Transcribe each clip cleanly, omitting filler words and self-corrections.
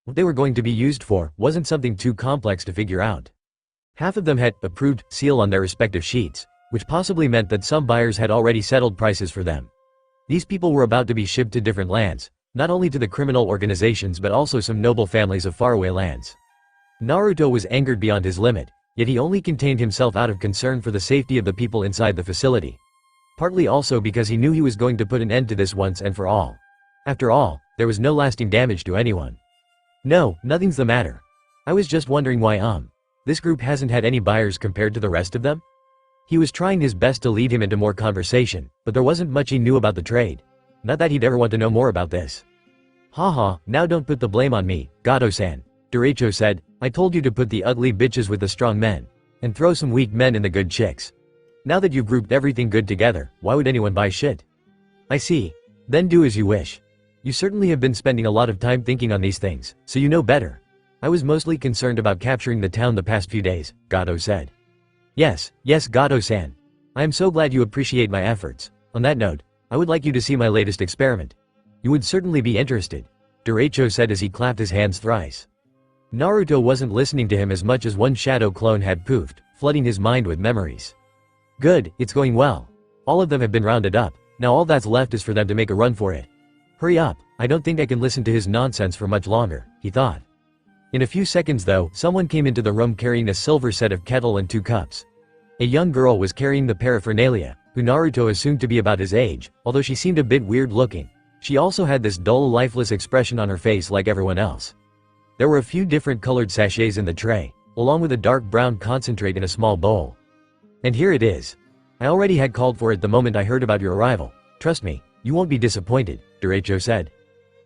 What they were going to be used for wasn't something too complex to figure out. Half of them had approved seal on their respective sheets, which possibly meant that some buyers had already settled prices for them. These people were about to be shipped to different lands, not only to the criminal organizations but also some noble families of faraway lands. Naruto was angered beyond his limit, yet he only contained himself out of concern for the safety of the people inside the facility. Partly also because he knew he was going to put an end to this once and for all. After all, there was no lasting damage to anyone. No, nothing's the matter. I was just wondering why this group hasn't had any buyers compared to the rest of them? He was trying his best to lead him into more conversation, but there wasn't much he knew about the trade. Not that he'd ever want to know more about this. Haha, now don't put the blame on me, Gato-san, Jiraiya said. I told you to put the ugly bitches with the strong men, and throw some weak men in the good chicks. Now that you've grouped everything good together, why would anyone buy shit? I see. Then do as you wish. You certainly have been spending a lot of time thinking on these things, so you know better. I was mostly concerned about capturing the town the past few days, Gato said. Yes, Gato-san. I am so glad you appreciate my efforts. On that note, I would like you to see my latest experiment. You would certainly be interested, Jiraiya said as he clapped his hands thrice. Naruto wasn't listening to him as much as one shadow clone had poofed, flooding his mind with memories. Good, it's going well. All of them have been rounded up, now all that's left is for them to make a run for it. Hurry up, I don't think I can listen to his nonsense for much longer, he thought. In a few seconds though, someone came into the room carrying a silver set of kettle and 2 cups. A young girl was carrying the paraphernalia, who Naruto assumed to be about his age, although she seemed a bit weird looking. She also had this dull, lifeless expression on her face like everyone else. There were a few different colored sachets in the tray, along with a dark brown concentrate in a small bowl. And here it is. I already had called for it the moment I heard about your arrival. Trust me, you won't be disappointed, Jiraiya said.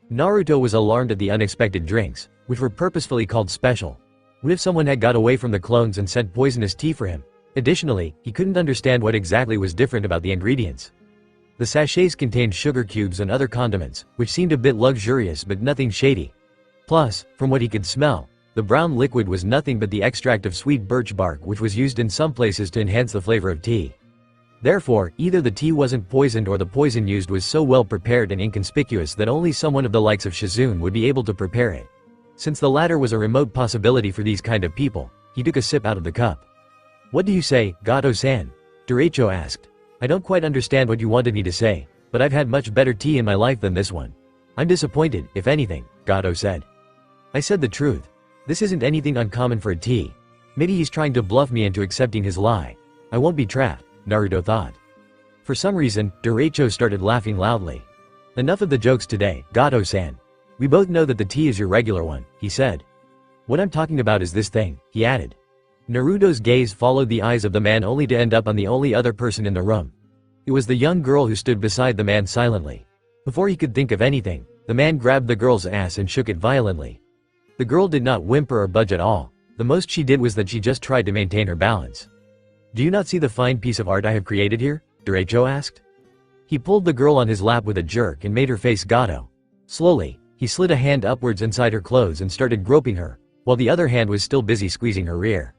Naruto was alarmed at the unexpected drinks, which were purposefully called special. What if someone had got away from the clones and sent poisonous tea for him? Additionally, he couldn't understand what exactly was different about the ingredients. The sachets contained sugar cubes and other condiments, which seemed a bit luxurious but nothing shady. Plus, from what he could smell, the brown liquid was nothing but the extract of sweet birch bark which was used in some places to enhance the flavor of tea. Therefore, either the tea wasn't poisoned or the poison used was so well prepared and inconspicuous that only someone of the likes of Shizune would be able to prepare it. Since the latter was a remote possibility for these kind of people, he took a sip out of the cup. What do you say, Gato-san? Jiraiya asked. I don't quite understand what you wanted me to say, but I've had much better tea in my life than this one. I'm disappointed, if anything, Gato said. I said the truth. This isn't anything uncommon for a tea. Maybe he's trying to bluff me into accepting his lie. I won't be trapped, Naruto thought. For some reason, Jiraiya started laughing loudly. Enough of the jokes today, Gato-san. We both know that the tea is your regular one, he said. What I'm talking about is this thing, he added. Naruto's gaze followed the eyes of the man only to end up on the only other person in the room. It was the young girl who stood beside the man silently. Before he could think of anything, the man grabbed the girl's ass and shook it violently. The girl did not whimper or budge at all. The most she did was that she just tried to maintain her balance. Do you not see the fine piece of art I have created here? Jiraiya asked. He pulled the girl on his lap with a jerk and made her face Gato. Slowly, he slid a hand upwards inside her clothes and started groping her, while the other hand was still busy squeezing her rear.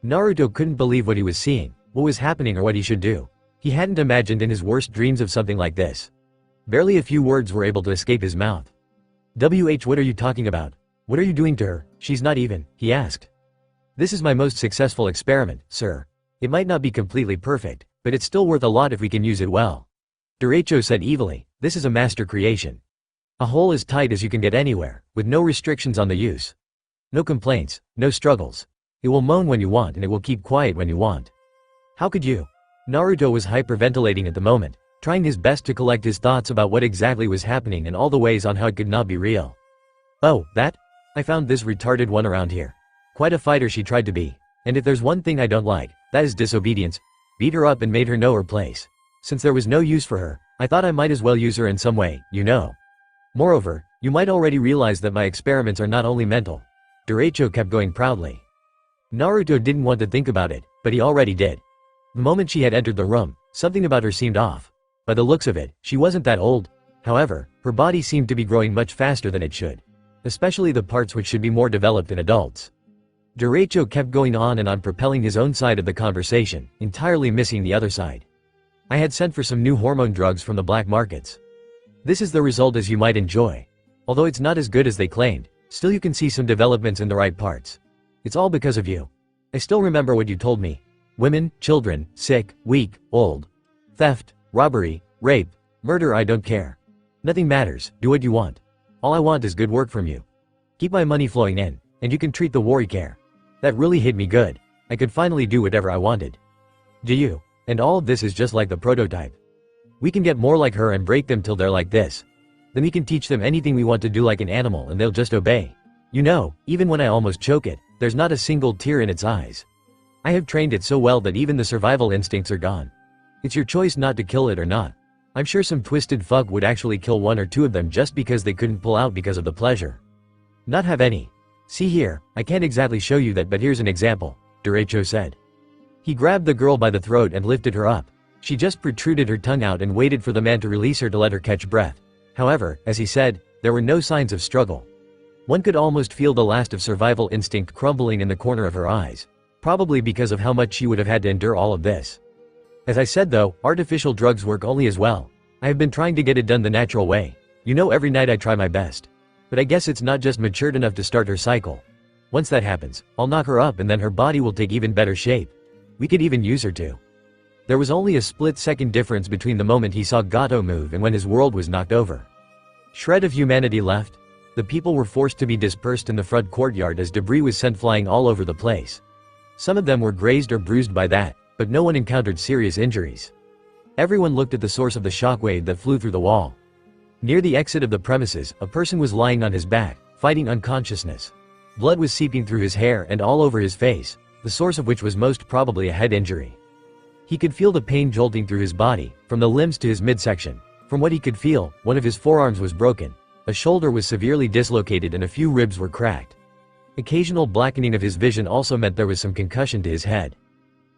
Naruto couldn't believe what he was seeing, what was happening or what he should do. He hadn't imagined in his worst dreams of something like this. Barely a few words were able to escape his mouth. What are you talking about? What are you doing to her? She's not even, he asked. This is my most successful experiment, sir. It might not be completely perfect, but it's still worth a lot if we can use it well. Jiraiya said evilly, this is a master creation. A hole as tight as you can get anywhere, with no restrictions on the use. No complaints, no struggles. It will moan when you want and it will keep quiet when you want. How could you? Naruto was hyperventilating at the moment, trying his best to collect his thoughts about what exactly was happening and all the ways on how it could not be real. Oh, that? I found this retarded one around here. Quite a fighter she tried to be. And if there's one thing I don't like, that is disobedience. Beat her up and made her know her place. Since there was no use for her, I thought I might as well use her in some way, you know. Moreover, you might already realize that my experiments are not only mental. Jiraiya kept going proudly. Naruto didn't want to think about it, but he already did. The moment she had entered the room, something about her seemed off. By the looks of it, she wasn't that old. However, her body seemed to be growing much faster than it should. Especially the parts which should be more developed in adults. Jiraiya kept going on and on, propelling his own side of the conversation, entirely missing the other side. I had sent for some new hormone drugs from the black markets. This is the result as you might enjoy. Although it's not as good as they claimed, Still, you can see some developments in the right parts. It's all because of you. I still remember what you told me. Women, children, sick, weak, old. Theft, robbery, rape, murder, I don't care. Nothing matters, do what you want. All I want is good work from you. Keep my money flowing in, and you can treat the worry care. That really hit me good. I could finally do whatever I wanted. Do you? And all of this is just like the prototype. We can get more like her and break them till they're like this. Then we can teach them anything we want to do like an animal and they'll just obey. You know, even when I almost choke it, there's not a single tear in its eyes. I have trained it so well that even the survival instincts are gone. It's your choice not to kill it or not. I'm sure some twisted fuck would actually kill one or two of them just because they couldn't pull out because of the pleasure. Not have any. See here, I can't exactly show you that, but here's an example, Derecho said. He grabbed the girl by the throat and lifted her up. She just protruded her tongue out and waited for the man to release her to let her catch breath. However, as he said, there were no signs of struggle. One could almost feel the last of survival instinct crumbling in the corner of her eyes. Probably because of how much she would have had to endure all of this. As I said though, artificial drugs work only as well. I have been trying to get it done the natural way. You know, every night I try my best. But I guess it's not just matured enough to start her cycle. Once that happens, I'll knock her up and then her body will take even better shape. We could even use her to. There was only a split-second difference between the moment he saw Gato move and when his world was knocked over. Shred of humanity left. The people were forced to be dispersed in the front courtyard as debris was sent flying all over the place. Some of them were grazed or bruised by that, but no one encountered serious injuries. Everyone looked at the source of the shockwave that flew through the wall. Near the exit of the premises, a person was lying on his back, fighting unconsciousness. Blood was seeping through his hair and all over his face, the source of which was most probably a head injury. He could feel the pain jolting through his body, from the limbs to his midsection. From what he could feel, one of his forearms was broken, a shoulder was severely dislocated and a few ribs were cracked. Occasional blackening of his vision also meant there was some concussion to his head.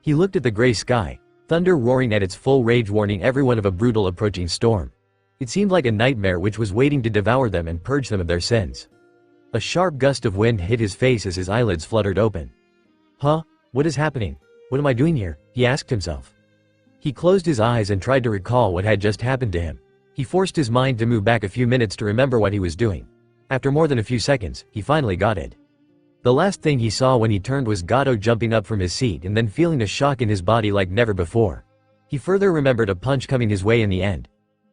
He looked at the gray sky, thunder roaring at its full rage, warning everyone of a brutal approaching storm. It seemed like a nightmare which was waiting to devour them and purge them of their sins. A sharp gust of wind hit his face as his eyelids fluttered open. Huh? What is happening? What am I doing here? He asked himself. He closed his eyes and tried to recall what had just happened to him. He forced his mind to move back a few minutes to remember what he was doing. After more than a few seconds, he finally got it. The last thing he saw when he turned was Gato jumping up from his seat and then feeling a shock in his body like never before. He further remembered a punch coming his way in the end.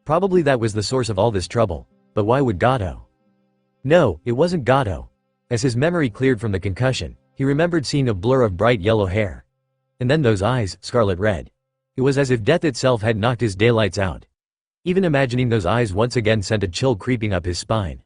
Probably that was the source of all this trouble. But why would Gato? No, it wasn't Gato. As his memory cleared from the concussion, he remembered seeing a blur of bright yellow hair. And then those eyes, scarlet red. It was as if death itself had knocked his daylights out. Even imagining those eyes once again sent a chill creeping up his spine.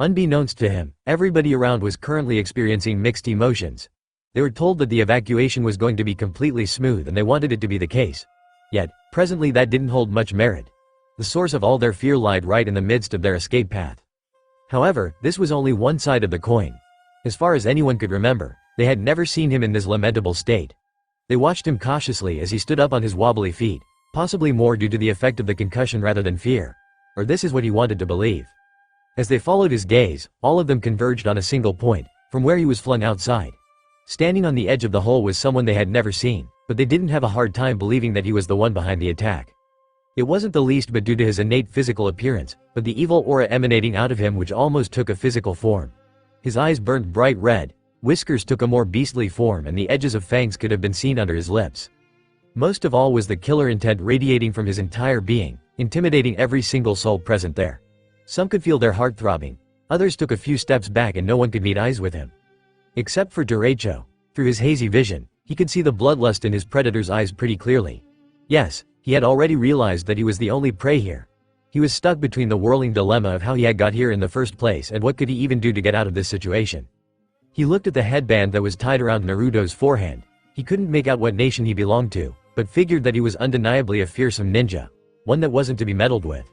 Unbeknownst to him, everybody around was currently experiencing mixed emotions. They were told that the evacuation was going to be completely smooth and they wanted it to be the case. Yet, presently that didn't hold much merit. The source of all their fear lied right in the midst of their escape path. However, this was only one side of the coin. As far as anyone could remember, they had never seen him in this lamentable state. They watched him cautiously as he stood up on his wobbly feet, possibly more due to the effect of the concussion rather than fear. Or this is what he wanted to believe. As they followed his gaze, all of them converged on a single point, from where he was flung outside. Standing on the edge of the hole was someone they had never seen, but they didn't have a hard time believing that he was the one behind the attack. It wasn't the least bit due to his innate physical appearance, but the evil aura emanating out of him which almost took a physical form. His eyes burned bright red, whiskers took a more beastly form and the edges of fangs could have been seen under his lips. Most of all was the killer intent radiating from his entire being, intimidating every single soul present there. Some could feel their heart throbbing, others took a few steps back and no one could meet eyes with him. Except for Derecho. Through his hazy vision, he could see the bloodlust in his predator's eyes pretty clearly. Yes, he had already realized that he was the only prey here. He was stuck between the whirling dilemma of how he had got here in the first place and what could he even do to get out of this situation. He looked at the headband that was tied around Naruto's forehead. He couldn't make out what nation he belonged to, but figured that he was undeniably a fearsome ninja, one that wasn't to be meddled with.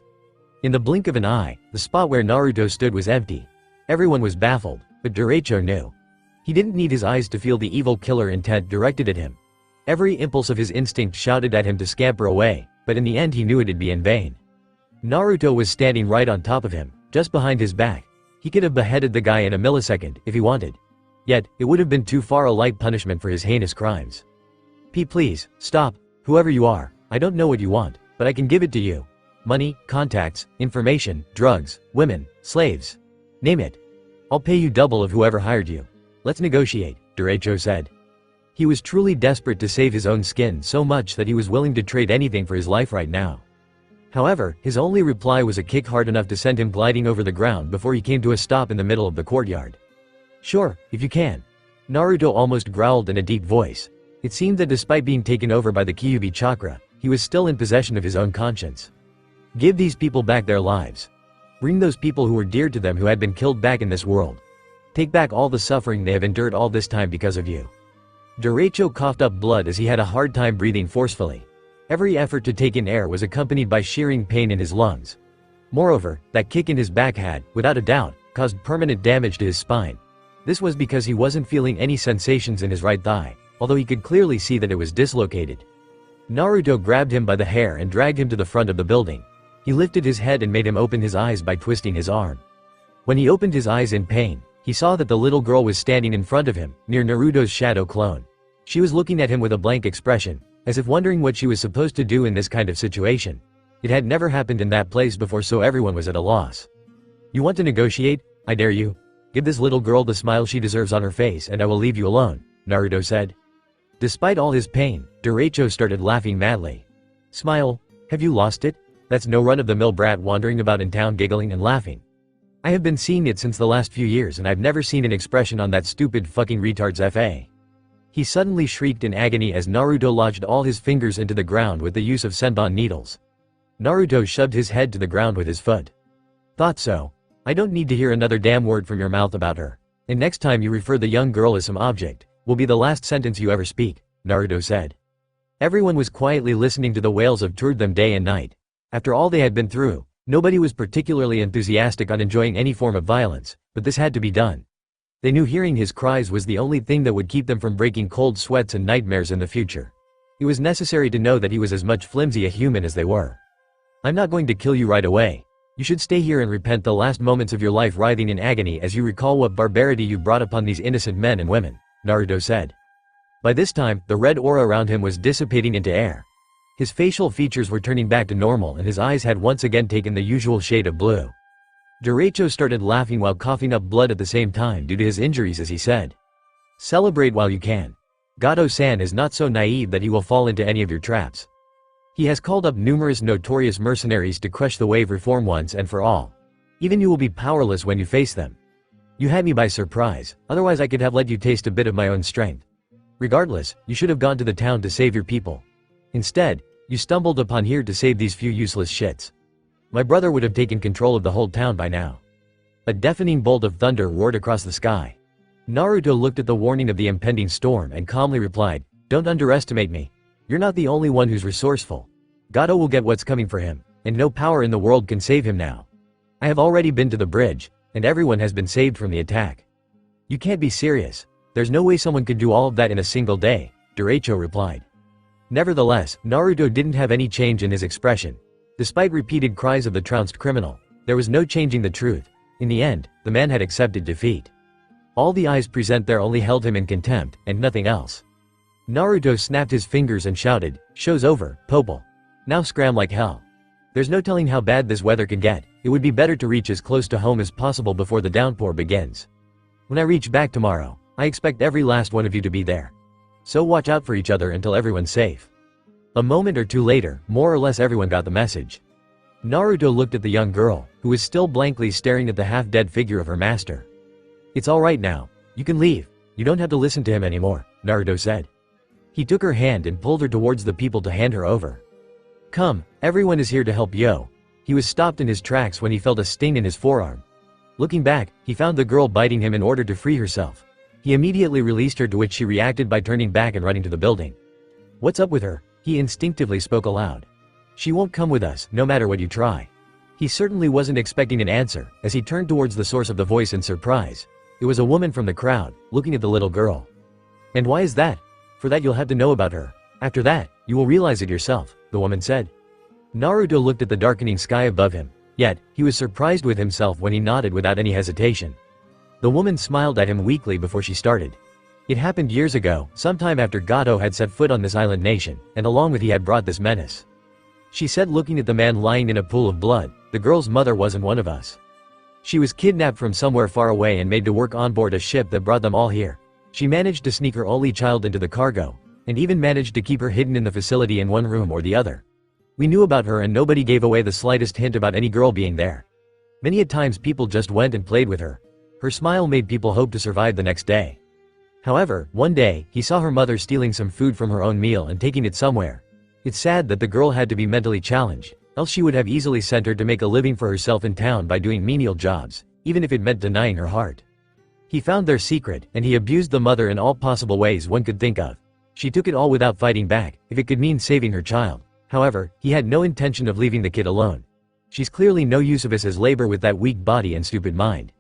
In the blink of an eye, the spot where Naruto stood was empty. Everyone was baffled, but Derecho knew. He didn't need his eyes to feel the evil killer intent directed at him. Every impulse of his instinct shouted at him to scamper away, but in the end he knew it'd be in vain. Naruto was standing right on top of him, just behind his back. He could have beheaded the guy in a millisecond, if he wanted. Yet, it would have been too far a light punishment for his heinous crimes. Please, stop, whoever you are, I don't know what you want, but I can give it to you. Money, contacts, information, drugs, women, slaves. Name it. I'll pay you double of whoever hired you. Let's negotiate, Jiraiya said. He was truly desperate to save his own skin so much that he was willing to trade anything for his life right now. However, his only reply was a kick hard enough to send him gliding over the ground before he came to a stop in the middle of the courtyard. Sure, if you can. Naruto almost growled in a deep voice. It seemed that despite being taken over by the Kyuubi chakra, he was still in possession of his own conscience. Give these people back their lives. Bring those people who were dear to them who had been killed back in this world. Take back all the suffering they have endured all this time because of you. Jiraiya coughed up blood as he had a hard time breathing forcefully. Every effort to take in air was accompanied by shearing pain in his lungs. Moreover, that kick in his back had, without a doubt, caused permanent damage to his spine. This was because he wasn't feeling any sensations in his right thigh, although he could clearly see that it was dislocated. Naruto grabbed him by the hair and dragged him to the front of the building. He lifted his head and made him open his eyes by twisting his arm. When he opened his eyes in pain, he saw that the little girl was standing in front of him, near Naruto's shadow clone. She was looking at him with a blank expression, as if wondering what she was supposed to do in this kind of situation. It had never happened in that place before, so everyone was at a loss. You want to negotiate? I dare you. Give this little girl the smile she deserves on her face and I will leave you alone, Naruto said. Despite all his pain, Jiraiya started laughing madly. Smile? Have you lost it? That's no run-of-the-mill brat wandering about in town giggling and laughing. I have been seeing it since the last few years and I've never seen an expression on that stupid fucking retard's face. He suddenly shrieked in agony as Naruto lodged all his fingers into the ground with the use of senbon needles. Naruto shoved his head to the ground with his foot. Thought so. I don't need to hear another damn word from your mouth about her. And next time you refer the young girl as some object, will be the last sentence you ever speak, Naruto said. Everyone was quietly listening to the wails of them day and night. After all they had been through, nobody was particularly enthusiastic on enjoying any form of violence, but this had to be done. They knew hearing his cries was the only thing that would keep them from breaking cold sweats and nightmares in the future. It was necessary to know that he was as much flimsy a human as they were. I'm not going to kill you right away. You should stay here and repent the last moments of your life writhing in agony as you recall what barbarity you brought upon these innocent men and women, Naruto said. By this time, the red aura around him was dissipating into air. His facial features were turning back to normal and his eyes had once again taken the usual shade of blue. Jiraiya started laughing while coughing up blood at the same time due to his injuries as he said. Celebrate while you can. Gato-san is not so naive that he will fall into any of your traps. He has called up numerous notorious mercenaries to crush the wave reform once and for all. Even you will be powerless when you face them. You had me by surprise, otherwise I could have let you taste a bit of my own strength. Regardless, you should have gone to the town to save your people. Instead, you stumbled upon here to save these few useless shits. My brother would have taken control of the whole town by now. A deafening bolt of thunder roared across the sky. Naruto looked at the warning of the impending storm and calmly replied, Don't underestimate me. You're not the only one who's resourceful. Gato will get what's coming for him, and no power in the world can save him now. I have already been to the bridge, and everyone has been saved from the attack. You can't be serious. There's no way someone could do all of that in a single day, Jiraiya replied. Nevertheless, Naruto didn't have any change in his expression. Despite repeated cries of the trounced criminal, there was no changing the truth. In the end, the man had accepted defeat. All the eyes present there only held him in contempt, and nothing else. Naruto snapped his fingers and shouted, Show's over, Popol. Now scram like hell. There's no telling how bad this weather can get. It would be better to reach as close to home as possible before the downpour begins. When I reach back tomorrow, I expect every last one of you to be there. So watch out for each other until everyone's safe. A moment or two later, more or less everyone got the message. Naruto looked at the young girl, who was still blankly staring at the half-dead figure of her master. It's alright now. You can leave. You don't have to listen to him anymore, Naruto said. He took her hand and pulled her towards the people to hand her over. Come, everyone is here to help yo. He was stopped in his tracks when he felt a sting in his forearm. Looking back, he found the girl biting him in order to free herself. He immediately released her, to which she reacted by turning back and running to the building. What's up with her? He instinctively spoke aloud. She won't come with us, no matter what you try. He certainly wasn't expecting an answer, as he turned towards the source of the voice in surprise. It was a woman from the crowd, looking at the little girl. And why is that? For that you'll have to know about her. After that, you will realize it yourself, the woman said. Naruto looked at the darkening sky above him, yet, he was surprised with himself when he nodded without any hesitation. The woman smiled at him weakly before she started. It happened years ago, sometime after Gato had set foot on this island nation, and along with he had brought this menace. She said, looking at the man lying in a pool of blood, the girl's mother wasn't one of us. She was kidnapped from somewhere far away and made to work on board a ship that brought them all here. She managed to sneak her only child into the cargo, and even managed to keep her hidden in the facility in one room or the other. We knew about her and nobody gave away the slightest hint about any girl being there. Many a times people just went and played with her. Her smile made people hope to survive the next day. However, one day, he saw her mother stealing some food from her own meal and taking it somewhere. It's sad that the girl had to be mentally challenged, else she would have easily sent her to make a living for herself in town by doing menial jobs, even if it meant denying her heart. He found their secret, and he abused the mother in all possible ways one could think of. She took it all without fighting back, if it could mean saving her child. However, he had no intention of leaving the kid alone. She's clearly no use of us as labor with that weak body and stupid mind.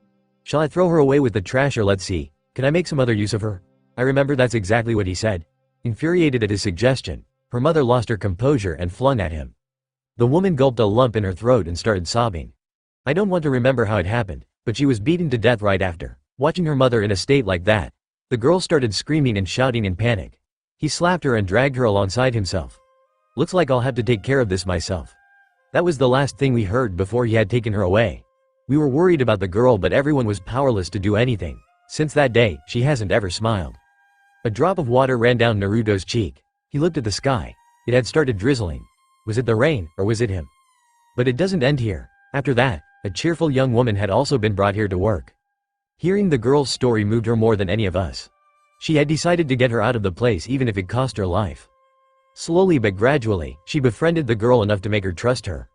Shall I throw her away with the trash or let's see, can I make some other use of her? I remember that's exactly what he said. Infuriated at his suggestion, her mother lost her composure and flung at him. The woman gulped a lump in her throat and started sobbing. I don't want to remember how it happened, but she was beaten to death right after. Watching her mother in a state like that, the girl started screaming and shouting in panic. He slapped her and dragged her alongside himself. Looks like I'll have to take care of this myself. That was the last thing we heard before he had taken her away. We were worried about the girl, but everyone was powerless to do anything. Since that day, she hasn't ever smiled. A drop of water ran down Naruto's cheek. He looked at the sky. It had started drizzling. Was it the rain, or was it him? But it doesn't end here. After that, a cheerful young woman had also been brought here to work. Hearing the girl's story moved her more than any of us. She had decided to get her out of the place even if it cost her life. Slowly but gradually, she befriended the girl enough to make her trust her.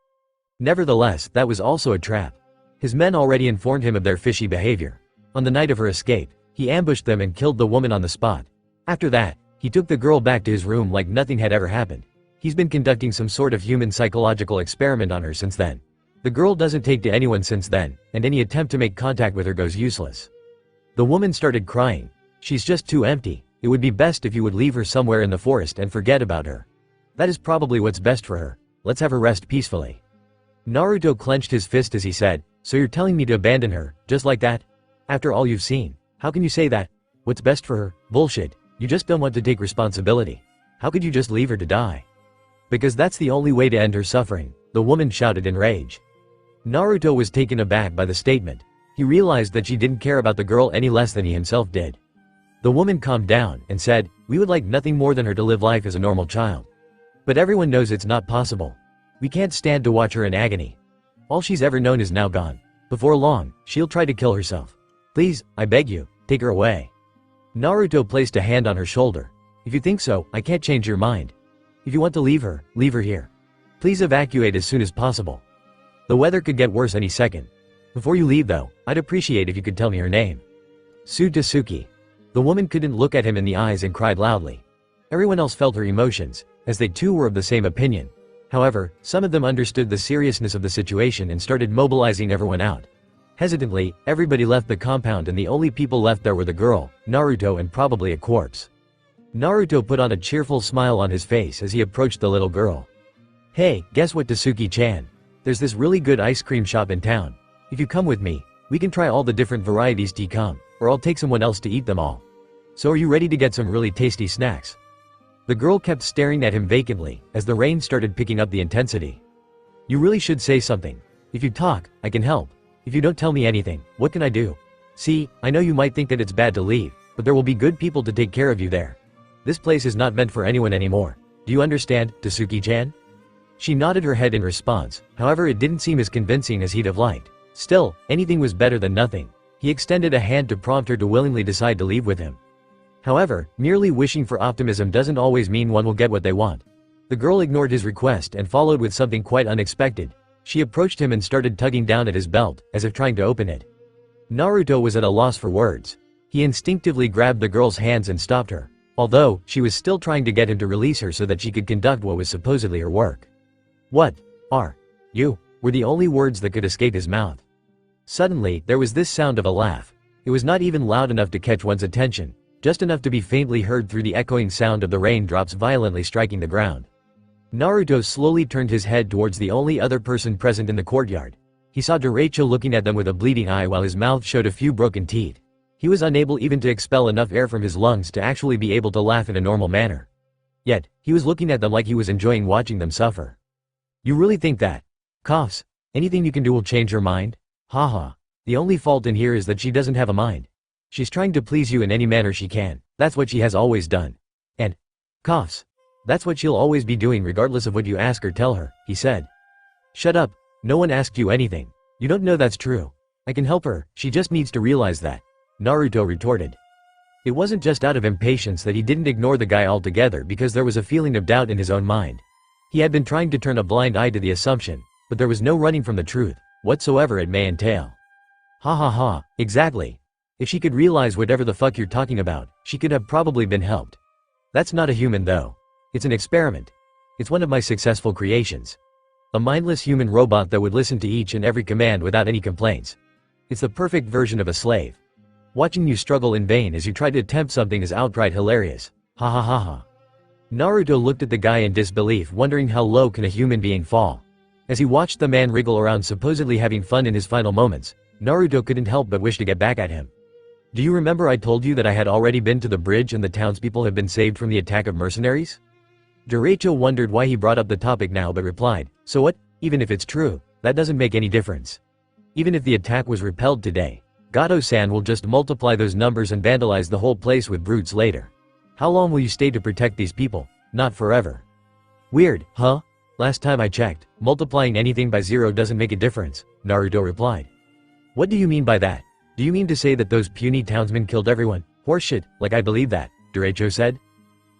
Nevertheless, that was also a trap. His men already informed him of their fishy behavior. On the night of her escape, he ambushed them and killed the woman on the spot. After that, he took the girl back to his room like nothing had ever happened. He's been conducting some sort of human psychological experiment on her since then. The girl doesn't take to anyone since then, and any attempt to make contact with her goes useless. The woman started crying. She's just too empty. It would be best if you would leave her somewhere in the forest and forget about her. That is probably what's best for her. Let's have her rest peacefully. Naruto clenched his fist as he said, so you're telling me to abandon her, just like that? After all you've seen, how can you say that? What's best for her? Bullshit. You just don't want to take responsibility. How could you just leave her to die? Because that's the only way to end her suffering, the woman shouted in rage. Naruto was taken aback by the statement. He realized that she didn't care about the girl any less than he himself did. The woman calmed down and said, we would like nothing more than her to live life as a normal child. But everyone knows it's not possible. We can't stand to watch her in agony. All she's ever known is now gone. Before long, she'll try to kill herself. Please, I beg you, take her away. Naruto placed a hand on her shoulder. If you think so, I can't change your mind. If you want to leave her here. Please evacuate as soon as possible. The weather could get worse any second. Before you leave though, I'd appreciate if you could tell me her name. Tsuki. The woman couldn't look at him in the eyes and cried loudly. Everyone else felt her emotions, as they too were of the same opinion. However, some of them understood the seriousness of the situation and started mobilizing everyone out. Hesitantly, everybody left the compound and the only people left there were the girl, Naruto and probably a corpse. Naruto put on a cheerful smile on his face as he approached the little girl. Hey, guess what, Tsuki-chan? There's this really good ice cream shop in town. If you come with me, we can try all the different varieties to come, or I'll take someone else to eat them all. So are you ready to get some really tasty snacks? The girl kept staring at him vacantly, as the rain started picking up the intensity. You really should say something. If you talk, I can help. If you don't tell me anything, what can I do? See, I know you might think that it's bad to leave, but there will be good people to take care of you there. This place is not meant for anyone anymore. Do you understand, Tsuki-chan? She nodded her head in response, however it didn't seem as convincing as he'd have liked. Still, anything was better than nothing. He extended a hand to prompt her to willingly decide to leave with him. However, merely wishing for optimism doesn't always mean one will get what they want. The girl ignored his request and followed with something quite unexpected. She approached him and started tugging down at his belt, as if trying to open it. Naruto was at a loss for words. He instinctively grabbed the girl's hands and stopped her, although she was still trying to get him to release her so that she could conduct what was supposedly her work. What are you? Were the only words that could escape his mouth. Suddenly, there was this sound of a laugh. It was not even loud enough to catch one's attention, just enough to be faintly heard through the echoing sound of the raindrops violently striking the ground. Naruto slowly turned his head towards the only other person present in the courtyard. He saw Jiraiya looking at them with a bleeding eye while his mouth showed a few broken teeth. He was unable even to expel enough air from his lungs to actually be able to laugh in a normal manner. Yet, he was looking at them like he was enjoying watching them suffer. You really think that? Coughs. Anything you can do will change your mind? Haha. The only fault in here is that she doesn't have a mind. She's trying to please you in any manner she can. That's what she has always done. And coughs. That's what she'll always be doing regardless of what you ask or tell her, he said. Shut up. No one asked you anything. You don't know that's true. I can help her, she just needs to realize that. Naruto retorted. It wasn't just out of impatience that he didn't ignore the guy altogether because there was a feeling of doubt in his own mind. He had been trying to turn a blind eye to the assumption, but there was no running from the truth, whatsoever it may entail. Ha ha ha, exactly. If she could realize whatever the fuck you're talking about, she could have probably been helped. That's not a human though. It's an experiment. It's one of my successful creations. A mindless human robot that would listen to each and every command without any complaints. It's the perfect version of a slave. Watching you struggle in vain as you try to attempt something is outright hilarious. Ha ha ha ha. Naruto looked at the guy in disbelief, wondering how low can a human being fall. As he watched the man wriggle around supposedly having fun in his final moments, Naruto couldn't help but wish to get back at him. Do you remember I told you that I had already been to the bridge and the townspeople have been saved from the attack of mercenaries? Jiraiya wondered why he brought up the topic now but replied, so what, even if it's true, that doesn't make any difference. Even if the attack was repelled today, Gato-san will just multiply those numbers and vandalize the whole place with brutes later. How long will you stay to protect these people? Not forever. Weird, huh? Last time I checked, multiplying anything by 0 doesn't make a difference, Naruto replied. What do you mean by that? Do you mean to say that those puny townsmen killed everyone? Horseshit, like I believe that, Jiraiya said.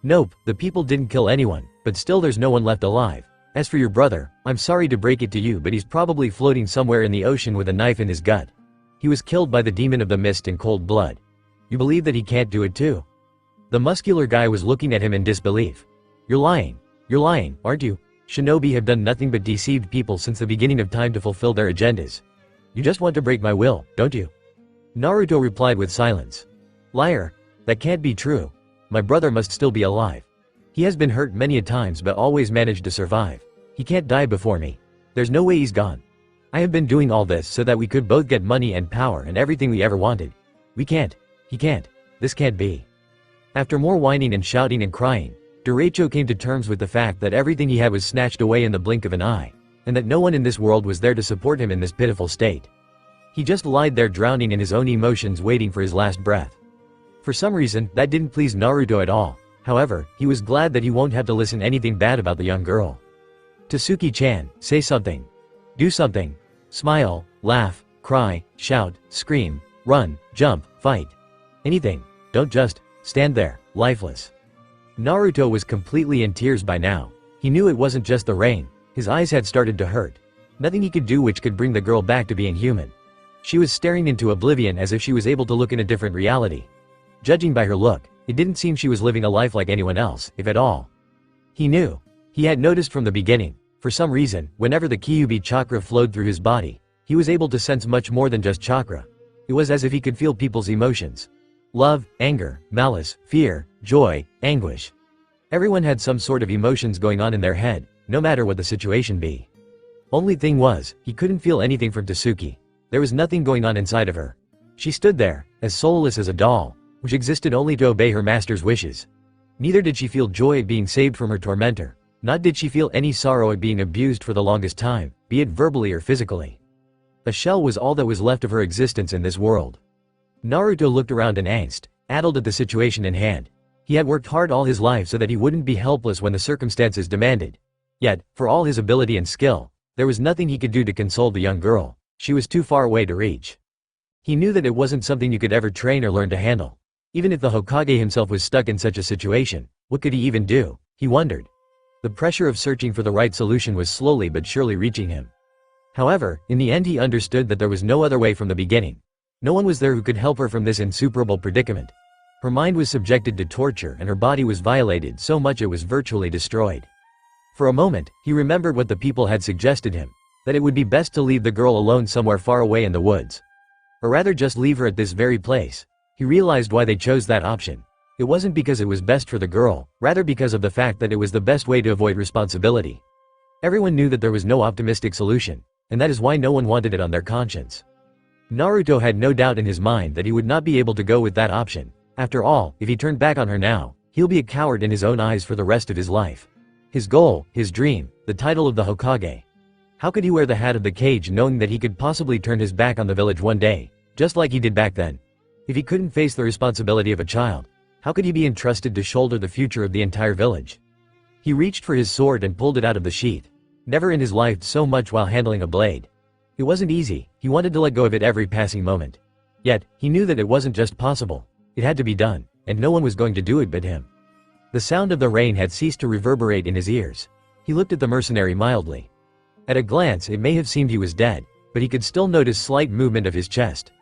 Nope, the people didn't kill anyone, but still there's no one left alive. As for your brother, I'm sorry to break it to you but he's probably floating somewhere in the ocean with a knife in his gut. He was killed by the demon of the mist in cold blood. You believe that he can't do it too? The muscular guy was looking at him in disbelief. You're lying, aren't you? Shinobi have done nothing but deceived people since the beginning of time to fulfill their agendas. You just want to break my will, don't you? Naruto replied with silence. Liar. That can't be true. My brother must still be alive. He has been hurt many a times but always managed to survive. He can't die before me. There's no way he's gone. I have been doing all this so that we could both get money and power and everything we ever wanted. We can't. He can't. This can't be. After more whining and shouting and crying, Jiraiya came to terms with the fact that everything he had was snatched away in the blink of an eye, and that no one in this world was there to support him in this pitiful state. He just lied there drowning in his own emotions waiting for his last breath. For some reason, that didn't please Naruto at all. However, he was glad that he won't have to listen anything bad about the young girl. Tasuki-chan, say something. Do something. Smile, laugh, cry, shout, scream, run, jump, fight. Anything. Don't just stand there, lifeless. Naruto was completely in tears by now. He knew it wasn't just the rain. His eyes had started to hurt. Nothing he could do which could bring the girl back to being human. She was staring into oblivion as if she was able to look in a different reality. Judging by her look, it didn't seem she was living a life like anyone else, if at all. He knew. He had noticed from the beginning. For some reason, whenever the Kyuubi chakra flowed through his body, he was able to sense much more than just chakra. It was as if he could feel people's emotions. Love, anger, malice, fear, joy, anguish. Everyone had some sort of emotions going on in their head, no matter what the situation be. Only thing was, he couldn't feel anything from Tasuki. There was nothing going on inside of her. She stood there, as soulless as a doll, which existed only to obey her master's wishes. Neither did she feel joy at being saved from her tormentor. Not did she feel any sorrow at being abused for the longest time, be it verbally or physically. A shell was all that was left of her existence in this world. Naruto looked around in angst, addled at the situation in hand. He had worked hard all his life so that he wouldn't be helpless when the circumstances demanded. Yet, for all his ability and skill, there was nothing he could do to console the young girl. She was too far away to reach. He knew that it wasn't something you could ever train or learn to handle. Even if the Hokage himself was stuck in such a situation, what could he even do? He wondered. The pressure of searching for the right solution was slowly but surely reaching him. However, in the end he understood that there was no other way from the beginning. No one was there who could help her from this insuperable predicament. Her mind was subjected to torture and her body was violated so much it was virtually destroyed. For a moment, he remembered what the people had suggested him, that it would be best to leave the girl alone somewhere far away in the woods. Or rather just leave her at this very place. He realized why they chose that option. It wasn't because it was best for the girl, rather because of the fact that it was the best way to avoid responsibility. Everyone knew that there was no optimistic solution, and that is why no one wanted it on their conscience. Naruto had no doubt in his mind that he would not be able to go with that option. After all, if he turned back on her now, he'll be a coward in his own eyes for the rest of his life. His goal, his dream, the title of the Hokage. How could he wear the hat of the cage knowing that he could possibly turn his back on the village one day, just like he did back then? If he couldn't face the responsibility of a child, how could he be entrusted to shoulder the future of the entire village? He reached for his sword and pulled it out of the sheath. Never in his life so much while handling a blade. It wasn't easy, he wanted to let go of it every passing moment. Yet, he knew that it wasn't just possible. It had to be done, and no one was going to do it but him. The sound of the rain had ceased to reverberate in his ears. He looked at the mercenary mildly. At a glance it may have seemed he was dead, but he could still notice slight movement of his chest.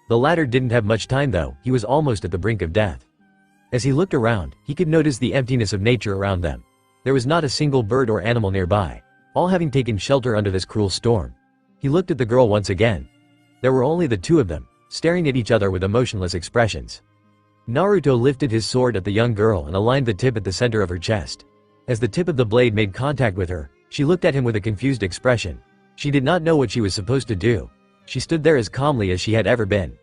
The latter didn't have much time though, he was almost at the brink of death. As he looked around, he could notice the emptiness of nature around them. There was not a single bird or animal nearby, all having taken shelter under this cruel storm. He looked at the girl once again. There were only the two of them, staring at each other with emotionless expressions. Naruto lifted his sword at the young girl and aligned the tip at the center of her chest. As the tip of the blade made contact with her, she looked at him with a confused expression. She did not know what she was supposed to do. She stood there as calmly as she had ever been.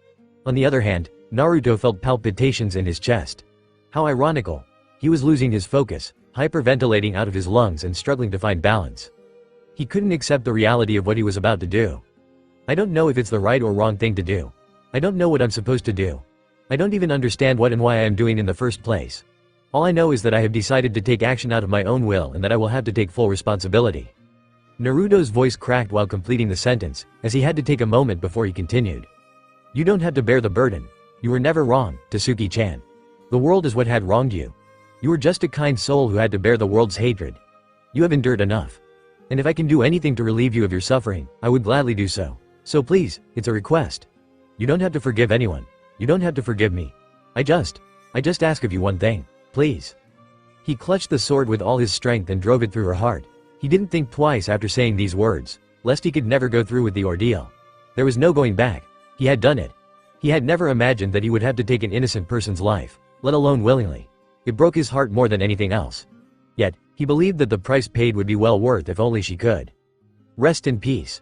On the other hand, Naruto felt palpitations in his chest. How ironical. He was losing his focus, hyperventilating out of his lungs and struggling to find balance. He couldn't accept the reality of what he was about to do. I don't know if it's the right or wrong thing to do. I don't know what I'm supposed to do. I don't even understand what and why I am doing in the first place. All I know is that I have decided to take action out of my own will and that I will have to take full responsibility. Naruto's voice cracked while completing the sentence, as he had to take a moment before he continued. You don't have to bear the burden. You were never wrong, Tasuki-chan. The world is what had wronged you. You were just a kind soul who had to bear the world's hatred. You have endured enough. And if I can do anything to relieve you of your suffering, I would gladly do so. So please, it's a request. You don't have to forgive anyone. You don't have to forgive me. I just ask of you one thing. Please. He clutched the sword with all his strength and drove it through her heart. He didn't think twice after saying these words, lest he could never go through with the ordeal. There was no going back. He had done it. He had never imagined that he would have to take an innocent person's life, let alone willingly. It broke his heart more than anything else. Yet, he believed that the price paid would be well worth if only she could. Rest in peace.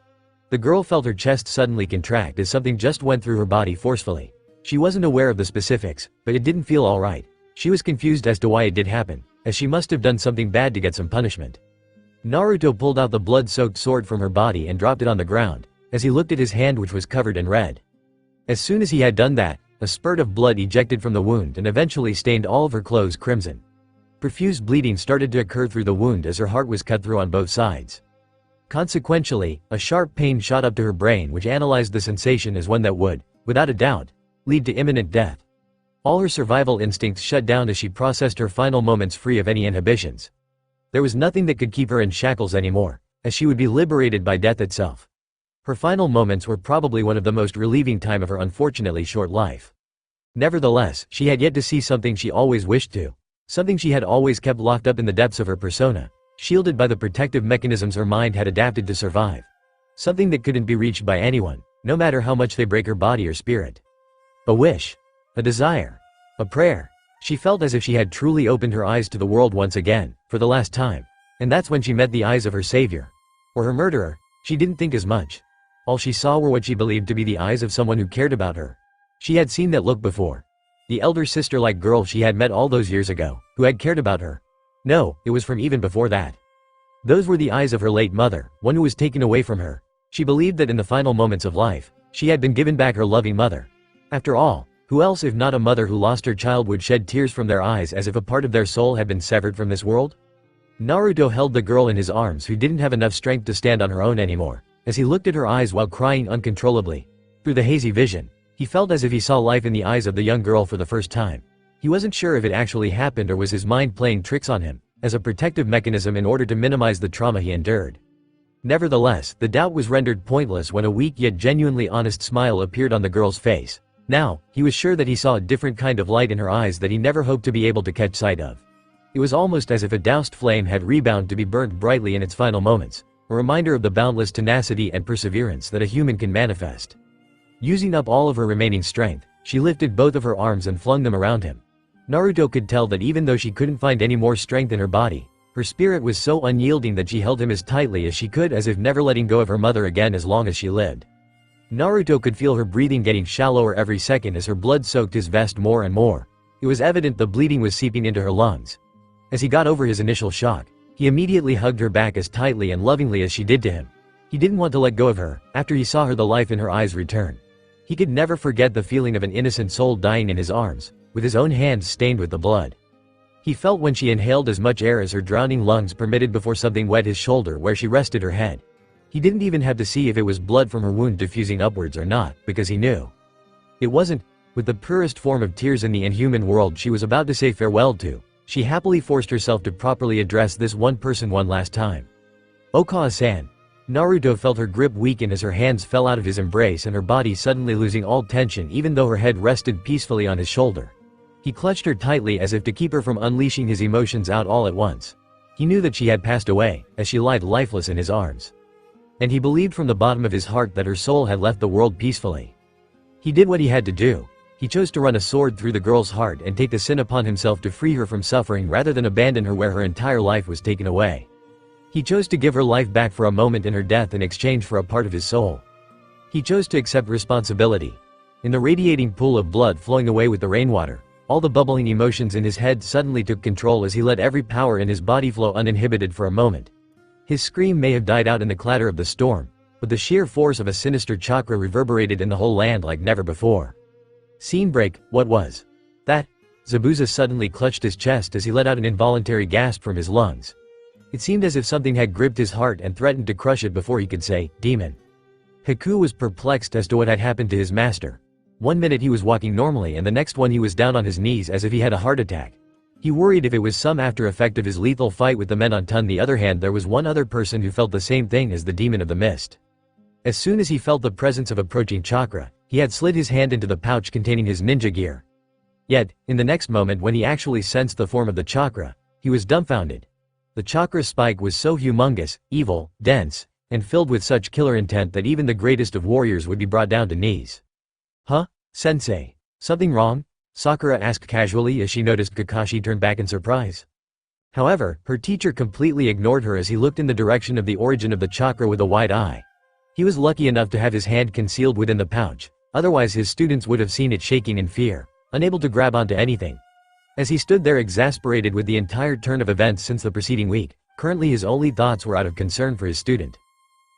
The girl felt her chest suddenly contract as something just went through her body forcefully. She wasn't aware of the specifics, but it didn't feel alright. She was confused as to why it did happen, as she must have done something bad to get some punishment. Naruto pulled out the blood-soaked sword from her body and dropped it on the ground, as he looked at his hand which was covered in red. As soon as he had done that, a spurt of blood ejected from the wound and eventually stained all of her clothes crimson. Profuse bleeding started to occur through the wound as her heart was cut through on both sides. Consequentially, a sharp pain shot up to her brain which analyzed the sensation as one that would, without a doubt, lead to imminent death. All her survival instincts shut down as she processed her final moments free of any inhibitions. There was nothing that could keep her in shackles anymore, as she would be liberated by death itself. Her final moments were probably one of the most relieving time of her unfortunately short life. Nevertheless, she had yet to see something she always wished to. Something she had always kept locked up in the depths of her persona, shielded by the protective mechanisms her mind had adapted to survive. Something that couldn't be reached by anyone, no matter how much they break her body or spirit. A wish. A desire. A prayer. She felt as if she had truly opened her eyes to the world once again, for the last time. And that's when she met the eyes of her savior. Or her murderer. She didn't think as much. All she saw were what she believed to be the eyes of someone who cared about her. She had seen that look before. The elder sister-like girl she had met all those years ago, who had cared about her. No, it was from even before that. Those were the eyes of her late mother, one who was taken away from her. She believed that in the final moments of life, she had been given back her loving mother. After all, who else if not a mother who lost her child would shed tears from their eyes as if a part of their soul had been severed from this world? Naruto held the girl in his arms who didn't have enough strength to stand on her own anymore, as he looked at her eyes while crying uncontrollably. Through the hazy vision, he felt as if he saw life in the eyes of the young girl for the first time. He wasn't sure if it actually happened or was his mind playing tricks on him, as a protective mechanism in order to minimize the trauma he endured. Nevertheless, the doubt was rendered pointless when a weak yet genuinely honest smile appeared on the girl's face. Now, he was sure that he saw a different kind of light in her eyes that he never hoped to be able to catch sight of. It was almost as if a doused flame had rebound to be burnt brightly in its final moments, a reminder of the boundless tenacity and perseverance that a human can manifest. Using up all of her remaining strength, she lifted both of her arms and flung them around him. Naruto could tell that even though she couldn't find any more strength in her body, her spirit was so unyielding that she held him as tightly as she could, as if never letting go of her mother again as long as she lived. Naruto could feel her breathing getting shallower every second as her blood soaked his vest more and more. It was evident the bleeding was seeping into her lungs. As he got over his initial shock, he immediately hugged her back as tightly and lovingly as she did to him. He didn't want to let go of her. After he saw her, the life in her eyes return. He could never forget the feeling of an innocent soul dying in his arms, with his own hands stained with the blood. He felt when she inhaled as much air as her drowning lungs permitted before something wet his shoulder where she rested her head. He didn't even have to see if it was blood from her wound diffusing upwards or not, because he knew. It wasn't. With the purest form of tears in the inhuman world she was about to say farewell to, she happily forced herself to properly address this one person one last time. Okawa-san. Naruto felt her grip weaken as her hands fell out of his embrace and her body suddenly losing all tension even though her head rested peacefully on his shoulder. He clutched her tightly as if to keep her from unleashing his emotions out all at once. He knew that she had passed away, as she lied lifeless in his arms. And he believed from the bottom of his heart that her soul had left the world peacefully. He did what he had to do. He chose to run a sword through the girl's heart and take the sin upon himself to free her from suffering rather than abandon her where her entire life was taken away. He chose to give her life back for a moment in her death in exchange for a part of his soul. He chose to accept responsibility. In the radiating pool of blood flowing away with the rainwater, all the bubbling emotions in his head suddenly took control as he let every power in his body flow uninhibited for a moment. His scream may have died out in the clatter of the storm, but the sheer force of a sinister chakra reverberated in the whole land like never before. Scene break. What was that? Zabuza suddenly clutched his chest as he let out an involuntary gasp from his lungs. It seemed as if something had gripped his heart and threatened to crush it before he could say, "Demon." Haku was perplexed as to what had happened to his master. One minute he was walking normally and the next one he was down on his knees as if he had a heart attack. He worried if it was some after effect of his lethal fight with the men. On the other hand, there was one other person who felt the same thing as the demon of the mist. As soon as he felt the presence of approaching chakra, he had slid his hand into the pouch containing his ninja gear. Yet, in the next moment when he actually sensed the form of the chakra, he was dumbfounded. The chakra spike was so humongous, evil, dense, and filled with such killer intent that even the greatest of warriors would be brought down to knees. "Huh? Sensei. Something wrong?" Sakura asked casually as she noticed Kakashi turn back in surprise. However, her teacher completely ignored her as he looked in the direction of the origin of the chakra with a wide eye. He was lucky enough to have his hand concealed within the pouch, otherwise his students would have seen it shaking in fear, unable to grab onto anything. As he stood there exasperated with the entire turn of events since the preceding week, currently his only thoughts were out of concern for his student.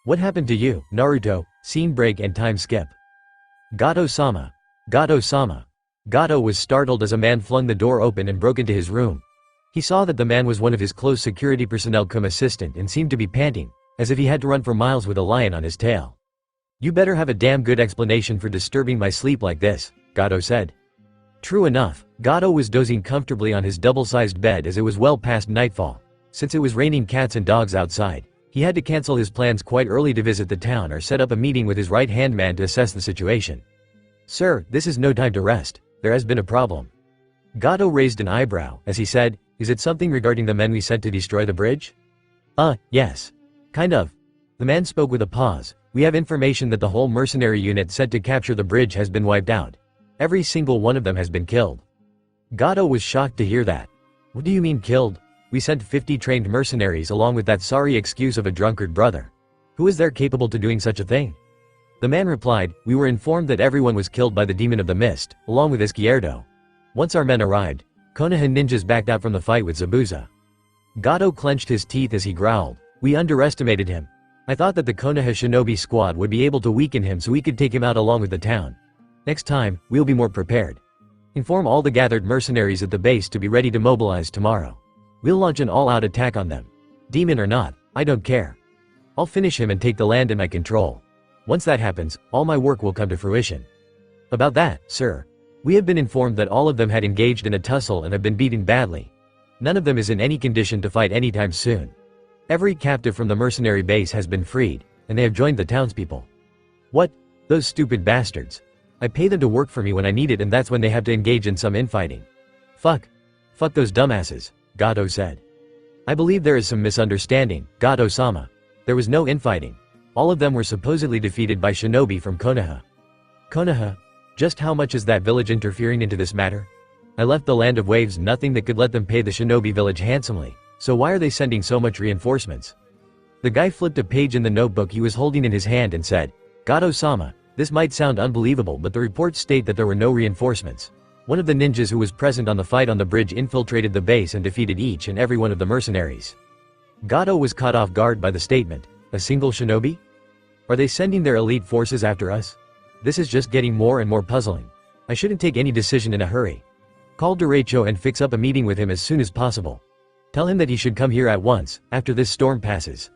"What happened to you, Naruto?" Scene break and time skip. Gato-sama. Gato-sama. Gato was startled as a man flung the door open and broke into his room. He saw that the man was one of his close security personnel cum assistant and seemed to be panting, as if he had to run for miles with a lion on his tail. "You better have a damn good explanation for disturbing my sleep like this," Gato said. True enough, Gato was dozing comfortably on his double-sized bed as it was well past nightfall. Since it was raining cats and dogs outside, he had to cancel his plans quite early to visit the town or set up a meeting with his right-hand man to assess the situation. "Sir, this is no time to rest. There has been a problem." Gato raised an eyebrow as he said, "Is it something regarding the men we sent to destroy the bridge?" Yes. Kind of." The man spoke with a pause. "We have information that the whole mercenary unit sent to capture the bridge has been wiped out. Every single one of them has been killed." Gato was shocked to hear that. "What do you mean killed? We sent 50 trained mercenaries along with that sorry excuse of a drunkard brother. Who is there capable to doing such a thing?" The man replied, "We were informed that everyone was killed by the demon of the mist, along with Izquierdo. Once our men arrived, Konoha ninjas backed out from the fight with Zabuza." Gato clenched his teeth as he growled, "We underestimated him. I thought that the Konoha shinobi squad would be able to weaken him so we could take him out along with the town. Next time, we'll be more prepared. Inform all the gathered mercenaries at the base to be ready to mobilize tomorrow. We'll launch an all-out attack on them. Demon or not, I don't care. I'll finish him and take the land in my control. Once that happens, all my work will come to fruition." "About that, sir. We have been informed that all of them had engaged in a tussle and have been beaten badly. None of them is in any condition to fight anytime soon. Every captive from the mercenary base has been freed, and they have joined the townspeople." "What? Those stupid bastards. I pay them to work for me when I need it and that's when they have to engage in some infighting. Fuck those dumbasses," Gato said. "I believe there is some misunderstanding, Gato-sama. There was no infighting. All of them were supposedly defeated by shinobi from Konoha." "Konoha? Just how much is that village interfering into this matter? I left the land of waves nothing that could let them pay the shinobi village handsomely, so why are they sending so much reinforcements?" The guy flipped a page in the notebook he was holding in his hand and said, "Gato-sama, this might sound unbelievable but the reports state that there were no reinforcements. One of the ninjas who was present on the fight on the bridge infiltrated the base and defeated each and every one of the mercenaries." Gato was caught off guard by the statement. "A single shinobi? Are they sending their elite forces after us? This is just getting more and more puzzling. I shouldn't take any decision in a hurry. Call Jiraiya and fix up a meeting with him as soon as possible. Tell him that he should come here at once, after this storm passes.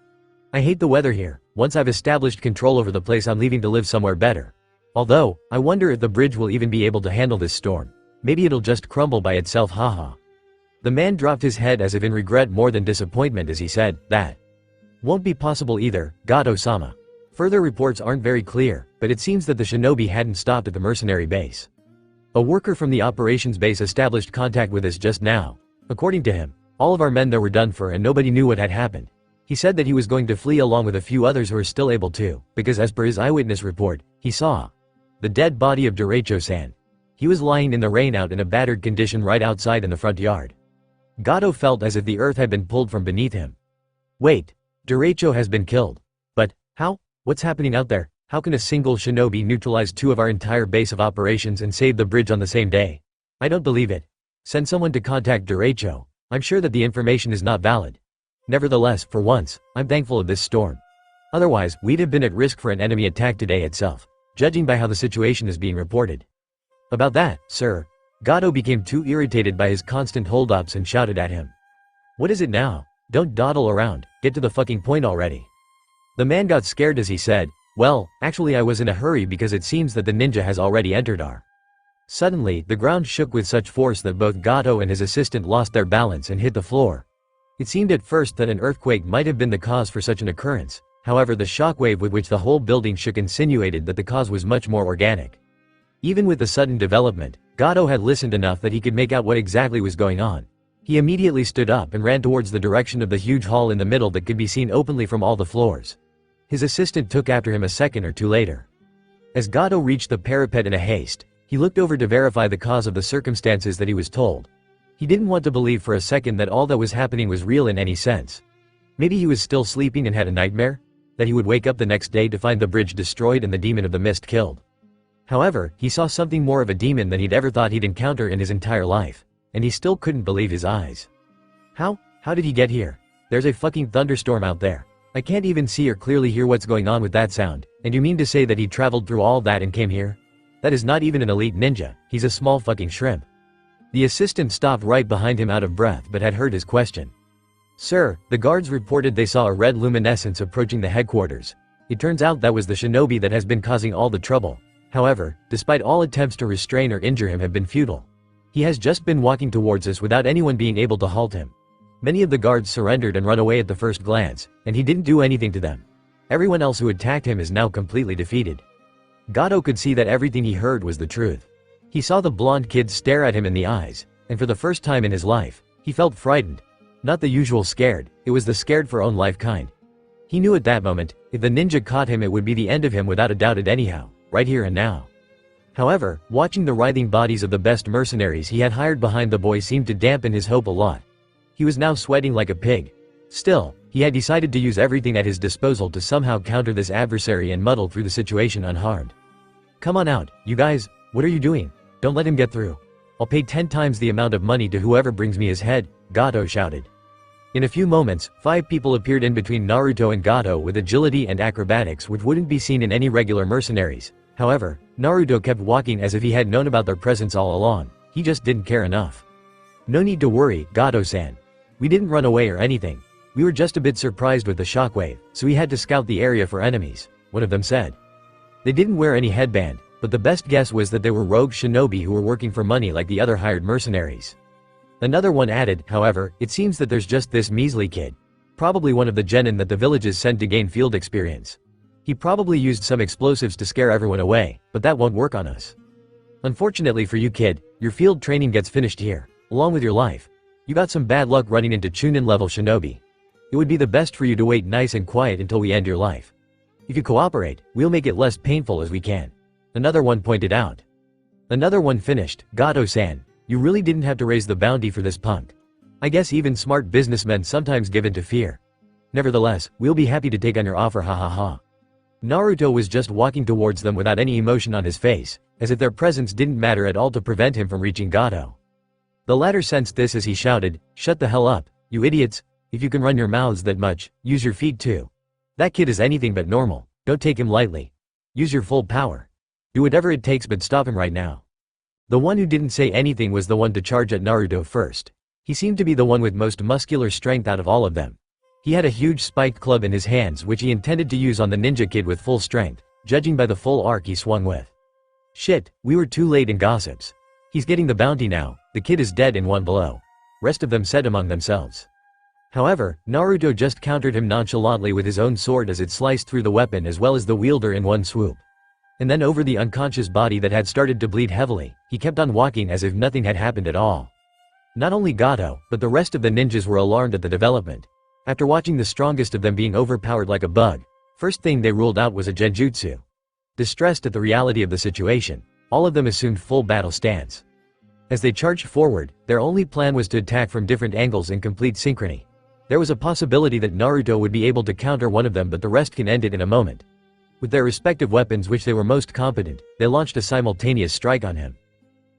I hate the weather here. Once I've established control over the place, I'm leaving to live somewhere better. Although, I wonder if the bridge will even be able to handle this storm. Maybe it'll just crumble by itself, haha. The man dropped his head as if in regret more than disappointment as he said, that won't be possible either, Gato-sama. Further reports aren't very clear, but it seems that the shinobi hadn't stopped at the mercenary base. A worker from the operations base established contact with us just now. According to him, all of our men there were done for and nobody knew what had happened. He said that he was going to flee along with a few others who are still able to, because as per his eyewitness report, he saw the dead body of Jiraiya-san. He was lying in the rain out in a battered condition right outside in the front yard. Gato felt as if the earth had been pulled from beneath him. Wait, Jiraiya has been killed. But, how? What's happening out there? How can a single shinobi neutralize two of our entire base of operations and save the bridge on the same day? I don't believe it. Send someone to contact Jiraiya. I'm sure that the information is not valid. Nevertheless, for once, I'm thankful of this storm. Otherwise, we'd have been at risk for an enemy attack today itself, judging by how the situation is being reported. About that, sir. Gato became too irritated by his constant holdups and shouted at him. What is it now? Don't dawdle around, get to the fucking point already. The man got scared as he said, well, actually I was in a hurry because it seems that the ninja has already entered our. Suddenly, the ground shook with such force that both Gato and his assistant lost their balance and hit the floor. It seemed at first that an earthquake might have been the cause for such an occurrence, however the shockwave with which the whole building shook insinuated that the cause was much more organic. Even with the sudden development, Gato had listened enough that he could make out what exactly was going on. He immediately stood up and ran towards the direction of the huge hall in the middle that could be seen openly from all the floors. His assistant took after him a second or two later. As Gato reached the parapet in a haste, he looked over to verify the cause of the circumstances that he was told. He didn't want to believe for a second that all that was happening was real in any sense. Maybe he was still sleeping and had a nightmare? That he would wake up the next day to find the bridge destroyed and the demon of the mist killed. However, he saw something more of a demon than he'd ever thought he'd encounter in his entire life, and he still couldn't believe his eyes. How did he get here? There's a fucking thunderstorm out there. I can't even see or clearly hear what's going on with that sound, and you mean to say that he traveled through all that and came here? That is not even an elite ninja, he's a small fucking shrimp. The assistant stopped right behind him out of breath but had heard his question. Sir, the guards reported they saw a red luminescence approaching the headquarters. It turns out that was the shinobi that has been causing all the trouble. However, despite all attempts to restrain or injure him have been futile. He has just been walking towards us without anyone being able to halt him. Many of the guards surrendered and run away at the first glance, and he didn't do anything to them. Everyone else who attacked him is now completely defeated. Gato could see that everything he heard was the truth. He saw the blonde kid stare at him in the eyes, and for the first time in his life, he felt frightened. Not the usual scared, it was the scared for own life kind. He knew at that moment, if the ninja caught him it would be the end of him without a doubt it anyhow, right here and now. However, watching the writhing bodies of the best mercenaries he had hired behind the boy seemed to dampen his hope a lot. He was now sweating like a pig. Still, he had decided to use everything at his disposal to somehow counter this adversary and muddle through the situation unharmed. Come on out, you guys, what are you doing? Don't let him get through. I'll pay 10 times the amount of money to whoever brings me his head, Gato shouted. In a few moments, 5 people appeared in between Naruto and Gato with agility and acrobatics which wouldn't be seen in any regular mercenaries. However, Naruto kept walking as if he had known about their presence all along. He just didn't care enough. No need to worry, Gato-san. We didn't run away or anything. We were just a bit surprised with the shockwave, so we had to scout the area for enemies, one of them said. They didn't wear any headband, but the best guess was that they were rogue shinobi who were working for money like the other hired mercenaries. Another one added, however, it seems that there's just this measly kid. Probably one of the genin that the villages send to gain field experience. He probably used some explosives to scare everyone away, but that won't work on us. Unfortunately for you kid, your field training gets finished here, along with your life. You got some bad luck running into Chunin level shinobi. It would be the best for you to wait nice and quiet until we end your life. If you cooperate, we'll make it less painful as we can. Another one pointed out. Another one finished, Gato-san, you really didn't have to raise the bounty for this punk. I guess even smart businessmen sometimes give in to fear. Nevertheless, we'll be happy to take on your offer, ha ha ha. Naruto was just walking towards them without any emotion on his face, as if their presence didn't matter at all to prevent him from reaching Gato. The latter sensed this as he shouted, shut the hell up, you idiots, if you can run your mouths that much, use your feet too. That kid is anything but normal, Don't take him lightly. Use your full power. Do whatever it takes but stop him right now." The one who didn't say anything was the one to charge at Naruto first. He seemed to be the one with most muscular strength out of all of them. He had a huge spiked club in his hands which he intended to use on the ninja kid with full strength, judging by the full arc he swung with. "Shit, we were too late in gossips. He's getting the bounty now, the kid is dead in one blow," rest of them said among themselves. However, Naruto just countered him nonchalantly with his own sword as it sliced through the weapon as well as the wielder in one swoop. And then over the unconscious body that had started to bleed heavily, he kept on walking as if nothing had happened at all. Not only Gato, but the rest of the ninjas were alarmed at the development. After watching the strongest of them being overpowered like a bug, first thing they ruled out was a genjutsu. Distressed at the reality of the situation, all of them assumed full battle stance. As they charged forward, their only plan was to attack from different angles in complete synchrony. There was a possibility that Naruto would be able to counter one of them, but the rest can end it in a moment. With their respective weapons which they were most competent, they launched a simultaneous strike on him.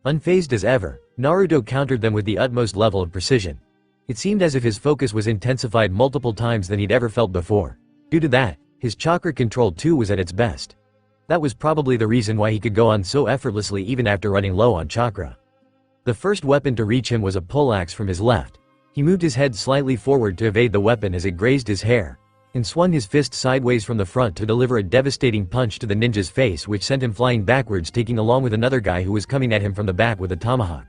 Unfazed as ever, Naruto countered them with the utmost level of precision. It seemed as if his focus was intensified multiple times than he'd ever felt before. Due to that, his chakra control too was at its best. That was probably the reason why he could go on so effortlessly even after running low on chakra. The first weapon to reach him was a poleaxe from his left. He moved his head slightly forward to evade the weapon as it grazed his hair, and swung his fist sideways from the front to deliver a devastating punch to the ninja's face which sent him flying backwards, taking along with another guy who was coming at him from the back with a tomahawk.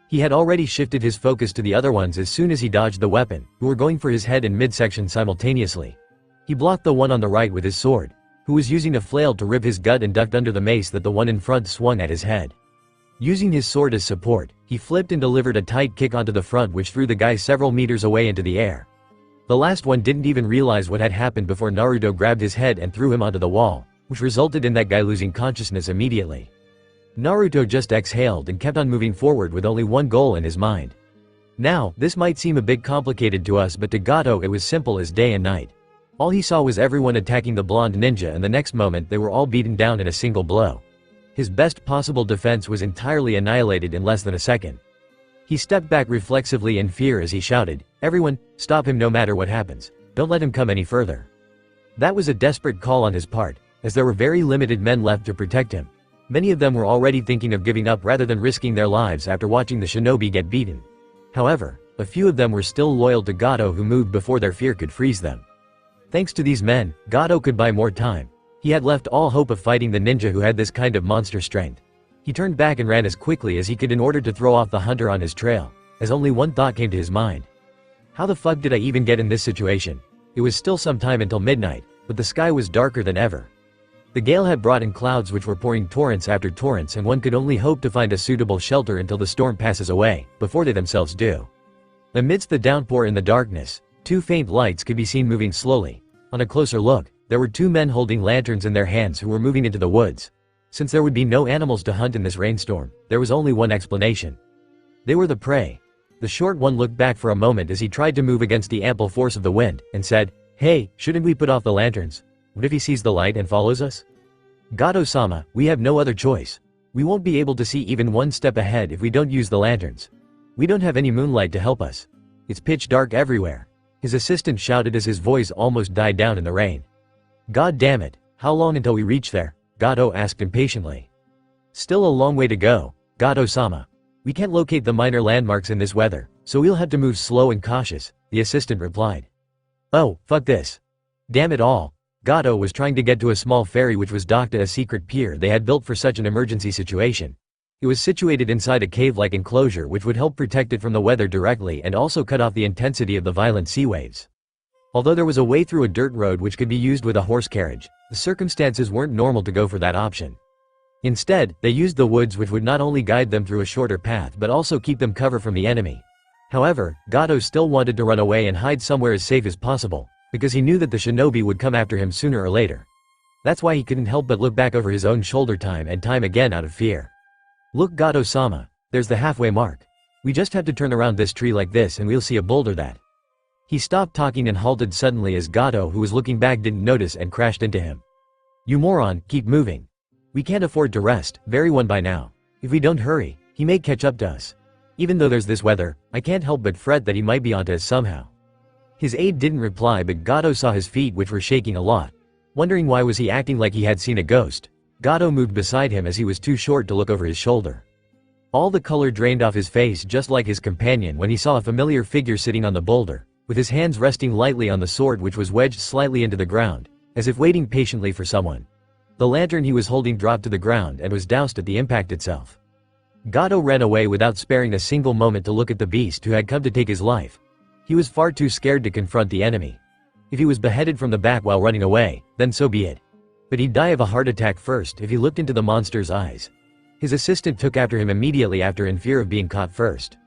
He had already shifted his focus to the other ones as soon as he dodged the weapon, who were going for his head and midsection simultaneously. He blocked the one on the right with his sword, who was using a flail to rip his gut, and ducked under the mace that the one in front swung at his head. Using his sword as support, he flipped and delivered a tight kick onto the front which threw the guy several meters away into the air. The last one didn't even realize what had happened before Naruto grabbed his head and threw him onto the wall, which resulted in that guy losing consciousness immediately. Naruto just exhaled and kept on moving forward with only one goal in his mind. Now, this might seem a bit complicated to us, but to Gato it was simple as day and night. All he saw was everyone attacking the blonde ninja, and the next moment they were all beaten down in a single blow. His best possible defense was entirely annihilated in less than a second. He stepped back reflexively in fear as he shouted, "Everyone, stop him no matter what happens. Don't let him come any further." That was a desperate call on his part, as there were very limited men left to protect him. Many of them were already thinking of giving up rather than risking their lives after watching the shinobi get beaten. However, a few of them were still loyal to Gato, who moved before their fear could freeze them. Thanks to these men, Gato could buy more time. He had left all hope of fighting the ninja who had this kind of monster strength. He turned back and ran as quickly as he could in order to throw off the hunter on his trail, as only one thought came to his mind. How the fuck did I even get in this situation? It was still some time until midnight, but the sky was darker than ever. The gale had brought in clouds which were pouring torrents after torrents, and one could only hope to find a suitable shelter until the storm passes away, before they themselves do. Amidst the downpour in the darkness, two faint lights could be seen moving slowly. On a closer look, there were two men holding lanterns in their hands who were moving into the woods. Since there would be no animals to hunt in this rainstorm, there was only one explanation. They were the prey. The short one looked back for a moment as he tried to move against the ample force of the wind, and said, "Hey, shouldn't we put off the lanterns? What if he sees the light and follows us?" "Gato-sama, we have no other choice. We won't be able to see even one step ahead if we don't use the lanterns. We don't have any moonlight to help us. It's pitch dark everywhere," his assistant shouted as his voice almost died down in the rain. "God damn it, how long until we reach there?" Gato asked impatiently. "Still a long way to go, Gato-sama. We can't locate the minor landmarks in this weather, so we'll have to move slow and cautious," the assistant replied. "Oh, fuck this. Damn it all." Gato was trying to get to a small ferry which was docked at a secret pier they had built for such an emergency situation. It was situated inside a cave-like enclosure which would help protect it from the weather directly and also cut off the intensity of the violent sea waves. Although there was a way through a dirt road which could be used with a horse carriage, the circumstances weren't normal to go for that option. Instead, they used the woods, which would not only guide them through a shorter path but also keep them cover from the enemy. However, Gato still wanted to run away and hide somewhere as safe as possible, because he knew that the shinobi would come after him sooner or later. That's why he couldn't help but look back over his own shoulder time and time again out of fear. "Look, Gato-sama, there's the halfway mark. We just have to turn around this tree like this and we'll see a boulder that..." He stopped talking and halted suddenly as Gato, who was looking back, didn't notice and crashed into him. "You moron, keep moving. We can't afford to rest, very one by now. If we don't hurry, he may catch up to us. Even though there's this weather, I can't help but fret that he might be onto us somehow." His aide didn't reply, but Gato saw his feet, which were shaking a lot. Wondering why was he acting like he had seen a ghost, Gato moved beside him as he was too short to look over his shoulder. All the color drained off his face just like his companion when he saw a familiar figure sitting on the boulder, with his hands resting lightly on the sword which was wedged slightly into the ground, as if waiting patiently for someone. The lantern he was holding dropped to the ground and was doused at the impact itself. Gato ran away without sparing a single moment to look at the beast who had come to take his life. He was far too scared to confront the enemy. If he was beheaded from the back while running away, then so be it. But he'd die of a heart attack first if he looked into the monster's eyes. His assistant took after him immediately after in fear of being caught first.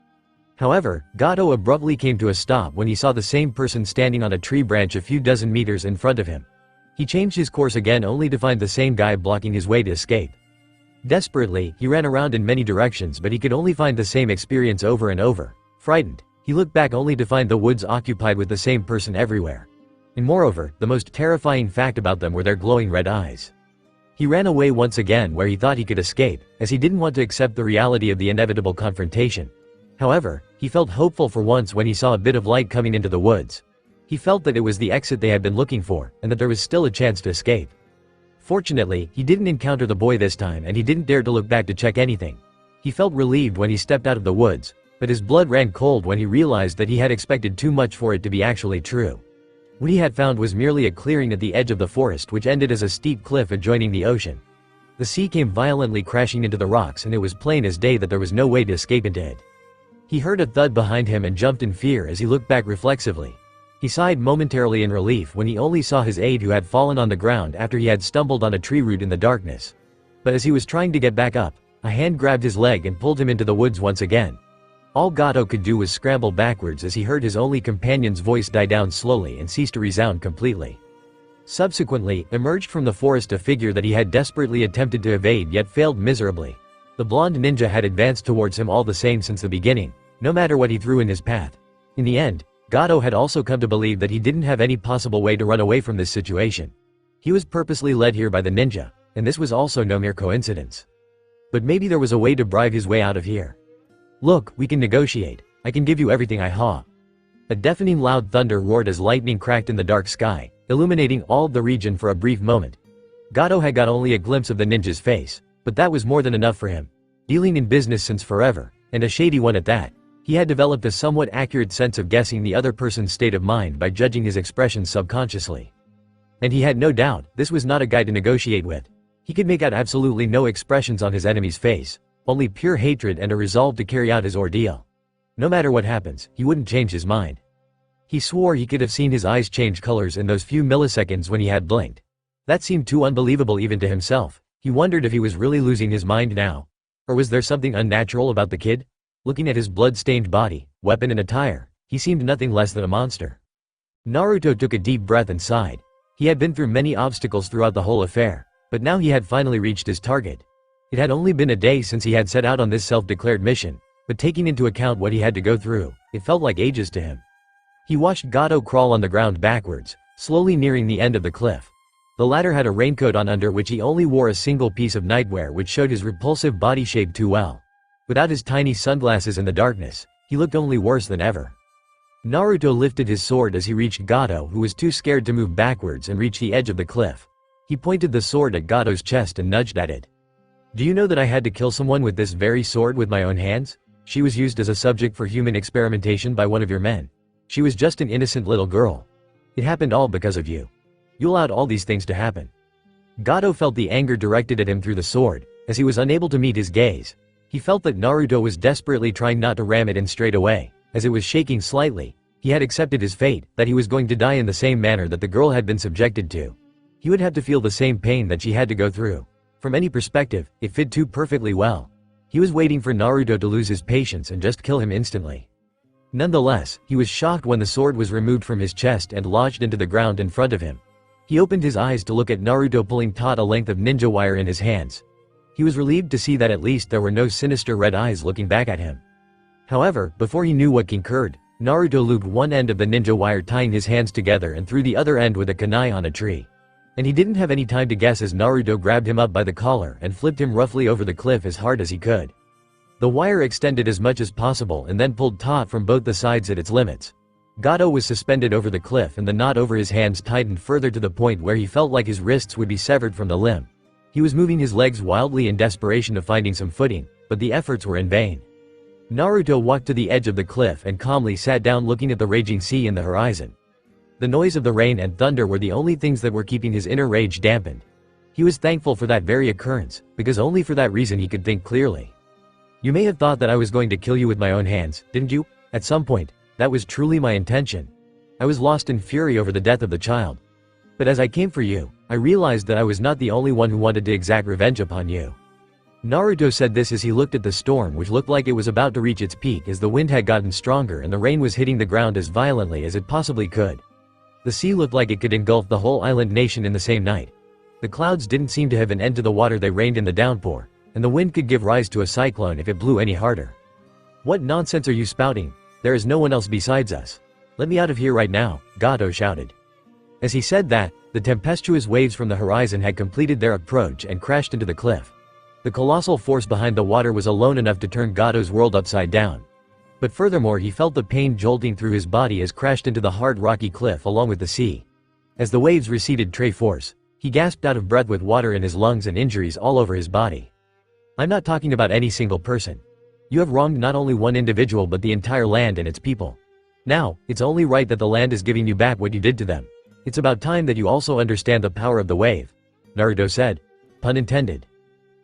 However, Gato abruptly came to a stop when he saw the same person standing on a tree branch a few dozen meters in front of him. He changed his course again only to find the same guy blocking his way to escape. Desperately, he ran around in many directions but he could only find the same experience over and over. Frightened, he looked back only to find the woods occupied with the same person everywhere. And moreover, the most terrifying fact about them were their glowing red eyes. He ran away once again where he thought he could escape, as he didn't want to accept the reality of the inevitable confrontation. However, he felt hopeful for once when he saw a bit of light coming into the woods. He felt that it was the exit they had been looking for, and that there was still a chance to escape. Fortunately, he didn't encounter the boy this time and he didn't dare to look back to check anything. He felt relieved when he stepped out of the woods, but his blood ran cold when he realized that he had expected too much for it to be actually true. What he had found was merely a clearing at the edge of the forest which ended as a steep cliff adjoining the ocean. The sea came violently crashing into the rocks and it was plain as day that there was no way to escape into it. He heard a thud behind him and jumped in fear as he looked back reflexively. He sighed momentarily in relief when he only saw his aide who had fallen on the ground after he had stumbled on a tree root in the darkness. But as he was trying to get back up, a hand grabbed his leg and pulled him into the woods once again. All Gato could do was scramble backwards as he heard his only companion's voice die down slowly and cease to resound completely. Subsequently, emerged from the forest a figure that he had desperately attempted to evade yet failed miserably. The blonde ninja had advanced towards him all the same since the beginning, no matter what he threw in his path. In the end, Gato had also come to believe that he didn't have any possible way to run away from this situation. He was purposely led here by the ninja, and this was also no mere coincidence. But maybe there was a way to bribe his way out of here. Look, we can negotiate. I can give you everything I have. A deafening loud thunder roared as lightning cracked in the dark sky, illuminating all of the region for a brief moment. Gato had got only a glimpse of the ninja's face, but that was more than enough for him. Dealing in business since forever, and a shady one at that, he had developed a somewhat accurate sense of guessing the other person's state of mind by judging his expressions subconsciously. And he had no doubt, this was not a guy to negotiate with. He could make out absolutely no expressions on his enemy's face, only pure hatred and a resolve to carry out his ordeal. No matter what happens, he wouldn't change his mind. He swore he could have seen his eyes change colors in those few milliseconds when he had blinked. That seemed too unbelievable even to himself. He wondered if he was really losing his mind now. Or was there something unnatural about the kid? Looking at his blood-stained body, weapon and attire, he seemed nothing less than a monster. Naruto took a deep breath and sighed. He had been through many obstacles throughout the whole affair, but now he had finally reached his target. It had only been a day since he had set out on this self-declared mission, but taking into account what he had to go through, it felt like ages to him. He watched Gato crawl on the ground backwards, slowly nearing the end of the cliff. The latter had a raincoat on under which he only wore a single piece of nightwear which showed his repulsive body shape too well. Without his tiny sunglasses in the darkness, he looked only worse than ever. Naruto lifted his sword as he reached Gato, who was too scared to move backwards and reach the edge of the cliff. He pointed the sword at Gato's chest and nudged at it. Do you know that I had to kill someone with this very sword with my own hands? She was used as a subject for human experimentation by one of your men. She was just an innocent little girl. It happened all because of you. You allowed all these things to happen. Gato felt the anger directed at him through the sword, as he was unable to meet his gaze. He felt that Naruto was desperately trying not to ram it in straight away, as it was shaking slightly. He had accepted his fate, that he was going to die in the same manner that the girl had been subjected to. He would have to feel the same pain that she had to go through. From any perspective, it fit too perfectly well. He was waiting for Naruto to lose his patience and just kill him instantly. Nonetheless, he was shocked when the sword was removed from his chest and lodged into the ground in front of him. He opened his eyes to look at Naruto pulling taut a length of ninja wire in his hands. He was relieved to see that at least there were no sinister red eyes looking back at him. However, before he knew what occurred, Naruto looped one end of the ninja wire, tying his hands together, and threw the other end with a kunai on a tree. And he didn't have any time to guess as Naruto grabbed him up by the collar and flipped him roughly over the cliff as hard as he could. The wire extended as much as possible and then pulled taut from both the sides at its limits. Gato was suspended over the cliff and the knot over his hands tightened further to the point where he felt like his wrists would be severed from the limb. He was moving his legs wildly in desperation of finding some footing, but the efforts were in vain. Naruto walked to the edge of the cliff and calmly sat down looking at the raging sea in the horizon. The noise of the rain and thunder were the only things that were keeping his inner rage dampened. He was thankful for that very occurrence, because only for that reason he could think clearly. You may have thought that I was going to kill you with my own hands, didn't you? At some point, that was truly my intention. I was lost in fury over the death of the child. But as I came for you, I realized that I was not the only one who wanted to exact revenge upon you. Naruto said this as he looked at the storm, which looked like it was about to reach its peak as the wind had gotten stronger and the rain was hitting the ground as violently as it possibly could. The sea looked like it could engulf the whole island nation in the same night. The clouds didn't seem to have an end to the water they rained in the downpour, and the wind could give rise to a cyclone if it blew any harder. What nonsense are you spouting? There is no one else besides us. Let me out of here right now, Gato shouted. As he said that, the tempestuous waves from the horizon had completed their approach and crashed into the cliff. The colossal force behind the water was alone enough to turn Gato's world upside down. But furthermore, he felt the pain jolting through his body as crashed into the hard rocky cliff along with the sea. As the waves receded force, he gasped out of breath with water in his lungs and injuries all over his body. I'm not talking about any single person. You have wronged not only one individual but the entire land and its people. Now, it's only right that the land is giving you back what you did to them. It's about time that you also understand the power of the wave, Naruto said. Pun intended.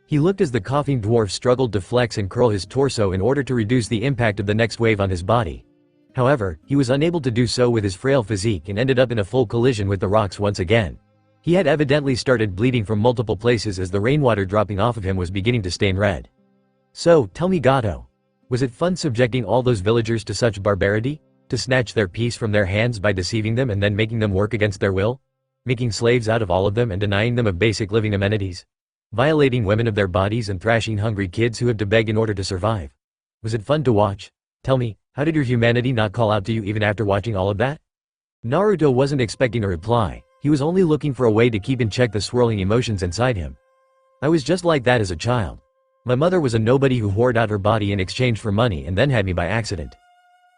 He looked as the coughing dwarf struggled to flex and curl his torso in order to reduce the impact of the next wave on his body. However, he was unable to do so with his frail physique and ended up in a full collision with the rocks once again. He had evidently started bleeding from multiple places as the rainwater dropping off of him was beginning to stain red. So, tell me Gato, was it fun subjecting all those villagers to such barbarity? To snatch their peace from their hands by deceiving them and then making them work against their will? Making slaves out of all of them and denying them of basic living amenities? Violating women of their bodies and thrashing hungry kids who have to beg in order to survive? Was it fun to watch? Tell me, how did your humanity not call out to you even after watching all of that? Naruto wasn't expecting a reply, he was only looking for a way to keep in check the swirling emotions inside him. I was just like that as a child. My mother was a nobody who hoarded out her body in exchange for money and then had me by accident.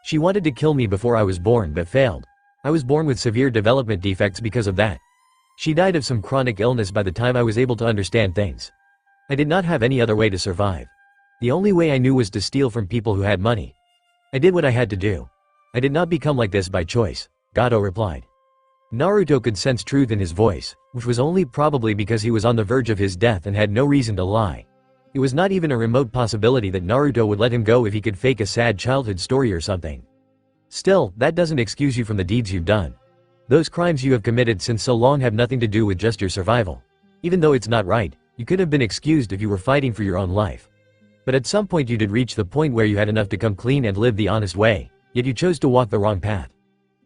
She wanted to kill me before I was born but failed. I was born with severe development defects because of that. She died of some chronic illness by the time I was able to understand things. I did not have any other way to survive. The only way I knew was to steal from people who had money. I did what I had to do. I did not become like this by choice, Gato replied. Naruto could sense truth in his voice, which was only probably because he was on the verge of his death and had no reason to lie. It was not even a remote possibility that Naruto would let him go if he could fake a sad childhood story or something. Still, that doesn't excuse you from the deeds you've done. Those crimes you have committed since so long have nothing to do with just your survival. Even though it's not right, you could have been excused if you were fighting for your own life. But at some point you did reach the point where you had enough to come clean and live the honest way, yet you chose to walk the wrong path.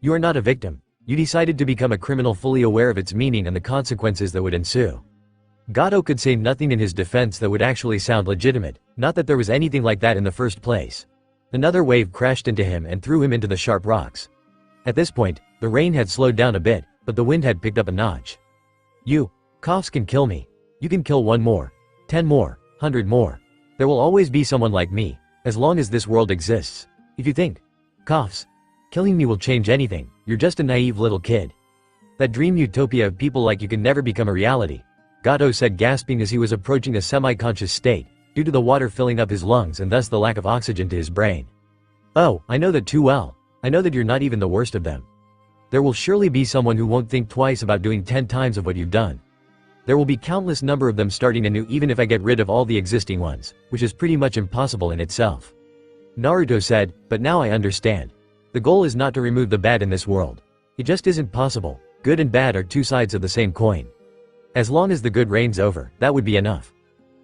You are not a victim. You decided to become a criminal fully aware of its meaning and the consequences that would ensue. Gato could say nothing in his defense that would actually sound legitimate, not that there was anything like that in the first place. Another wave crashed into him and threw him into the sharp rocks. At this point, the rain had slowed down a bit, but the wind had picked up a notch. You, coughs can kill me. You can kill 1 more, 10 more, 100 more. There will always be someone like me, as long as this world exists. If you think, coughs, killing me will change anything, you're just a naive little kid. That dream utopia of people like you can never become a reality, Gato said, gasping as he was approaching a semi-conscious state, due to the water filling up his lungs and thus the lack of oxygen to his brain. Oh, I know that too well. I know that you're not even the worst of them. There will surely be someone who won't think twice about doing 10 times of what you've done. There will be countless number of them starting anew even if I get rid of all the existing ones, which is pretty much impossible in itself. Naruto said, but now I understand. The goal is not to remove the bad in this world. It just isn't possible. Good and bad are 2 sides of the same coin. As long as the good reigns over, that would be enough.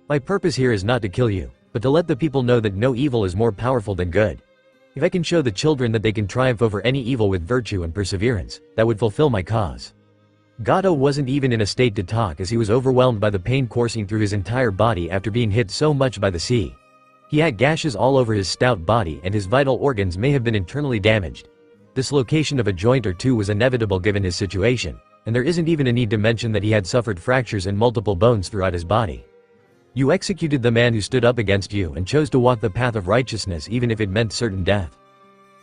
My purpose here is not to kill you, but to let the people know that no evil is more powerful than good. If I can show the children that they can triumph over any evil with virtue and perseverance, that would fulfill my cause. Gato wasn't even in a state to talk as he was overwhelmed by the pain coursing through his entire body after being hit so much by the sea. He had gashes all over his stout body and his vital organs may have been internally damaged. Dislocation of a joint or two was inevitable given his situation, and there isn't even a need to mention that he had suffered fractures in multiple bones throughout his body. You executed the man who stood up against you and chose to walk the path of righteousness even if it meant certain death.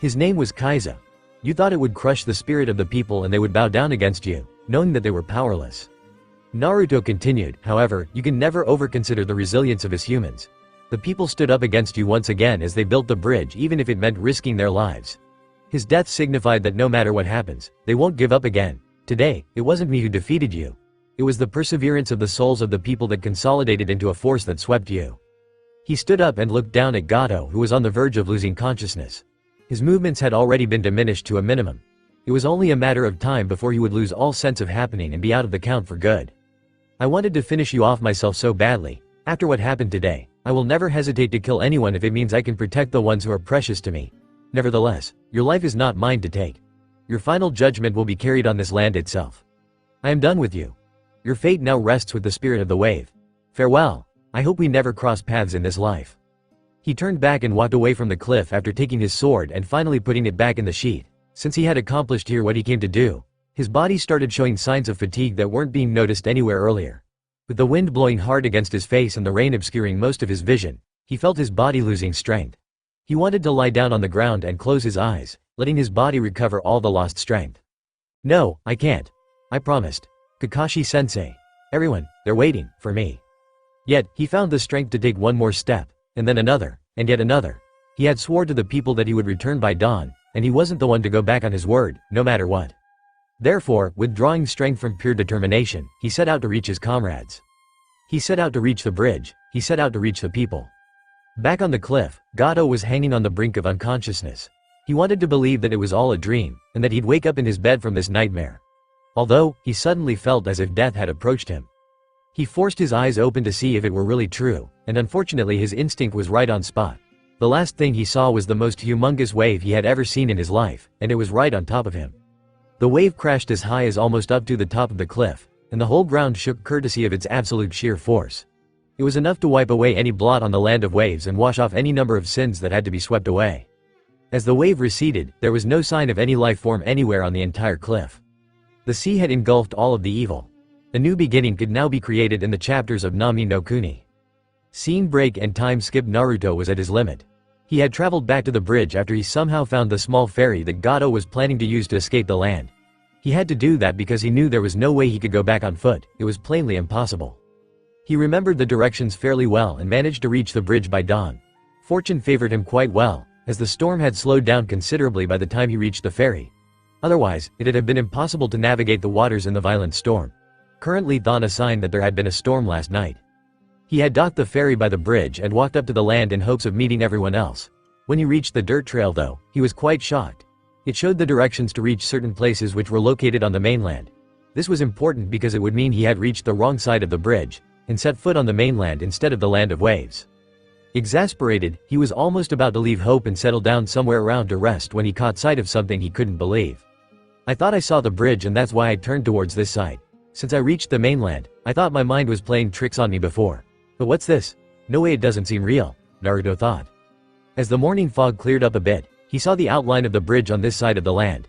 His name was Kaiza. You thought it would crush the spirit of the people and they would bow down against you, knowing that they were powerless. Naruto continued, however, you can never overconsider the resilience of us humans. The people stood up against you once again as they built the bridge even if it meant risking their lives. His death signified that no matter what happens, they won't give up again. Today, it wasn't me who defeated you. It was the perseverance of the souls of the people that consolidated into a force that swept you. He stood up and looked down at Gato, who was on the verge of losing consciousness. His movements had already been diminished to a minimum. It was only a matter of time before he would lose all sense of happening and be out of the count for good. I wanted to finish you off myself so badly. After what happened today, I will never hesitate to kill anyone if it means I can protect the ones who are precious to me. Nevertheless, your life is not mine to take. Your final judgment will be carried on this land itself. I am done with you. Your fate now rests with the spirit of the wave. Farewell. I hope we never cross paths in this life. He turned back and walked away from the cliff after taking his sword and finally putting it back in the sheath. Since he had accomplished here what he came to do, his body started showing signs of fatigue that weren't being noticed anywhere earlier. With the wind blowing hard against his face and the rain obscuring most of his vision, he felt his body losing strength. He wanted to lie down on the ground and close his eyes, letting his body recover all the lost strength. No, I can't. I promised. Kakashi-sensei. Everyone, they're waiting for me. Yet, he found the strength to take one more step, and then another, and yet another. He had swore to the people that he would return by dawn, and he wasn't the one to go back on his word, no matter what. Therefore, withdrawing strength from pure determination, he set out to reach his comrades. He set out to reach the bridge, he set out to reach the people. Back on the cliff, Gato was hanging on the brink of unconsciousness. He wanted to believe that it was all a dream, and that he'd wake up in his bed from this nightmare. Although, he suddenly felt as if death had approached him. He forced his eyes open to see if it were really true, and unfortunately his instinct was right on spot. The last thing he saw was the most humongous wave he had ever seen in his life, and it was right on top of him. The wave crashed as high as almost up to the top of the cliff, and the whole ground shook courtesy of its absolute sheer force. It was enough to wipe away any blot on the land of waves and wash off any number of sins that had to be swept away. As the wave receded, there was no sign of any life form anywhere on the entire cliff. The sea had engulfed all of the evil. A new beginning could now be created in the chapters of Nami no Kuni. Scene break and time skip. Naruto was at his limit. He had traveled back to the bridge after he somehow found the small ferry that Gato was planning to use to escape the land. He had to do that because he knew there was no way he could go back on foot. It was plainly impossible. He remembered the directions fairly well and managed to reach the bridge by dawn. Fortune favored him quite well, as the storm had slowed down considerably by the time he reached the ferry. Otherwise, it'd have been impossible to navigate the waters in the violent storm. Currently thought a sign that there had been a storm last night. He had docked the ferry by the bridge and walked up to the land in hopes of meeting everyone else. When he reached the dirt trail though, he was quite shocked. It showed the directions to reach certain places which were located on the mainland. This was important because it would mean he had reached the wrong side of the bridge, and set foot on the mainland instead of the land of waves. Exasperated, he was almost about to leave hope and settle down somewhere around to rest when he caught sight of something he couldn't believe. I thought I saw the bridge and that's why I turned towards this side. Since I reached the mainland, I thought my mind was playing tricks on me before. But what's this? No way, it doesn't seem real, Naruto thought. As the morning fog cleared up a bit, he saw the outline of the bridge on this side of the land.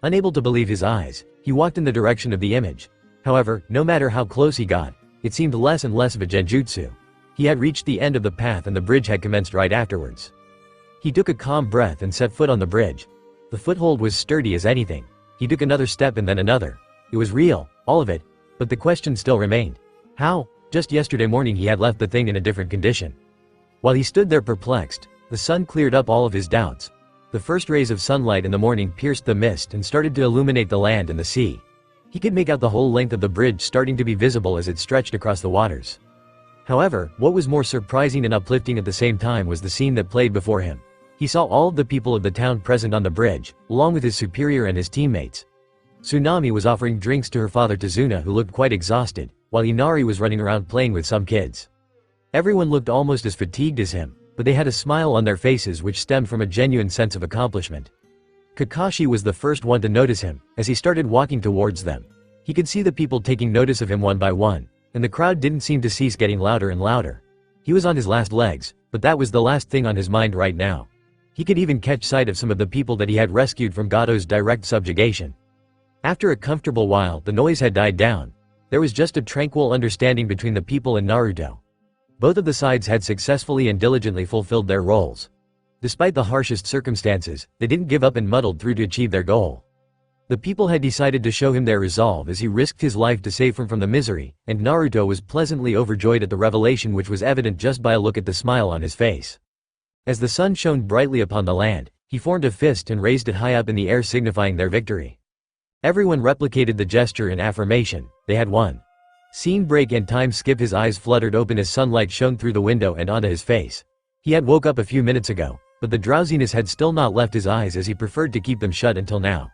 Unable to believe his eyes, he walked in the direction of the image. However, no matter how close he got, it seemed less and less of a genjutsu. He had reached the end of the path and the bridge had commenced right afterwards. He took a calm breath and set foot on the bridge. The foothold was sturdy as anything. He took another step and then another. It was real, all of it, but the question still remained. How? Just yesterday morning he had left the thing in a different condition. While he stood there perplexed, the sun cleared up all of his doubts. The first rays of sunlight in the morning pierced the mist and started to illuminate the land and the sea. He could make out the whole length of the bridge starting to be visible as it stretched across the waters. However, what was more surprising and uplifting at the same time was the scene that played before him. He saw all of the people of the town present on the bridge, along with his superior and his teammates. Tsunami was offering drinks to her father Tazuna, who looked quite exhausted, while Inari was running around playing with some kids. Everyone looked almost as fatigued as him, but they had a smile on their faces which stemmed from a genuine sense of accomplishment. Kakashi was the first one to notice him, as he started walking towards them. He could see the people taking notice of him one by one, and the crowd didn't seem to cease getting louder and louder. He was on his last legs, but that was the last thing on his mind right now. He could even catch sight of some of the people that he had rescued from Gato's direct subjugation. After a comfortable while, the noise had died down. There was just a tranquil understanding between the people and Naruto. Both of the sides had successfully and diligently fulfilled their roles. Despite the harshest circumstances, they didn't give up and muddled through to achieve their goal. The people had decided to show him their resolve as he risked his life to save him from the misery, and Naruto was pleasantly overjoyed at the revelation, which was evident just by a look at the smile on his face. As the sun shone brightly upon the land, he formed a fist and raised it high up in the air, signifying their victory. Everyone replicated the gesture in affirmation. They had won. Scene break and time skip. His eyes fluttered open as sunlight shone through the window and onto his face. He had woke up a few minutes ago, but the drowsiness had still not left his eyes as he preferred to keep them shut until now.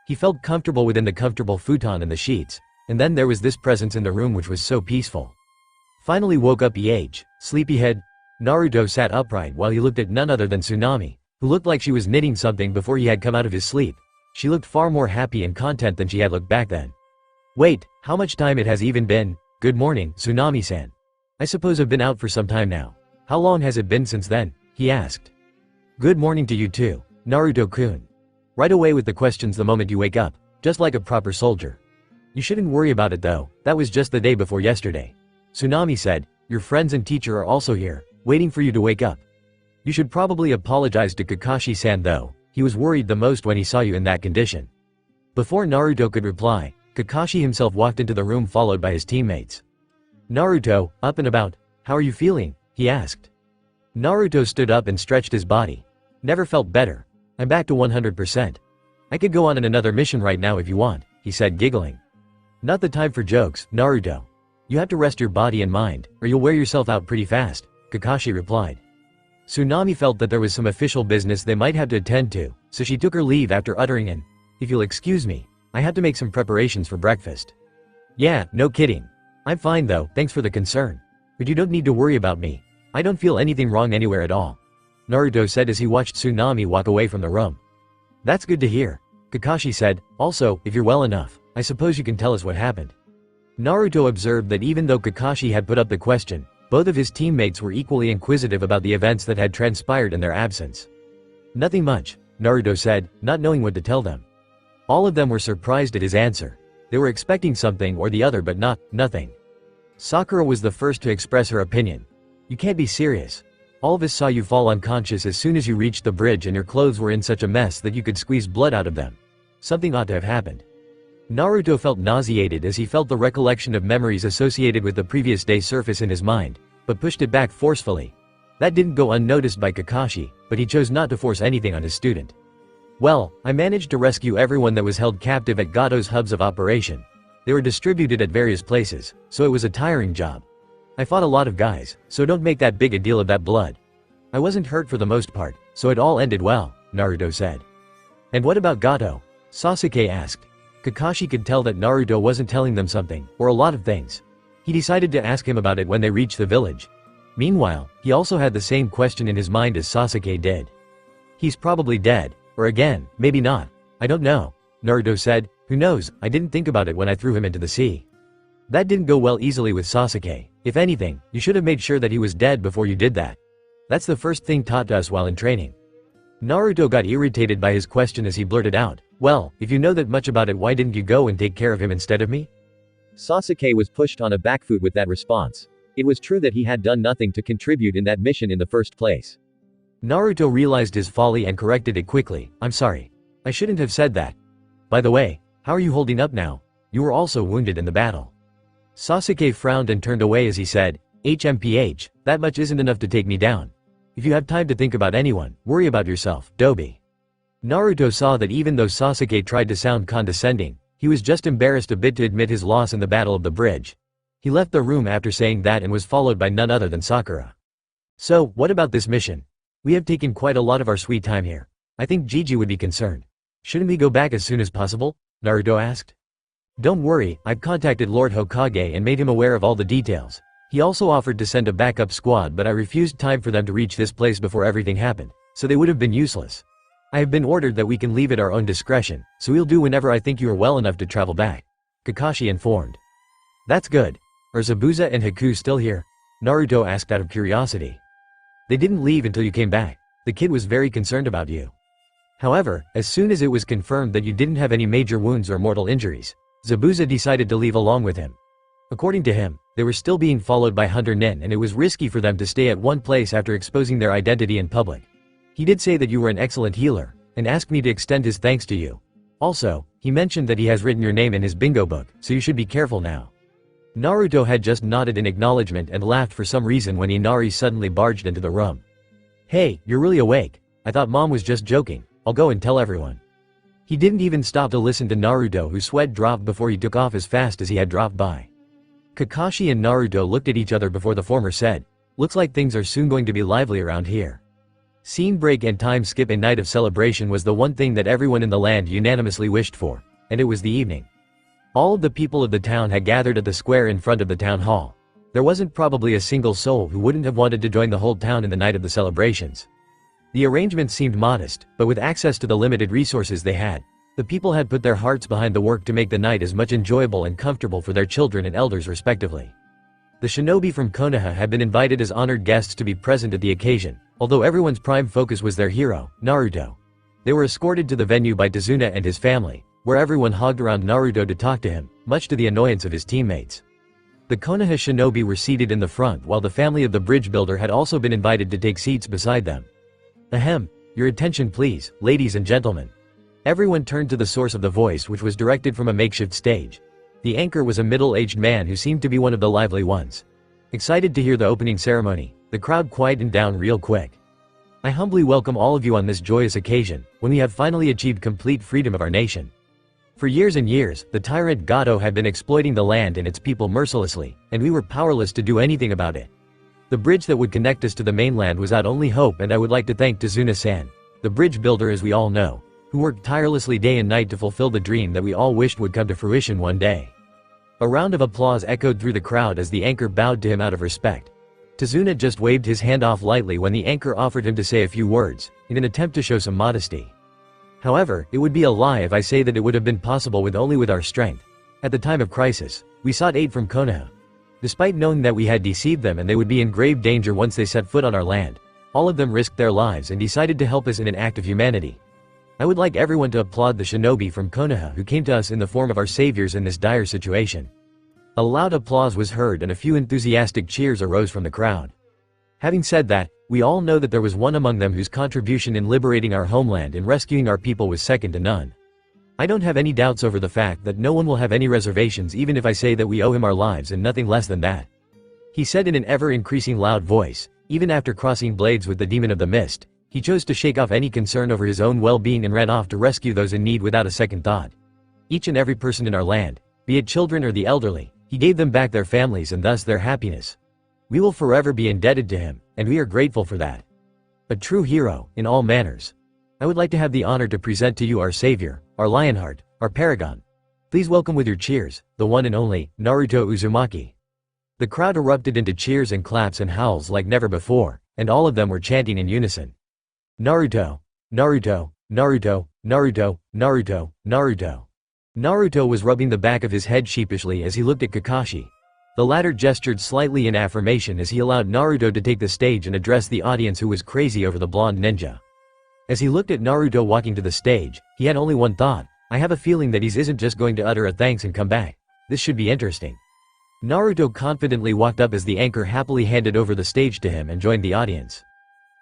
He felt comfortable within the comfortable futon and the sheets, and then there was this presence in the room which was so peaceful. Finally woke up sleepyhead. Naruto sat upright while he looked at none other than Tsunami, who looked like she was knitting something before he had come out of his sleep. She looked far more happy and content than she had looked back then. Wait, how much time it has even been? Good morning, Tsunami-san. I suppose I've been out for some time now. How long has it been since then? He asked. Good morning to you too, Naruto-kun. Right away with the questions the moment you wake up, just like a proper soldier. You shouldn't worry about it though, that was just the day before yesterday. Tsunami said, your friends and teacher are also here, waiting for you to wake up. You should probably apologize to Kakashi-san though, he was worried the most when he saw you in that condition. Before Naruto could reply, Kakashi himself walked into the room followed by his teammates. Naruto, up and about, how are you feeling? He asked. Naruto stood up and stretched his body. Never felt better. I'm back to 100%. I could go on another mission right now if you want, he said, giggling. Not the time for jokes, Naruto. You have to rest your body and mind, or you'll wear yourself out pretty fast, Kakashi replied. Tsunami felt that there was some official business they might have to attend to, so she took her leave after uttering an, if you'll excuse me, I have to make some preparations for breakfast. Yeah, no kidding. I'm fine though, thanks for the concern. But you don't need to worry about me. I don't feel anything wrong anywhere at all, Naruto said as he watched Tsunami walk away from the room. That's good to hear, Kakashi said. Also, if you're well enough, I suppose you can tell us what happened. Naruto observed that even though Kakashi had put up the question, both of his teammates were equally inquisitive about the events that had transpired in their absence. Nothing much, Naruto said, not knowing what to tell them. All of them were surprised at his answer. They were expecting something or the other but nothing. Sakura was the first to express her opinion. You can't be serious. All of us saw you fall unconscious as soon as you reached the bridge and your clothes were in such a mess that you could squeeze blood out of them. Something ought to have happened. Naruto felt nauseated as he felt the recollection of memories associated with the previous day surface in his mind, but pushed it back forcefully. That didn't go unnoticed by Kakashi, but he chose not to force anything on his student. Well, I managed to rescue everyone that was held captive at Gato's hubs of operation. They were distributed at various places, so it was a tiring job. I fought a lot of guys, so don't make that big a deal of that blood. I wasn't hurt for the most part, so it all ended well, Naruto said. And what about Gato? Sasuke asked. Kakashi could tell that Naruto wasn't telling them something, or a lot of things. He decided to ask him about it when they reached the village. Meanwhile, he also had the same question in his mind as Sasuke did. He's probably dead, or again, maybe not. I don't know, Naruto said. Who knows, I didn't think about it when I threw him into the sea. That didn't go well easily with Sasuke. If anything, you should have made sure that he was dead before you did that. That's the first thing taught to us while in training. Naruto got irritated by his question as he blurted out, well, if you know that much about it, why didn't you go and take care of him instead of me? Sasuke was pushed on a back foot with that response. It was true that he had done nothing to contribute in that mission in the first place. Naruto realized his folly and corrected it quickly. I'm sorry. I shouldn't have said that. By the way, how are you holding up now? You were also wounded in the battle. Sasuke frowned and turned away as he said, HMPH, that much isn't enough to take me down. If you have time to think about anyone, worry about yourself, Dobi. Naruto saw that even though Sasuke tried to sound condescending, he was just embarrassed a bit to admit his loss in the Battle of the Bridge. He left the room after saying that and was followed by none other than Sakura. So, what about this mission? We have taken quite a lot of our sweet time here. I think Gigi would be concerned. Shouldn't we go back as soon as possible? Naruto asked. Don't worry, I've contacted Lord Hokage and made him aware of all the details. He also offered to send a backup squad, but I refused time for them to reach this place before everything happened, so they would have been useless. I have been ordered that we can leave at our own discretion, so we'll do whenever I think you are well enough to travel back, Kakashi informed. That's good. Are Zabuza and Haku still here? Naruto asked out of curiosity. They didn't leave until you came back. The kid was very concerned about you. However, as soon as it was confirmed that you didn't have any major wounds or mortal injuries, Zabuza decided to leave along with him. According to him, they were still being followed by Hunter Nin and it was risky for them to stay at one place after exposing their identity in public. He did say that you were an excellent healer, and asked me to extend his thanks to you. Also, he mentioned that he has written your name in his bingo book, so you should be careful now." Naruto had just nodded in acknowledgement and laughed for some reason when Inari suddenly barged into the room. "Hey, you're really awake. I thought mom was just joking. I'll go and tell everyone." He didn't even stop to listen to Naruto, whose sweat dropped before he took off as fast as he had dropped by. Kakashi and Naruto looked at each other before the former said, "Looks like things are soon going to be lively around here." Scene break and time skip. A night of celebration was the one thing that everyone in the land unanimously wished for, and it was the evening. All of the people of the town had gathered at the square in front of the town hall. There wasn't probably a single soul who wouldn't have wanted to join the whole town in the night of the celebrations. The arrangements seemed modest, but with access to the limited resources they had, the people had put their hearts behind the work to make the night as much enjoyable and comfortable for their children and elders respectively. The shinobi from Konoha had been invited as honored guests to be present at the occasion, although everyone's prime focus was their hero, Naruto. They were escorted to the venue by Tsunade and his family, where everyone hogged around Naruto to talk to him, much to the annoyance of his teammates. The Konoha shinobi were seated in the front while the family of the bridge builder had also been invited to take seats beside them. "Ahem, your attention please, ladies and gentlemen." Everyone turned to the source of the voice, which was directed from a makeshift stage. The anchor was a middle-aged man who seemed to be one of the lively ones. Excited to hear the opening ceremony, the crowd quietened down real quick. "I humbly welcome all of you on this joyous occasion, when we have finally achieved complete freedom of our nation. For years and years, the tyrant Gato had been exploiting the land and its people mercilessly, and we were powerless to do anything about it. The bridge that would connect us to the mainland was our only hope, and I would like to thank Tsunade-san, the bridge builder as we all know, who worked tirelessly day and night to fulfill the dream that we all wished would come to fruition one day." A round of applause echoed through the crowd as the anchor bowed to him out of respect. Tsunade just waved his hand off lightly when the anchor offered him to say a few words, in an attempt to show some modesty. "However, it would be a lie if I say that it would have been possible with only with our strength. At the time of crisis, we sought aid from Konoha. Despite knowing that we had deceived them and they would be in grave danger once they set foot on our land, all of them risked their lives and decided to help us in an act of humanity. I would like everyone to applaud the shinobi from Konoha who came to us in the form of our saviors in this dire situation." A loud applause was heard and a few enthusiastic cheers arose from the crowd. Having said that, we all know that there was one among them whose contribution in liberating our homeland and rescuing our people was second to none. I don't have any doubts over the fact that no one will have any reservations even if I say that we owe him our lives and nothing less than that. He said in an ever-increasing loud voice. Even after crossing blades with the demon of the mist, he chose to shake off any concern over his own well-being and ran off to rescue those in need without a second thought. Each and every person in our land, be it children or the elderly, he gave them back their families and thus their happiness. We will forever be indebted to him, and we are grateful for that. A true hero, in all manners. I would like to have the honor to present to you our savior, our Lionheart, our paragon. Please welcome with your cheers, the one and only, Naruto Uzumaki. The crowd erupted into cheers and claps and howls like never before, and all of them were chanting in unison. Naruto, Naruto, Naruto, Naruto, Naruto, Naruto. Naruto was rubbing the back of his head sheepishly as he looked at Kakashi. The latter gestured slightly in affirmation as he allowed Naruto to take the stage and address the audience who was crazy over the blonde ninja. As he looked at Naruto walking to the stage, he had only one thought: I have a feeling that he isn't just going to utter a thanks and come back. This should be interesting. Naruto confidently walked up as the anchor happily handed over the stage to him and joined the audience.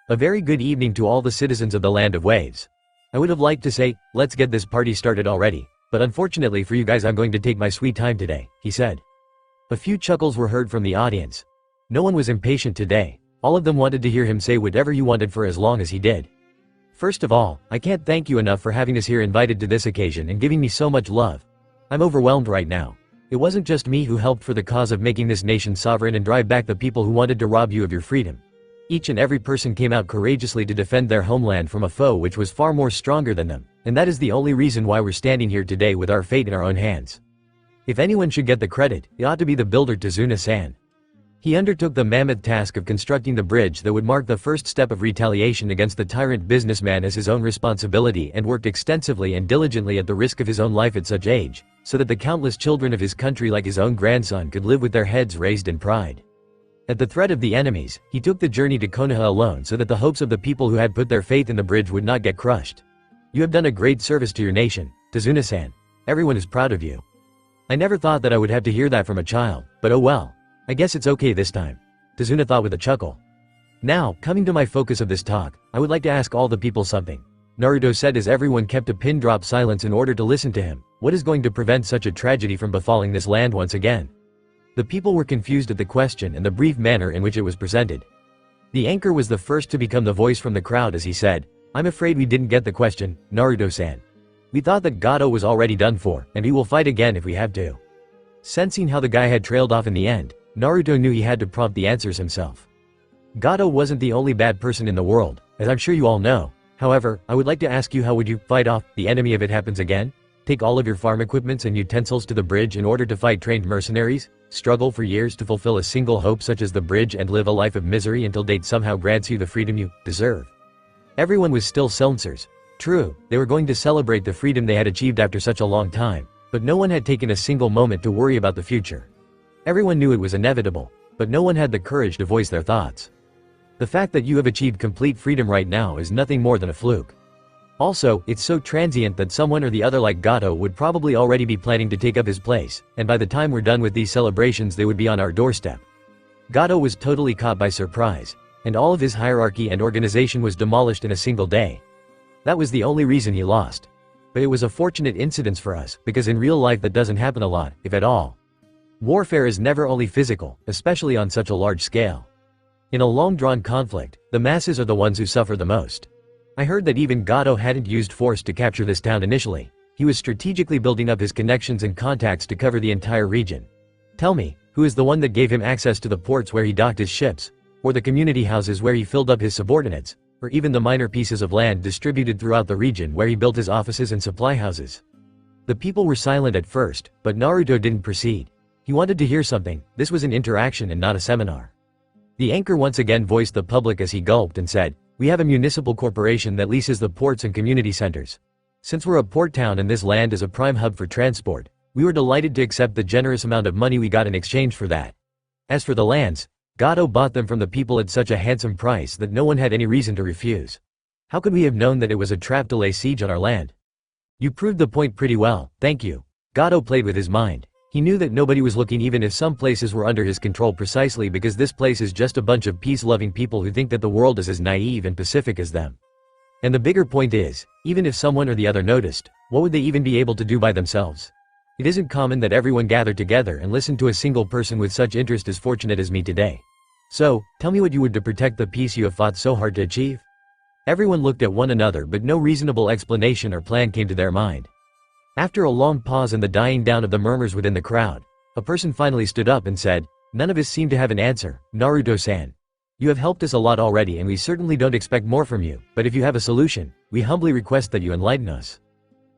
A very good evening to all the citizens of the Land of Waves. I would have liked to say, let's get this party started already, but unfortunately for you guys I'm going to take my sweet time today, he said. A few chuckles were heard from the audience. No one was impatient today. All of them wanted to hear him say whatever you wanted for as long as he did. First of all, I can't thank you enough for having us here invited to this occasion and giving me so much love. I'm overwhelmed right now. It wasn't just me who helped for the cause of making this nation sovereign and drive back the people who wanted to rob you of your freedom. Each and every person came out courageously to defend their homeland from a foe which was far more stronger than them, and that is the only reason why we're standing here today with our fate in our own hands. If anyone should get the credit, it ought to be the builder Tsunade-san. He undertook the mammoth task of constructing the bridge that would mark the first step of retaliation against the tyrant businessman as his own responsibility and worked extensively and diligently at the risk of his own life at such age, so that the countless children of his country like his own grandson could live with their heads raised in pride. At the threat of the enemies, he took the journey to Konoha alone so that the hopes of the people who had put their faith in the bridge would not get crushed. You have done a great service to your nation, Tsunade-san. Everyone is proud of you. I never thought that I would have to hear that from a child, but oh well. I guess it's okay this time. Tsunade thought with a chuckle. Now, coming to my focus of this talk, I would like to ask all the people something. Naruto said as everyone kept a pin-drop silence in order to listen to him. What is going to prevent such a tragedy from befalling this land once again? The people were confused at the question and the brief manner in which it was presented. The anchor was the first to become the voice from the crowd as he said, "I'm afraid we didn't get the question, Naruto-san. We thought that Gato was already done for, and he will fight again if we have to." Sensing how the guy had trailed off in the end, Naruto knew he had to prompt the answers himself. Gato wasn't the only bad person in the world, as I'm sure you all know. However, I would like to ask you, how would you fight off the enemy if it happens again? Take all of your farm equipments and utensils to the bridge in order to fight trained mercenaries? Struggle for years to fulfill a single hope such as the bridge and live a life of misery until date somehow grants you the freedom you deserve? Everyone was still silencers. True, they were going to celebrate the freedom they had achieved after such a long time, but no one had taken a single moment to worry about the future. Everyone knew it was inevitable, but no one had the courage to voice their thoughts. The fact that you have achieved complete freedom right now is nothing more than a fluke. Also, it's so transient that someone or the other like Gato would probably already be planning to take up his place, and by the time we're done with these celebrations they would be on our doorstep. Gato was totally caught by surprise, and all of his hierarchy and organization was demolished in a single day. That was the only reason he lost. But it was a fortunate incident for us, because in real life that doesn't happen a lot, if at all. Warfare is never only physical, especially on such a large scale. In a long-drawn conflict, the masses are the ones who suffer the most. I heard that even Gato hadn't used force to capture this town initially. He was strategically building up his connections and contacts to cover the entire region. Tell me, who is the one that gave him access to the ports where he docked his ships, or the community houses where he filled up his subordinates, or even the minor pieces of land distributed throughout the region where he built his offices and supply houses? The people were silent at first, but Naruto didn't proceed. He wanted to hear something. This was an interaction and not a seminar. The anchor once again voiced the public as he gulped and said, "We have a municipal corporation that leases the ports and community centers. Since we're a port town and this land is a prime hub for transport, we were delighted to accept the generous amount of money we got in exchange for that. As for the lands, Gato bought them from the people at such a handsome price that no one had any reason to refuse. How could we have known that it was a trap to lay siege on our land?" "You proved the point pretty well, thank you." Gato played with his mind. He knew that nobody was looking even if some places were under his control precisely because this place is just a bunch of peace-loving people who think that the world is as naive and pacific as them. And the bigger point is, even if someone or the other noticed, what would they even be able to do by themselves? It isn't common that everyone gathered together and listened to a single person with such interest as fortunate as me today. So, tell me what you would do to protect the peace you have fought so hard to achieve? Everyone looked at one another but no reasonable explanation or plan came to their mind. After a long pause and the dying down of the murmurs within the crowd, a person finally stood up and said, "None of us seem to have an answer, Naruto-san. You have helped us a lot already and we certainly don't expect more from you, but if you have a solution, we humbly request that you enlighten us."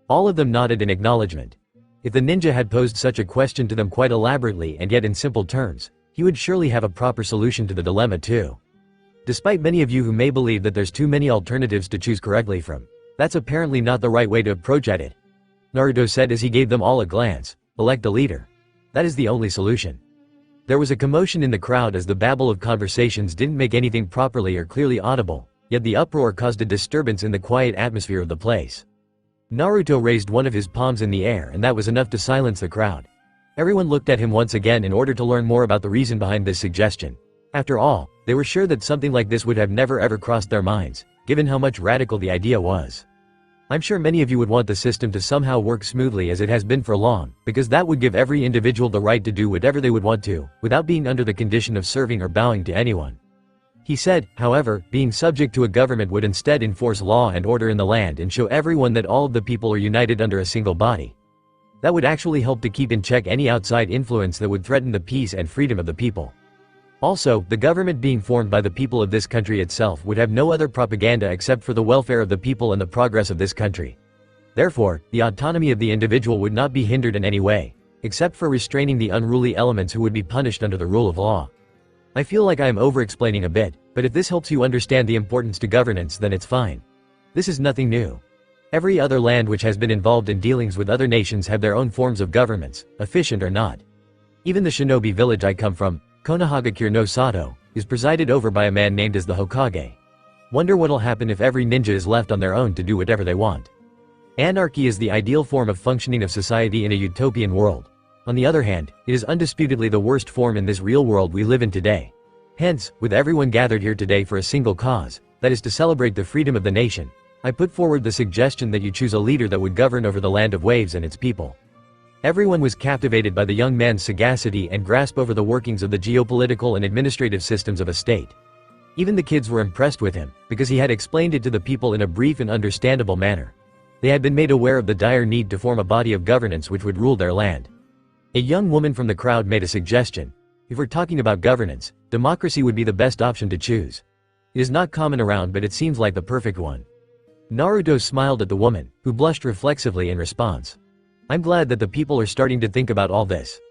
All of them nodded in acknowledgement. If the ninja had posed such a question to them quite elaborately and yet in simple terms, he would surely have a proper solution to the dilemma too. Despite many of you who may believe that there's too many alternatives to choose correctly from, that's apparently not the right way to approach at it. Naruto said as he gave them all a glance, "Elect a leader. That is the only solution." There was a commotion in the crowd as the babble of conversations didn't make anything properly or clearly audible, yet the uproar caused a disturbance in the quiet atmosphere of the place. Naruto raised one of his palms in the air and that was enough to silence the crowd. Everyone looked at him once again in order to learn more about the reason behind this suggestion. After all, they were sure that something like this would have never ever crossed their minds, given how much radical the idea was. I'm sure many of you would want the system to somehow work smoothly as it has been for long, because that would give every individual the right to do whatever they would want to, without being under the condition of serving or bowing to anyone. He said, however, being subject to a government would instead enforce law and order in the land and show everyone that all of the people are united under a single body. That would actually help to keep in check any outside influence that would threaten the peace and freedom of the people. Also, the government being formed by the people of this country itself would have no other propaganda except for the welfare of the people and the progress of this country. Therefore, the autonomy of the individual would not be hindered in any way, except for restraining the unruly elements who would be punished under the rule of law. I feel like I am over-explaining a bit, but if this helps you understand the importance to governance then it's fine. This is nothing new. Every other land which has been involved in dealings with other nations have their own forms of governments, efficient or not. Even the shinobi village I come from, Konohagakure no Sato, is presided over by a man named as the Hokage. Wonder what'll happen if every ninja is left on their own to do whatever they want. Anarchy is the ideal form of functioning of society in a utopian world. On the other hand, it is undisputedly the worst form in this real world we live in today. Hence, with everyone gathered here today for a single cause, that is to celebrate the freedom of the nation, I put forward the suggestion that you choose a leader that would govern over the land of waves and its people. Everyone was captivated by the young man's sagacity and grasp over the workings of the geopolitical and administrative systems of a state. Even the kids were impressed with him, because he had explained it to the people in a brief and understandable manner. They had been made aware of the dire need to form a body of governance which would rule their land. A young woman from the crowd made a suggestion. If we're talking about governance, democracy would be the best option to choose. It is not common around, but it seems like the perfect one. Naruto smiled at the woman, who blushed reflexively in response. I'm glad that the people are starting to think about all this.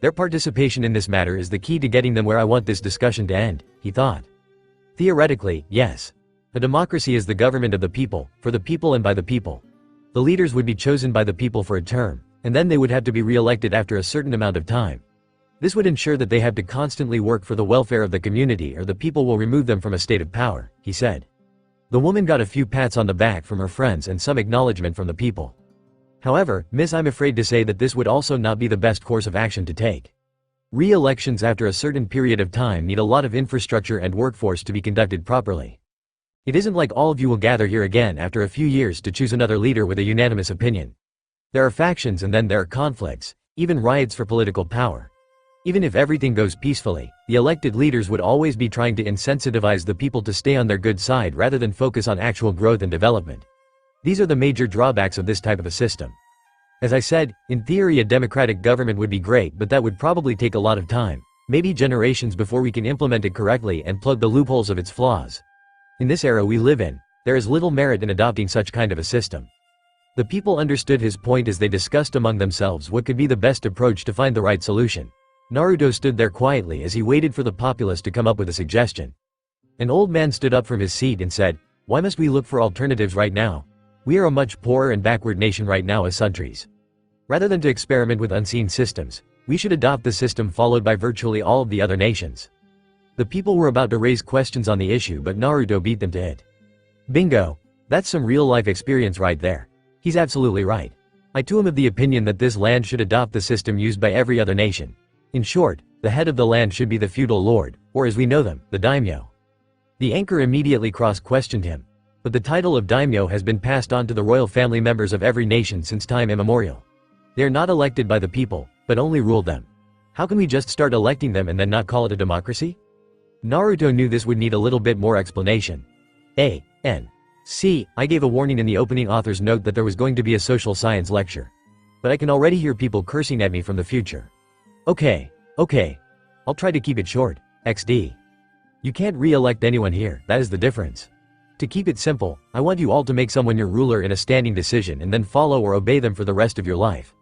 Their participation in this matter is the key to getting them where I want this discussion to end, he thought. Theoretically, yes. A democracy is the government of the people, for the people and by the people. The leaders would be chosen by the people for a term, and then they would have to be re-elected after a certain amount of time. This would ensure that they have to constantly work for the welfare of the community, or the people will remove them from a state of power, he said. The woman got a few pats on the back from her friends and some acknowledgement from the people. However, Miss, I'm afraid to say that this would also not be the best course of action to take. Re-elections after a certain period of time need a lot of infrastructure and workforce to be conducted properly. It isn't like all of you will gather here again after a few years to choose another leader with a unanimous opinion. There are factions and then there are conflicts, even riots for political power. Even if everything goes peacefully, the elected leaders would always be trying to insensitivize the people to stay on their good side rather than focus on actual growth and development. These are the major drawbacks of this type of a system. As I said, in theory a democratic government would be great, but that would probably take a lot of time, maybe generations, before we can implement it correctly and plug the loopholes of its flaws. In this era we live in, there is little merit in adopting such kind of a system. The people understood his point as they discussed among themselves what could be the best approach to find the right solution. Naruto stood there quietly as he waited for the populace to come up with a suggestion. An old man stood up from his seat and said, "Why must we look for alternatives right now? We are a much poorer and backward nation right now as countries. Rather than to experiment with unseen systems, we should adopt the system followed by virtually all of the other nations." The people were about to raise questions on the issue, but Naruto beat them to it. Bingo! That's some real-life experience right there. He's absolutely right. I too am of the opinion that this land should adopt the system used by every other nation. In short, the head of the land should be the feudal lord, or as we know them, the daimyo. The anchor immediately cross-questioned him. But the title of daimyo has been passed on to the royal family members of every nation since time immemorial. They are not elected by the people, but only rule them. How can we just start electing them and then not call it a democracy? Naruto knew this would need a little bit more explanation. I gave a warning in the opening author's note that there was going to be a social science lecture. But I can already hear people cursing at me from the future. Okay. I'll try to keep it short. XD. You can't re-elect anyone here, that is the difference. To keep it simple, I want you all to make someone your ruler in a standing decision and then follow or obey them for the rest of your life.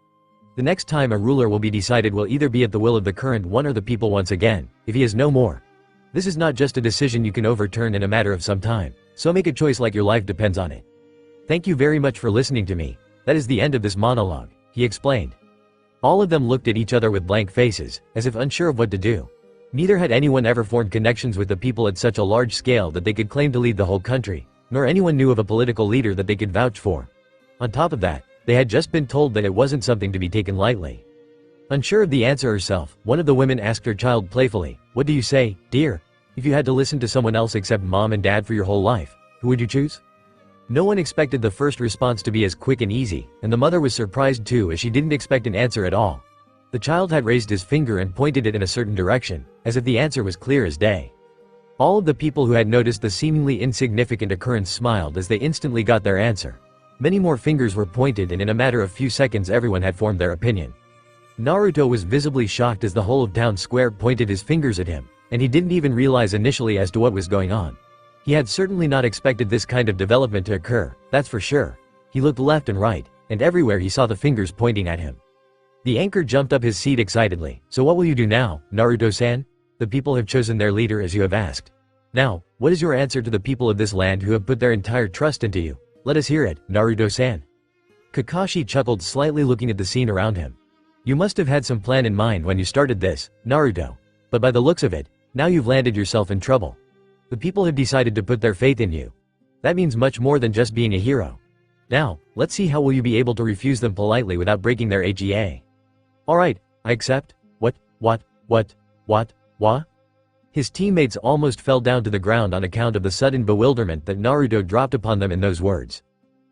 The next time a ruler will be decided will either be at the will of the current one or the people once again, if he is no more. This is not just a decision you can overturn in a matter of some time, so make a choice like your life depends on it. Thank you very much for listening to me. That is the end of this monologue, he explained. All of them looked at each other with blank faces, as if unsure of what to do. Neither had anyone ever formed connections with the people at such a large scale that they could claim to lead the whole country, nor anyone knew of a political leader that they could vouch for. On top of that, they had just been told that it wasn't something to be taken lightly. Unsure of the answer herself, one of the women asked her child playfully, "What do you say, dear? If you had to listen to someone else except mom and dad for your whole life, who would you choose?" No one expected the first response to be as quick and easy, and the mother was surprised too, as she didn't expect an answer at all. The child had raised his finger and pointed it in a certain direction, as if the answer was clear as day. All of the people who had noticed the seemingly insignificant occurrence smiled as they instantly got their answer. Many more fingers were pointed, and in a matter of few seconds everyone had formed their opinion. Naruto was visibly shocked as the whole of town square pointed his fingers at him, and he didn't even realize initially as to what was going on. He had certainly not expected this kind of development to occur, that's for sure. He looked left and right, and everywhere he saw the fingers pointing at him. The anchor jumped up his seat excitedly. "So what will you do now, Naruto-san? The people have chosen their leader as you have asked. Now, what is your answer to the people of this land who have put their entire trust into you? Let us hear it, Naruto-san." Kakashi chuckled slightly, looking at the scene around him. "You must have had some plan in mind when you started this, Naruto. But by the looks of it, now you've landed yourself in trouble. The people have decided to put their faith in you. That means much more than just being a hero. Now, let's see how will you be able to refuse them politely without breaking their AGA. Alright, I accept. What? His teammates almost fell down to the ground on account of the sudden bewilderment that Naruto dropped upon them in those words.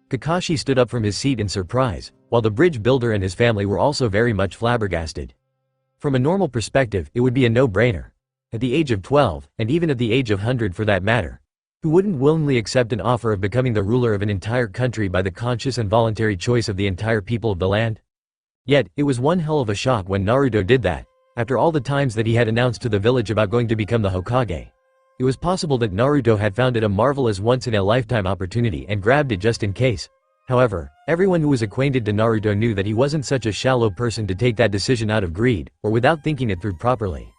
Kakashi stood up from his seat in surprise, while the bridge builder and his family were also very much flabbergasted. From a normal perspective, it would be a no-brainer. At the age of 12, and even at the age of 100 for that matter, who wouldn't willingly accept an offer of becoming the ruler of an entire country by the conscious and voluntary choice of the entire people of the land? Yet, it was one hell of a shock when Naruto did that, after all the times that he had announced to the village about going to become the Hokage. It was possible that Naruto had found it a marvelous once-in-a-lifetime opportunity and grabbed it just in case. However, everyone who was acquainted to Naruto knew that he wasn't such a shallow person to take that decision out of greed, or without thinking it through properly.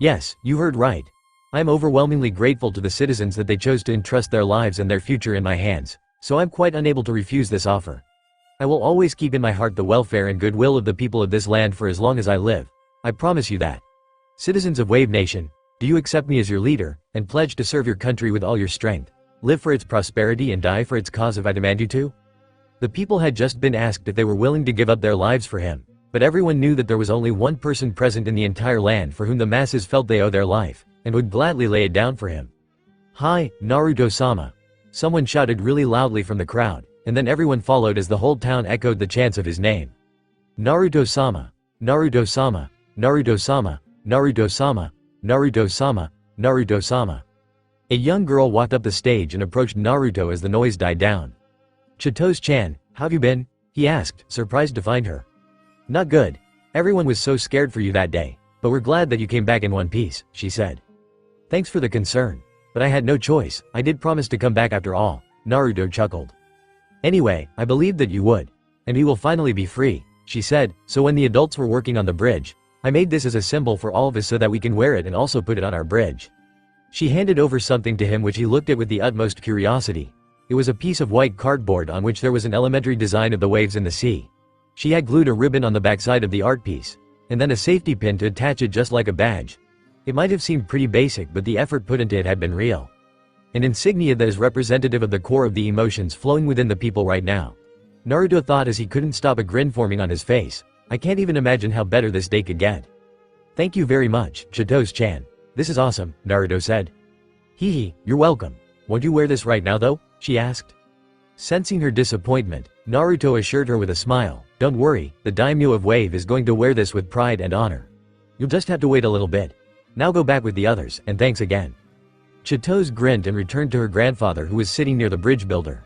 Yes, you heard right. I am overwhelmingly grateful to the citizens that they chose to entrust their lives and their future in my hands, so I'm quite unable to refuse this offer. I will always keep in my heart the welfare and goodwill of the people of this land for as long as I live. I promise you that. Citizens of Wave Nation, do you accept me as your leader, and pledge to serve your country with all your strength, live for its prosperity and die for its cause if I demand you to? The people had just been asked if they were willing to give up their lives for him, but everyone knew that there was only one person present in the entire land for whom the masses felt they owe their life, and would gladly lay it down for him. "Hi, Naruto-sama!" Someone shouted really loudly from the crowd, and then everyone followed as the whole town echoed the chants of his name. Naruto-sama, Naruto-sama, Naruto-sama, Naruto-sama, Naruto-sama, Naruto-sama. A young girl walked up the stage and approached Naruto as the noise died down. "Chitose-chan, how have you been?" he asked, surprised to find her. "Not good. Everyone was so scared for you that day, but we're glad that you came back in one piece," she said. "Thanks for the concern. But I had no choice, I did promise to come back after all," Naruto chuckled. "Anyway, I believed that you would. And we will finally be free," she said, "so when the adults were working on the bridge, I made this as a symbol for all of us so that we can wear it and also put it on our bridge." She handed over something to him which he looked at with the utmost curiosity. It was a piece of white cardboard on which there was an elementary design of the waves in the sea. She had glued a ribbon on the backside of the art piece, and then a safety pin to attach it just like a badge. It might have seemed pretty basic, but the effort put into it had been real. An insignia that is representative of the core of the emotions flowing within the people right now. Naruto thought as he couldn't stop a grin forming on his face. I can't even imagine how better this day could get. "Thank you very much, Chitose-chan. This is awesome," Naruto said. "Hee, you're welcome. Won't you wear this right now though?" she asked. Sensing her disappointment, Naruto assured her with a smile, "Don't worry, the daimyo of Wave is going to wear this with pride and honor. You'll just have to wait a little bit. Now go back with the others, and thanks again." Chitose grinned and returned to her grandfather who was sitting near the bridge builder.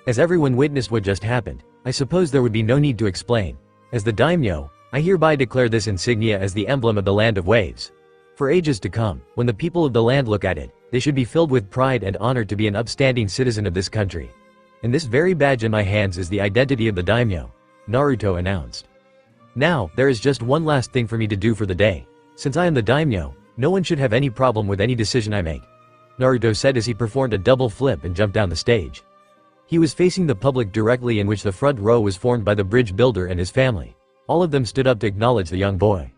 As everyone witnessed what just happened, I suppose there would be no need to explain. As the daimyo, I hereby declare this insignia as the emblem of the land of waves. For ages to come, when the people of the land look at it, they should be filled with pride and honor to be an upstanding citizen of this country. And this very badge in my hands is the identity of the daimyo, Naruto announced. "Now, there is just one last thing for me to do for the day. Since I am the daimyo, no one should have any problem with any decision I make," Naruto said as he performed a double flip and jumped down the stage. He was facing the public directly, in which the front row was formed by the bridge builder and his family. All of them stood up to acknowledge the young boy.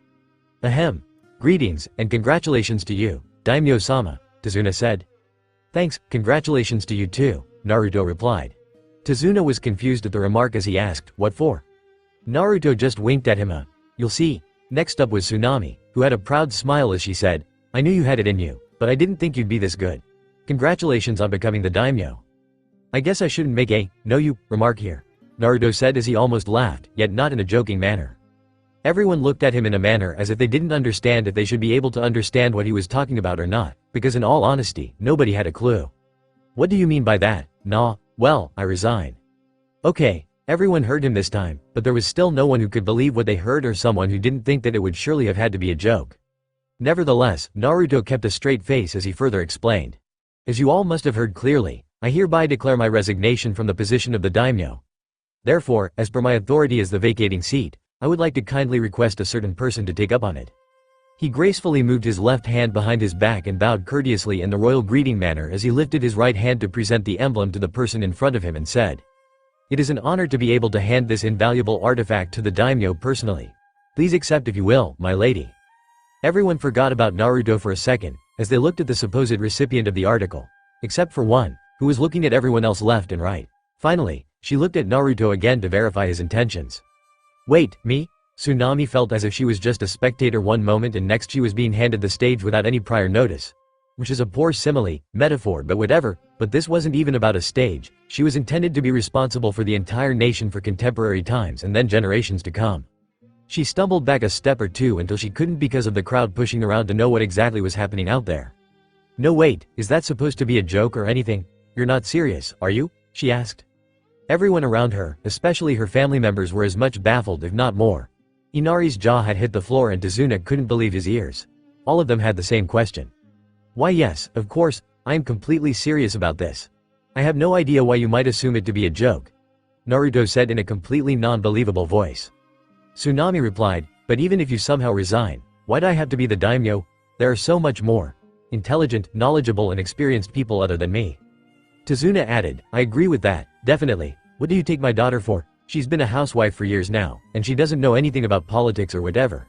"Ahem. Greetings, and congratulations to you, Daimyo-sama," Tazuna said. "Thanks, congratulations to you too," Naruto replied. Tazuna was confused at the remark as he asked, "What for?" Naruto just winked at him. "You'll see." Next up was Tsunami, who had a proud smile as she said, "I knew you had it in you, but I didn't think you'd be this good. Congratulations on becoming the daimyo." "I guess I shouldn't make a know you remark here," Naruto said as he almost laughed, yet not in a joking manner. Everyone looked at him in a manner as if they didn't understand if they should be able to understand what he was talking about or not, because in all honesty, nobody had a clue. "What do you mean by that? Nah, well, I resign." Okay, everyone heard him this time, but there was still no one who could believe what they heard, or someone who didn't think that it would surely have had to be a joke. Nevertheless, Naruto kept a straight face as he further explained. "As you all must have heard clearly, I hereby declare my resignation from the position of the daimyo. Therefore, as per my authority as the vacating seat, I would like to kindly request a certain person to take up on it." He gracefully moved his left hand behind his back and bowed courteously in the royal greeting manner as he lifted his right hand to present the emblem to the person in front of him and said, "It is an honor to be able to hand this invaluable artifact to the daimyo personally. Please accept if you will, my lady." Everyone forgot about Naruto for a second, as they looked at the supposed recipient of the article, except for one, who was looking at everyone else left and right. Finally, she looked at Naruto again to verify his intentions. "Wait, me?" Tsunami felt as if she was just a spectator one moment and next she was being handed the stage without any prior notice. Which is a poor simile, metaphor, but whatever. But this wasn't even about a stage. She was intended to be responsible for the entire nation for contemporary times and then generations to come. She stumbled back a step or two until she couldn't because of the crowd pushing around to know what exactly was happening out there. No wait, is that supposed to be a joke or anything? You're not serious, are you? She asked. Everyone around her, especially her family members, were as much baffled if not more. Inari's jaw had hit the floor and Tazuna couldn't believe his ears. All of them had the same question. Why yes, of course, I am completely serious about this. I have no idea why you might assume it to be a joke. Naruto said in a completely non-believable voice. Tsunami replied, but even if you somehow resign, why'd I have to be the daimyo? There are so much more intelligent, knowledgeable and experienced people other than me. Tazuna added, I agree with that, definitely. What do you take my daughter for? She's been a housewife for years now, and she doesn't know anything about politics or whatever.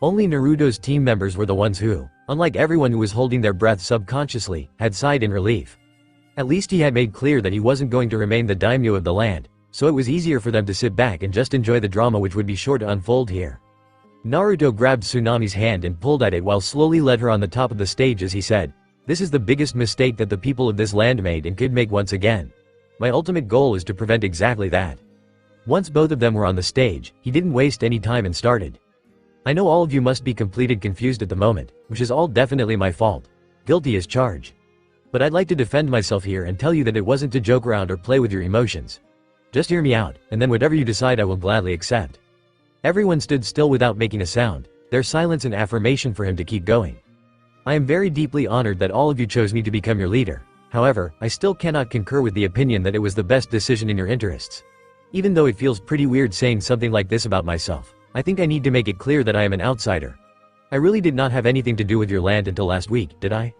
Only Naruto's team members were the ones who, unlike everyone who was holding their breath subconsciously, had sighed in relief. At least he had made clear that he wasn't going to remain the daimyo of the land, so it was easier for them to sit back and just enjoy the drama which would be sure to unfold here. Naruto grabbed Tsunami's hand and pulled at it while slowly led her on the top of the stage as he said, this is the biggest mistake that the people of this land made and could make once again. My ultimate goal is to prevent exactly that. Once both of them were on the stage, he didn't waste any time and started. I know all of you must be completely confused at the moment, which is all definitely my fault. Guilty as charged. But I'd like to defend myself here and tell you that it wasn't to joke around or play with your emotions. Just hear me out, and then whatever you decide I will gladly accept. Everyone stood still without making a sound, their silence an affirmation for him to keep going. I am very deeply honored that all of you chose me to become your leader. However, I still cannot concur with the opinion that it was the best decision in your interests. Even though it feels pretty weird saying something like this about myself, I think I need to make it clear that I am an outsider. I really did not have anything to do with your land until last week, did I?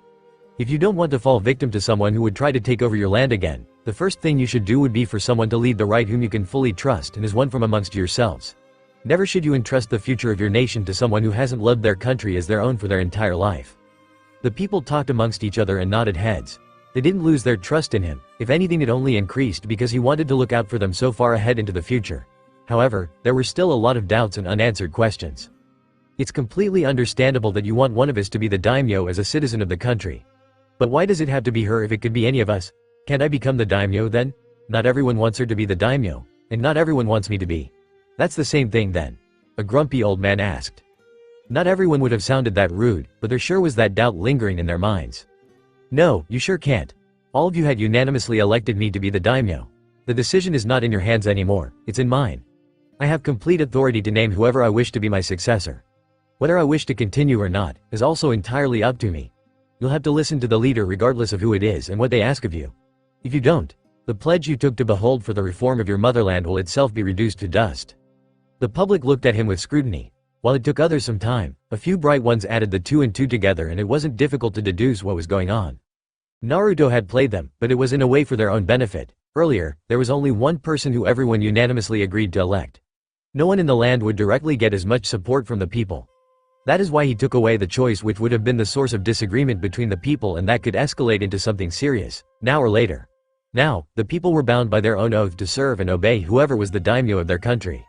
If you don't want to fall victim to someone who would try to take over your land again, the first thing you should do would be for someone to lead the right whom you can fully trust and is one from amongst yourselves. Never should you entrust the future of your nation to someone who hasn't loved their country as their own for their entire life. The people talked amongst each other and nodded heads. They didn't lose their trust in him, if anything it only increased because he wanted to look out for them so far ahead into the future. However, there were still a lot of doubts and unanswered questions. It's completely understandable that you want one of us to be the daimyo as a citizen of the country. But why does it have to be her if it could be any of us? Can't I become the daimyo then? Not everyone wants her to be the daimyo, and not everyone wants me to be. That's the same thing then. A grumpy old man asked. Not everyone would have sounded that rude, but there sure was that doubt lingering in their minds. No, you sure can't. All of you had unanimously elected me to be the daimyo. The decision is not in your hands anymore, it's in mine. I have complete authority to name whoever I wish to be my successor. Whether I wish to continue or not, is also entirely up to me. You'll have to listen to the leader regardless of who it is and what they ask of you. If you don't, the pledge you took to behold for the reform of your motherland will itself be reduced to dust. The public looked at him with scrutiny. While it took others some time, a few bright ones added the two and two together and it wasn't difficult to deduce what was going on. Naruto had played them, but it was in a way for their own benefit. Earlier, there was only one person who everyone unanimously agreed to elect. No one in the land would directly get as much support from the people. That is why he took away the choice which would have been the source of disagreement between the people and that could escalate into something serious, now or later. Now, the people were bound by their own oath to serve and obey whoever was the daimyo of their country.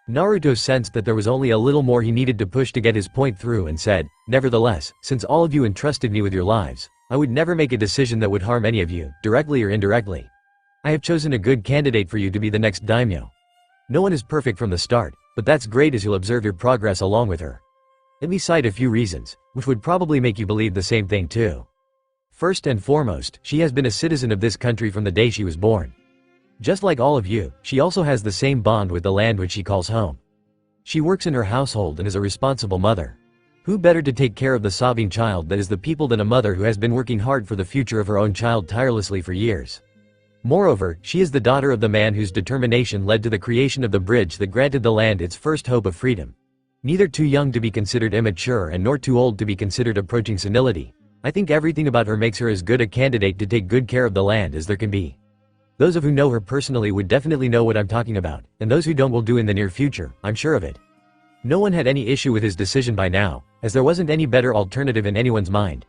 Naruto sensed that there was only a little more he needed to push to get his point through and said, nevertheless, since all of you entrusted me with your lives, I would never make a decision that would harm any of you, directly or indirectly. I have chosen a good candidate for you to be the next daimyo. No one is perfect from the start, but that's great as you'll observe your progress along with her. Let me cite a few reasons, which would probably make you believe the same thing too. First and foremost, she has been a citizen of this country from the day she was born. Just like all of you, she also has the same bond with the land which she calls home. She works in her household and is a responsible mother. Who better to take care of the sobbing child that is the people than a mother who has been working hard for the future of her own child tirelessly for years. Moreover, she is the daughter of the man whose determination led to the creation of the bridge that granted the land its first hope of freedom. Neither too young to be considered immature and nor too old to be considered approaching senility. I think everything about her makes her as good a candidate to take good care of the land as there can be. Those of who know her personally would definitely know what I'm talking about, and those who don't will do in the near future, I'm sure of it. No one had any issue with his decision by now, as there wasn't any better alternative in anyone's mind.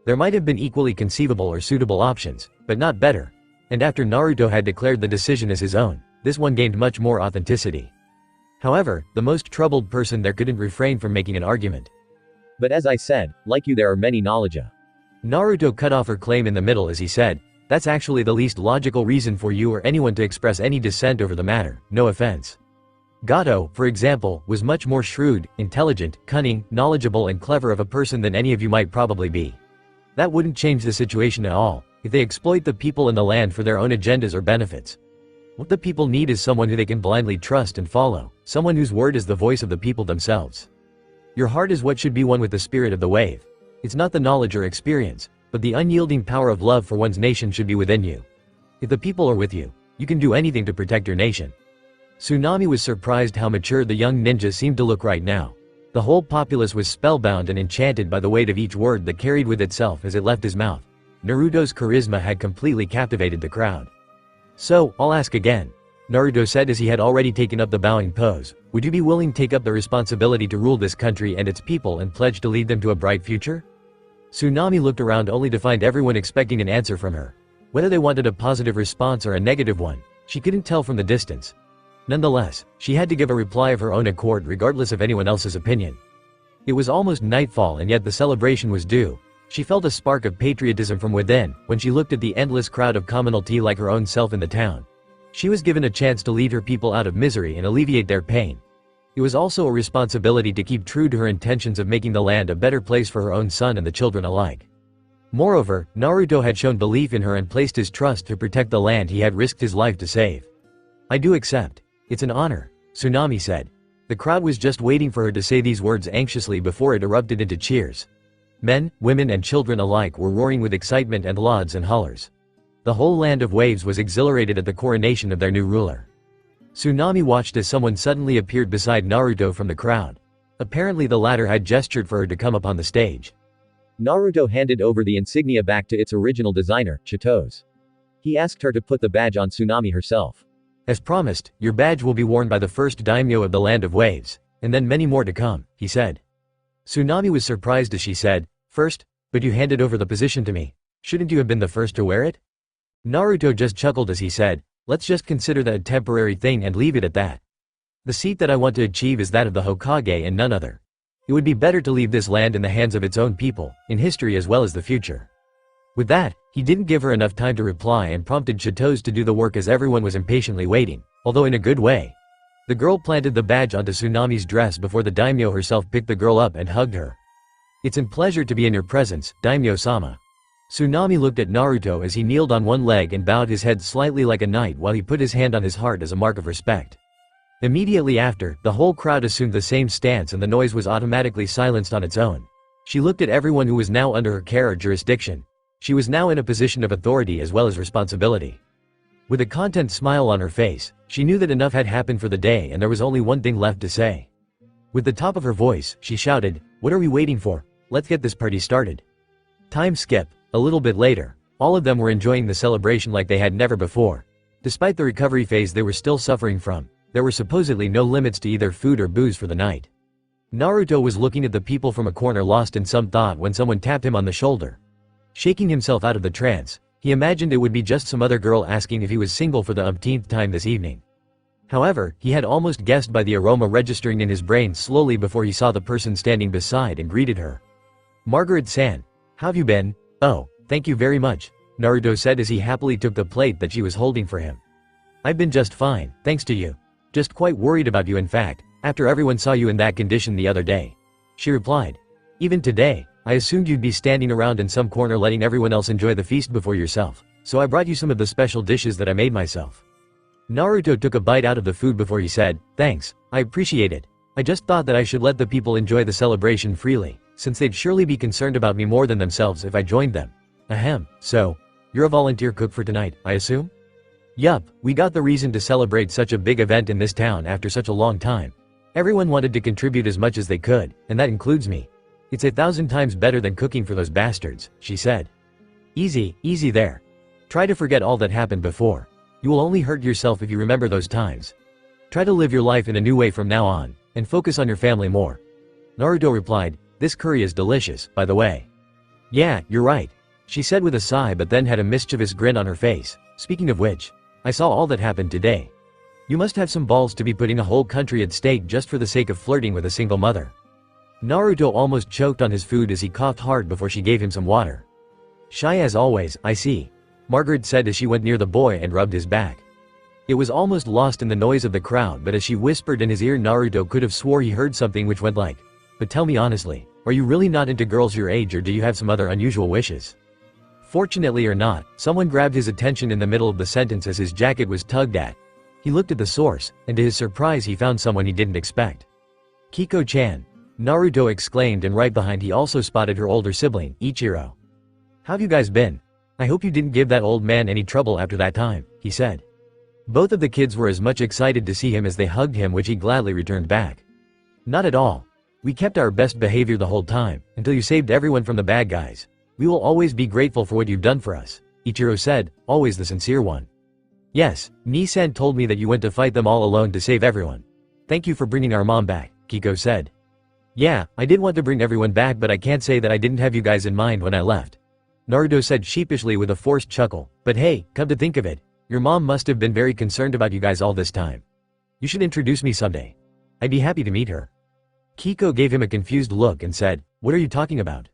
There might have been equally conceivable or suitable options, but not better. And after Naruto had declared the decision as his own, this one gained much more authenticity. However, the most troubled person there couldn't refrain from making an argument. But as I said, like you there are many knowledge. Naruto cut off her claim in the middle as he said, that's actually the least logical reason for you or anyone to express any dissent over the matter, no offense. Gato, for example, was much more shrewd, intelligent, cunning, knowledgeable and clever of a person than any of you might probably be. That wouldn't change the situation at all, if they exploit the people and the land for their own agendas or benefits. What the people need is someone who they can blindly trust and follow, someone whose word is the voice of the people themselves. Your heart is what should be one with the spirit of the wave. It's not the knowledge or experience, but the unyielding power of love for one's nation should be within you. If the people are with you, you can do anything to protect your nation. Tsunami was surprised how mature the young ninja seemed to look right now. The whole populace was spellbound and enchanted by the weight of each word that carried with itself as it left his mouth. Naruto's charisma had completely captivated the crowd. So, I'll ask again. Naruto said as he had already taken up the bowing pose, would you be willing to take up the responsibility to rule this country and its people and pledge to lead them to a bright future? Tsunami looked around only to find everyone expecting an answer from her. Whether they wanted a positive response or a negative one, she couldn't tell from the distance. Nonetheless, she had to give a reply of her own accord regardless of anyone else's opinion. It was almost nightfall and yet the celebration was due. She felt a spark of patriotism from within when she looked at the endless crowd of commonalty like her own self in the town. She was given a chance to lead her people out of misery and alleviate their pain. It was also a responsibility to keep true to her intentions of making the land a better place for her own son and the children alike. Moreover, Naruto had shown belief in her and placed his trust to protect the land he had risked his life to save. I do accept. It's an honor, Tsunami said. The crowd was just waiting for her to say these words anxiously before it erupted into cheers. Men, women and children alike were roaring with excitement and lauds and hollers. The whole land of waves was exhilarated at the coronation of their new ruler. Tsunami watched as someone suddenly appeared beside Naruto from the crowd. Apparently the latter had gestured for her to come up on the stage. Naruto handed over the insignia back to its original designer, Chito's. He asked her to put the badge on Tsunami herself. As promised, your badge will be worn by the first daimyo of the land of waves, and then many more to come, he said. Tsunami was surprised as she said, first, but you handed over the position to me. Shouldn't you have been the first to wear it? Naruto just chuckled as he said, let's just consider that a temporary thing and leave it at that. The seat that I want to achieve is that of the Hokage and none other. It would be better to leave this land in the hands of its own people, in history as well as the future. With that, he didn't give her enough time to reply and prompted Chito's to do the work as everyone was impatiently waiting, although in a good way. The girl planted the badge onto Tsunami's dress before the daimyo herself picked the girl up and hugged her. It's a pleasure to be in your presence, Daimyo-sama. Tsunami looked at Naruto as he kneeled on one leg and bowed his head slightly like a knight while he put his hand on his heart as a mark of respect. Immediately after, the whole crowd assumed the same stance and the noise was automatically silenced on its own. She looked at everyone who was now under her care or jurisdiction. She was now in a position of authority as well as responsibility. With a content smile on her face, she knew that enough had happened for the day and there was only one thing left to say. With the top of her voice, she shouted, "What are we waiting for? Let's get this party started." Time skip. A little bit later, all of them were enjoying the celebration like they had never before. Despite the recovery phase they were still suffering from, there were supposedly no limits to either food or booze for the night. Naruto was looking at the people from a corner lost in some thought when someone tapped him on the shoulder. Shaking himself out of the trance, he imagined it would be just some other girl asking if he was single for the umpteenth time this evening. However, he had almost guessed by the aroma registering in his brain slowly before he saw the person standing beside and greeted her. "Margaret-san, how have you been?" "Oh, thank you very much," Naruto said as he happily took the plate that she was holding for him. "I've been just fine, thanks to you. Just quite worried about you in fact, after everyone saw you in that condition the other day," she replied. "Even today, I assumed you'd be standing around in some corner letting everyone else enjoy the feast before yourself, so I brought you some of the special dishes that I made myself." Naruto took a bite out of the food before he said, "Thanks, I appreciate it. I just thought that I should let the people enjoy the celebration freely, since they'd surely be concerned about me more than themselves if I joined them." "Ahem, so, you're a volunteer cook for tonight, I assume?" "Yup, we got the reason to celebrate such a big event in this town after such a long time. Everyone wanted to contribute as much as they could, and that includes me. It's 1,000 times better than cooking for those bastards," she said. "Easy, easy there. Try to forget all that happened before. You will only hurt yourself if you remember those times. Try to live your life in a new way from now on, and focus on your family more." Naruto replied, "This curry is delicious, by the way." "Yeah, you're right," she said with a sigh but then had a mischievous grin on her face. "Speaking of which, I saw all that happened today." You must have some balls to be putting a whole country at stake just for the sake of flirting with a single mother. Naruto almost choked on his food as he coughed hard before she gave him some water. Shy as always, I see. Margaret said as she went near the boy and rubbed his back. It was almost lost in the noise of the crowd, but as she whispered in his ear, Naruto could have swore he heard something which went like, "But tell me honestly, are you really not into girls your age, or do you have some other unusual wishes?" Fortunately or not, someone grabbed his attention in the middle of the sentence as his jacket was tugged at. He looked at the source, and to his surprise he found someone he didn't expect. "Kiko-chan," Naruto exclaimed, and right behind he also spotted her older sibling, Ichiro. "How've you guys been? I hope you didn't give that old man any trouble after that time," he said. Both of the kids were as much excited to see him as they hugged him, which he gladly returned back. "Not at all. We kept our best behavior the whole time, until you saved everyone from the bad guys. We will always be grateful for what you've done for us," Ichiro said, always the sincere one. "Yes, Ni-san told me that you went to fight them all alone to save everyone. Thank you for bringing our mom back," Kiko said. "Yeah, I did want to bring everyone back, but I can't say that I didn't have you guys in mind when I left," Naruto said sheepishly with a forced chuckle. "But hey, come to think of it, your mom must have been very concerned about you guys all this time. You should introduce me someday. I'd be happy to meet her." Kiko gave him a confused look and said, "What are you talking about?"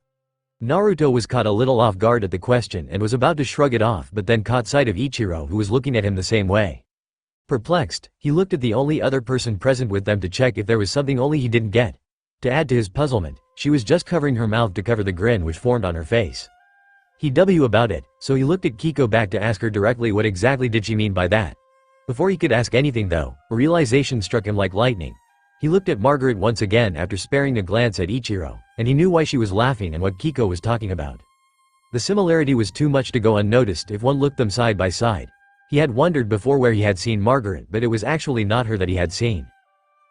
Naruto was caught a little off guard at the question and was about to shrug it off, but then caught sight of Ichiro, who was looking at him the same way. Perplexed, he looked at the only other person present with them to check if there was something only he didn't get. To add to his puzzlement, she was just covering her mouth to cover the grin which formed on her face. He W about it, so he looked at Kiko back to ask her directly what exactly did she mean by that. Before he could ask anything though, a realization struck him like lightning. He looked at Margaret once again after sparing a glance at Ichiro, and he knew why she was laughing and what Kiko was talking about. The similarity was too much to go unnoticed if one looked them side by side. He had wondered before where he had seen Margaret, but it was actually not her that he had seen.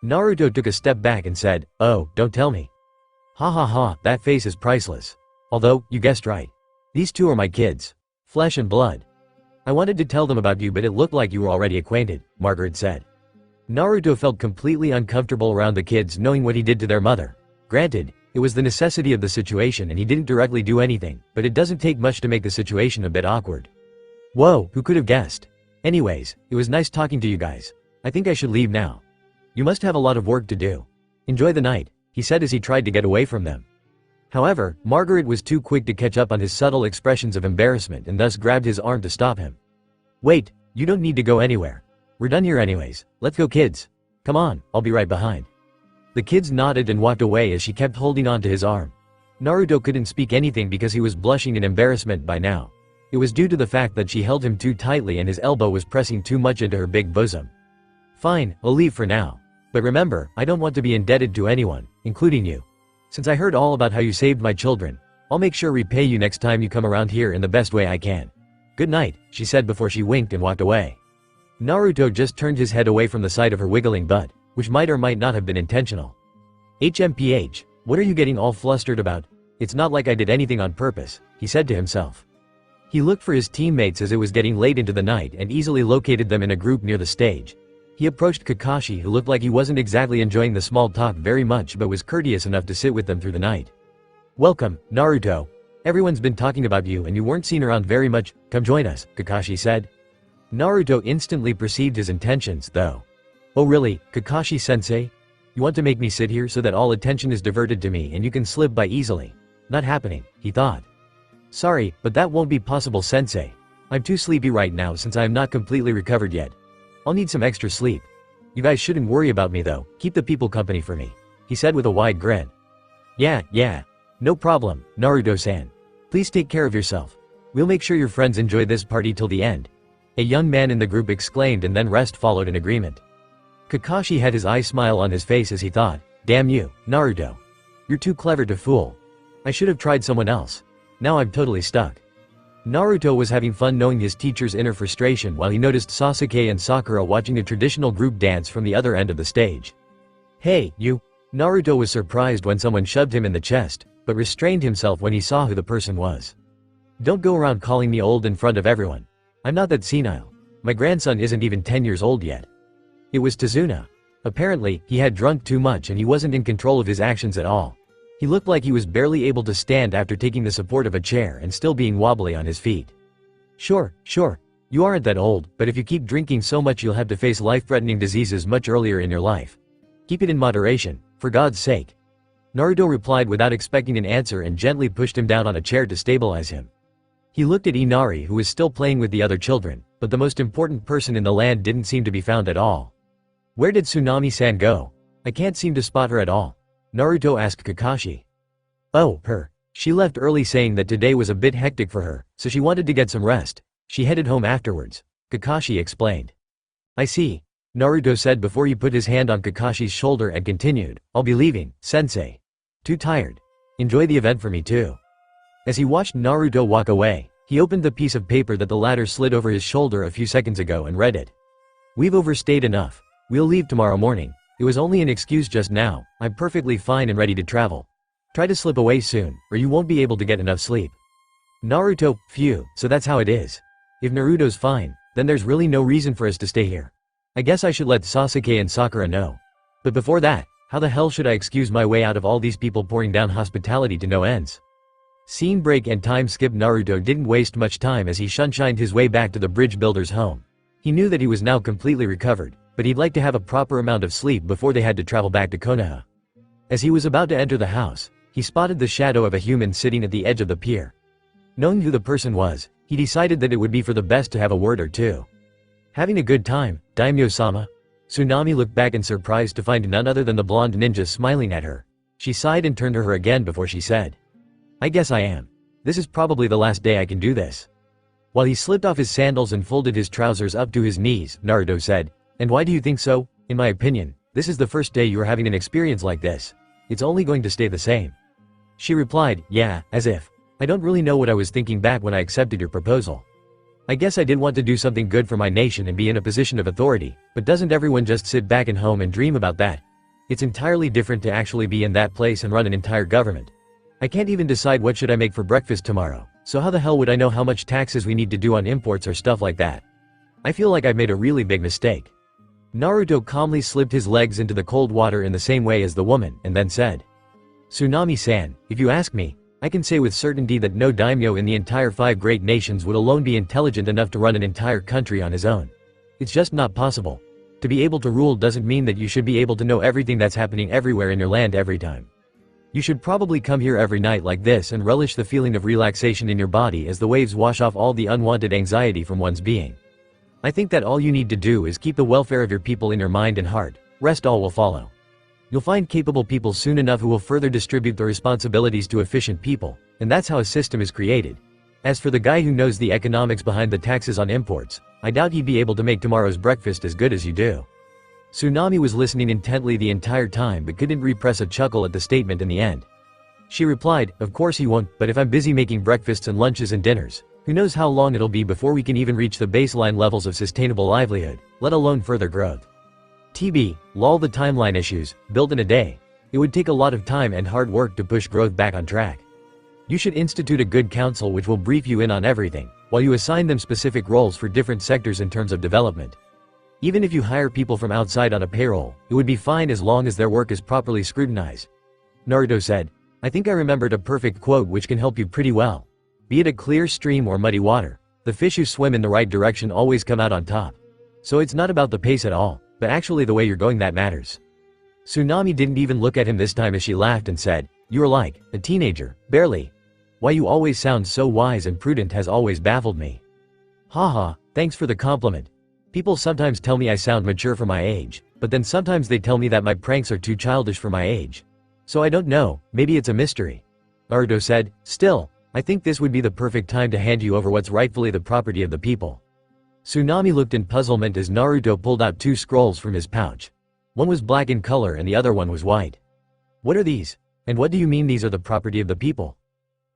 Naruto took a step back and said, "Oh, don't tell me. Ha ha ha, that face is priceless. Although, you guessed right. These two are my kids. Flesh and blood. I wanted to tell them about you, but it looked like you were already acquainted," Margaret said. Naruto felt completely uncomfortable around the kids knowing what he did to their mother. Granted, it was the necessity of the situation and he didn't directly do anything, but it doesn't take much to make the situation a bit awkward. "Whoa, who could have guessed? Anyways, it was nice talking to you guys. I think I should leave now. You must have a lot of work to do. Enjoy the night," he said as he tried to get away from them. However, Margaret was too quick to catch up on his subtle expressions of embarrassment and thus grabbed his arm to stop him. "Wait, you don't need to go anywhere. We're done here anyways. Let's go, kids. Come on, I'll be right behind." The kids nodded and walked away as she kept holding on to his arm. Naruto couldn't speak anything because he was blushing in embarrassment by now. It was due to the fact that she held him too tightly and his elbow was pressing too much into her big bosom. "Fine, I'll leave for now. But remember, I don't want to be indebted to anyone, including you. Since I heard all about how you saved my children, I'll make sure repay you next time you come around here in the best way I can. Good night," she said before she winked and walked away. Naruto just turned his head away from the sight of her wiggling butt, which might or might not have been intentional. "HMPH, what are you getting all flustered about? It's not like I did anything on purpose," he said to himself. He looked for his teammates as it was getting late into the night and easily located them in a group near the stage. He approached Kakashi, who looked like he wasn't exactly enjoying the small talk very much but was courteous enough to sit with them through the night. "Welcome, Naruto. Everyone's been talking about you and you weren't seen around very much. Come join us," Kakashi said. Naruto instantly perceived his intentions, though. "Oh really, Kakashi-sensei? You want to make me sit here so that all attention is diverted to me and you can slip by easily? Not happening," he thought. "Sorry, but that won't be possible, sensei. I'm too sleepy right now since I am not completely recovered yet. I'll need some extra sleep. You guys shouldn't worry about me though, keep the people company for me," he said with a wide grin. Yeah, no problem, Naruto-san. Please take care of yourself. We'll make sure your friends enjoy this party till the end," a young man in the group exclaimed, and then rest followed in agreement. Kakashi had his eye smile on his face as he thought, "Damn you, Naruto. You're too clever to fool. I should have tried someone else. Now I'm totally stuck." Naruto was having fun knowing his teacher's inner frustration while he noticed Sasuke and Sakura watching a traditional group dance from the other end of the stage. "Hey, you." Naruto was surprised when someone shoved him in the chest, but restrained himself when he saw who the person was. "Don't go around calling me old in front of everyone. I'm not that senile. My grandson isn't even 10 years old yet." It was Tazuna. Apparently, he had drunk too much and he wasn't in control of his actions at all. He looked like he was barely able to stand after taking the support of a chair and still being wobbly on his feet. Sure. You aren't that old, but if you keep drinking so much you'll have to face life-threatening diseases much earlier in your life. Keep it in moderation, for God's sake. Naruto replied without expecting an answer and gently pushed him down on a chair to stabilize him. He looked at Inari who was still playing with the other children, but the most important person in the land didn't seem to be found at all. Where did Tsunami-san go? I can't seem to spot her at all. Naruto asked Kakashi. Oh, her. She left early saying that today was a bit hectic for her, so she wanted to get some rest. She headed home afterwards. Kakashi explained. I see. Naruto said before he put his hand on Kakashi's shoulder and continued, I'll be leaving, sensei. Too tired. Enjoy the event for me too. As he watched Naruto walk away, he opened the piece of paper that the latter slid over his shoulder a few seconds ago and read it. We've overstayed enough. We'll leave tomorrow morning. It was only an excuse just now. I'm perfectly fine and ready to travel. Try to slip away soon, or you won't be able to get enough sleep. Naruto, phew, so that's how it is. If Naruto's fine, then there's really no reason for us to stay here. I guess I should let Sasuke and Sakura know. But before that, how the hell should I excuse my way out of all these people pouring down hospitality to no ends? Scene break and time skip. Naruto didn't waste much time as he shunshined his way back to the bridge builder's home. He knew that he was now completely recovered, but he'd like to have a proper amount of sleep before they had to travel back to Konoha. As he was about to enter the house, he spotted the shadow of a human sitting at the edge of the pier. Knowing who the person was, he decided that it would be for the best to have a word or two. Having a good time, Daimyo-sama? Tsunami looked back in surprise to find none other than the blonde ninja smiling at her. She sighed and turned to her again before she said, I guess I am. This is probably the last day I can do this. While he slipped off his sandals and folded his trousers up to his knees, Naruto said, And why do you think so? In my opinion, this is the first day you are having an experience like this. It's only going to stay the same. She replied, yeah, as if. I don't really know what I was thinking back when I accepted your proposal. I guess I did want to do something good for my nation and be in a position of authority, but doesn't everyone just sit back at home and dream about that? It's entirely different to actually be in that place and run an entire government. I can't even decide what should I make for breakfast tomorrow, so how the hell would I know how much taxes we need to do on imports or stuff like that? I feel like I've made a really big mistake. Naruto calmly slipped his legs into the cold water in the same way as the woman and then said, Tsunami-san, if you ask me, I can say with certainty that no daimyo in the entire 5 great nations would alone be intelligent enough to run an entire country on his own. It's just not possible. To be able to rule doesn't mean that you should be able to know everything that's happening everywhere in your land every time. You should probably come here every night like this and relish the feeling of relaxation in your body as the waves wash off all the unwanted anxiety from one's being. I think that all you need to do is keep the welfare of your people in your mind and heart, rest all will follow. You'll find capable people soon enough who will further distribute the responsibilities to efficient people, and that's how a system is created. As for the guy who knows the economics behind the taxes on imports, I doubt he'd be able to make tomorrow's breakfast as good as you do. Tsunami was listening intently the entire time but couldn't repress a chuckle at the statement in the end. She replied, of course he won't, but if I'm busy making breakfasts and lunches and dinners, who knows how long it'll be before we can even reach the baseline levels of sustainable livelihood, let alone further growth. Lol, the timeline issues, built in a day. It would take a lot of time and hard work to push growth back on track. You should institute a good council which will brief you in on everything, while you assign them specific roles for different sectors in terms of development. Even if you hire people from outside on a payroll, it would be fine as long as their work is properly scrutinized. Naruto said, I think I remembered a perfect quote which can help you pretty well. Be it a clear stream or muddy water, the fish who swim in the right direction always come out on top. So it's not about the pace at all, but actually the way you're going that matters. Tsunami didn't even look at him this time as she laughed and said, You're like a teenager, barely. Why you always sound so wise and prudent has always baffled me. Haha, thanks for the compliment. People sometimes tell me I sound mature for my age, but then sometimes they tell me that my pranks are too childish for my age. So I don't know, maybe it's a mystery. Naruto said, Still, I think this would be the perfect time to hand you over what's rightfully the property of the people. Tsunami looked in puzzlement as Naruto pulled out 2 scrolls from his pouch. One was black in color and the other one was white. What are these? And what do you mean these are the property of the people?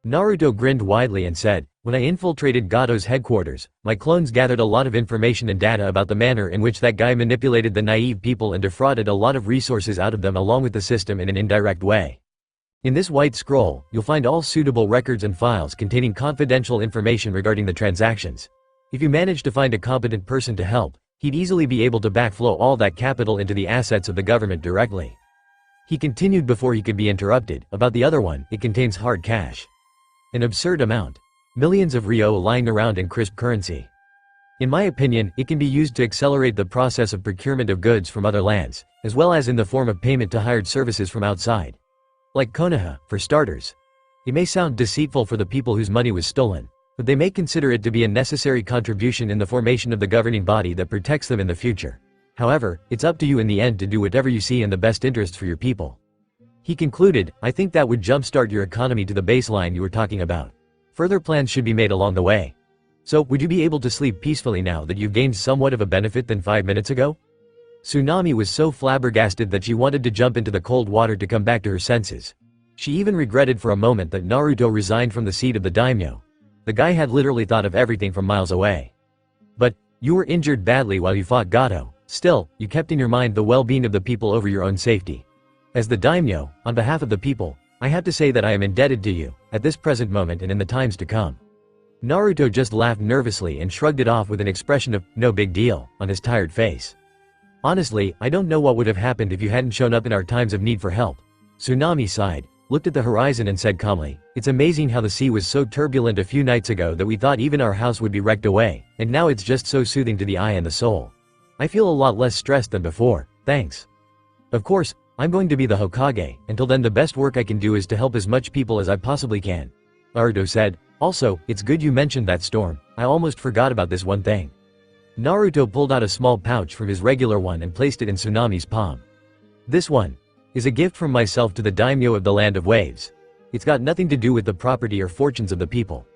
Naruto grinned widely and said, When I infiltrated Gato's headquarters, my clones gathered a lot of information and data about the manner in which that guy manipulated the naive people and defrauded a lot of resources out of them along with the system in an indirect way. In this white scroll, you'll find all suitable records and files containing confidential information regarding the transactions. If you manage to find a competent person to help, he'd easily be able to backflow all that capital into the assets of the government directly. He continued before he could be interrupted, about the other one, it contains hard cash. An absurd amount. Millions of ryo lying around in crisp currency. In my opinion, it can be used to accelerate the process of procurement of goods from other lands, as well as in the form of payment to hired services from outside. Like konoha, for starters. It may sound deceitful for the people whose money was stolen, but they may consider it to be a necessary contribution in the formation of the governing body that protects them in the future. However, it's up to you in the end to do whatever you see in the best interest for your people. He concluded, I think that would jumpstart your economy to the baseline you were talking about. Further plans should be made along the way. So, would you be able to sleep peacefully now that you've gained somewhat of a benefit than 5 minutes ago? Tsunami was so flabbergasted that she wanted to jump into the cold water to come back to her senses. She even regretted for a moment that Naruto resigned from the seat of the daimyo. The guy had literally thought of everything from miles away. But, you were injured badly while you fought Gato. Still, you kept in your mind the well-being of the people over your own safety. As the daimyo, on behalf of the people, I have to say that I am indebted to you, at this present moment and in the times to come. Naruto just laughed nervously and shrugged it off with an expression of, no big deal, on his tired face. Honestly, I don't know what would have happened if you hadn't shown up in our times of need for help. Tsunami sighed, looked at the horizon and said calmly, it's amazing how the sea was so turbulent a few nights ago that we thought even our house would be wrecked away, and now it's just so soothing to the eye and the soul. I feel a lot less stressed than before, thanks. Of course, I'm going to be the Hokage, until then the best work I can do is to help as much people as I possibly can. Naruto said, also, it's good you mentioned that storm, I almost forgot about this one thing. Naruto pulled out a small pouch from his regular one and placed it in Tsunami's palm. This one is a gift from myself to the daimyo of the Land of Waves. It's got nothing to do with the property or fortunes of the people.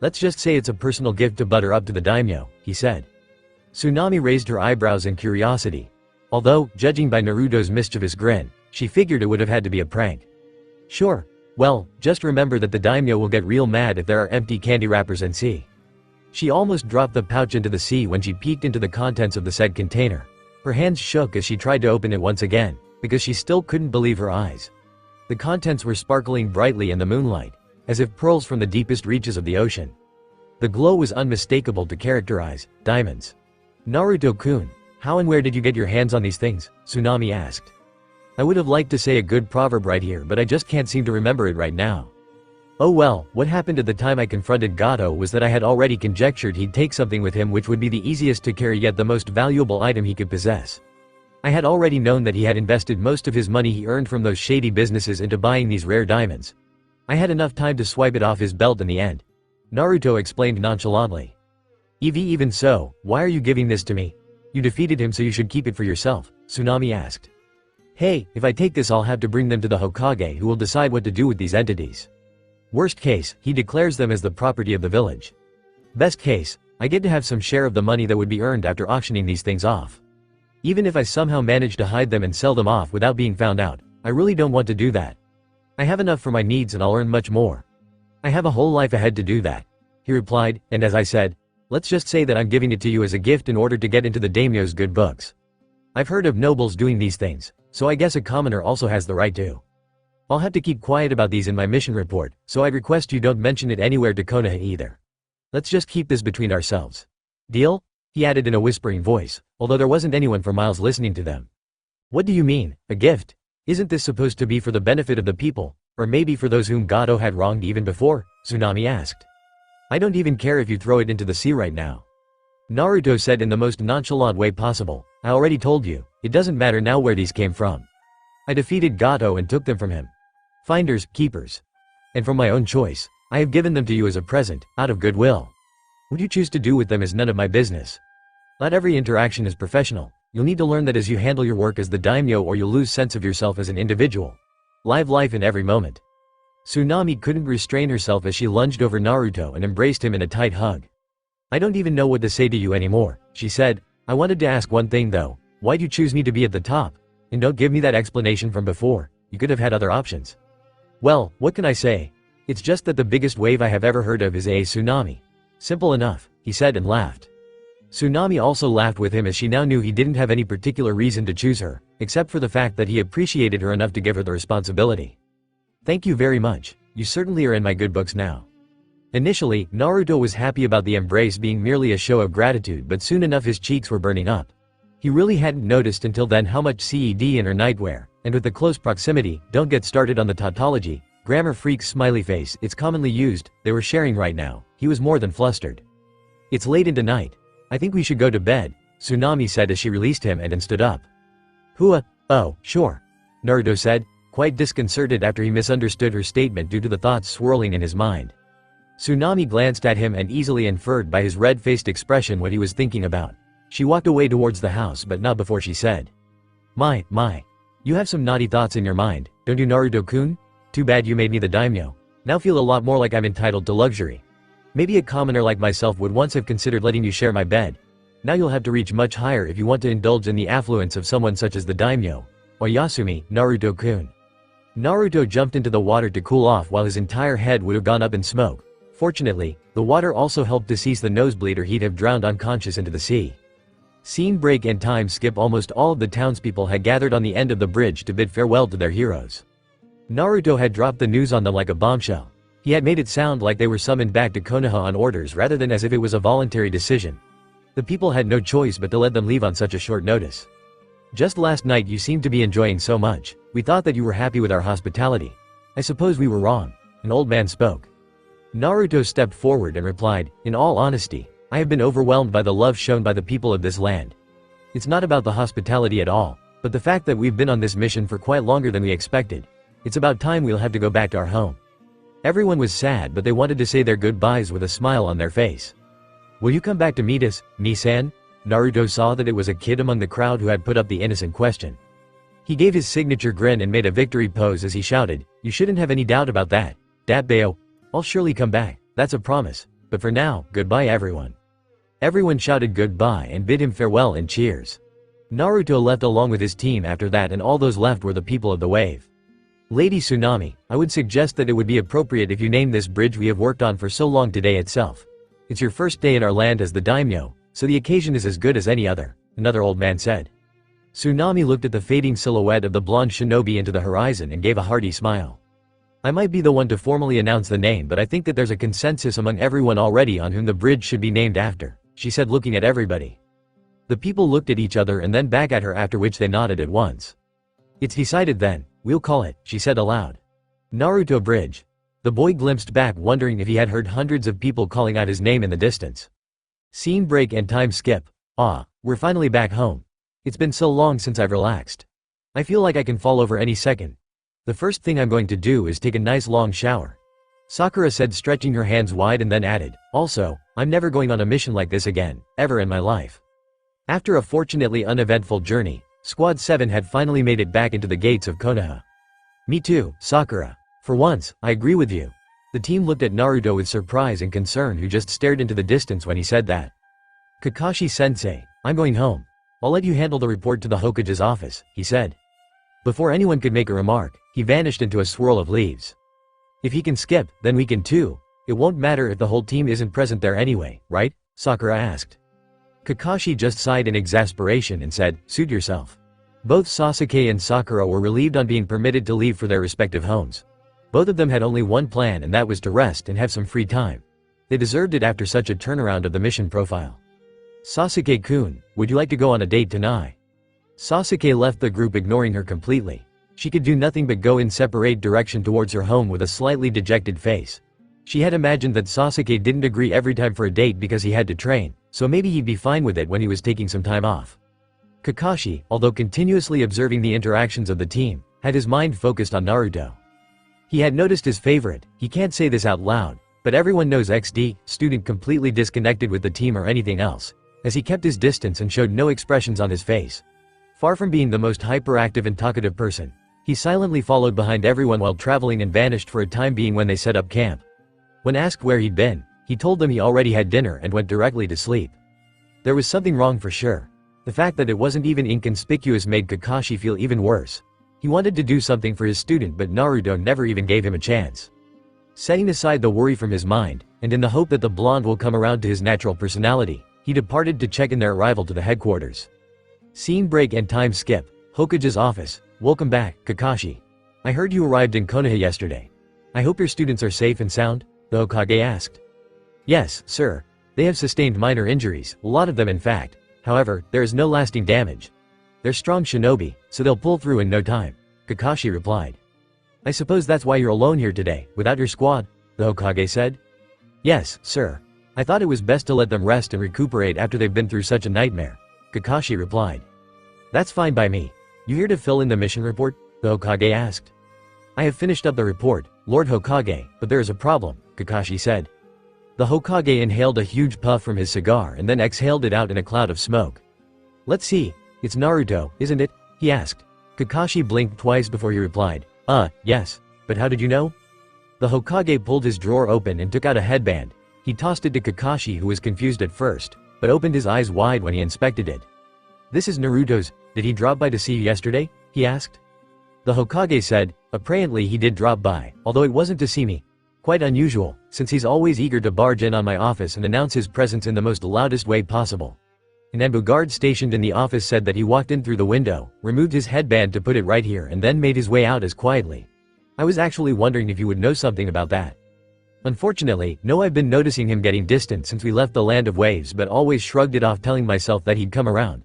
Let's just say it's a personal gift to butter up to the daimyo, he said. Tsunami raised her eyebrows in curiosity. Although, judging by Naruto's mischievous grin, she figured it would have had to be a prank. Sure. Well, just remember that the daimyo will get real mad if there are empty candy wrappers and see. She almost dropped the pouch into the sea when she peeked into the contents of the said container. Her hands shook as she tried to open it once again, because she still couldn't believe her eyes. The contents were sparkling brightly in the moonlight, as if pearls from the deepest reaches of the ocean. The glow was unmistakable to characterize diamonds. Naruto-kun, how and where did you get your hands on these things? Tsunami asked. I would have liked to say a good proverb right here, but I just can't seem to remember it right now. Oh well, what happened at the time I confronted Gato was that I had already conjectured he'd take something with him which would be the easiest to carry yet the most valuable item he could possess. I had already known that he had invested most of his money he earned from those shady businesses into buying these rare diamonds. I had enough time to swipe it off his belt in the end. Naruto explained nonchalantly. Even so, why are you giving this to me? You defeated him so you should keep it for yourself, Tsunami asked. Hey, if I take this I'll have to bring them to the Hokage who will decide what to do with these entities. Worst case, he declares them as the property of the village. Best case, I get to have some share of the money that would be earned after auctioning these things off. Even if I somehow manage to hide them and sell them off without being found out, I really don't want to do that. I have enough for my needs and I'll earn much more. I have a whole life ahead to do that, he replied, and as I said, let's just say that I'm giving it to you as a gift in order to get into the daimyo's good books. I've heard of nobles doing these things, so I guess a commoner also has the right to. I'll have to keep quiet about these in my mission report, so I'd request you don't mention it anywhere to Konoha either. Let's just keep this between ourselves. Deal? He added in a whispering voice, although there wasn't anyone for miles listening to them. What do you mean, a gift? Isn't this supposed to be for the benefit of the people, or maybe for those whom Gato had wronged even before? Tsunami asked. I don't even care if you throw it into the sea right now. Naruto said in the most nonchalant way possible, I already told you, it doesn't matter now where these came from. I defeated Gato and took them from him. Finders, keepers. And from my own choice, I have given them to you as a present, out of goodwill. What you choose to do with them is none of my business. Not every interaction is professional. You'll need to learn that as you handle your work as the daimyo or you'll lose sense of yourself as an individual. Live life in every moment. Tsunami couldn't restrain herself as she lunged over Naruto and embraced him in a tight hug. I don't even know what to say to you anymore, she said. I wanted to ask one thing though, why'd you choose me to be at the top? And don't give me that explanation from before, you could have had other options. Well, what can I say? It's just that the biggest wave I have ever heard of is a tsunami. Simple enough, he said and laughed. Tsunami also laughed with him as she now knew he didn't have any particular reason to choose her, except for the fact that he appreciated her enough to give her the responsibility. Thank you very much, you certainly are in my good books now. Initially, Naruto was happy about the embrace being merely a show of gratitude, but soon enough his cheeks were burning up. He really hadn't noticed until then how much CED in her nightwear, and with the close proximity, don't get started on the tautology, grammar freak's smiley face, it's commonly used, they were sharing right now, he was more than flustered. It's late into night. I think we should go to bed, Tsunade said as she released him and then stood up. Hua, oh, sure. Naruto said, quite disconcerted after he misunderstood her statement due to the thoughts swirling in his mind. Tsunade glanced at him and easily inferred by his red-faced expression what he was thinking about. She walked away towards the house but not before she said. My. You have some naughty thoughts in your mind, don't you, Naruto-kun? Too bad you made me the daimyo. Now feel a lot more like I'm entitled to luxury. Maybe a commoner like myself would once have considered letting you share my bed. Now you'll have to reach much higher if you want to indulge in the affluence of someone such as the daimyo. Oyasumi, Naruto-kun. Naruto jumped into the water to cool off while his entire head would have gone up in smoke. Fortunately, the water also helped to cease the nosebleed or he'd have drowned unconscious into the sea. Scene break and time skip. Almost all of the townspeople had gathered on the end of the bridge to bid farewell to their heroes. Naruto had dropped the news on them like a bombshell. He had made it sound like they were summoned back to Konoha on orders rather than as if it was a voluntary decision. The people had no choice but to let them leave on such a short notice. Just last night you seemed to be enjoying so much. We thought that you were happy with our hospitality. I suppose we were wrong. An old man spoke. Naruto stepped forward and replied, in all honesty, I have been overwhelmed by the love shown by the people of this land. It's not about the hospitality at all, but the fact that we've been on this mission for quite longer than we expected. It's about time we'll have to go back to our home. Everyone was sad but they wanted to say their goodbyes with a smile on their face. Will you come back to meet us, Ni-san? Naruto saw that it was a kid among the crowd who had put up the innocent question. He gave his signature grin and made a victory pose as he shouted, you shouldn't have any doubt about that. Datbeo, I'll surely come back, that's a promise, but for now, goodbye everyone. Everyone shouted goodbye and bid him farewell in cheers. Naruto left along with his team after that, and all those left were the people of the wave. Lady Tsunade, I would suggest that it would be appropriate if you name this bridge we have worked on for so long today itself. It's your first day in our land as the daimyo, so the occasion is as good as any other, another old man said. Tsunade looked at the fading silhouette of the blonde shinobi into the horizon and gave a hearty smile. I might be the one to formally announce the name, but I think that there's a consensus among everyone already on whom the bridge should be named after, she said, looking at everybody. The people looked at each other and then back at her, after which they nodded at once. It's decided then, we'll call it, she said aloud. Naruto Bridge. The boy glimpsed back, wondering if he had heard hundreds of people calling out his name in the distance. Scene break and time skip. Ah, we're finally back home. It's been so long since I've relaxed. I feel like I can fall over any second. The first thing I'm going to do is take a nice long shower. Sakura said, stretching her hands wide, and then added, also, I'm never going on a mission like this again, ever in my life. After a fortunately uneventful journey, Squad 7 had finally made it back into the gates of Konoha. Me too, Sakura. For once, I agree with you. The team looked at Naruto with surprise and concern, who just stared into the distance when he said that. Kakashi-sensei, I'm going home. I'll let you handle the report to the Hokage's office, he said. Before anyone could make a remark, he vanished into a swirl of leaves. If he can skip, then we can too. It won't matter if the whole team isn't present there anyway, right? Sakura asked. Kakashi just sighed in exasperation and said, suit yourself. Both Sasuke and Sakura were relieved on being permitted to leave for their respective homes. Both of them had only one plan, and that was to rest and have some free time. They deserved it after such a turnaround of the mission profile. Sasuke-kun, would you like to go on a date tonight? Sasuke left the group, ignoring her completely. She could do nothing but go in separate direction towards her home with a slightly dejected face. She had imagined that Sasuke didn't agree every time for a date because he had to train, so maybe he'd be fine with it when he was taking some time off. Kakashi, although continuously observing the interactions of the team, had his mind focused on Naruto. He had noticed his favorite, he can't say this out loud, but everyone knows XD, student completely disconnected with the team or anything else, as he kept his distance and showed no expressions on his face. Far from being the most hyperactive and talkative person, he silently followed behind everyone while traveling and vanished for a time being when they set up camp. When asked where he'd been, he told them he already had dinner and went directly to sleep. There was something wrong for sure. The fact that it wasn't even inconspicuous made Kakashi feel even worse. He wanted to do something for his student, but Naruto never even gave him a chance. Setting aside the worry from his mind, and in the hope that the blonde will come around to his natural personality, he departed to check in their arrival to the headquarters. Scene break and time skip. Hokage's office. Welcome back, Kakashi. I heard you arrived in Konoha yesterday. I hope your students are safe and sound, the Hokage asked. Yes, sir. They have sustained minor injuries, a lot of them in fact. However, there is no lasting damage. They're strong shinobi, so they'll pull through in no time, Kakashi replied. I suppose that's why you're alone here today, without your squad, the Hokage said. Yes, sir. I thought it was best to let them rest and recuperate after they've been through such a nightmare, Kakashi replied. That's fine by me. You here to fill in the mission report? The Hokage asked. I have finished up the report, Lord Hokage, but there is a problem, Kakashi said. The Hokage inhaled a huge puff from his cigar and then exhaled it out in a cloud of smoke. Let's see, it's Naruto, isn't it? He asked. Kakashi blinked twice before he replied, yes, but how did you know? The Hokage pulled his drawer open and took out a headband. He tossed it to Kakashi, who was confused at first, but opened his eyes wide when he inspected it. This is Naruto's. Did he drop by to see you yesterday? He asked. The Hokage said, apparently he did drop by, although it wasn't to see me. Quite unusual, since he's always eager to barge in on my office and announce his presence in the most loudest way possible. An ambu guard stationed in the office said that he walked in through the window, removed his headband to put it right here and then made his way out as quietly. I was actually wondering if you would know something about that. Unfortunately, no, I've been noticing him getting distant since we left the land of waves, but always shrugged it off, telling myself that he'd come around.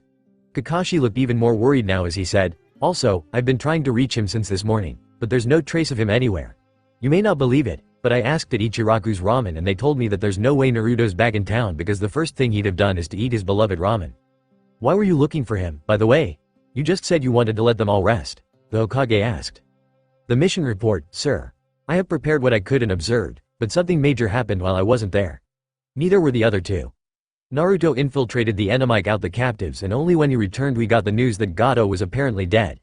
Kakashi looked even more worried now as he said, also, I've been trying to reach him since this morning, but there's no trace of him anywhere. You may not believe it, but I asked at Ichiraku's ramen and they told me that there's no way Naruto's back in town because the first thing he'd have done is to eat his beloved ramen. Why were you looking for him, by the way? You just said you wanted to let them all rest, the Hokage asked. The mission report, sir. I have prepared what I could and observed, but something major happened while I wasn't there. Neither were the other two. Naruto infiltrated the enemy out the captives and only when he returned we got the news that Gato was apparently dead.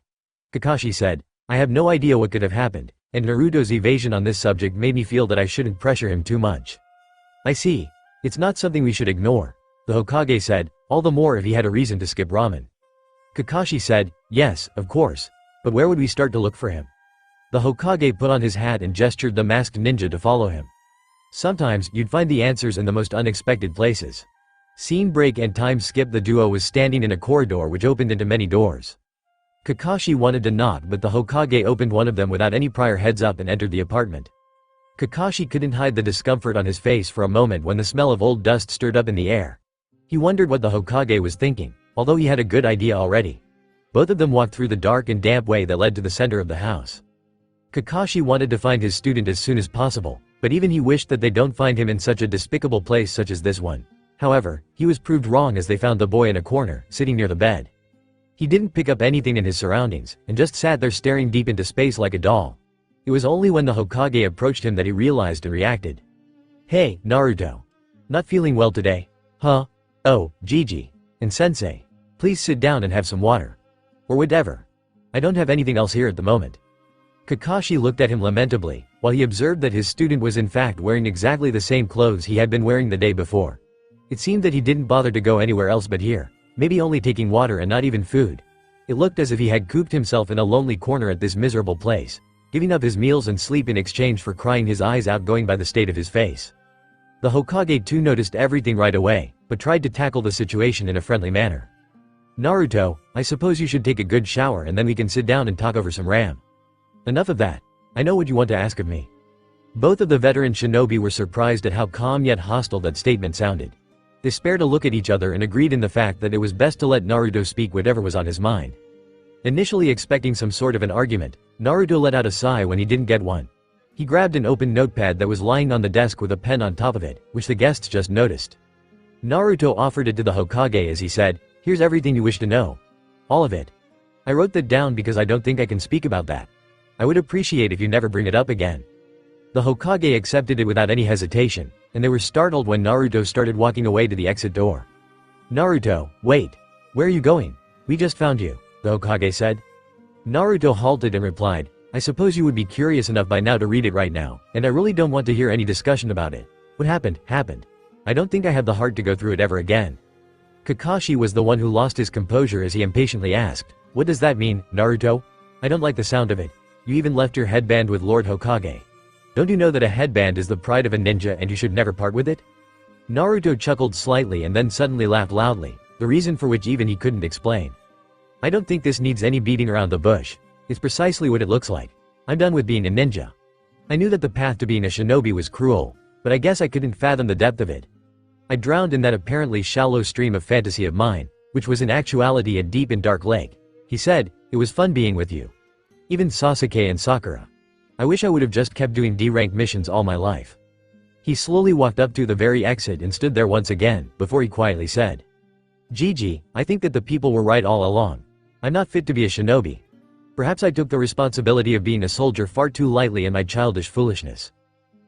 Kakashi said, I have no idea what could have happened, and Naruto's evasion on this subject made me feel that I shouldn't pressure him too much. I see. It's not something we should ignore, the Hokage said, all the more if he had a reason to skip ramen. Kakashi said, yes, of course, but where would we start to look for him? The Hokage put on his hat and gestured the masked ninja to follow him. Sometimes, you'd find the answers in the most unexpected places. Scene break and time skip. The duo was standing in a corridor which opened into many doors. Kakashi wanted to knock but the Hokage opened one of them without any prior heads up and entered the apartment. Kakashi couldn't hide the discomfort on his face for a moment when the smell of old dust stirred up in the air. He wondered what the Hokage was thinking, although he had a good idea already. Both of them walked through the dark and damp way that led to the center of the house. Kakashi wanted to find his student as soon as possible, but even he wished that they don't find him in such a despicable place such as this one. However, he was proved wrong as they found the boy in a corner, sitting near the bed. He didn't pick up anything in his surroundings, and just sat there staring deep into space like a doll. It was only when the Hokage approached him that he realized and reacted. Hey, Naruto. Not feeling well today? Huh? Oh, Gigi. And Sensei. Please sit down and have some water. Or whatever. I don't have anything else here at the moment. Kakashi looked at him lamentably, while he observed that his student was in fact wearing exactly the same clothes he had been wearing the day before. It seemed that he didn't bother to go anywhere else but here, maybe only taking water and not even food. It looked as if he had cooped himself in a lonely corner at this miserable place, giving up his meals and sleep in exchange for crying his eyes out going by the state of his face. The Hokage too noticed everything right away, but tried to tackle the situation in a friendly manner. Naruto, I suppose you should take a good shower and then we can sit down and talk over some RAM. Enough of that. I know what you want to ask of me. Both of the veteran shinobi were surprised at how calm yet hostile that statement sounded. They spared a look at each other and agreed in the fact that it was best to let Naruto speak whatever was on his mind. Initially expecting some sort of an argument, Naruto let out a sigh when he didn't get one. He grabbed an open notepad that was lying on the desk with a pen on top of it, which the guests just noticed. Naruto offered it to the Hokage as he said, here's everything you wish to know. All of it. I wrote that down because I don't think I can speak about that. I would appreciate if you never bring it up again. The Hokage accepted it without any hesitation, and they were startled when Naruto started walking away to the exit door. Naruto, wait. Where are you going? We just found you, the Hokage said. Naruto halted and replied, I suppose you would be curious enough by now to read it right now, and I really don't want to hear any discussion about it. What happened, happened. I don't think I have the heart to go through it ever again. Kakashi was the one who lost his composure as he impatiently asked, what does that mean, Naruto? I don't like the sound of it. You even left your headband with Lord Hokage. Don't you know that a headband is the pride of a ninja and you should never part with it? Naruto chuckled slightly and then suddenly laughed loudly, the reason for which even he couldn't explain. I don't think this needs any beating around the bush. It's precisely what it looks like. I'm done with being a ninja. I knew that the path to being a shinobi was cruel, but I guess I couldn't fathom the depth of it. I drowned in that apparently shallow stream of fantasy of mine, which was in actuality a deep and dark lake. He said, it was fun being with you. Even Sasuke and Sakura. I wish I would have just kept doing D-rank missions all my life. He slowly walked up to the very exit and stood there once again, before he quietly said, "Gigi, I think that the people were right all along. I'm not fit to be a shinobi. Perhaps I took the responsibility of being a soldier far too lightly in my childish foolishness.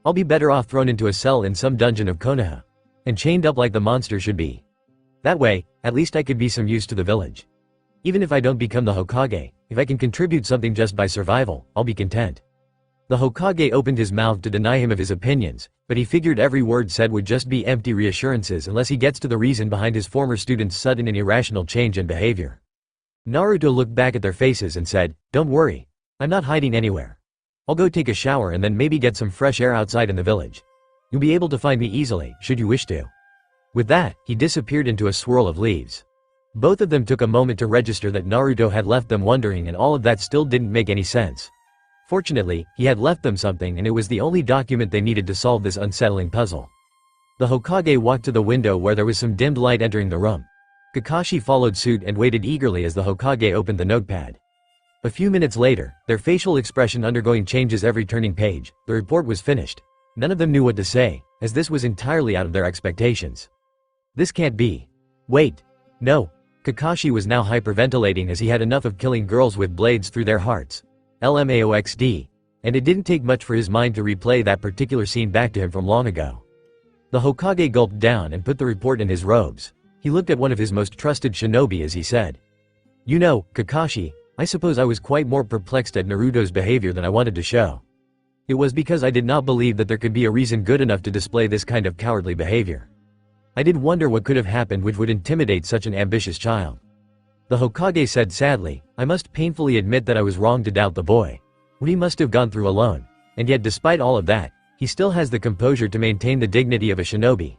I'll be better off thrown into a cell in some dungeon of Konoha, and chained up like the monster should be. That way, at least I could be some use to the village. Even if I don't become the Hokage, if I can contribute something just by survival, I'll be content." The Hokage opened his mouth to deny him of his opinions, but he figured every word said would just be empty reassurances unless he gets to the reason behind his former students' sudden and irrational change in behavior. Naruto looked back at their faces and said, "Don't worry. I'm not hiding anywhere. I'll go take a shower and then maybe get some fresh air outside in the village. You'll be able to find me easily, should you wish to." With that, he disappeared into a swirl of leaves. Both of them took a moment to register that Naruto had left them wondering, and all of that still didn't make any sense. Fortunately, he had left them something, and it was the only document they needed to solve this unsettling puzzle. The Hokage walked to the window where there was some dimmed light entering the room. Kakashi followed suit and waited eagerly as the Hokage opened the notepad. A few minutes later, their facial expression undergoing changes every turning page, the report was finished. None of them knew what to say, as this was entirely out of their expectations. "This can't be. Wait. No." Kakashi was now hyperventilating as he had enough of killing girls with blades through their hearts. LMAOXD. And it didn't take much for his mind to replay that particular scene back to him from long ago. The Hokage gulped down and put the report in his robes. He looked at one of his most trusted shinobi as he said, "You know, Kakashi, I suppose I was quite more perplexed at Naruto's behavior than I wanted to show. It was because I did not believe that there could be a reason good enough to display this kind of cowardly behavior. I did wonder what could have happened which would intimidate such an ambitious child." The Hokage said sadly, "I must painfully admit that I was wrong to doubt the boy. What he must have gone through alone. And yet despite all of that, he still has the composure to maintain the dignity of a shinobi.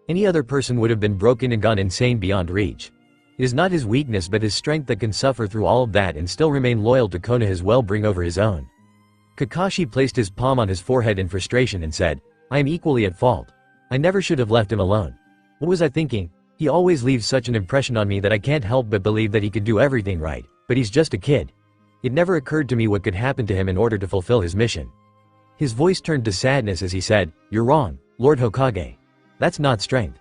Any other person would have been broken and gone insane beyond reach. It is not his weakness but his strength that can suffer through all of that and still remain loyal to Konoha's well-being over his own." Kakashi placed his palm on his forehead in frustration and said, "I am equally at fault. I never should have left him alone. What was I thinking? He always leaves such an impression on me that I can't help but believe that he could do everything right, but he's just a kid. It never occurred to me what could happen to him in order to fulfill his mission." His voice turned to sadness as he said, "You're wrong, Lord Hokage. That's not strength.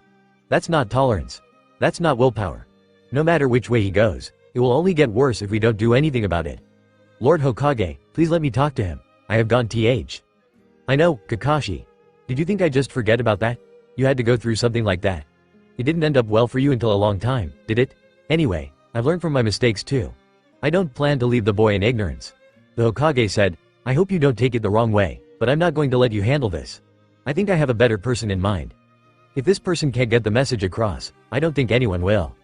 That's not tolerance. That's not willpower. No matter which way he goes, it will only get worse if we don't do anything about it. Lord Hokage, please let me talk to him. I have gone th. I know, Kakashi. Did you think I just forget about that? You had to go through something like that. It didn't end up well for you until a long time, did it? Anyway, I've learned from my mistakes too. I don't plan to leave the boy in ignorance." The Hokage said, "I hope you don't take it the wrong way, but I'm not going to let you handle this. I think I have a better person in mind. If this person can't get the message across, I don't think anyone will."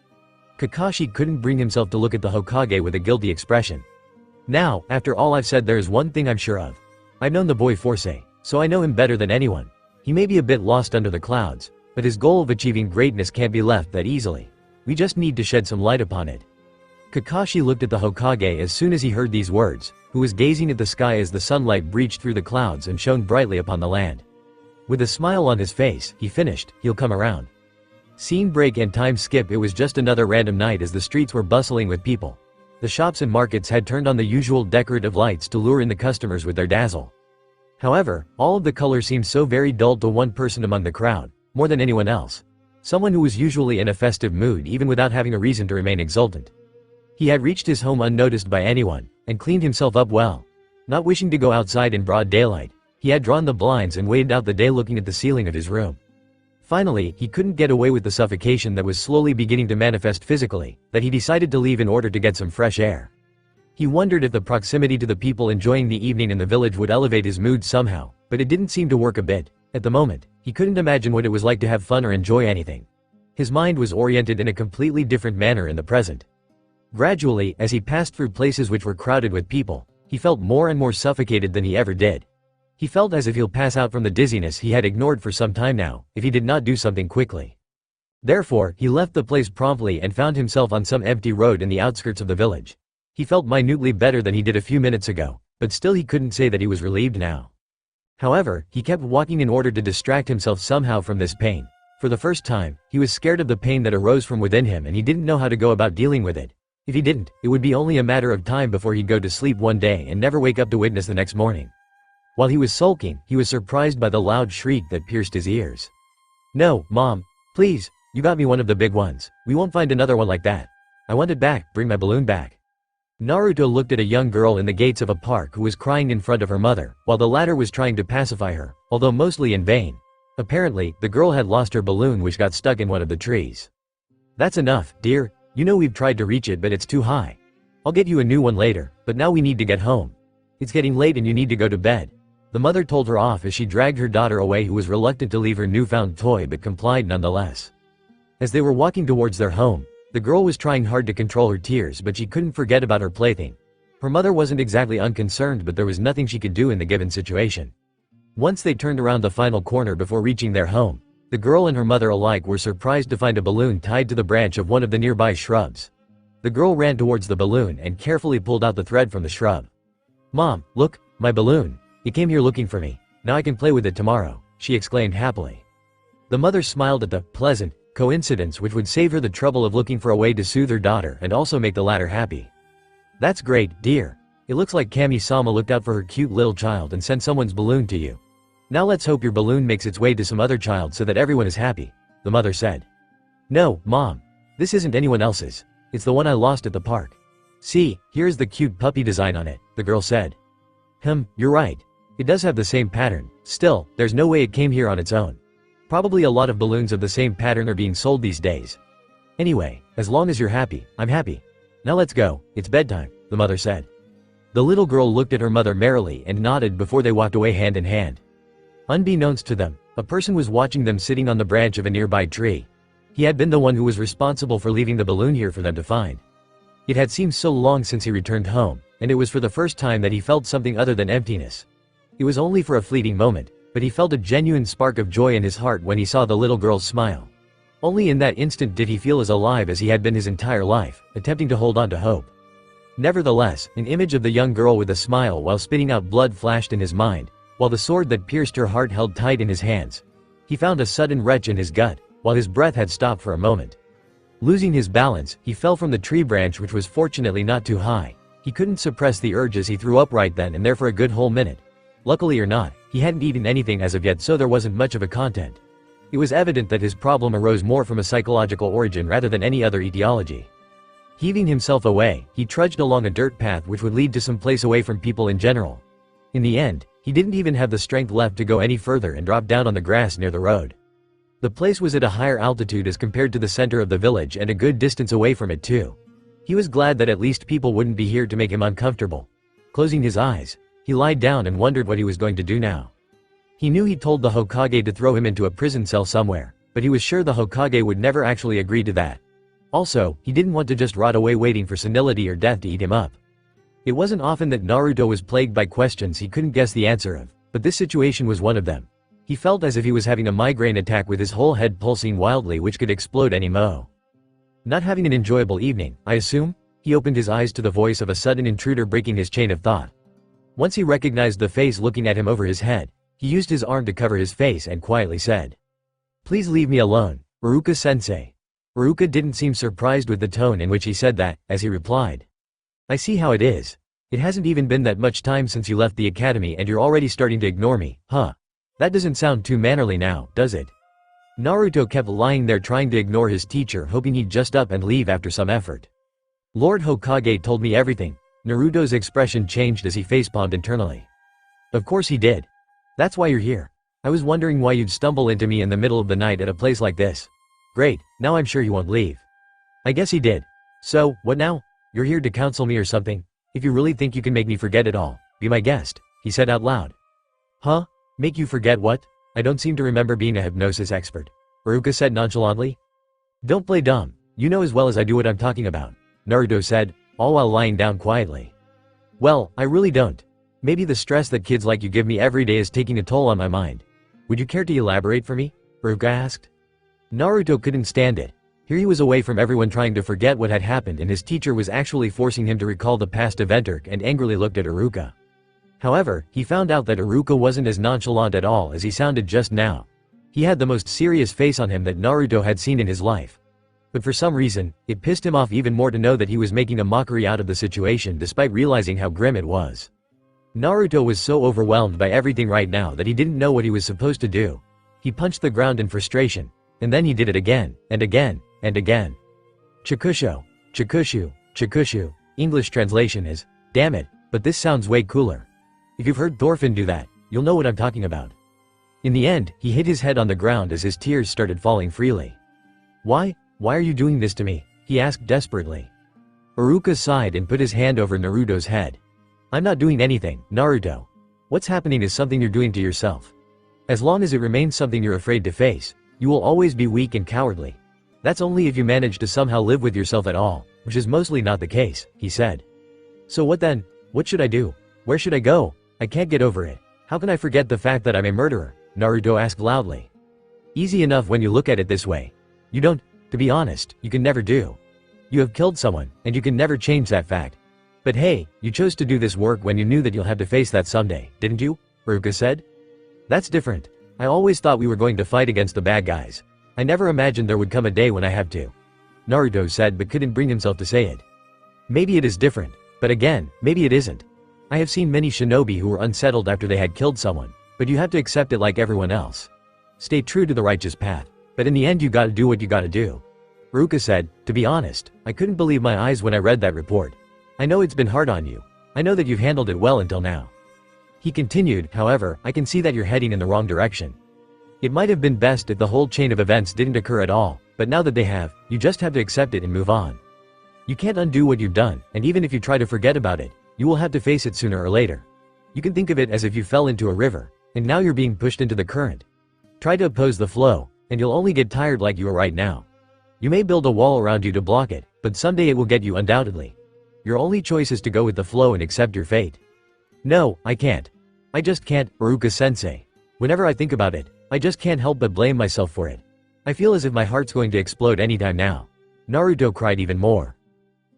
Kakashi couldn't bring himself to look at the Hokage with a guilty expression. "Now, after all I've said, there is one thing I'm sure of. I've known the boy Forse, so I know him better than anyone. He may be a bit lost under the clouds, but his goal of achieving greatness can't be left that easily. We just need to shed some light upon it." Kakashi looked at the Hokage as soon as he heard these words, who was gazing at the sky as the sunlight breached through the clouds and shone brightly upon the land. With a smile on his face, he finished, "He'll come around." Scene break and time skip. It was just another random night as the streets were bustling with people. The shops and markets had turned on the usual decorative lights to lure in the customers with their dazzle. However, all of the colors seemed so very dull to one person among the crowd, more than anyone else. Someone who was usually in a festive mood even without having a reason to remain exultant. He had reached his home unnoticed by anyone, and cleaned himself up well. Not wishing to go outside in broad daylight, he had drawn the blinds and waited out the day looking at the ceiling of his room. Finally, he couldn't get away with the suffocation that was slowly beginning to manifest physically, that he decided to leave in order to get some fresh air. He wondered if the proximity to the people enjoying the evening in the village would elevate his mood somehow, but it didn't seem to work a bit. At the moment, he couldn't imagine what it was like to have fun or enjoy anything. His mind was oriented in a completely different manner in the present. Gradually, as he passed through places which were crowded with people, he felt more and more suffocated than he ever did. He felt as if he'll pass out from the dizziness he had ignored for some time now, if he did not do something quickly. Therefore, he left the place promptly and found himself on some empty road in the outskirts of the village. He felt minutely better than he did a few minutes ago, but still he couldn't say that he was relieved now. However, he kept walking in order to distract himself somehow from this pain. For the first time, he was scared of the pain that arose from within him and he didn't know how to go about dealing with it. If he didn't, it would be only a matter of time before he'd go to sleep one day and never wake up to witness the next morning. While he was sulking, he was surprised by the loud shriek that pierced his ears. "No, Mom. Please, you got me one of the big ones. We won't find another one like that. I want it back, bring my balloon back." Naruto looked at a young girl in the gates of a park who was crying in front of her mother, while the latter was trying to pacify her, although mostly in vain. Apparently, the girl had lost her balloon which got stuck in one of the trees. "That's enough, dear. You know we've tried to reach it but it's too high. I'll get you a new one later, but now we need to get home. It's getting late and you need to go to bed." The mother told her off as she dragged her daughter away, who was reluctant to leave her newfound toy but complied nonetheless. As they were walking towards their home, the girl was trying hard to control her tears, but she couldn't forget about her plaything. Her mother wasn't exactly unconcerned, but there was nothing she could do in the given situation. Once they turned around the final corner before reaching their home, the girl and her mother alike were surprised to find a balloon tied to the branch of one of the nearby shrubs. The girl ran towards the balloon and carefully pulled out the thread from the shrub. "Mom, look, my balloon. It came here looking for me. Now I can play with it tomorrow," she exclaimed happily. The mother smiled at the pleasant coincidence which would save her the trouble of looking for a way to soothe her daughter and also make the latter happy. "That's great, dear. It looks like Kami-sama looked out for her cute little child and sent someone's balloon to you. Now let's hope your balloon makes its way to some other child so that everyone is happy," the mother said. "No, Mom. This isn't anyone else's. It's the one I lost at the park. See, here's the cute puppy design on it," the girl said. You're right. It does have the same pattern. Still, there's no way it came here on its own. Probably a lot of balloons of the same pattern are being sold these days. Anyway, as long as you're happy, I'm happy. Now let's go, it's bedtime," the mother said. The little girl looked at her mother merrily and nodded before they walked away hand in hand. Unbeknownst to them, a person was watching them sitting on the branch of a nearby tree. He had been the one who was responsible for leaving the balloon here for them to find. It had seemed so long since he returned home, and it was for the first time that he felt something other than emptiness. It was only for a fleeting moment, but he felt a genuine spark of joy in his heart when he saw the little girl's smile. Only in that instant did he feel as alive as he had been his entire life, attempting to hold on to hope. Nevertheless, an image of the young girl with a smile while spitting out blood flashed in his mind, while the sword that pierced her heart held tight in his hands. He found a sudden retch in his gut, while his breath had stopped for a moment. Losing his balance, he fell from the tree branch, which was fortunately not too high. He couldn't suppress the urge as he threw up right then and there for a good whole minute. Luckily or not, he hadn't eaten anything as of yet, so there wasn't much of a content. It was evident that his problem arose more from a psychological origin rather than any other etiology. Heaving himself away, he trudged along a dirt path which would lead to some place away from people in general. In the end, he didn't even have the strength left to go any further and dropped down on the grass near the road. The place was at a higher altitude as compared to the center of the village and a good distance away from it too. He was glad that at least people wouldn't be here to make him uncomfortable. Closing his eyes, he lied down and wondered what he was going to do now. He knew he'd told the Hokage to throw him into a prison cell somewhere, but he was sure the Hokage would never actually agree to that. Also, he didn't want to just rot away waiting for senility or death to eat him up. It wasn't often that Naruto was plagued by questions he couldn't guess the answer of, but this situation was one of them. He felt as if he was having a migraine attack with his whole head pulsing wildly, which could explode any mo. "Not having an enjoyable evening, I assume?" He opened his eyes to the voice of a sudden intruder breaking his chain of thought. Once he recognized the face looking at him over his head, he used his arm to cover his face and quietly said, "Please leave me alone, Iruka-sensei." Iruka didn't seem surprised with the tone in which he said that, as he replied, "I see how it is. It hasn't even been that much time since you left the academy and you're already starting to ignore me, huh? That doesn't sound too mannerly now, does it?" Naruto kept lying there trying to ignore his teacher, hoping he'd just up and leave after some effort. "Lord Hokage told me everything." Naruto's expression changed as he facepalmed internally. "Of course he did. That's why you're here. I was wondering why you'd stumble into me in the middle of the night at a place like this. Great, now I'm sure you won't leave." "I guess he did. So, what now? You're here to counsel me or something? If you really think you can make me forget it all, be my guest," he said out loud. "Huh? Make you forget what? I don't seem to remember being a hypnosis expert," Iruka said nonchalantly. "Don't play dumb. You know as well as I do what I'm talking about," Naruto said, all while lying down quietly. "Well, I really don't. Maybe the stress that kids like you give me every day is taking a toll on my mind. Would you care to elaborate for me?" Iruka asked. Naruto couldn't stand it. Here he was away from everyone trying to forget what had happened, and his teacher was actually forcing him to recall the past event and angrily looked at Iruka. However, he found out that Iruka wasn't as nonchalant at all as he sounded just now. He had the most serious face on him that Naruto had seen in his life. But for some reason, it pissed him off even more to know that he was making a mockery out of the situation despite realizing how grim it was. Naruto was so overwhelmed by everything right now that he didn't know what he was supposed to do. He punched the ground in frustration, and then he did it again, and again, and again. Chikusho, chikushu, chikushu. English translation is, damn it, but this sounds way cooler. If you've heard Thorfinn do that, you'll know what I'm talking about. In the end, he hit his head on the ground as his tears started falling freely. Why are you doing this to me? He asked desperately. Iruka sighed and put his hand over Naruto's head. I'm not doing anything, Naruto. What's happening is something you're doing to yourself. As long as it remains something you're afraid to face, you will always be weak and cowardly. That's only if you manage to somehow live with yourself at all, which is mostly not the case, he said. So what then? What should I do? Where should I go? I can't get over it. How can I forget the fact that I'm a murderer? Naruto asked loudly. Easy enough when you look at it this way. You don't, to be honest, you can never do. You have killed someone, and you can never change that fact. But hey, you chose to do this work when you knew that you'll have to face that someday, didn't you? Iruka said. That's different. I always thought we were going to fight against the bad guys. I never imagined there would come a day when I have to. Naruto said but couldn't bring himself to say it. Maybe it is different, but again, maybe it isn't. I have seen many shinobi who were unsettled after they had killed someone, but you have to accept it like everyone else. Stay true to the righteous path, but in the end you gotta do what you gotta do. Iruka said, to be honest, I couldn't believe my eyes when I read that report. I know it's been hard on you. I know that you've handled it well until now. He continued, however, I can see that you're heading in the wrong direction. It might have been best if the whole chain of events didn't occur at all, but now that they have, you just have to accept it and move on. You can't undo what you've done, and even if you try to forget about it, you will have to face it sooner or later. You can think of it as if you fell into a river, and now you're being pushed into the current. Try to oppose the flow, and you'll only get tired like you are right now. You may build a wall around you to block it, but someday it will get you undoubtedly. Your only choice is to go with the flow and accept your fate. No, I can't. I just can't, Iruka-sensei. Whenever I think about it, I just can't help but blame myself for it. I feel as if my heart's going to explode anytime now. Naruto cried even more.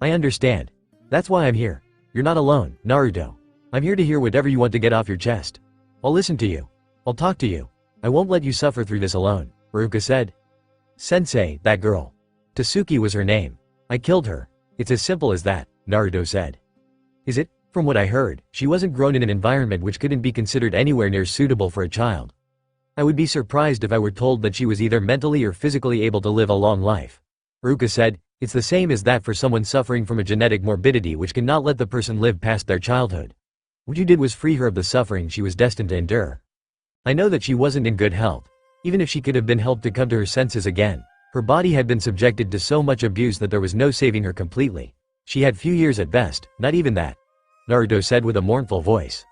I understand. That's why I'm here. You're not alone, Naruto. I'm here to hear whatever you want to get off your chest. I'll listen to you. I'll talk to you. I won't let you suffer through this alone, Iruka said. Sensei, that girl. Tasuki was her name. I killed her. It's as simple as that, Naruto said. Is it? From what I heard, she wasn't grown in an environment which couldn't be considered anywhere near suitable for a child. I would be surprised if I were told that she was either mentally or physically able to live a long life. Iruka said, it's the same as that for someone suffering from a genetic morbidity which cannot let the person live past their childhood. What you did was free her of the suffering she was destined to endure. I know that she wasn't in good health. Even if she could have been helped to come to her senses again, her body had been subjected to so much abuse that there was no saving her completely. She had few years at best, not even that, Naruto said with a mournful voice.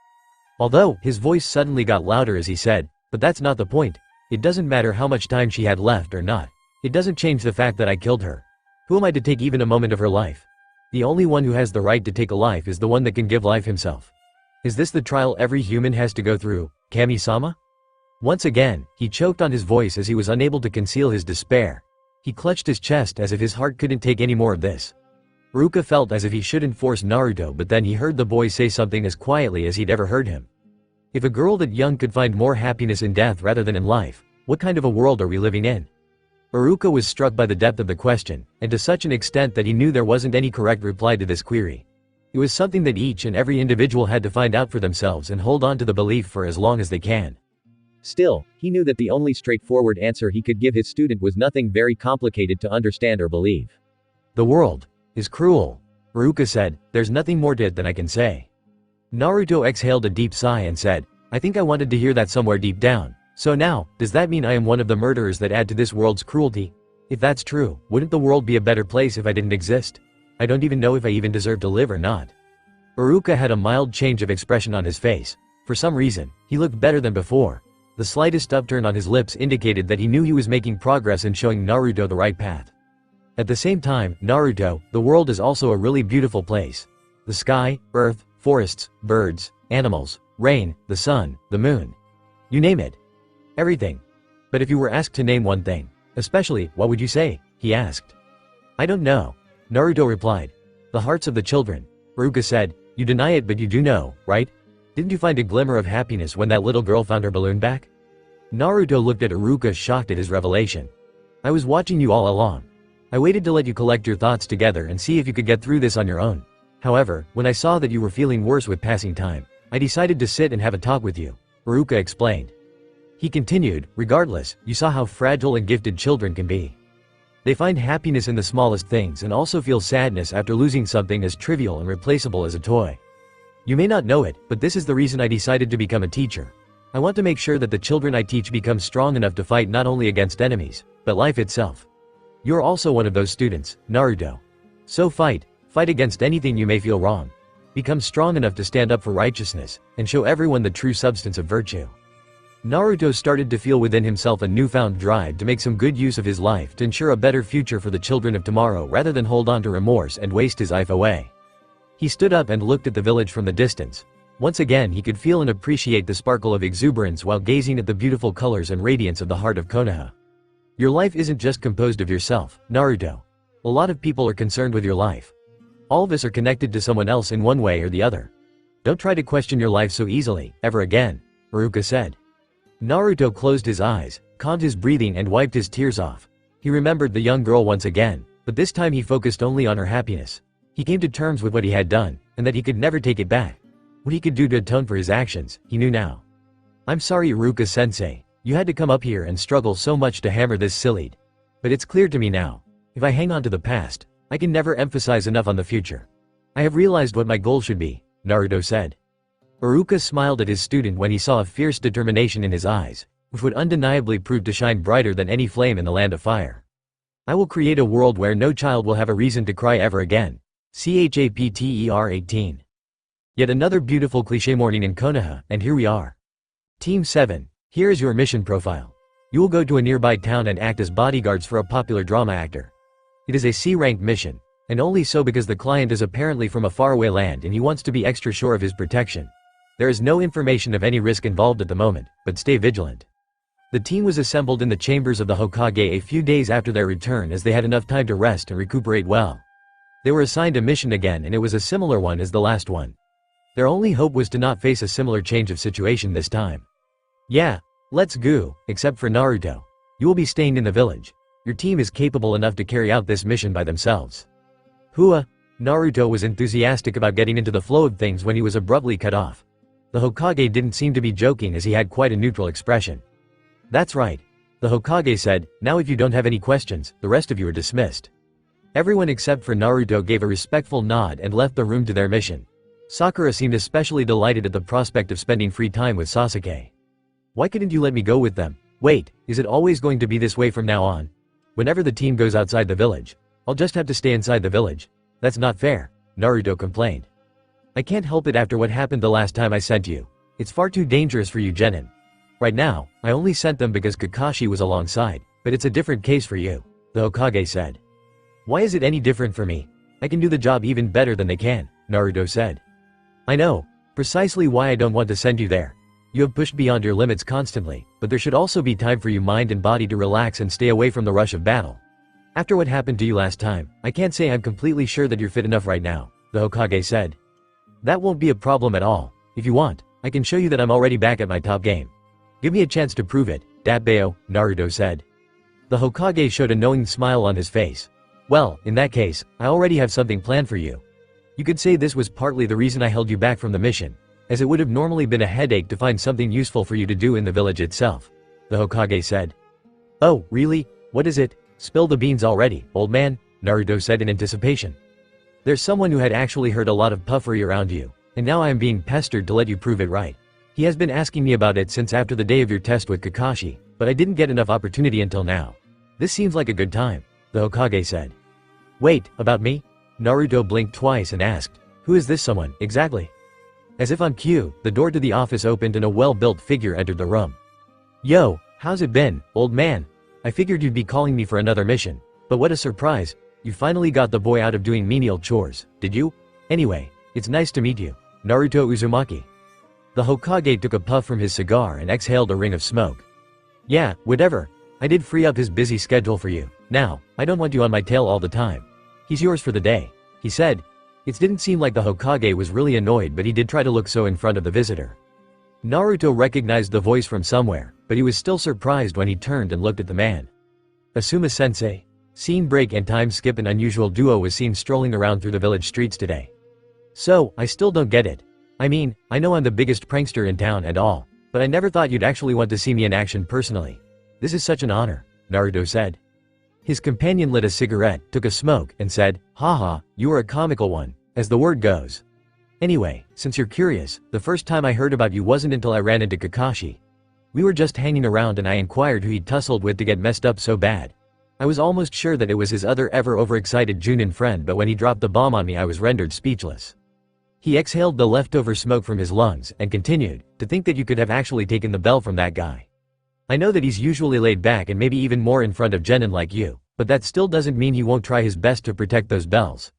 Although, his voice suddenly got louder as he said, but that's not the point. It doesn't matter how much time she had left or not. It doesn't change the fact that I killed her. Who am I to take even a moment of her life? The only one who has the right to take a life is the one that can give life himself. Is this the trial every human has to go through, Kami-sama? Once again, he choked on his voice as he was unable to conceal his despair. He clutched his chest as if his heart couldn't take any more of this. Iruka felt as if he shouldn't force Naruto, but then he heard the boy say something as quietly as he'd ever heard him. If a girl that young could find more happiness in death rather than in life, what kind of a world are we living in? Iruka was struck by the depth of the question, and to such an extent that he knew there wasn't any correct reply to this query. It was something that each and every individual had to find out for themselves and hold on to the belief for as long as they can. Still, he knew that the only straightforward answer he could give his student was nothing very complicated to understand or believe. The world is cruel, Iruka said, there's nothing more to it than I can say. Naruto exhaled a deep sigh and said, I think I wanted to hear that somewhere deep down. So now, does that mean I am one of the murderers that add to this world's cruelty? If that's true, wouldn't the world be a better place if I didn't exist? I don't even know if I even deserve to live or not. Iruka had a mild change of expression on his face. For some reason, he looked better than before. The slightest upturn on his lips indicated that he knew he was making progress in showing Naruto the right path. At the same time, Naruto, the world is also a really beautiful place. The sky, earth, forests, birds, animals, rain, the sun, the moon. You name it. Everything. But if you were asked to name one thing, especially, what would you say? He asked. I don't know. Naruto replied. The hearts of the children. Iruka said, you deny it but you do know, right? Didn't you find a glimmer of happiness when that little girl found her balloon back? Naruto looked at Iruka shocked at his revelation. I was watching you all along. I waited to let you collect your thoughts together and see if you could get through this on your own. However, when I saw that you were feeling worse with passing time, I decided to sit and have a talk with you, Iruka explained. He continued, regardless, you saw how fragile and gifted children can be. They find happiness in the smallest things and also feel sadness after losing something as trivial and replaceable as a toy. You may not know it, but this is the reason I decided to become a teacher. I want to make sure that the children I teach become strong enough to fight not only against enemies, but life itself. You're also one of those students, Naruto. So fight against anything you may feel wrong. Become strong enough to stand up for righteousness, and show everyone the true substance of virtue. Naruto started to feel within himself a newfound drive to make some good use of his life to ensure a better future for the children of tomorrow rather than hold on to remorse and waste his life away. He stood up and looked at the village from the distance. Once again he could feel and appreciate the sparkle of exuberance while gazing at the beautiful colors and radiance of the heart of Konoha. Your life isn't just composed of yourself, Naruto. A lot of people are concerned with your life. All of us are connected to someone else in one way or the other. Don't try to question your life so easily, ever again, Iruka said. Naruto closed his eyes, calmed his breathing and wiped his tears off. He remembered the young girl once again, but this time he focused only on her happiness. He came to terms with what he had done, and that he could never take it back. What he could do to atone for his actions, he knew now. I'm sorry Iruka-sensei, you had to come up here and struggle so much to hammer this sillied. But it's clear to me now. If I hang on to the past, I can never emphasize enough on the future. I have realized what my goal should be, Naruto said. Iruka smiled at his student when he saw a fierce determination in his eyes, which would undeniably prove to shine brighter than any flame in the land of fire. I will create a world where no child will have a reason to cry ever again. Chapter 18. Yet another beautiful cliché morning in Konoha, and here we are. Team 7, here is your mission profile. You will go to a nearby town and act as bodyguards for a popular drama actor. It is a C-ranked mission, and only so because the client is apparently from a faraway land and he wants to be extra sure of his protection. There is no information of any risk involved at the moment, but stay vigilant. The team was assembled in the chambers of the Hokage a few days after their return as they had enough time to rest and recuperate well. They were assigned a mission again and it was a similar one as the last one. Their only hope was to not face a similar change of situation this time. Yeah, let's go, except for Naruto. You will be staying in the village. Your team is capable enough to carry out this mission by themselves. Hua! Naruto was enthusiastic about getting into the flow of things when he was abruptly cut off. The Hokage didn't seem to be joking as he had quite a neutral expression. That's right. The Hokage said, now if you don't have any questions, the rest of you are dismissed. Everyone except for Naruto gave a respectful nod and left the room to their mission. Sakura seemed especially delighted at the prospect of spending free time with Sasuke. Why couldn't you let me go with them? Wait, is it always going to be this way from now on? Whenever the team goes outside the village, I'll just have to stay inside the village. That's not fair, Naruto complained. I can't help it after what happened the last time I sent you. It's far too dangerous for you genin. Right now, I only sent them because Kakashi was alongside, but it's a different case for you, the Hokage said. Why is it any different for me? I can do the job even better than they can, Naruto said. I know, precisely why I don't want to send you there. You have pushed beyond your limits constantly, but there should also be time for you mind and body to relax and stay away from the rush of battle. After what happened to you last time, I can't say I'm completely sure that you're fit enough right now, the Hokage said. That won't be a problem at all. If you want, I can show you that I'm already back at my top game. Give me a chance to prove it, Dabbeo, Naruto said. The Hokage showed a knowing smile on his face. Well, in that case, I already have something planned for you. You could say this was partly the reason I held you back from the mission, as it would have normally been a headache to find something useful for you to do in the village itself, the Hokage said. Oh, really? What is it? Spill the beans already, old man, Naruto said in anticipation. There's someone who had actually heard a lot of puffery around you, and now I am being pestered to let you prove it right. He has been asking me about it since after the day of your test with Kakashi, but I didn't get enough opportunity until now. This seems like a good time, the Hokage said. Wait, about me? Naruto blinked twice and asked, who is this someone, exactly? As if on cue, the door to the office opened and a well-built figure entered the room. Yo, how's it been, old man? I figured you'd be calling me for another mission, but what a surprise. You finally got the boy out of doing menial chores, did you? Anyway, it's nice to meet you, Naruto Uzumaki. The Hokage took a puff from his cigar and exhaled a ring of smoke. Yeah, whatever. I did free up his busy schedule for you. Now, I don't want you on my tail all the time. He's yours for the day, he said. It didn't seem like the Hokage was really annoyed, but he did try to look so in front of the visitor. Naruto recognized the voice from somewhere, but he was still surprised when he turned and looked at the man. Asuma-sensei. Scene break and time skip. An unusual duo was seen strolling around through the village streets today. So, I still don't get it. I mean, I know I'm the biggest prankster in town and all, but I never thought you'd actually want to see me in action personally. This is such an honor, Naruto said. His companion lit a cigarette, took a smoke, and said, haha, you are a comical one, as the word goes. Anyway, since you're curious, the first time I heard about you wasn't until I ran into Kakashi. We were just hanging around and I inquired who he'd tussled with to get messed up so bad. I was almost sure that it was his other ever overexcited Junin friend, but when he dropped the bomb on me I was rendered speechless. He exhaled the leftover smoke from his lungs and continued, to think that you could have actually taken the bell from that guy. I know that he's usually laid back and maybe even more in front of genin like you, but that still doesn't mean he won't try his best to protect those bells.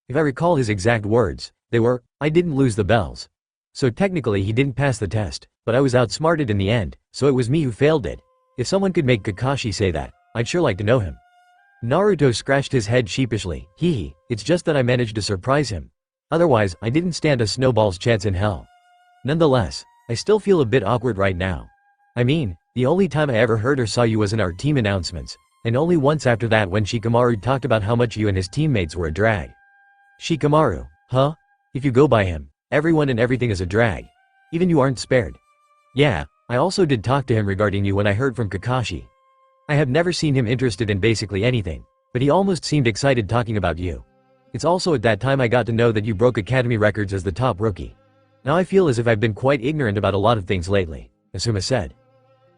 If I recall his exact words, they were, I didn't lose the bells. So technically he didn't pass the test, but I was outsmarted in the end, so it was me who failed it. If someone could make Kakashi say that, I'd sure like to know him. Naruto scratched his head sheepishly, hee, it's just that I managed to surprise him. Otherwise, I didn't stand a snowball's chance in hell. Nonetheless, I still feel a bit awkward right now. I mean, the only time I ever heard or saw you was in our team announcements, and only once after that when Shikamaru talked about how much you and his teammates were a drag. Shikamaru, huh? If you go by him, everyone and everything is a drag. Even you aren't spared. Yeah, I also did talk to him regarding you when I heard from Kakashi. I have never seen him interested in basically anything, but he almost seemed excited talking about you. It's also at that time I got to know that you broke academy records as the top rookie. Now I feel as if I've been quite ignorant about a lot of things lately, Asuma said.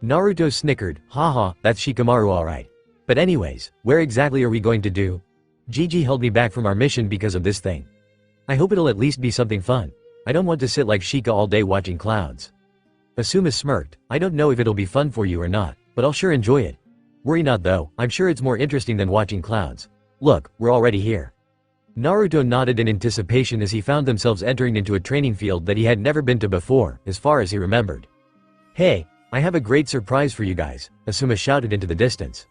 Naruto snickered, haha, that's Shikamaru alright. But anyways, where exactly are we going to do? Gigi held me back from our mission because of this thing. I hope it'll at least be something fun. I don't want to sit like Shika all day watching clouds. Asuma smirked, I don't know if it'll be fun for you or not, but I'll sure enjoy it. Worry not though, I'm sure it's more interesting than watching clouds. Look, we're already here. Naruto nodded in anticipation as he found themselves entering into a training field that he had never been to before, as far as he remembered. Hey, I have a great surprise for you guys, Asuma shouted into the distance.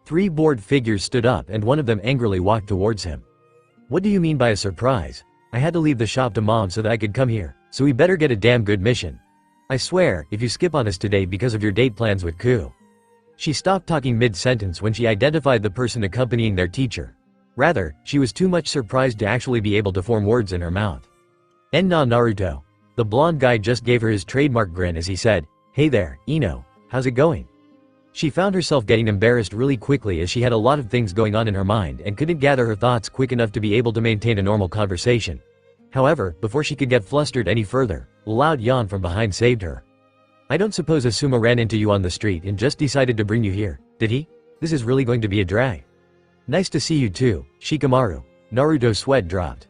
3 bored figures stood up and one of them angrily walked towards him. What do you mean by a surprise? I had to leave the shop to mom so that I could come here, so we better get a damn good mission. I swear, if you skip on us today because of your date plans with Ku. She stopped talking mid-sentence when she identified the person accompanying their teacher. Rather, she was too much surprised to actually be able to form words in her mouth. Enna Naruto. The blonde guy just gave her his trademark grin as he said, hey there, Ino, how's it going? She found herself getting embarrassed really quickly as she had a lot of things going on in her mind and couldn't gather her thoughts quick enough to be able to maintain a normal conversation. However, before she could get flustered any further, a loud yawn from behind saved her. I don't suppose Asuma ran into you on the street and just decided to bring you here, did he? This is really going to be a drag. Nice to see you too, Shikamaru. Naruto's sweat dropped.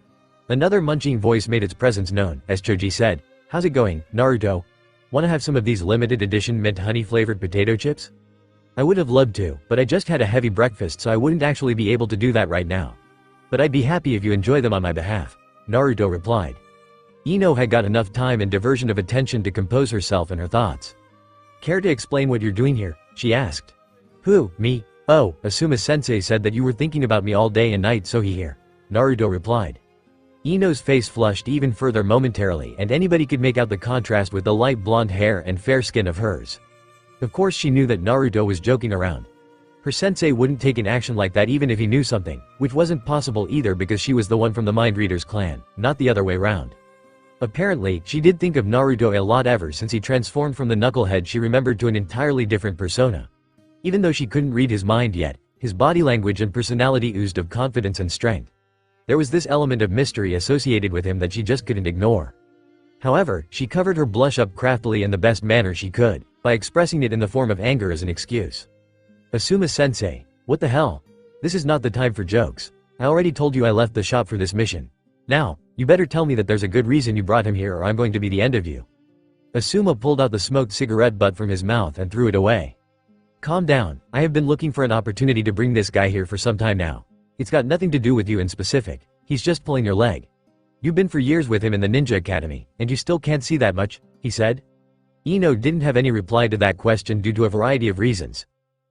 Another munching voice made its presence known, as Choji said, how's it going, Naruto? Wanna have some of these limited edition mint honey flavored potato chips? I would have loved to, but I just had a heavy breakfast so I wouldn't actually be able to do that right now. But I'd be happy if you enjoy them on my behalf, Naruto replied. Ino had got enough time and diversion of attention to compose herself and her thoughts. Care to explain what you're doing here? She asked. Who, me? Oh, Asuma-sensei said that you were thinking about me all day and night so he here. Naruto replied. Ino's face flushed even further momentarily and anybody could make out the contrast with the light blonde hair and fair skin of hers. Of course she knew that Naruto was joking around. Her sensei wouldn't take an action like that even if he knew something, which wasn't possible either because she was the one from the Mind Reader's clan, not the other way round. Apparently, she did think of Naruto a lot ever since he transformed from the knucklehead she remembered to an entirely different persona. Even though she couldn't read his mind yet, his body language and personality oozed of confidence and strength. There was this element of mystery associated with him that she just couldn't ignore. However, she covered her blush up craftily in the best manner she could, by expressing it in the form of anger as an excuse. Asuma-sensei, what the hell? This is not the time for jokes. I already told you I left the shop for this mission. Now, you better tell me that there's a good reason you brought him here or I'm going to be the end of you. Asuma pulled out the smoked cigarette butt from his mouth and threw it away. Calm down, I have been looking for an opportunity to bring this guy here for some time now. It's got nothing to do with you in specific, he's just pulling your leg. You've been for years with him in the Ninja Academy, and you still can't see that much, he said. Ino didn't have any reply to that question due to a variety of reasons.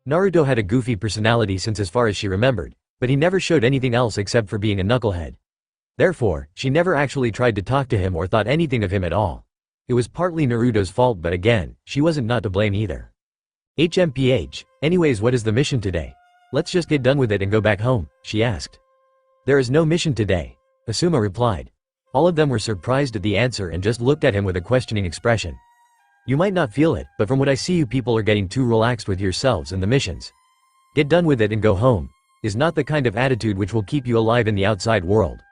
Naruto had a goofy personality since as far as she remembered, but he never showed anything else except for being a knucklehead. Therefore, she never actually tried to talk to him or thought anything of him at all. It was partly Naruto's fault but again, she wasn't not to blame either. HMPH, anyways what is the mission today? Let's just get done with it and go back home, she asked. There is no mission today, Asuma replied. All of them were surprised at the answer and just looked at him with a questioning expression. You might not feel it, but from what I see you people are getting too relaxed with yourselves and the missions. Get done with it and go home, is not the kind of attitude which will keep you alive in the outside world.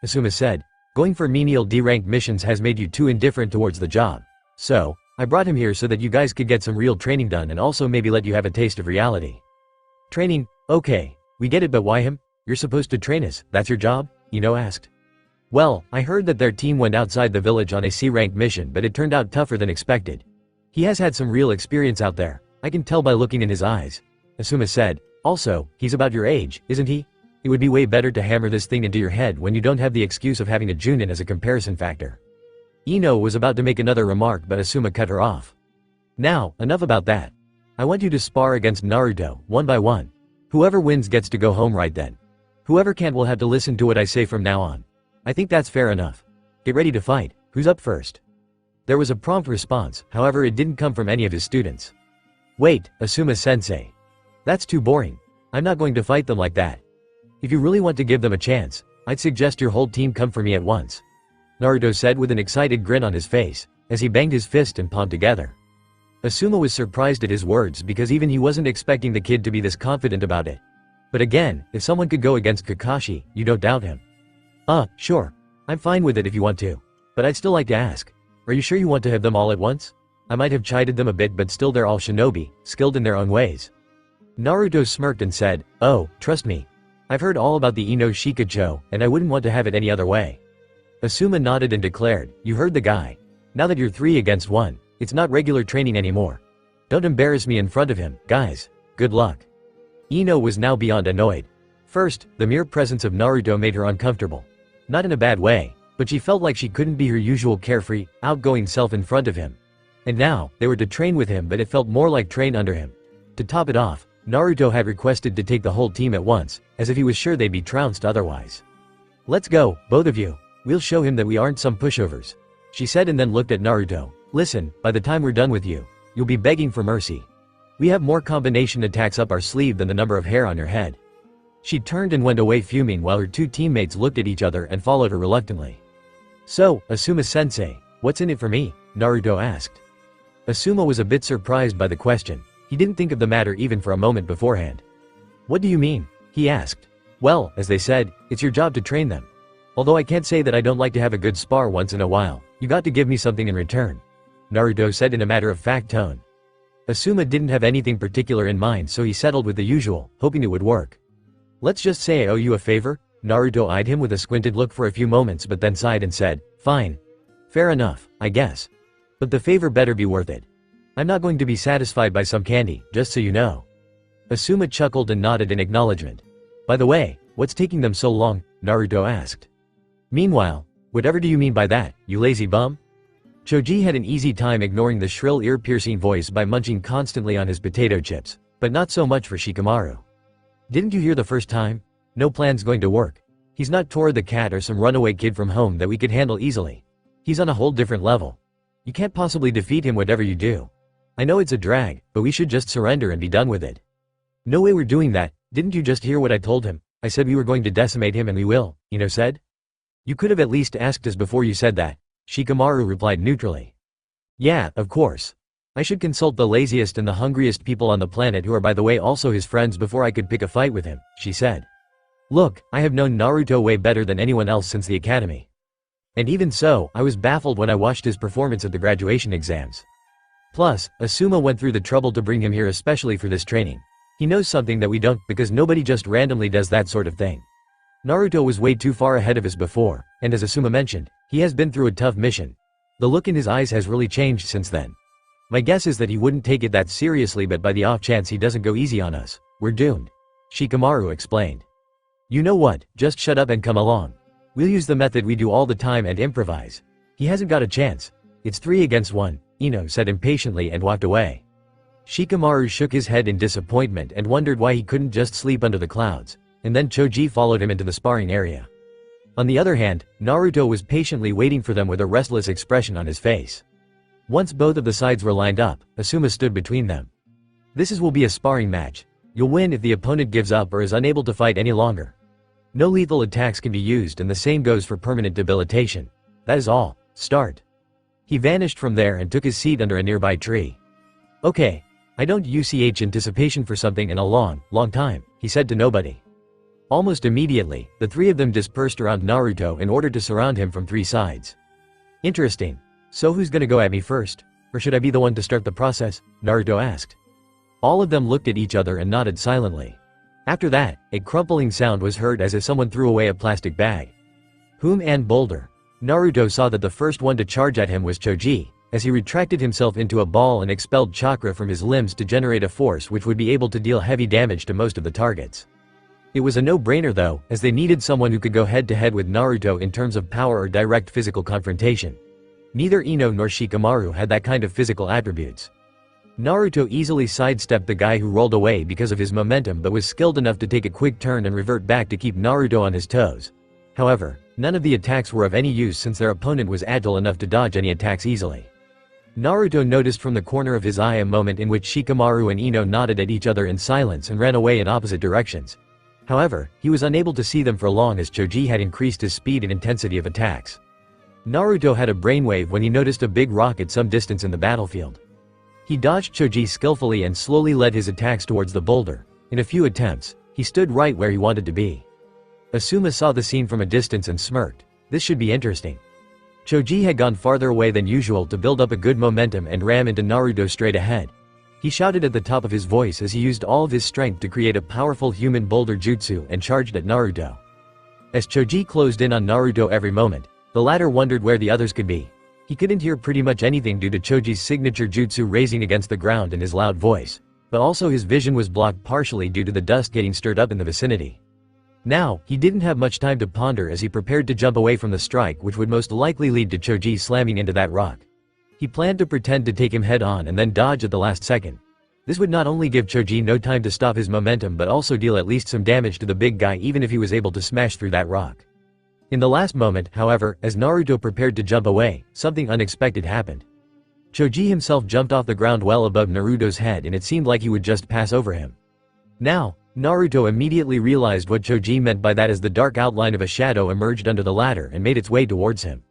Asuma said, going for menial D-rank missions has made you too indifferent towards the job. So, I brought him here so that you guys could get some real training done and also maybe let you have a taste of reality. Training, okay, we get it, but why him? You're supposed to train us, that's your job? Ino asked. Well, I heard that their team went outside the village on a C-rank mission, but it turned out tougher than expected. He has had some real experience out there, I can tell by looking in his eyes. Asuma said, also, he's about your age, isn't he? It would be way better to hammer this thing into your head when you don't have the excuse of having a Junin as a comparison factor. Ino was about to make another remark, but Asuma cut her off. Now, enough about that. I want you to spar against Naruto, one by one. Whoever wins gets to go home right then. Whoever can't will have to listen to what I say from now on. I think that's fair enough. Get ready to fight, who's up first? There was a prompt response, however it didn't come from any of his students. Wait, Asuma-sensei. That's too boring. I'm not going to fight them like that. If you really want to give them a chance, I'd suggest your whole team come for me at once. Naruto said with an excited grin on his face, as he banged his fist and palm together. Asuma was surprised at his words because even he wasn't expecting the kid to be this confident about it. But again, if someone could go against Kakashi, you don't doubt him. Sure. I'm fine with it if you want to. But I'd still like to ask. Are you sure you want to have them all at once? I might have chided them a bit, but still they're all shinobi, skilled in their own ways. Naruto smirked and said, oh, trust me. I've heard all about the Ino Shikacho, and I wouldn't want to have it any other way. Asuma nodded and declared, you heard the guy. Now that you're 3 against 1, it's not regular training anymore. Don't embarrass me in front of him, guys. Good luck. Ino was now beyond annoyed. First, the mere presence of Naruto made her uncomfortable. Not in a bad way, but she felt like she couldn't be her usual carefree, outgoing self in front of him. And now, they were to train with him, but it felt more like train under him. To top it off, Naruto had requested to take the whole team at once, as if he was sure they'd be trounced otherwise. Let's go, both of you. We'll show him that we aren't some pushovers. She said and then looked at Naruto. Listen, by the time we're done with you, you'll be begging for mercy. We have more combination attacks up our sleeve than the number of hair on your head. She turned and went away fuming while her 2 teammates looked at each other and followed her reluctantly. So, Asuma-sensei, what's in it for me? Naruto asked. Asuma was a bit surprised by the question. He didn't think of the matter even for a moment beforehand. What do you mean? He asked. Well, as they said, it's your job to train them. Although I can't say that I don't like to have a good spar once in a while, you got to give me something in return. Naruto said in a matter-of-fact tone. Asuma didn't have anything particular in mind, so he settled with the usual, hoping it would work. Let's just say I owe you a favor? Naruto eyed him with a squinted look for a few moments but then sighed and said, fine. Fair enough, I guess. But the favor better be worth it. I'm not going to be satisfied by some candy, just so you know. Asuma chuckled and nodded in acknowledgement. By the way, what's taking them so long? Naruto asked. Meanwhile, whatever do you mean by that, you lazy bum? Choji had an easy time ignoring the shrill ear-piercing voice by munching constantly on his potato chips, but not so much for Shikamaru. Didn't you hear the first time? No plan's going to work. He's not Tora the cat or some runaway kid from home that we could handle easily. He's on a whole different level. You can't possibly defeat him whatever you do. I know it's a drag, but we should just surrender and be done with it. No way we're doing that, didn't you just hear what I told him? I said we were going to decimate him and we will, Ino said. You could have at least asked us before you said that, Shikamaru replied neutrally. Yeah, of course. I should consult the laziest and the hungriest people on the planet who are by the way also his friends before I could pick a fight with him, she said. Look, I have known Naruto way better than anyone else since the academy. And even so, I was baffled when I watched his performance at the graduation exams. Plus, Asuma went through the trouble to bring him here especially for this training. He knows something that we don't because nobody just randomly does that sort of thing. Naruto was way too far ahead of us before, and as Asuma mentioned, he has been through a tough mission. The look in his eyes has really changed since then. My guess is that he wouldn't take it that seriously, but by the off chance he doesn't go easy on us, we're doomed. Shikamaru explained. You know what, just shut up and come along. We'll use the method we do all the time and improvise. He hasn't got a chance. It's 3 against 1, Ino said impatiently and walked away. Shikamaru shook his head in disappointment and wondered why he couldn't just sleep under the clouds, and then Choji followed him into the sparring area. On the other hand, Naruto was patiently waiting for them with a restless expression on his face. Once both of the sides were lined up, Asuma stood between them. Will be a sparring match. You'll win if the opponent gives up or is unable to fight any longer. No lethal attacks can be used and the same goes for permanent debilitation. That is all. Start. He vanished from there and took his seat under a nearby tree. Okay. I don't UCH anticipation for something in a long time, he said to nobody. Almost immediately, the three of them dispersed around Naruto in order to surround him from three sides. Interesting. So who's gonna go at me first? Or should I be the one to start the process? Naruto asked. All of them looked at each other and nodded silently. After that, a crumpling sound was heard as if someone threw away a plastic bag. Whom and boulder. Naruto saw that the first one to charge at him was Choji, as he retracted himself into a ball and expelled chakra from his limbs to generate a force which would be able to deal heavy damage to most of the targets. It was a no-brainer though, as they needed someone who could go head-to-head with Naruto in terms of power or direct physical confrontation. Neither Ino nor Shikamaru had that kind of physical attributes. Naruto easily sidestepped the guy who rolled away because of his momentum but was skilled enough to take a quick turn and revert back to keep Naruto on his toes. However, none of the attacks were of any use since their opponent was agile enough to dodge any attacks easily. Naruto noticed from the corner of his eye a moment in which Shikamaru and Ino nodded at each other in silence and ran away in opposite directions. However, he was unable to see them for long as Choji had increased his speed and intensity of attacks. Naruto had a brainwave when he noticed a big rock at some distance in the battlefield. He dodged Choji skillfully and slowly led his attacks towards the boulder. In a few attempts, he stood right where he wanted to be. Asuma saw the scene from a distance and smirked. This should be interesting. Choji had gone farther away than usual to build up a good momentum and ram into Naruto straight ahead. He shouted at the top of his voice as he used all of his strength to create a powerful human boulder jutsu and charged at Naruto. As Choji closed in on Naruto every moment, the latter wondered where the others could be. He couldn't hear pretty much anything due to Choji's signature jutsu raising against the ground and his loud voice, but also his vision was blocked partially due to the dust getting stirred up in the vicinity. Now, he didn't have much time to ponder as he prepared to jump away from the strike which would most likely lead to Choji slamming into that rock. He planned to pretend to take him head-on and then dodge at the last second. This would not only give Choji no time to stop his momentum but also deal at least some damage to the big guy even if he was able to smash through that rock. In the last moment, however, as Naruto prepared to jump away, something unexpected happened. Choji himself jumped off the ground well above Naruto's head and it seemed like he would just pass over him. Now, Naruto immediately realized what Choji meant by that as the dark outline of a shadow emerged under the ladder and made its way towards him.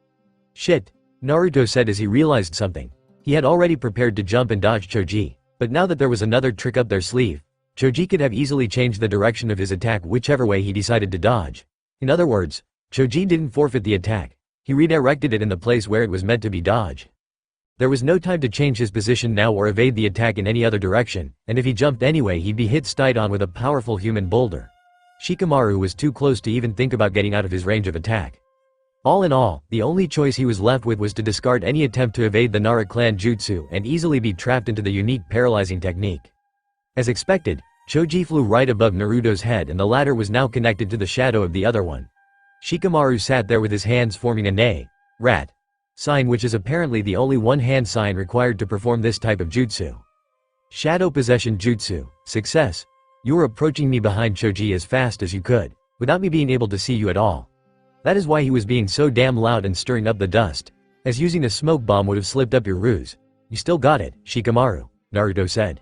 Shit, Naruto said as he realized something. He had already prepared to jump and dodge Choji, but now that there was another trick up their sleeve, Choji could have easily changed the direction of his attack whichever way he decided to dodge. In other words, Choji didn't forfeit the attack. He redirected it in the place where it was meant to be dodged. There was no time to change his position now or evade the attack in any other direction, and if he jumped anyway he'd be hit straight-on with a powerful human boulder. Shikamaru was too close to even think about getting out of his range of attack. All in all, the only choice he was left with was to discard any attempt to evade the Nara clan jutsu and easily be trapped into the unique paralyzing technique. As expected, Choji flew right above Naruto's head and the latter was now connected to the shadow of the other one. Shikamaru sat there with his hands forming a ne, rat, sign which is apparently the only one-hand sign required to perform this type of jutsu. Shadow Possession Jutsu, success. You were approaching me behind Choji as fast as you could, without me being able to see you at all. That is why he was being so damn loud and stirring up the dust, as using a smoke bomb would have slipped up your ruse. You still got it, Shikamaru, Naruto said.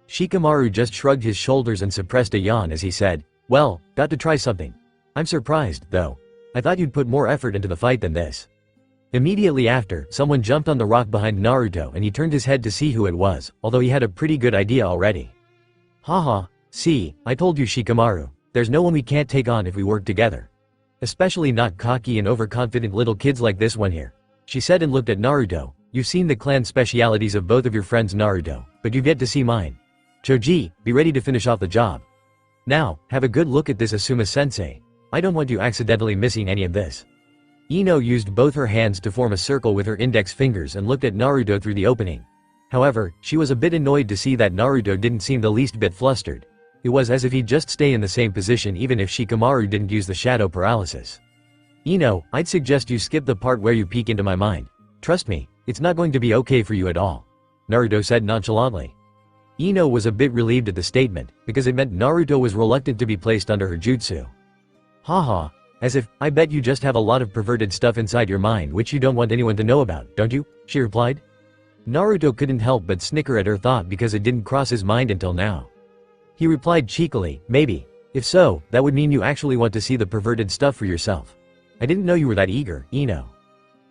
Shikamaru just shrugged his shoulders and suppressed a yawn as he said, well, got to try something. I'm surprised, though. I thought you'd put more effort into the fight than this. Immediately after, someone jumped on the rock behind Naruto and he turned his head to see who it was, although he had a pretty good idea already. Haha, see, I told you Shikamaru, there's no one we can't take on if we work together. Especially not cocky and overconfident little kids like this one here. She said and looked at Naruto. You've seen the clan specialities of both of your friends Naruto, but you've yet to see mine. Choji, be ready to finish off the job. Now, have a good look at this Asuma-sensei. I don't want you accidentally missing any of this. Ino used both her hands to form a circle with her index fingers and looked at Naruto through the opening. However, she was a bit annoyed to see that Naruto didn't seem the least bit flustered. It was as if he'd just stay in the same position even if Shikamaru didn't use the shadow paralysis. Ino, I'd suggest you skip the part where you peek into my mind. Trust me, it's not going to be okay for you at all. Naruto said nonchalantly. Ino was a bit relieved at the statement, because it meant Naruto was reluctant to be placed under her jutsu. Haha, as if, I bet you just have a lot of perverted stuff inside your mind which you don't want anyone to know about, don't you? She replied. Naruto couldn't help but snicker at her thought because it didn't cross his mind until now. He replied cheekily, maybe. If so, that would mean you actually want to see the perverted stuff for yourself. I didn't know you were that eager, Ino.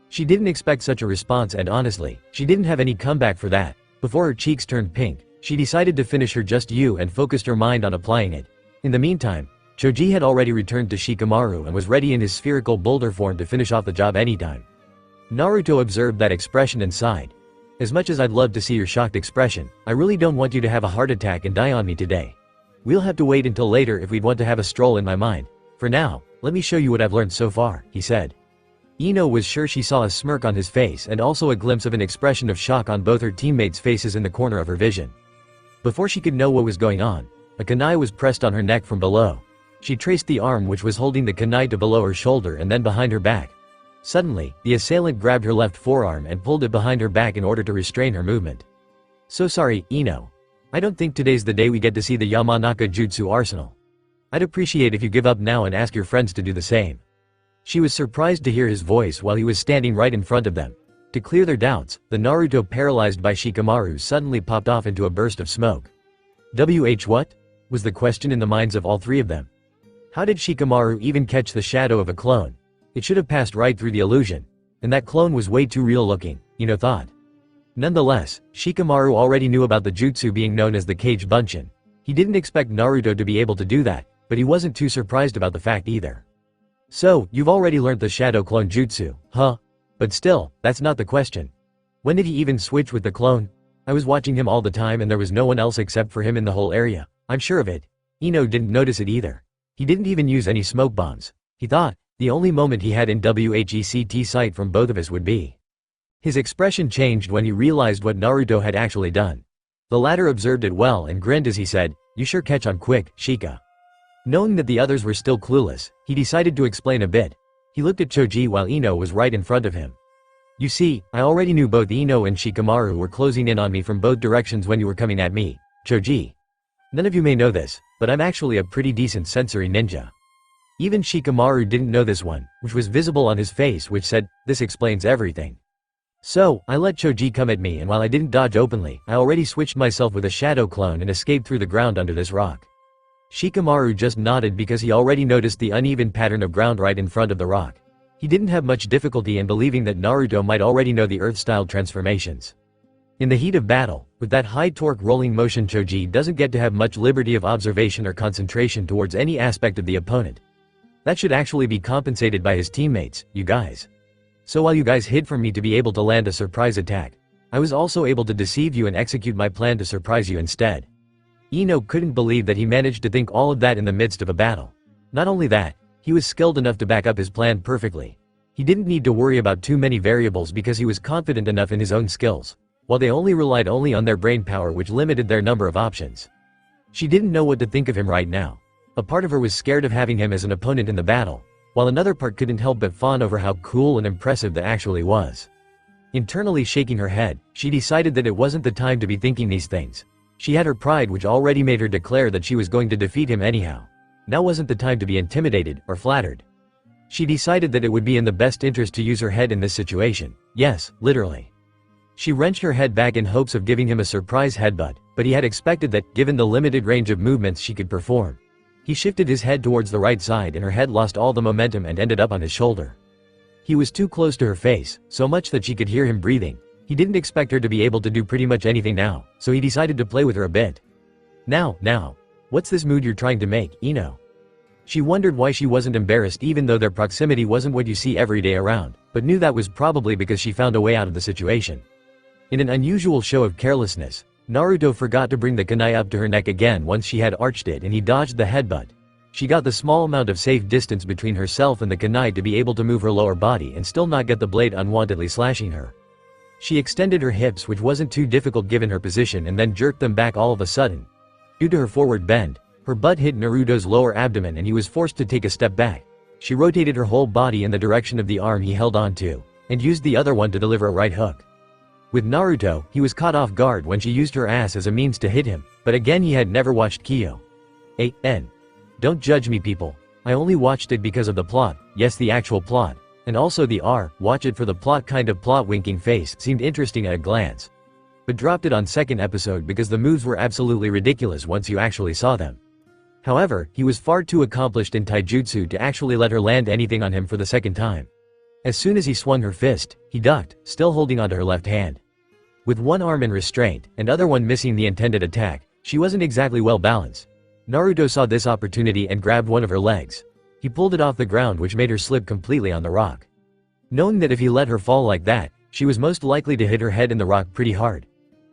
She didn't expect such a response and honestly, she didn't have any comeback for that. Before her cheeks turned pink, she decided to finish her just you and focused her mind on applying it. In the meantime, Choji had already returned to Shikamaru and was ready in his spherical boulder form to finish off the job anytime. Naruto observed that expression and sighed. As much as I'd love to see your shocked expression, I really don't want you to have a heart attack and die on me today. We'll have to wait until later if we'd want to have a stroll in my mind. For now, let me show you what I've learned so far, he said. Ino was sure she saw a smirk on his face and also a glimpse of an expression of shock on both her teammates' faces in the corner of her vision. Before she could know what was going on, a kunai was pressed on her neck from below. She traced the arm which was holding the kunai to below her shoulder and then behind her back. Suddenly, the assailant grabbed her left forearm and pulled it behind her back in order to restrain her movement. So sorry, Ino. I don't think today's the day we get to see the Yamanaka Jutsu arsenal. I'd appreciate if you give up now and ask your friends to do the same. She was surprised to hear his voice while he was standing right in front of them. To clear their doubts, the Naruto paralyzed by Shikamaru suddenly popped off into a burst of smoke. What? Was the question in the minds of all three of them. How did Shikamaru even catch the shadow of a clone? It should have passed right through the illusion. And that clone was way too real looking, Ino thought. Nonetheless, Shikamaru already knew about the jutsu being known as the Cage Bunshin. He didn't expect Naruto to be able to do that, but he wasn't too surprised about the fact either. So, you've already learned the shadow clone jutsu, huh? But still, that's not the question. When did he even switch with the clone? I was watching him all the time and there was no one else except for him in the whole area. I'm sure of it. Ino didn't notice it either. He didn't even use any smoke bombs. He thought, the only moment he had in WHECT sight from both of us would be. His expression changed when he realized what Naruto had actually done. The latter observed it well and grinned as he said, "You sure catch on quick, Shika." Knowing that the others were still clueless, he decided to explain a bit. He looked at Choji while Ino was right in front of him. You see, I already knew both Ino and Shikamaru were closing in on me from both directions when you were coming at me, Choji. None of you may know this, but I'm actually a pretty decent sensory ninja. Even Shikamaru didn't know this one, which was visible on his face which said, this explains everything. So, I let Choji come at me and while I didn't dodge openly, I already switched myself with a shadow clone and escaped through the ground under this rock. Shikamaru just nodded because he already noticed the uneven pattern of ground right in front of the rock. He didn't have much difficulty in believing that Naruto might already know the earth-style transformations. In the heat of battle, with that high-torque rolling motion, Choji doesn't get to have much liberty of observation or concentration towards any aspect of the opponent. That should actually be compensated by his teammates, you guys. So while you guys hid from me to be able to land a surprise attack, I was also able to deceive you and execute my plan to surprise you instead. Ino couldn't believe that he managed to think all of that in the midst of a battle. Not only that, he was skilled enough to back up his plan perfectly. He didn't need to worry about too many variables because he was confident enough in his own skills, while they relied only on their brain power which limited their number of options. She didn't know what to think of him right now. A part of her was scared of having him as an opponent in the battle, while another part couldn't help but fawn over how cool and impressive that actually was. Internally shaking her head, she decided that it wasn't the time to be thinking these things. She had her pride which already made her declare that she was going to defeat him anyhow. Now wasn't the time to be intimidated or flattered. She decided that it would be in the best interest to use her head in this situation. Yes, literally. She wrenched her head back in hopes of giving him a surprise headbutt, but he had expected that, given the limited range of movements she could perform. He shifted his head towards the right side and her head lost all the momentum and ended up on his shoulder. He was too close to her face, so much that she could hear him breathing. He didn't expect her to be able to do pretty much anything now, so he decided to play with her a bit. Now, what's this mood you're trying to make, Ino? She wondered why she wasn't embarrassed even though their proximity wasn't what you see every day around, but knew that was probably because she found a way out of the situation. In an unusual show of carelessness, Naruto forgot to bring the kunai up to her neck again once she had arched it and he dodged the headbutt. She got the small amount of safe distance between herself and the kunai to be able to move her lower body and still not get the blade unwantedly slashing her. She extended her hips, which wasn't too difficult given her position, and then jerked them back all of a sudden. Due to her forward bend, her butt hit Naruto's lower abdomen and he was forced to take a step back. She rotated her whole body in the direction of the arm he held onto, and used the other one to deliver a right hook. With Naruto, he was caught off guard when she used her ass as a means to hit him, but again he had never watched Kyo. Don't judge me, people. I only watched it because of the plot, yes, the actual plot, and also the watch it for the plot kind of plot. Winking face seemed interesting at a glance, but dropped it on second episode because the moves were absolutely ridiculous once you actually saw them. However, he was far too accomplished in taijutsu to actually let her land anything on him for the second time. As soon as he swung her fist, he ducked, still holding onto her left hand. With one arm in restraint, and other one missing the intended attack, she wasn't exactly well balanced. Naruto saw this opportunity and grabbed one of her legs. He pulled it off the ground, which made her slip completely on the rock. Knowing that if he let her fall like that, she was most likely to hit her head in the rock pretty hard.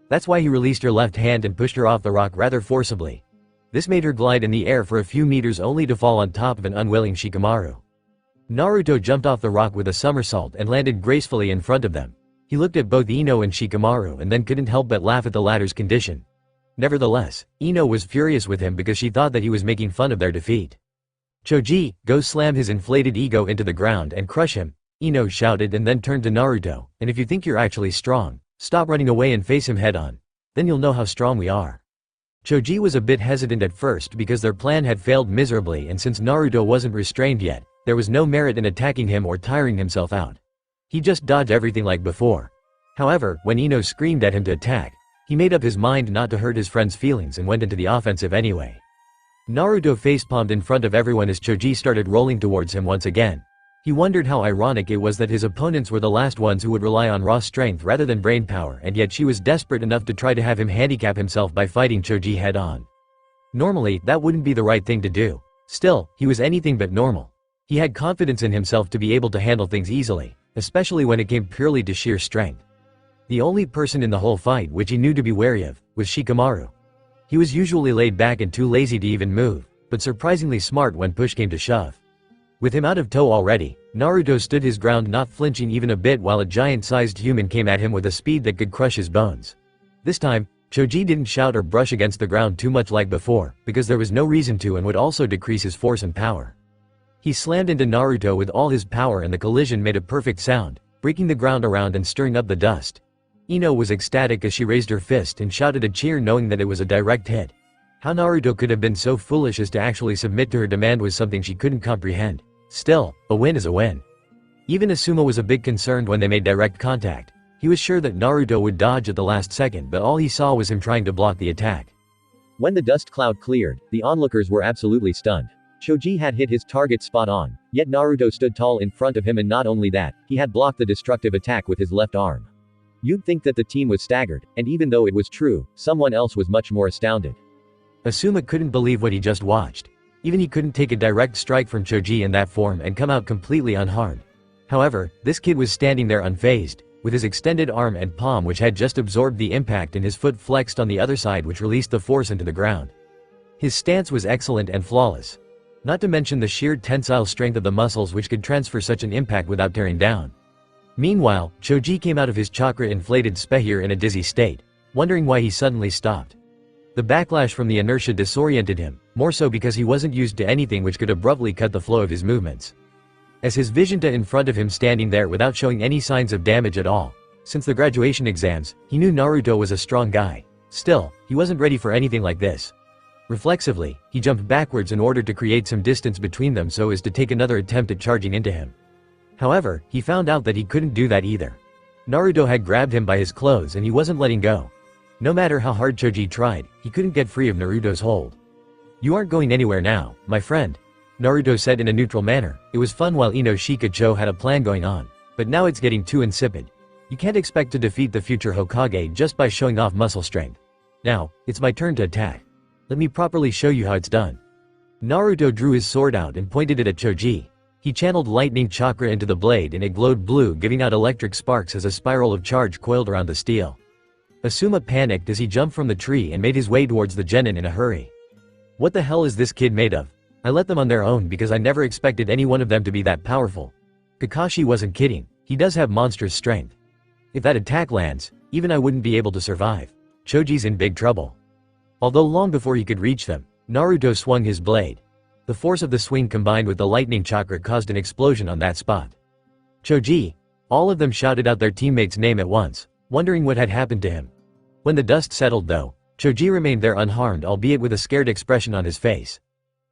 That's why he released her left hand and pushed her off the rock rather forcibly. This made her glide in the air for a few meters only to fall on top of an unwilling Shikamaru. Naruto jumped off the rock with a somersault and landed gracefully in front of them. He looked at both Ino and Shikamaru and then couldn't help but laugh at the latter's condition. Nevertheless, Ino was furious with him because she thought that he was making fun of their defeat. "Choji, go slam his inflated ego into the ground and crush him," Ino shouted and then turned to Naruto, "and if you think you're actually strong, stop running away and face him head on. Then you'll know how strong we are." Choji was a bit hesitant at first because their plan had failed miserably, and since Naruto wasn't restrained yet, there was no merit in attacking him or tiring himself out. He just dodged everything like before. However, when Ino screamed at him to attack, he made up his mind not to hurt his friend's feelings and went into the offensive anyway. Naruto facepalmed in front of everyone as Choji started rolling towards him once again. He wondered how ironic it was that his opponents were the last ones who would rely on raw strength rather than brain power, and yet she was desperate enough to try to have him handicap himself by fighting Choji head on. Normally, that wouldn't be the right thing to do. Still, he was anything but normal. He had confidence in himself to be able to handle things easily, especially when it came purely to sheer strength. The only person in the whole fight which he knew to be wary of was Shikamaru. He was usually laid back and too lazy to even move, but surprisingly smart when push came to shove. With him out of tow already, Naruto stood his ground, not flinching even a bit while a giant-sized human came at him with a speed that could crush his bones. This time, Choji didn't shout or brush against the ground too much like before, because there was no reason to and would also decrease his force and power. He slammed into Naruto with all his power and the collision made a perfect sound, breaking the ground around and stirring up the dust. Ino was ecstatic as she raised her fist and shouted a cheer knowing that it was a direct hit. How Naruto could have been so foolish as to actually submit to her demand was something she couldn't comprehend. Still, a win is a win. Even Asuma was a bit concerned when they made direct contact. He was sure that Naruto would dodge at the last second, but all he saw was him trying to block the attack. When the dust cloud cleared, the onlookers were absolutely stunned. Choji had hit his target spot on, yet Naruto stood tall in front of him, and not only that, he had blocked the destructive attack with his left arm. You'd think that the team was staggered, and even though it was true, someone else was much more astounded. Asuma couldn't believe what he just watched. Even he couldn't take a direct strike from Choji in that form and come out completely unharmed. However, this kid was standing there unfazed, with his extended arm and palm which had just absorbed the impact and his foot flexed on the other side which released the force into the ground. His stance was excellent and flawless. Not to mention the sheer tensile strength of the muscles which could transfer such an impact without tearing down. Meanwhile, Choji came out of his chakra-inflated sphere in a dizzy state, wondering why he suddenly stopped. The backlash from the inertia disoriented him, more so because he wasn't used to anything which could abruptly cut the flow of his movements. As his Vegeta in front of him standing there without showing any signs of damage at all. Since the graduation exams, he knew Naruto was a strong guy. Still, he wasn't ready for anything like this. Reflexively, he jumped backwards in order to create some distance between them so as to take another attempt at charging into him. However, he found out that he couldn't do that either. Naruto had grabbed him by his clothes and he wasn't letting go. No matter how hard Choji tried, he couldn't get free of Naruto's hold. "You aren't going anywhere now, my friend," Naruto said in a neutral manner. It was fun while Ino Shikacho had a plan going on, but now it's getting too insipid. You can't expect to defeat the future Hokage just by showing off muscle strength. Now, it's my turn to attack. Let me properly show you how it's done. Naruto drew his sword out and pointed it at Choji. He channeled lightning chakra into the blade and it glowed blue, giving out electric sparks as a spiral of charge coiled around the steel. Asuma panicked as he jumped from the tree and made his way towards the genin in a hurry. What the hell is this kid made of? I let them on their own because I never expected any one of them to be that powerful. Kakashi wasn't kidding, he does have monstrous strength. If that attack lands, even I wouldn't be able to survive. Choji's in big trouble. Although long before he could reach them, Naruto swung his blade. The force of the swing combined with the lightning chakra caused an explosion on that spot. "Choji!" All of them shouted out their teammate's name at once, wondering what had happened to him. When the dust settled though, Choji remained there unharmed, albeit with a scared expression on his face.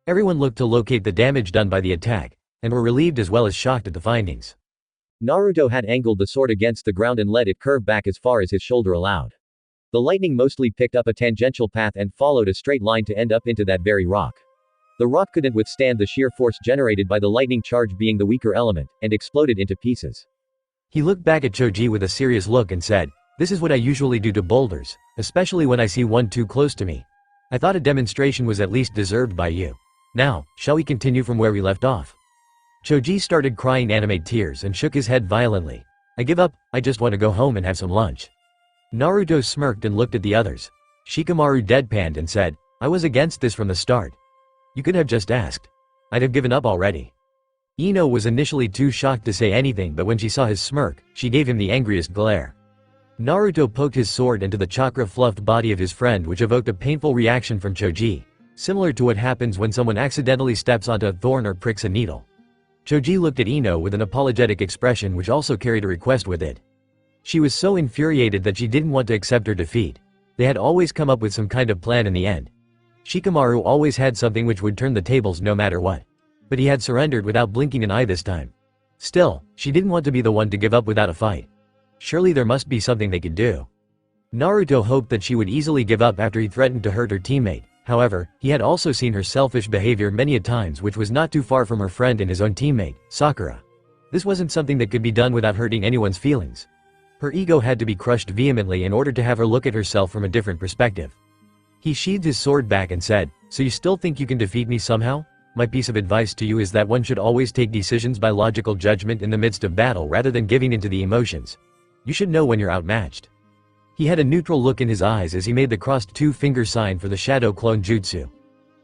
Everyone looked to locate the damage done by the attack, and were relieved as well as shocked at the findings. Naruto had angled the sword against the ground and let it curve back as far as his shoulder allowed. The lightning mostly picked up a tangential path and followed a straight line to end up into that very rock. The rock couldn't withstand the sheer force generated by the lightning charge being the weaker element, and exploded into pieces. He looked back at Choji with a serious look and said, "This is what I usually do to boulders, especially when I see one too close to me. I thought a demonstration was at least deserved by you. Now, shall we continue from where we left off?" Choji started crying anime tears and shook his head violently. "I give up, I just want to go home and have some lunch." Naruto smirked and looked at the others. Shikamaru deadpanned and said, "I was against this from the start. You could have just asked. I'd have given up already." Ino was initially too shocked to say anything, but when she saw his smirk, she gave him the angriest glare. Naruto poked his sword into the chakra-fluffed body of his friend, which evoked a painful reaction from Choji, similar to what happens when someone accidentally steps onto a thorn or pricks a needle. Choji looked at Ino with an apologetic expression which also carried a request with it. She was so infuriated that she didn't want to accept her defeat. They had always come up with some kind of plan in the end. Shikamaru always had something which would turn the tables no matter what. But he had surrendered without blinking an eye this time. Still, she didn't want to be the one to give up without a fight. Surely there must be something they could do. Naruto hoped that she would easily give up after he threatened to hurt her teammate. However, he had also seen her selfish behavior many a times, which was not too far from her friend and his own teammate, Sakura. This wasn't something that could be done without hurting anyone's feelings. Her ego had to be crushed vehemently in order to have her look at herself from a different perspective. He sheathed his sword back and said, "So you still think you can defeat me somehow? My piece of advice to you is that one should always take decisions by logical judgment in the midst of battle rather than giving into the emotions. You should know when you're outmatched." He had a neutral look in his eyes as he made the crossed two-finger sign for the shadow clone jutsu.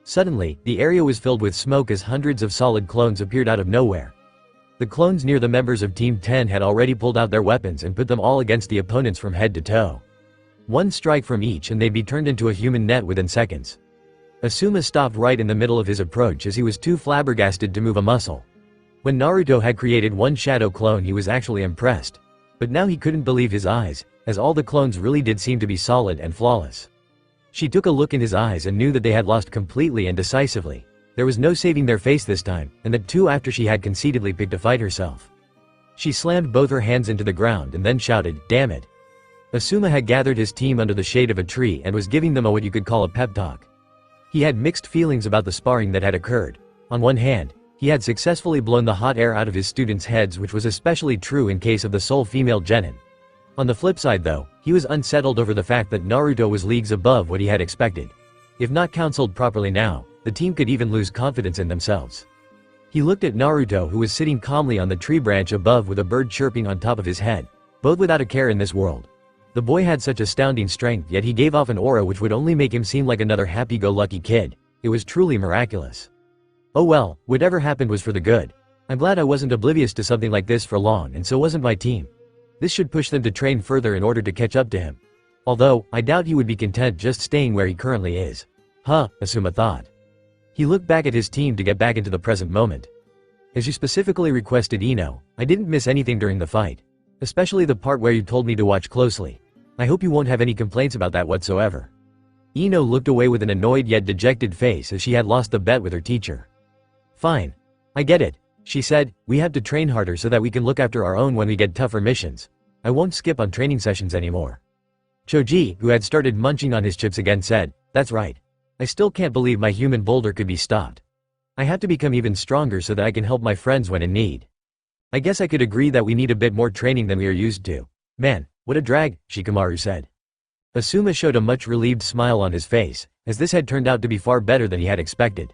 Suddenly, the area was filled with smoke as hundreds of solid clones appeared out of nowhere. The clones near the members of Team 10 had already pulled out their weapons and put them all against the opponents from head to toe. One strike from each and they'd be turned into a human net within seconds. Asuma stopped right in the middle of his approach as he was too flabbergasted to move a muscle. When Naruto had created one shadow clone, he was actually impressed. But now he couldn't believe his eyes, as all the clones really did seem to be solid and flawless. She took a look in his eyes and knew that they had lost completely and decisively. There was no saving their face this time, and that too after she had conceitedly picked a fight herself. She slammed both her hands into the ground and then shouted, "Damn it." Asuma had gathered his team under the shade of a tree and was giving them what you could call a pep talk. He had mixed feelings about the sparring that had occurred. On one hand, he had successfully blown the hot air out of his students' heads, which was especially true in case of the sole female genin. On the flip side though, he was unsettled over the fact that Naruto was leagues above what he had expected. If not counseled properly now, the team could even lose confidence in themselves. He looked at Naruto, who was sitting calmly on the tree branch above with a bird chirping on top of his head, both without a care in this world. The boy had such astounding strength, yet he gave off an aura which would only make him seem like another happy-go-lucky kid. It was truly miraculous. Oh well, whatever happened was for the good. I'm glad I wasn't oblivious to something like this for long, and so wasn't my team. This should push them to train further in order to catch up to him. Although, I doubt he would be content just staying where he currently is. Huh, Asuma thought. He looked back at his team to get back into the present moment. As you specifically requested, Ino, I didn't miss anything during the fight. Especially the part where you told me to watch closely. I hope you won't have any complaints about that whatsoever. Ino looked away with an annoyed yet dejected face as she had lost the bet with her teacher. Fine. I get it, she said, we have to train harder so that we can look after our own when we get tougher missions. I won't skip on training sessions anymore. Choji, who had started munching on his chips again, said, that's right. I still can't believe my human boulder could be stopped. I have to become even stronger so that I can help my friends when in need. I guess I could agree that we need a bit more training than we are used to. Man, what a drag, Shikamaru said. Asuma showed a much relieved smile on his face, as this had turned out to be far better than he had expected.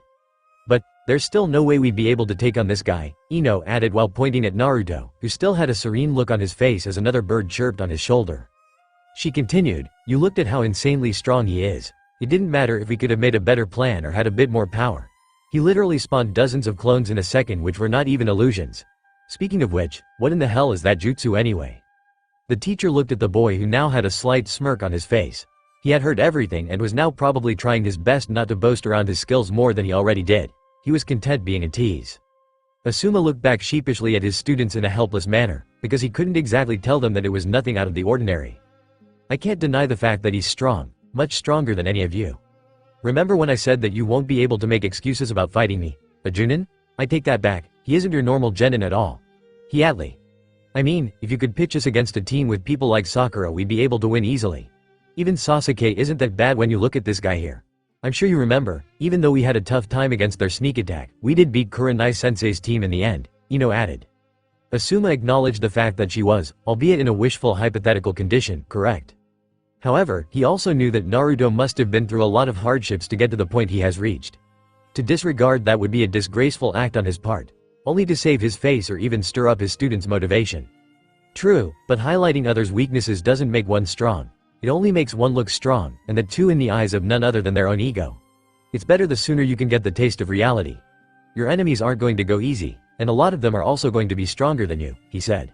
But, there's still no way we'd be able to take on this guy, Ino added while pointing at Naruto, who still had a serene look on his face as another bird chirped on his shoulder. She continued, you looked at how insanely strong he is. It didn't matter if we could have made a better plan or had a bit more power. He literally spawned dozens of clones in a second which were not even illusions. Speaking of which, what in the hell is that jutsu anyway? The teacher looked at the boy who now had a slight smirk on his face. He had heard everything and was now probably trying his best not to boast around his skills more than he already did. He was content being a tease. Asuma looked back sheepishly at his students in a helpless manner, because he couldn't exactly tell them that it was nothing out of the ordinary. I can't deny the fact that he's strong, much stronger than any of you. Remember when I said that you won't be able to make excuses about fighting me, a Junin? I take that back, he isn't your normal genin at all. Hiatli. I mean, if you could pitch us against a team with people like Sakura, we'd be able to win easily. Even Sasuke isn't that bad when you look at this guy here. I'm sure you remember, even though we had a tough time against their sneak attack, we did beat Kurenai-sensei's team in the end, Ino added. Asuma acknowledged the fact that she was, albeit in a wishful hypothetical condition, correct. However, he also knew that Naruto must have been through a lot of hardships to get to the point he has reached. To disregard that would be a disgraceful act on his part, only to save his face or even stir up his students' motivation. True, but highlighting others' weaknesses doesn't make one strong. It only makes one look strong, and that too in the eyes of none other than their own ego. It's better the sooner you can get the taste of reality. Your enemies aren't going to go easy, and a lot of them are also going to be stronger than you, he said.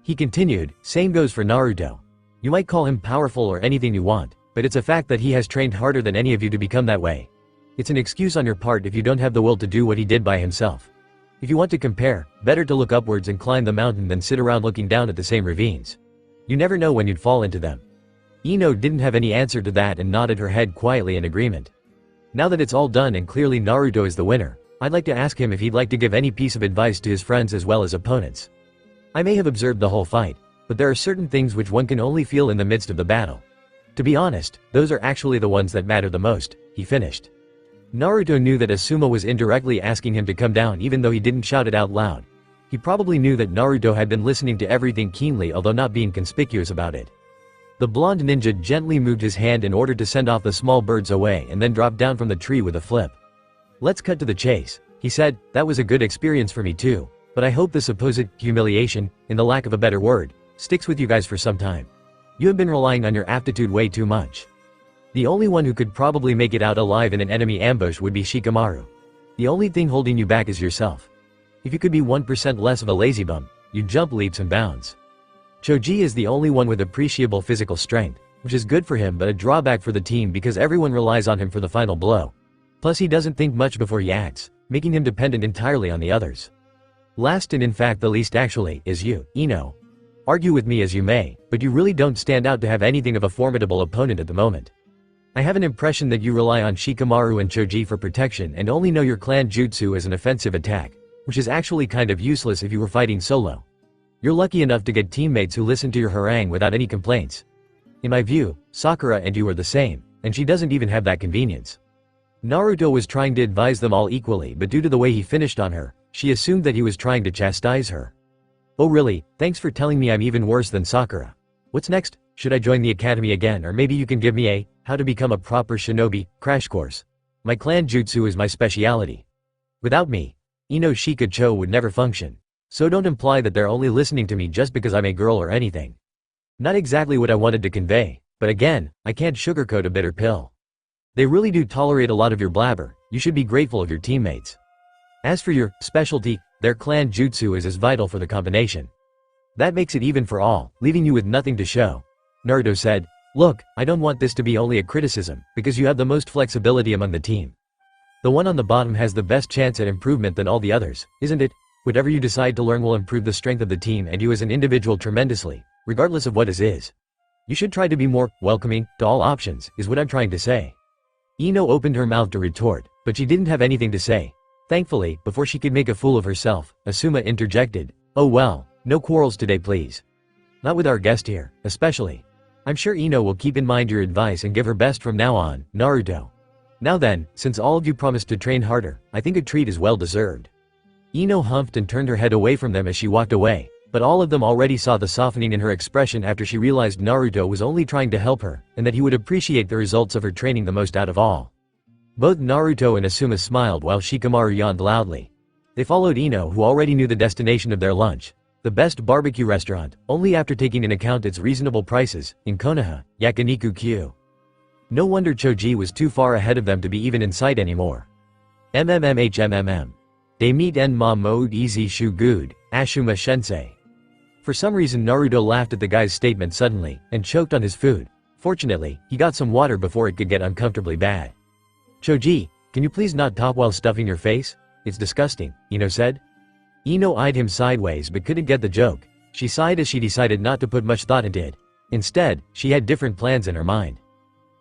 He continued, same goes for Naruto. You might call him powerful or anything you want, but it's a fact that he has trained harder than any of you to become that way. It's an excuse on your part if you don't have the will to do what he did by himself. If you want to compare, better to look upwards and climb the mountain than sit around looking down at the same ravines. You never know when you'd fall into them. Ino didn't have any answer to that and nodded her head quietly in agreement. Now that it's all done and clearly Naruto is the winner, I'd like to ask him if he'd like to give any piece of advice to his friends as well as opponents. I may have observed the whole fight, but there are certain things which one can only feel in the midst of the battle. To be honest, those are actually the ones that matter the most, he finished. Naruto knew that Asuma was indirectly asking him to come down even though he didn't shout it out loud. He probably knew that Naruto had been listening to everything keenly although not being conspicuous about it. The blonde ninja gently moved his hand in order to send off the small birds away and then dropped down from the tree with a flip. Let's cut to the chase, he said. That was a good experience for me too, but I hope the supposed humiliation, in the lack of a better word, sticks with you guys for some time. You have been relying on your aptitude way too much. The only one who could probably make it out alive in an enemy ambush would be Shikamaru. The only thing holding you back is yourself. If you could be 1% less of a lazy bum, you'd jump leaps and bounds. Choji is the only one with appreciable physical strength, which is good for him but a drawback for the team because everyone relies on him for the final blow. Plus he doesn't think much before he acts, making him dependent entirely on the others. Last and in fact the least actually, is you, Ino. Argue with me as you may, but you really don't stand out to have anything of a formidable opponent at the moment. I have an impression that you rely on Shikamaru and Choji for protection and only know your clan jutsu as an offensive attack, which is actually kind of useless if you were fighting solo. You're lucky enough to get teammates who listen to your harangue without any complaints. In my view, Sakura and you are the same, and she doesn't even have that convenience. Naruto was trying to advise them all equally but due to the way he finished on her, she assumed that he was trying to chastise her. Oh really, thanks for telling me I'm even worse than Sakura. What's next? Should I join the academy again or maybe you can give me a, how to become a proper shinobi, crash course. My clan jutsu is my speciality. Without me, Ino Shikacho would never function. So don't imply that they're only listening to me just because I'm a girl or anything. Not exactly what I wanted to convey, but again, I can't sugarcoat a bitter pill. They really do tolerate a lot of your blabber, you should be grateful of your teammates. As for your specialty, their clan jutsu is as vital for the combination. That makes it even for all, leaving you with nothing to show. Naruto said, look, I don't want this to be only a criticism, because you have the most flexibility among the team. The one on the bottom has the best chance at improvement than all the others, isn't it? Whatever you decide to learn will improve the strength of the team and you as an individual tremendously, regardless of what is. You should try to be more welcoming to all options, is what I'm trying to say. Ino opened her mouth to retort, but she didn't have anything to say. Thankfully, before she could make a fool of herself, Asuma interjected, oh well, no quarrels today please. Not with our guest here, especially. I'm sure Ino will keep in mind your advice and give her best from now on, Naruto. Now then, since all of you promised to train harder, I think a treat is well deserved. Ino humphed and turned her head away from them as she walked away, but all of them already saw the softening in her expression after she realized Naruto was only trying to help her, and that he would appreciate the results of her training the most out of all. Both Naruto and Asuma smiled while Shikamaru yawned loudly. They followed Ino who already knew the destination of their lunch, the best barbecue restaurant, only after taking into account its reasonable prices, in Konoha, Yakiniku-kyu. No wonder Choji was too far ahead of them to be even in sight anymore. MMMHMMM. They meet en ma mode easy shu good, Ashuma Shensei. For some reason Naruto laughed at the guy's statement suddenly, and choked on his food. Fortunately, he got some water before it could get uncomfortably bad. Choji, can you please not talk while stuffing your face? It's disgusting, Ino said. Ino eyed him sideways but couldn't get the joke. She sighed as she decided not to put much thought into it. Instead, she had different plans in her mind.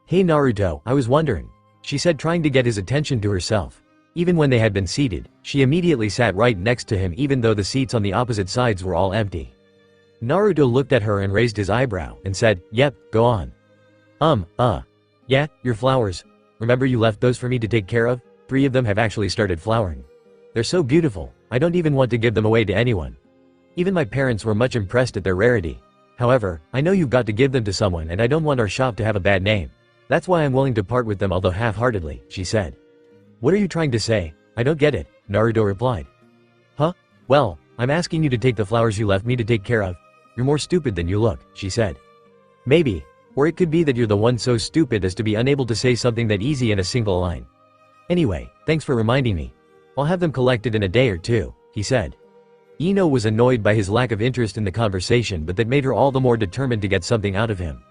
Hey Naruto, I was wondering, she said trying to get his attention to herself. Even when they had been seated, she immediately sat right next to him even though the seats on the opposite sides were all empty. Naruto looked at her and raised his eyebrow and said, yep, go on. Yeah, your flowers. remember you left those for me to take care of? 3 of them have actually started flowering. They're so beautiful, I don't even want to give them away to anyone. Even my parents were much impressed at their rarity. However, I know you've got to give them to someone and I don't want our shop to have a bad name. That's why I'm willing to part with them, although half-heartedly, she said. What are you trying to say? I don't get it, Naruto replied. Huh? Well, I'm asking you to take the flowers you left me to take care of. You're more stupid than you look, she said. Maybe. Or it could be that you're the one so stupid as to be unable to say something that easy in a single line. Anyway, thanks for reminding me. I'll have them collected in a day or 2, he said. Ino was annoyed by his lack of interest in the conversation, but that made her all the more determined to get something out of him.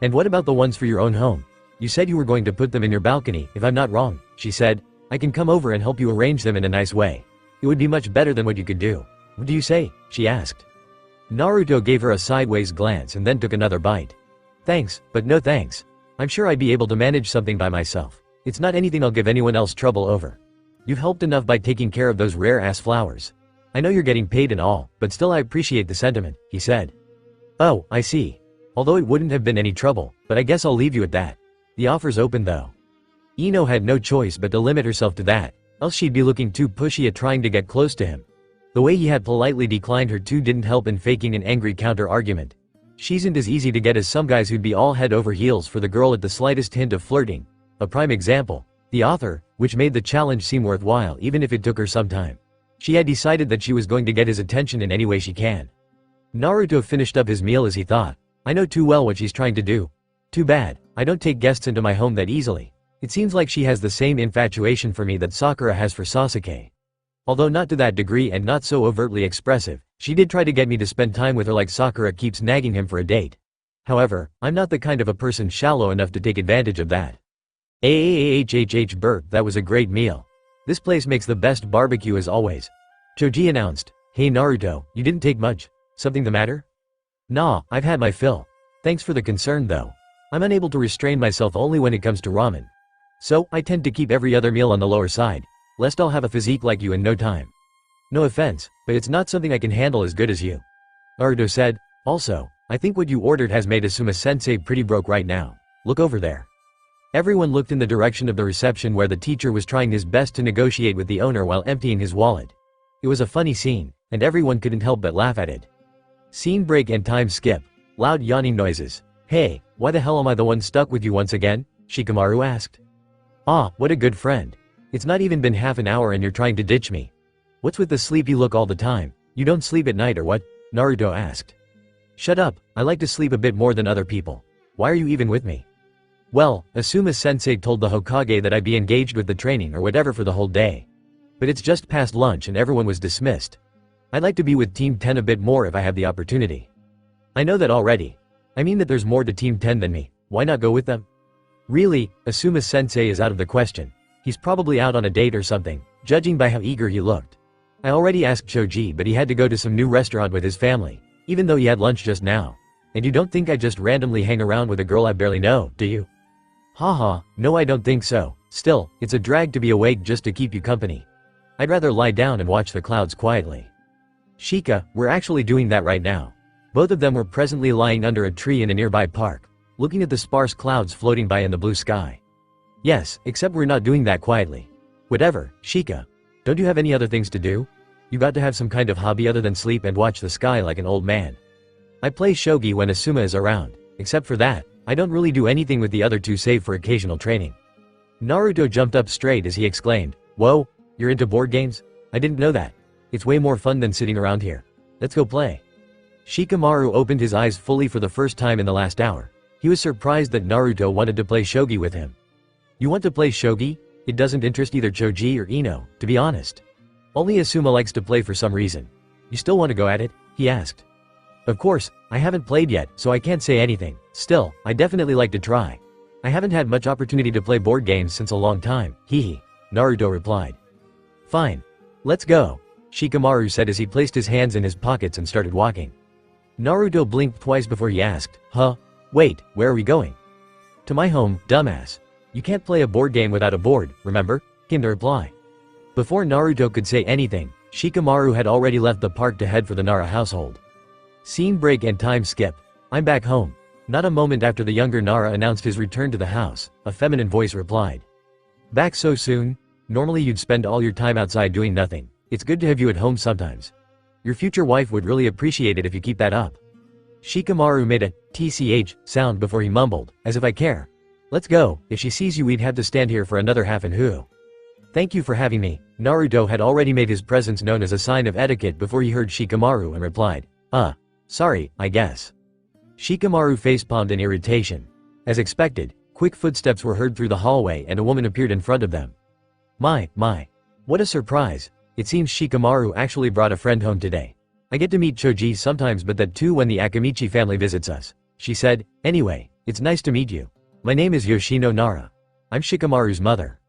And what about the ones for your own home? You said you were going to put them in your balcony, if I'm not wrong, she said. I can come over and help you arrange them in a nice way. It would be much better than what you could do. What do you say? She asked. Naruto gave her a sideways glance and then took another bite. Thanks, but no thanks. I'm sure I'd be able to manage something by myself. It's not anything I'll give anyone else trouble over. You've helped enough by taking care of those rare-ass flowers. I know you're getting paid and all, but still I appreciate the sentiment, he said. Oh, I see. Although it wouldn't have been any trouble, but I guess I'll leave you at that. The offer's open though. Ino had no choice but to limit herself to that, else she'd be looking too pushy at trying to get close to him. The way he had politely declined her too didn't help in faking an angry counter-argument. She isn't as easy to get as some guys who'd be all head over heels for the girl at the slightest hint of flirting. A prime example, the author, which made the challenge seem worthwhile even if it took her some time. She had decided that she was going to get his attention in any way she can. Naruto finished up his meal as he thought. I know too well what she's trying to do. Too bad, I don't take guests into my home that easily. It seems like she has the same infatuation for me that Sakura has for Sasuke. Although not to that degree and not so overtly expressive, she did try to get me to spend time with her like Sakura keeps nagging him for a date. However, I'm not the kind of a person shallow enough to take advantage of that. Burp, that was a great meal. This place makes the best barbecue as always. Choji announced. Hey Naruto, you didn't take much. Something the matter? Nah, I've had my fill. Thanks for the concern though. I'm unable to restrain myself only when it comes to ramen. So, I tend to keep every other meal on the lower side, lest I'll have a physique like you in no time. No offense, but it's not something I can handle as good as you. Naruto said. Also, I think what you ordered has made Asuma-sensei pretty broke right now. Look over there. Everyone looked in the direction of the reception where the teacher was trying his best to negotiate with the owner while emptying his wallet. It was a funny scene, and everyone couldn't help but laugh at it. Scene break and time skip. Loud yawning noises. Hey, why the hell am I the one stuck with you once again? Shikamaru asked. Ah, what a good friend. It's not even been half an hour and you're trying to ditch me. What's with the sleepy look all the time? You don't sleep at night or what? Naruto asked. Shut up, I like to sleep a bit more than other people. Why are you even with me? Well, Asuma-sensei told the Hokage that I'd be engaged with the training or whatever for the whole day. But it's just past lunch and everyone was dismissed. I'd like to be with Team 10 a bit more if I have the opportunity. I know that already. I mean that there's more to Team 10 than me, why not go with them? Really, Asuma-sensei is out of the question. He's probably out on a date or something, judging by how eager he looked. I already asked Choji, but he had to go to some new restaurant with his family, even though he had lunch just now. And you don't think I just randomly hang around with a girl I barely know, do you? Haha, no I don't think so. Still, it's a drag to be awake just to keep you company. I'd rather lie down and watch the clouds quietly. Shika, we're actually doing that right now. Both of them were presently lying under a tree in a nearby park, looking at the sparse clouds floating by in the blue sky. Yes, except we're not doing that quietly. Whatever, Shika. Don't you have any other things to do? You got to have some kind of hobby other than sleep and watch the sky like an old man. I play shogi when Asuma is around. Except for that, I don't really do anything with the other two save for occasional training. Naruto jumped up straight as he exclaimed, Whoa, you're into board games? I didn't know that. It's way more fun than sitting around here. Let's go play. Shikamaru opened his eyes fully for the first time in the last hour. He was surprised that Naruto wanted to play shogi with him. You want to play shogi? It doesn't interest either Choji or Ino, to be honest. Only Asuma likes to play for some reason. You still want to go at it? He asked. Of course, I haven't played yet, so I can't say anything. Still, I definitely like to try. I haven't had much opportunity to play board games since a long time, hehe, Naruto replied. Fine. Let's go, Shikamaru said as he placed his hands in his pockets and started walking. Naruto blinked twice before he asked, Huh? Wait, where are we going? To my home, dumbass. You can't play a board game without a board, remember? Came the reply. Before Naruto could say anything, Shikamaru had already left the park to head for the Nara household. Scene break and time skip. I'm back home. Not a moment after the younger Nara announced his return to the house, a feminine voice replied. Back so soon? Normally you'd spend all your time outside doing nothing. It's good to have you at home sometimes. Your future wife would really appreciate it if you keep that up. Shikamaru made a tch sound before he mumbled, as if I care. Let's go, if she sees you we'd have to stand here for another half an who. Thank you for having me. Naruto had already made his presence known as a sign of etiquette before he heard Shikamaru and replied, sorry, I guess. Shikamaru facepalmed in irritation. As expected, quick footsteps were heard through the hallway and a woman appeared in front of them. My. What a surprise. It seems Shikamaru actually brought a friend home today. I get to meet Choji sometimes but that too when the Akamichi family visits us, she said. Anyway, it's nice to meet you. My name is Yoshino Nara. I'm Shikamaru's mother.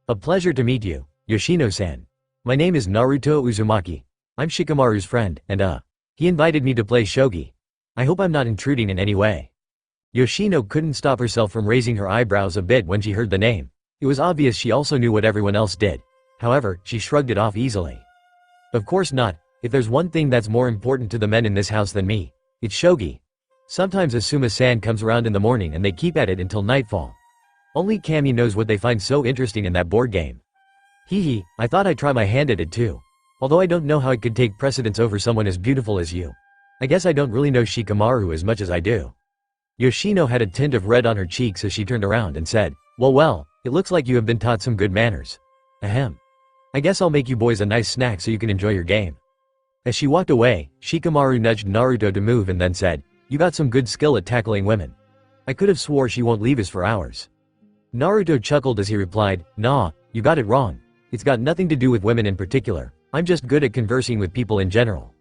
A pleasure to meet you, Yoshino-san. My name is Naruto Uzumaki. I'm Shikamaru's friend, and he invited me to play shogi. I hope I'm not intruding in any way. Yoshino couldn't stop herself from raising her eyebrows a bit when she heard the name. It was obvious she also knew what everyone else did. However, she shrugged it off easily. Of course not. If there's one thing that's more important to the men in this house than me, it's shogi. Sometimes Asuma-san comes around in the morning and they keep at it until nightfall. Only Kami knows what they find so interesting in that board game. Hee, I thought I'd try my hand at it too. Although I don't know how it could take precedence over someone as beautiful as you. I guess I don't really know Shikamaru as much as I do. Yoshino had a tint of red on her cheeks as she turned around and said, Well, it looks like you have been taught some good manners. Ahem. I guess I'll make you boys a nice snack so you can enjoy your game. As she walked away, Shikamaru nudged Naruto to move and then said, You got some good skill at tackling women. I could have swore she won't leave us for hours. Naruto chuckled as he replied, Nah, you got it wrong. It's got nothing to do with women in particular. I'm just good at conversing with people in general.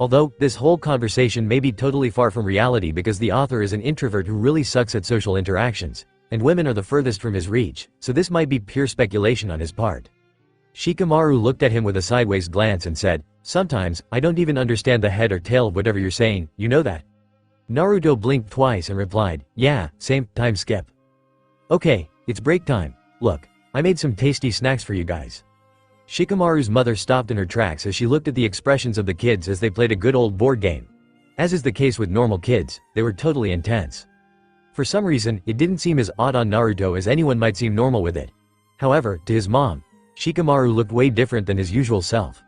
Although, this whole conversation may be totally far from reality because the author is an introvert who really sucks at social interactions, and women are the furthest from his reach, so this might be pure speculation on his part. Shikamaru looked at him with a sideways glance and said, Sometimes, I don't even understand the head or tail of whatever you're saying, you know that? Naruto blinked twice and replied, Yeah, same, time skip. Okay, it's break time. Look, I made some tasty snacks for you guys. Shikamaru's mother stopped in her tracks as she looked at the expressions of the kids as they played a good old board game. As is the case with normal kids, they were totally intense. For some reason, it didn't seem as odd on Naruto as anyone might seem normal with it. However, to his mom, Shikamaru looked way different than his usual self.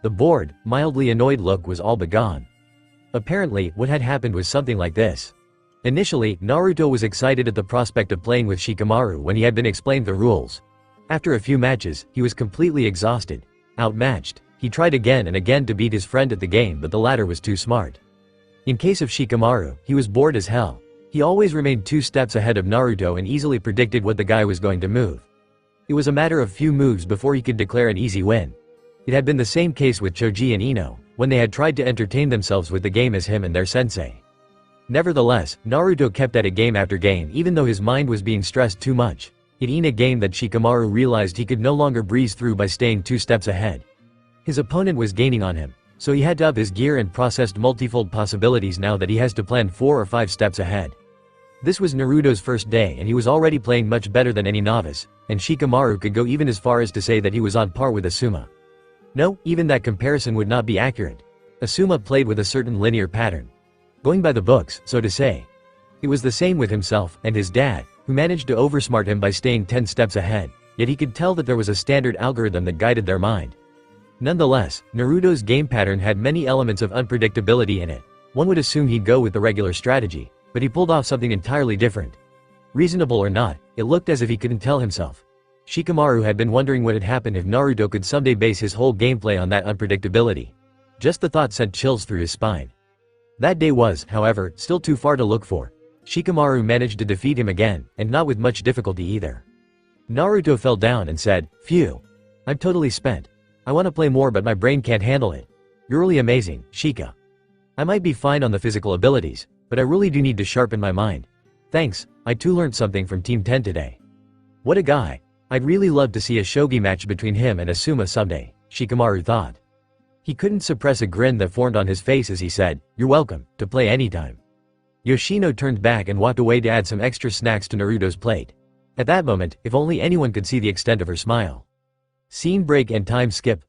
The bored, mildly annoyed look was all but gone. Apparently, what had happened was something like this. Initially, Naruto was excited at the prospect of playing with Shikamaru when he had been explained the rules. After a few matches, he was completely exhausted. Outmatched, he tried again and again to beat his friend at the game but the latter was too smart. In case of Shikamaru, he was bored as hell. He always remained 2 steps ahead of Naruto and easily predicted what the guy was going to move. It was a matter of few moves before he could declare an easy win. It had been the same case with Choji and Ino, when they had tried to entertain themselves with the game as him and their sensei. Nevertheless, Naruto kept at it game after game even though his mind was being stressed too much. It in a game that Shikamaru realized he could no longer breeze through by staying 2 steps ahead. His opponent was gaining on him, so he had to up his gear and processed multifold possibilities now that he has to plan 4 or 5 steps ahead. This was Naruto's first day and he was already playing much better than any novice, and Shikamaru could go even as far as to say that he was on par with Asuma. No, even that comparison would not be accurate. Asuma played with a certain linear pattern. Going by the books, so to say. It was the same with himself and his dad, who managed to oversmart him by staying 10 steps ahead, yet he could tell that there was a standard algorithm that guided their mind. Nonetheless, Naruto's game pattern had many elements of unpredictability in it. One would assume he'd go with the regular strategy, but he pulled off something entirely different. Reasonable or not, it looked as if he couldn't tell himself. Shikamaru had been wondering what had happened if Naruto could someday base his whole gameplay on that unpredictability. Just the thought sent chills through his spine. That day was, however, still too far to look for. Shikamaru managed to defeat him again, and not with much difficulty either. Naruto fell down and said, Phew. I'm totally spent. I want to play more but my brain can't handle it. You're really amazing, Shika. I might be fine on the physical abilities, but I really do need to sharpen my mind. Thanks, I too learned something from Team 10 today. What a guy. I'd really love to see a shogi match between him and Asuma someday, Shikamaru thought. He couldn't suppress a grin that formed on his face as he said, You're welcome, to play anytime. Yoshino turned back and walked away to add some extra snacks to Naruto's plate. At that moment, if only anyone could see the extent of her smile. Scene break and time skip.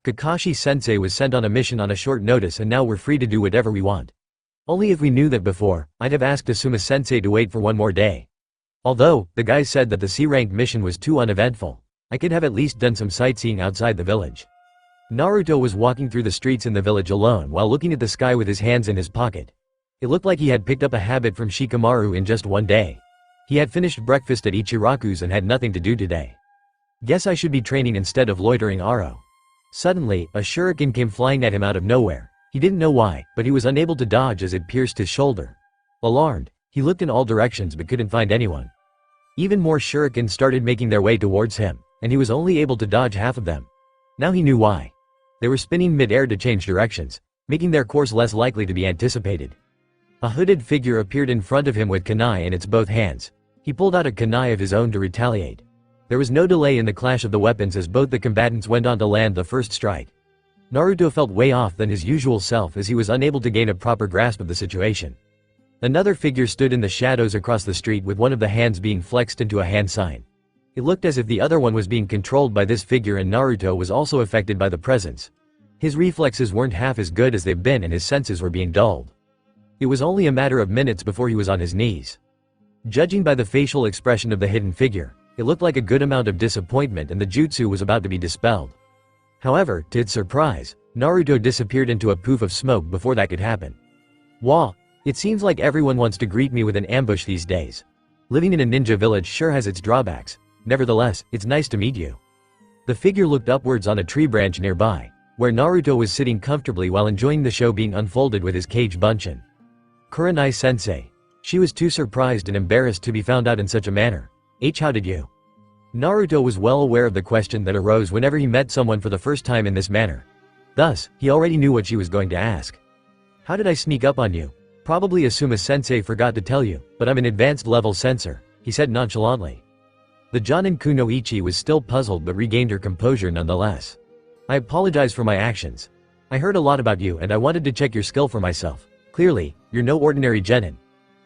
Kakashi-sensei was sent on a mission on a short notice and now we're free to do whatever we want. Only if we knew that before, I'd have asked Asuma-sensei to wait for one more day. Although, the guy said that the C-rank mission was too uneventful. I could have at least done some sightseeing outside the village. Naruto was walking through the streets in the village alone while looking at the sky with his hands in his pocket. It looked like he had picked up a habit from Shikamaru in just one day. He had finished breakfast at Ichiraku's and had nothing to do today. Guess I should be training instead of loitering Aro. Suddenly, a shuriken came flying at him out of nowhere. He didn't know why, but he was unable to dodge as it pierced his shoulder. Alarmed, he looked in all directions but couldn't find anyone. Even more shurikens started making their way towards him, and he was only able to dodge half of them. Now he knew why. They were spinning mid-air to change directions, making their course less likely to be anticipated. A hooded figure appeared in front of him with kunai in its both hands. He pulled out a kunai of his own to retaliate. There was no delay in the clash of the weapons as both the combatants went on to land the first strike. Naruto felt way off than his usual self as he was unable to gain a proper grasp of the situation. Another figure stood in the shadows across the street with one of the hands being flexed into a hand sign. It looked as if the other one was being controlled by this figure and Naruto was also affected by the presence. His reflexes weren't half as good as they've been and his senses were being dulled. It was only a matter of minutes before he was on his knees. Judging by the facial expression of the hidden figure, it looked like a good amount of disappointment and the jutsu was about to be dispelled. However, to its surprise, Naruto disappeared into a poof of smoke before that could happen. Wah! It seems like everyone wants to greet me with an ambush these days. Living in a ninja village sure has its drawbacks. Nevertheless, it's nice to meet you. The figure looked upwards on a tree branch nearby, where Naruto was sitting comfortably while enjoying the show being unfolded with his cage bunchin. Kuranai-sensei. She was too surprised and embarrassed to be found out in such a manner. How did you? Naruto was well aware of the question that arose whenever he met someone for the first time in this manner. Thus, he already knew what she was going to ask. How did I sneak up on you? Probably Asuma-sensei forgot to tell you, but I'm an advanced level sensor, he said nonchalantly. The Jonin Kunoichi was still puzzled but regained her composure nonetheless. I apologize for my actions. I heard a lot about you and I wanted to check your skill for myself. Clearly, you're no ordinary genin.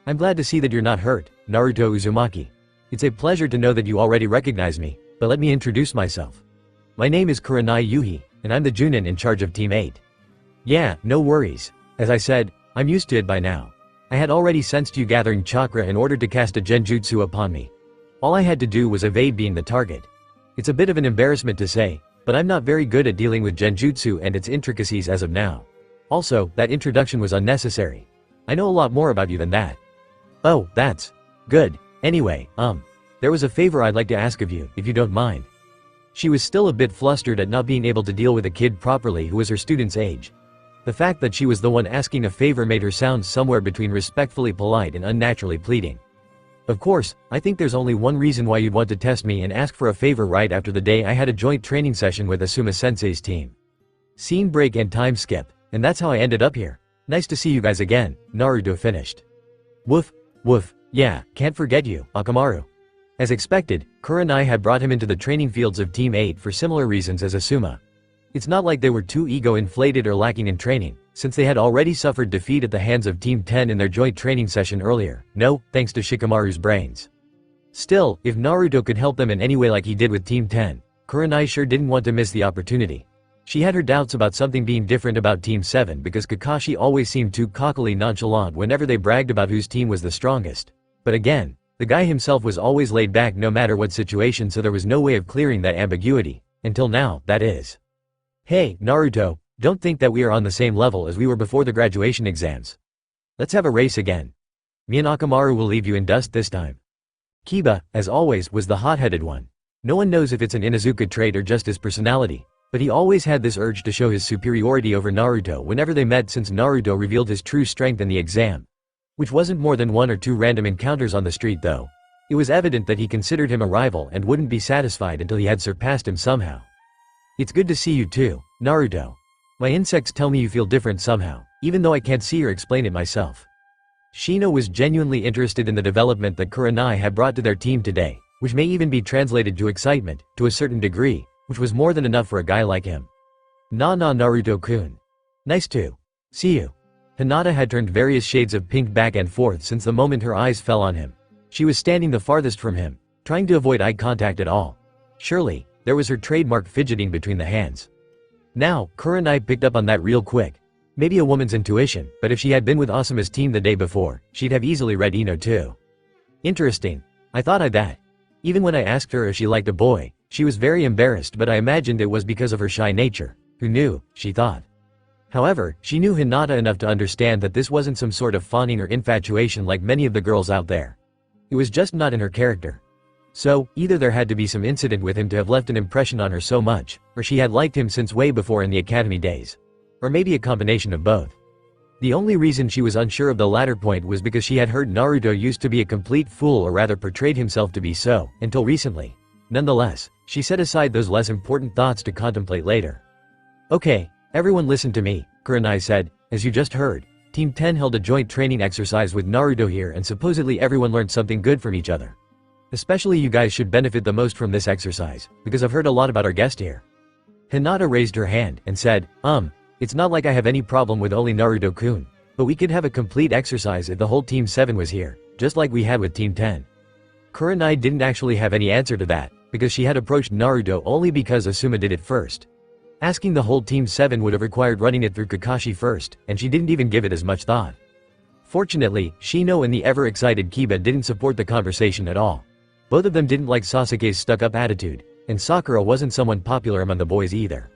I'm glad to see that you're not hurt, Naruto Uzumaki. It's a pleasure to know that you already recognize me, but let me introduce myself. My name is Kuranai Yuhi, and I'm the Junin in charge of Team 8. Yeah, no worries. As I said, I'm used to it by now. I had already sensed you gathering chakra in order to cast a genjutsu upon me. All I had to do was evade being the target. It's a bit of an embarrassment to say, but I'm not very good at dealing with genjutsu and its intricacies as of now. Also, that introduction was unnecessary. I know a lot more about you than that. Oh, that's good. Anyway, there was a favor I'd like to ask of you, if you don't mind. She was still a bit flustered at not being able to deal with a kid properly who was her student's age. The fact that she was the one asking a favor made her sound somewhere between respectfully polite and unnaturally pleading. Of course, I think there's only one reason why you'd want to test me and ask for a favor right after the day I had a joint training session with Asuma-sensei's team. Scene break and time skip, and that's how I ended up here. Nice to see you guys again, Naruto finished. Woof, woof, yeah, can't forget you, Akamaru. As expected, Kuranai had brought him into the training fields of Team 8 for similar reasons as Asuma. It's not like they were too ego-inflated or lacking in training, since they had already suffered defeat at the hands of Team 10 in their joint training session earlier, no, thanks to Shikamaru's brains. Still, if Naruto could help them in any way like he did with Team 10, Kuranai sure didn't want to miss the opportunity. She had her doubts about something being different about Team 7 because Kakashi always seemed too cockily nonchalant whenever they bragged about whose team was the strongest. But again, the guy himself was always laid back no matter what situation, so there was no way of clearing that ambiguity. Until now, that is. Hey, Naruto, don't think that we are on the same level as we were before the graduation exams. Let's have a race again. Me and Akamaru will leave you in dust this time. Kiba, as always, was the hot-headed one. No one knows if it's an Inuzuka trait or just his personality, but he always had this urge to show his superiority over Naruto whenever they met, since Naruto revealed his true strength in the exam. Which wasn't more than 1 or 2 random encounters on the street though. It was evident that he considered him a rival and wouldn't be satisfied until he had surpassed him somehow. It's good to see you too, Naruto. My insects tell me you feel different somehow, even though I can't see or explain it myself. Shino was genuinely interested in the development that Kuranai had brought to their team today, which may even be translated to excitement, to a certain degree, which was more than enough for a guy like him. Nah Naruto-kun. Nice to see you. Hinata had turned various shades of pink back and forth since the moment her eyes fell on him. She was standing the farthest from him, trying to avoid eye contact at all. Surely, there was her trademark fidgeting between the hands. Now, Kuranai picked up on that real quick. Maybe a woman's intuition, but if she had been with Asuma's team the day before, she'd have easily read Ino too. Interesting. I thought I'd that. Even when I asked her if she liked a boy, she was very embarrassed, but I imagined it was because of her shy nature. Who knew, she thought. However, she knew Hinata enough to understand that this wasn't some sort of fawning or infatuation like many of the girls out there. It was just not in her character. So, either there had to be some incident with him to have left an impression on her so much, or she had liked him since way before in the academy days. Or maybe a combination of both. The only reason she was unsure of the latter point was because she had heard Naruto used to be a complete fool, or rather portrayed himself to be so, until recently. Nonetheless, she set aside those less important thoughts to contemplate later. Okay, everyone listen to me, Kuranai said. As you just heard, Team 10 held a joint training exercise with Naruto here, and supposedly everyone learned something good from each other. Especially you guys should benefit the most from this exercise, because I've heard a lot about our guest here. Hinata raised her hand and said, it's not like I have any problem with only Naruto-kun, but we could have a complete exercise if the whole Team 7 was here, just like we had with Team 10. Kuranai didn't actually have any answer to that, because she had approached Naruto only because Asuma did it first. Asking the whole Team 7 would have required running it through Kakashi first, and she didn't even give it as much thought. Fortunately, Shino and the ever-excited Kiba didn't support the conversation at all. Both of them didn't like Sasuke's stuck-up attitude, and Sakura wasn't someone popular among the boys either.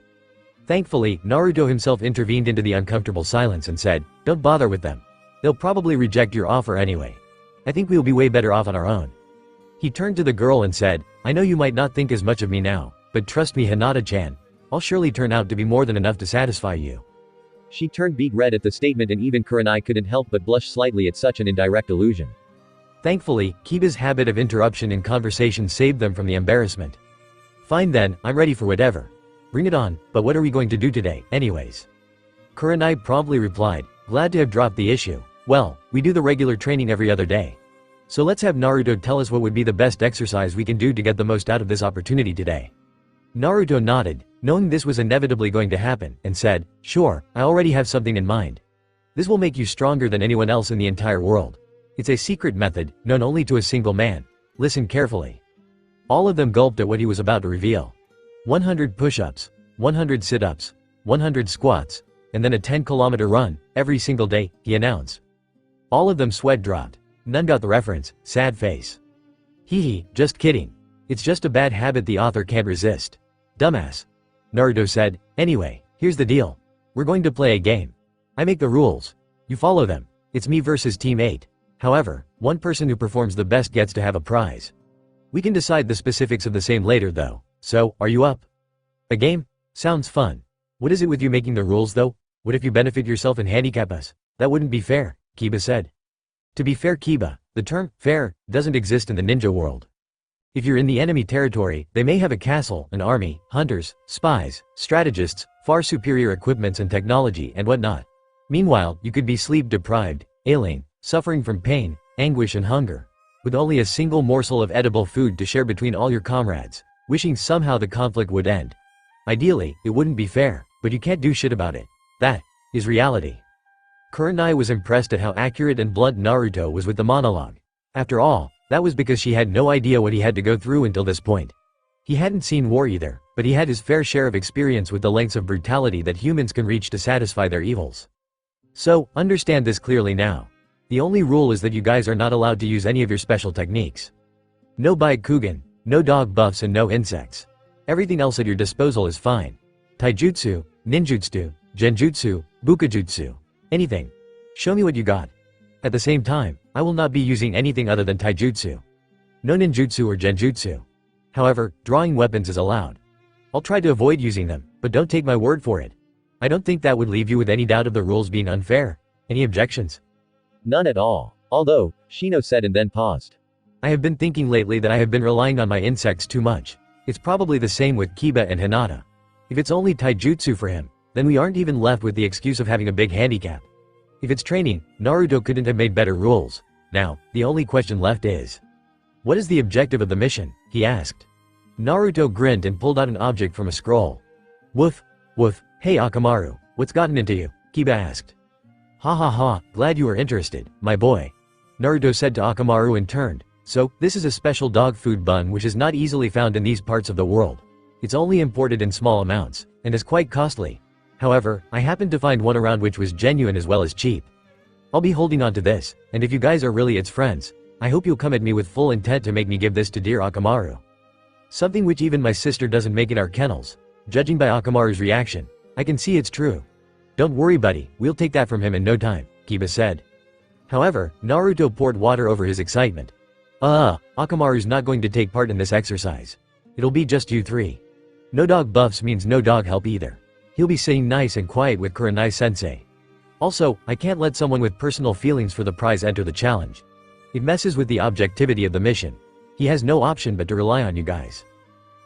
Thankfully, Naruto himself intervened into the uncomfortable silence and said, "Don't bother with them. They'll probably reject your offer anyway. I think we'll be way better off on our own." He turned to the girl and said, "I know you might not think as much of me now, but trust me, Hinata-chan, I'll surely turn out to be more than enough to satisfy you." She turned beet red at the statement, and even Kuranai couldn't help but blush slightly at such an indirect allusion. Thankfully, Kiba's habit of interruption in conversation saved them from the embarrassment. "Fine then, I'm ready for whatever. Bring it on, but what are we going to do today, anyways?" Kuranai promptly replied, glad to have dropped the issue. "Well, we do the regular training every other day. So let's have Naruto tell us what would be the best exercise we can do to get the most out of this opportunity today." Naruto nodded, knowing this was inevitably going to happen, and said, "Sure, I already have something in mind. This will make you stronger than anyone else in the entire world. It's a secret method, known only to a single man. Listen carefully." All of them gulped at what he was about to reveal. 100 push-ups, 100 sit-ups, 100 squats, and then a 10-kilometer run, every single day, he announced. All of them sweat dropped. None got the reference, sad face. Hee, just kidding. It's just a bad habit the author can't resist. Dumbass. Naruto said, "Anyway, here's the deal. We're going to play a game. I make the rules. You follow them. It's me versus Team 8. However, one person who performs the best gets to have a prize. We can decide the specifics of the same later though, so, are you up?" "A game? Sounds fun. What is it with you making the rules though? What if you benefit yourself and handicap us? That wouldn't be fair," Kiba said. To be fair, Kiba, the term fair doesn't exist in the ninja world. If you're in the enemy territory, they may have a castle, an army, hunters, spies, strategists, far superior equipments and technology and whatnot. Meanwhile, you could be sleep-deprived, ailing, suffering from pain, anguish and hunger, with only a single morsel of edible food to share between all your comrades, wishing somehow the conflict would end. Ideally, it wouldn't be fair, but you can't do shit about it. That is reality. Kuranai was impressed at how accurate and blunt Naruto was with the monologue. After all, that was because she had no idea what he had to go through until this point. He hadn't seen war either, but he had his fair share of experience with the lengths of brutality that humans can reach to satisfy their evils. So, understand this clearly now. The only rule is that you guys are not allowed to use any of your special techniques. No Byakugan, no dog buffs and no insects. Everything else at your disposal is fine. Taijutsu, ninjutsu, genjutsu, bukajutsu. Anything. Show me what you got. At the same time, I will not be using anything other than taijutsu. No ninjutsu or genjutsu. However, drawing weapons is allowed. I'll try to avoid using them, but don't take my word for it. I don't think that would leave you with any doubt of the rules being unfair. Any objections? None at all. Although, Shino said and then paused. I have been thinking lately that I have been relying on my insects too much. It's probably the same with Kiba and Hinata. If it's only taijutsu for him, then we aren't even left with the excuse of having a big handicap. If it's training, Naruto couldn't have made better rules. Now, the only question left is, what is the objective of the mission? He asked. Naruto grinned and pulled out an object from a scroll. Woof, woof, hey Akamaru, what's gotten into you? Kiba asked. Ha ha ha, glad you are interested, my boy. Naruto said to Akamaru and turned. So, this is a special dog food bun which is not easily found in these parts of the world. It's only imported in small amounts, and is quite costly. However, I happened to find one around which was genuine as well as cheap. I'll be holding on to this, and if you guys are really its friends, I hope you'll come at me with full intent to make me give this to dear Akamaru. Something which even my sister doesn't make in our kennels. Judging by Akamaru's reaction, I can see it's true. Don't worry buddy, we'll take that from him in no time, Kiba said. However, Naruto poured water over his excitement. Akamaru's not going to take part in this exercise. It'll be just you three. No dog buffs means no dog help either. He'll be sitting nice and quiet with Kurenai-sensei. Also, I can't let someone with personal feelings for the prize enter the challenge. It messes with the objectivity of the mission. He has no option but to rely on you guys.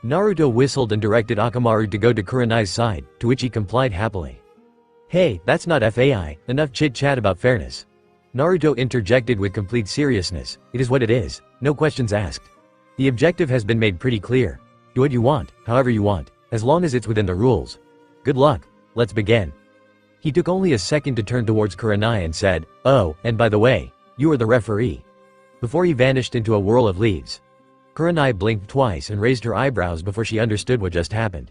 Naruto whistled and directed Akamaru to go to Kurenai's side, to which he complied happily. Hey, that's not FAI, enough chit-chat about fairness. Naruto interjected with complete seriousness, it is what it is, no questions asked. The objective has been made pretty clear. Do what you want, however you want, as long as it's within the rules. Good luck, let's begin. He took only a second to turn towards Kurenai and said, oh, and by the way, you are the referee. Before he vanished into a whirl of leaves. Kurenai blinked twice and raised her eyebrows before she understood what just happened.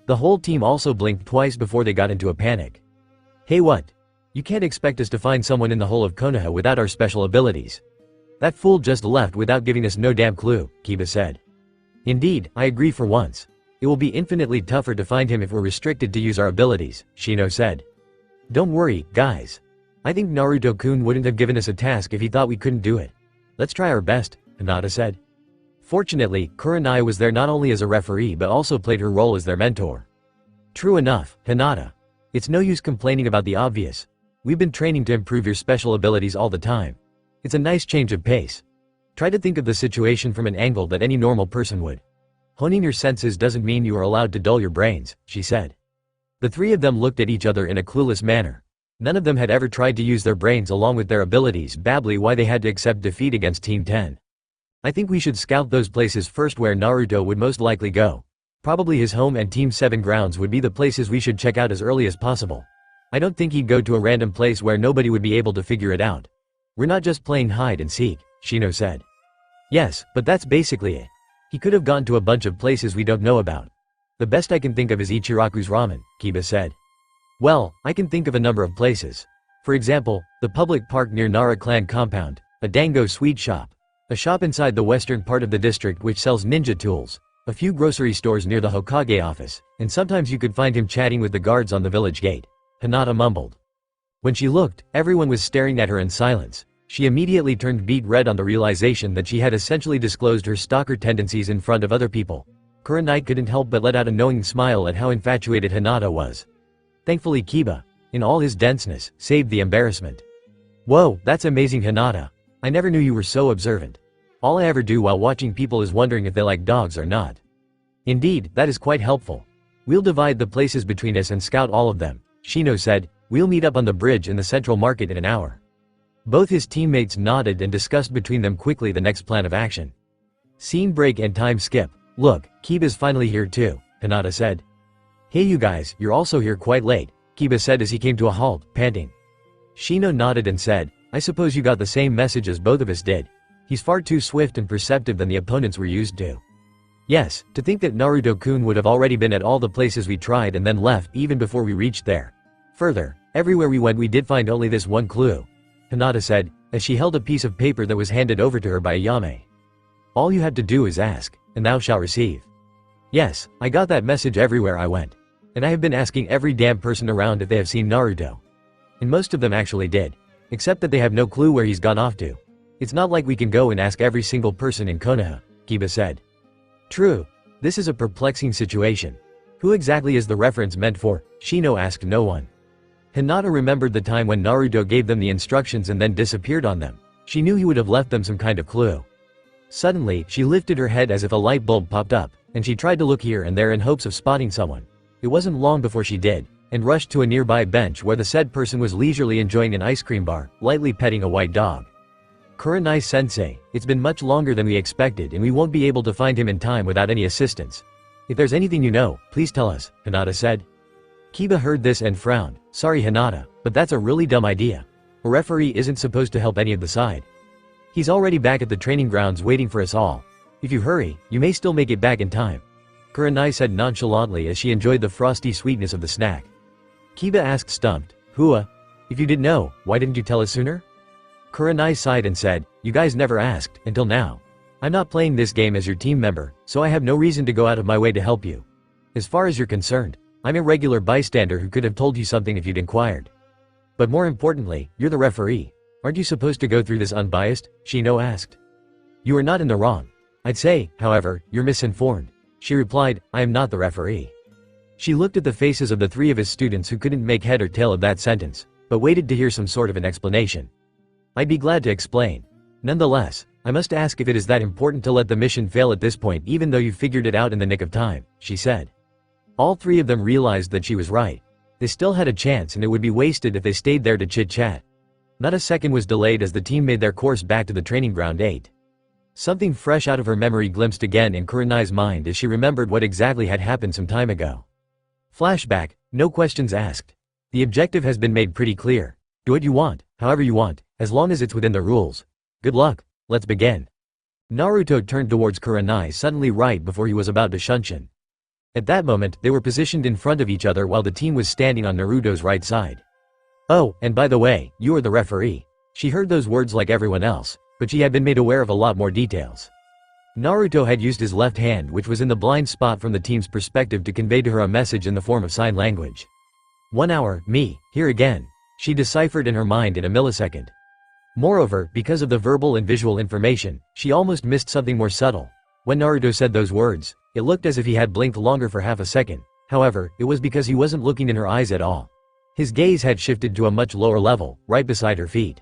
The whole team also blinked twice before they got into a panic. Hey what? You can't expect us to find someone in the whole of Konoha without our special abilities. That fool just left without giving us no damn clue, Kiba said. Indeed, I agree for once. It will be infinitely tougher to find him if we're restricted to use our abilities, Shino said. Don't worry, guys. I think Naruto-kun wouldn't have given us a task if he thought we couldn't do it. Let's try our best, Hinata said. Fortunately, Kurenai was there not only as a referee but also played her role as their mentor. True enough, Hinata. It's no use complaining about the obvious. We've been training to improve your special abilities all the time. It's a nice change of pace. Try to think of the situation from an angle that any normal person would. Honing your senses doesn't mean you are allowed to dull your brains, she said. The three of them looked at each other in a clueless manner. None of them had ever tried to use their brains along with their abilities, bably why they had to accept defeat against Team 10. I think we should scout those places first where Naruto would most likely go. Probably his home and Team 7 grounds would be the places we should check out as early as possible. I don't think he'd go to a random place where nobody would be able to figure it out. We're not just playing hide and seek, Shino said. Yes, but that's basically it. He could have gone to a bunch of places we don't know about. The best I can think of is Ichiraku's ramen, Kiba said. Well, I can think of a number of places. For example, the public park near Nara clan compound, a dango sweet shop, a shop inside the western part of the district which sells ninja tools, a few grocery stores near the Hokage office, and sometimes you could find him chatting with the guards on the village gate. Hinata mumbled. When she looked, everyone was staring at her in silence. She immediately turned beet red on the realization that she had essentially disclosed her stalker tendencies in front of other people. Kurenai couldn't help but let out a knowing smile at how infatuated Hinata was. Thankfully Kiba, in all his denseness, saved the embarrassment. Whoa, that's amazing Hinata. I never knew you were so observant. All I ever do while watching people is wondering if they like dogs or not. Indeed, that is quite helpful. We'll divide the places between us and scout all of them, Shino said. We'll meet up on the bridge in the central market in an hour. Both his teammates nodded and discussed between them quickly the next plan of action. Scene break and time skip. Look, Kiba's finally here too, Hinata said. Hey you guys, you're also here quite late, Kiba said as he came to a halt, panting. Shino nodded and said, I suppose you got the same message as both of us did. He's far too swift and perceptive than the opponents we're used to. Yes, to think that Naruto-kun would have already been at all the places we tried and then left even before we reached there. Further, everywhere we went we did find only this one clue, Hinata said, as she held a piece of paper that was handed over to her by Ayame. All you have to do is ask, and thou shalt receive. Yes, I got that message everywhere I went. And I have been asking every damn person around if they have seen Naruto. And most of them actually did. Except that they have no clue where he's gone off to. It's not like we can go and ask every single person in Konoha, Kiba said. True. This is a perplexing situation. Who exactly is the reference meant for? Shino asked no one. Hinata remembered the time when Naruto gave them the instructions and then disappeared on them. She knew he would have left them some kind of clue. Suddenly, she lifted her head as if a light bulb popped up, and she tried to look here and there in hopes of spotting someone. It wasn't long before she did, and rushed to a nearby bench where the said person was leisurely enjoying an ice cream bar, lightly petting a white dog. Kurenai-sensei, it's been much longer than we expected and we won't be able to find him in time without any assistance. If there's anything you know, please tell us, Hinata said. Kiba heard this and frowned. Sorry Hinata, but that's a really dumb idea. A referee isn't supposed to help any of the side. He's already back at the training grounds waiting for us all. If you hurry, you may still make it back in time. Kurenai said nonchalantly as she enjoyed the frosty sweetness of the snack. Kiba asked stumped. Hua? If you didn't know, why didn't you tell us sooner? Kuranai sighed and said, you guys never asked, until now. I'm not playing this game as your team member, so I have no reason to go out of my way to help you. As far as you're concerned, I'm a regular bystander who could have told you something if you'd inquired. But more importantly, you're the referee. Aren't you supposed to go through this unbiased? Shino asked. You are not in the wrong. I'd say, however, you're misinformed. She replied, I am not the referee. She looked at the faces of the three of his students who couldn't make head or tail of that sentence, but waited to hear some sort of an explanation. I'd be glad to explain. Nonetheless, I must ask if it is that important to let the mission fail at this point even though you figured it out in the nick of time, she said. All three of them realized that she was right. They still had a chance and it would be wasted if they stayed there to chit-chat. Not a second was delayed as the team made their course back to the training ground 8. Something fresh out of her memory glimpsed again in Kuranai's mind as she remembered what exactly had happened some time ago. Flashback, no questions asked. The objective has been made pretty clear. Do what you want, however you want, as long as it's within the rules. Good luck, let's begin. Naruto turned towards Kuranai suddenly right before he was about to shunshin. At that moment, they were positioned in front of each other while the team was standing on Naruto's right side. Oh, and by the way, you are the referee. She heard those words like everyone else, but she had been made aware of a lot more details. Naruto had used his left hand, which was in the blind spot from the team's perspective, to convey to her a message in the form of sign language. 1 hour, me, here again. She deciphered in her mind in a millisecond. Moreover, because of the verbal and visual information, she almost missed something more subtle. When Naruto said those words, it looked as if he had blinked longer for half a second. However, it was because he wasn't looking in her eyes at all. His gaze had shifted to a much lower level, right beside her feet.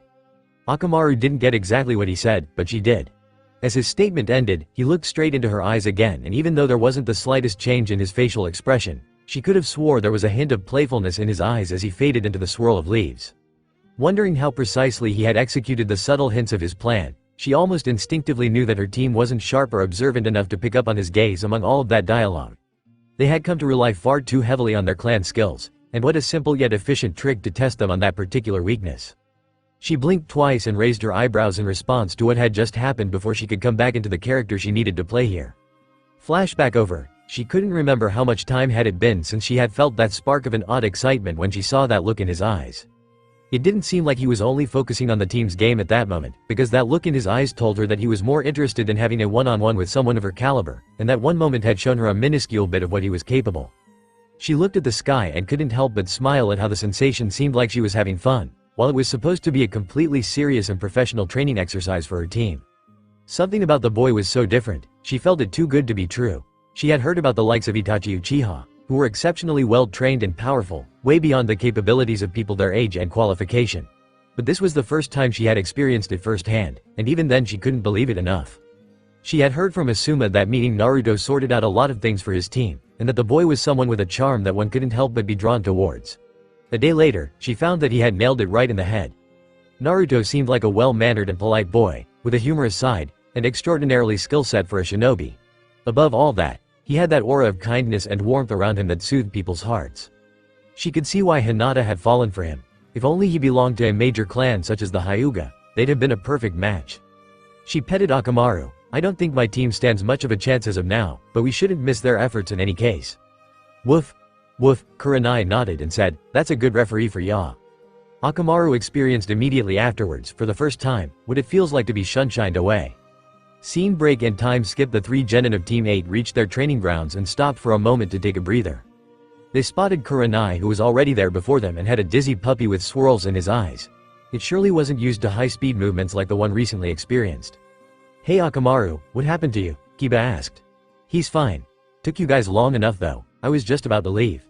Akamaru didn't get exactly what he said, but she did. As his statement ended, he looked straight into her eyes again, and even though there wasn't the slightest change in his facial expression, she could have swore there was a hint of playfulness in his eyes as he faded into the swirl of leaves. Wondering how precisely he had executed the subtle hints of his plan, she almost instinctively knew that her team wasn't sharp or observant enough to pick up on his gaze among all of that dialogue. They had come to rely far too heavily on their clan skills, and what a simple yet efficient trick to test them on that particular weakness. She blinked twice and raised her eyebrows in response to what had just happened before she could come back into the character she needed to play here. Flashback over. She couldn't remember how much time had it been since she had felt that spark of an odd excitement when she saw that look in his eyes. It didn't seem like he was only focusing on the team's game at that moment, because that look in his eyes told her that he was more interested in having a one-on-one with someone of her caliber, and that one moment had shown her a minuscule bit of what he was capable. She looked at the sky and couldn't help but smile at how the sensation seemed like she was having fun, while it was supposed to be a completely serious and professional training exercise for her team. Something about the boy was so different, she felt it too good to be true. She had heard about the likes of Itachi Uchiha, who were exceptionally well-trained and powerful, way beyond the capabilities of people their age and qualification. But this was the first time she had experienced it firsthand, and even then she couldn't believe it enough. She had heard from Asuma that meeting Naruto sorted out a lot of things for his team, and that the boy was someone with a charm that one couldn't help but be drawn towards. A day later, she found that he had nailed it right in the head. Naruto seemed like a well-mannered and polite boy, with a humorous side, and extraordinarily skill-set for a shinobi. Above all that, he had that aura of kindness and warmth around him that soothed people's hearts. She could see why Hinata had fallen for him. If only he belonged to a major clan such as the Hyuga, they'd have been a perfect match. She petted Akamaru. I don't think my team stands much of a chance as of now, but we shouldn't miss their efforts in any case. Woof. Woof, Kuranai nodded and said, that's a good referee for ya. Akamaru experienced immediately afterwards, for the first time, what it feels like to be shunshined away. Scene break and time skip. The 3 genin of Team 8 reached their training grounds and stopped for a moment to take a breather. They spotted Kuranai, who was already there before them and had a dizzy puppy with swirls in his eyes. It surely wasn't used to high-speed movements like the one recently experienced. Hey Akamaru, what happened to you? Kiba asked. He's fine. Took you guys long enough though, I was just about to leave.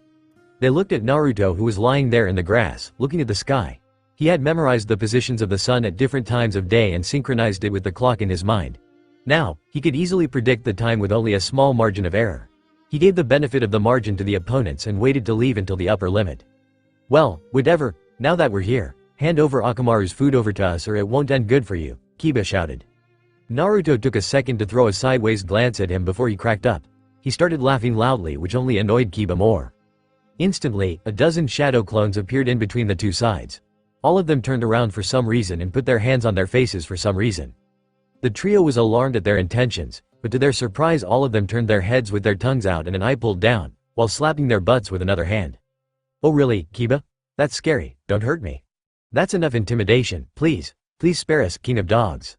They looked at Naruto, who was lying there in the grass, looking at the sky. He had memorized the positions of the sun at different times of day and synchronized it with the clock in his mind. Now, he could easily predict the time with only a small margin of error. He gave the benefit of the margin to the opponents and waited to leave until the upper limit. Well, whatever, now that we're here, hand over Akamaru's food over to us or it won't end good for you, Kiba shouted. Naruto took a second to throw a sideways glance at him before he cracked up. He started laughing loudly, which only annoyed Kiba more. Instantly, a dozen shadow clones appeared in between the two sides. All of them turned around for some reason and put their hands on their faces for some reason. The trio was alarmed at their intentions, but to their surprise all of them turned their heads with their tongues out and an eye pulled down, while slapping their butts with another hand. Oh really, Kiba? That's scary, don't hurt me. That's enough intimidation, please. Please spare us, king of dogs.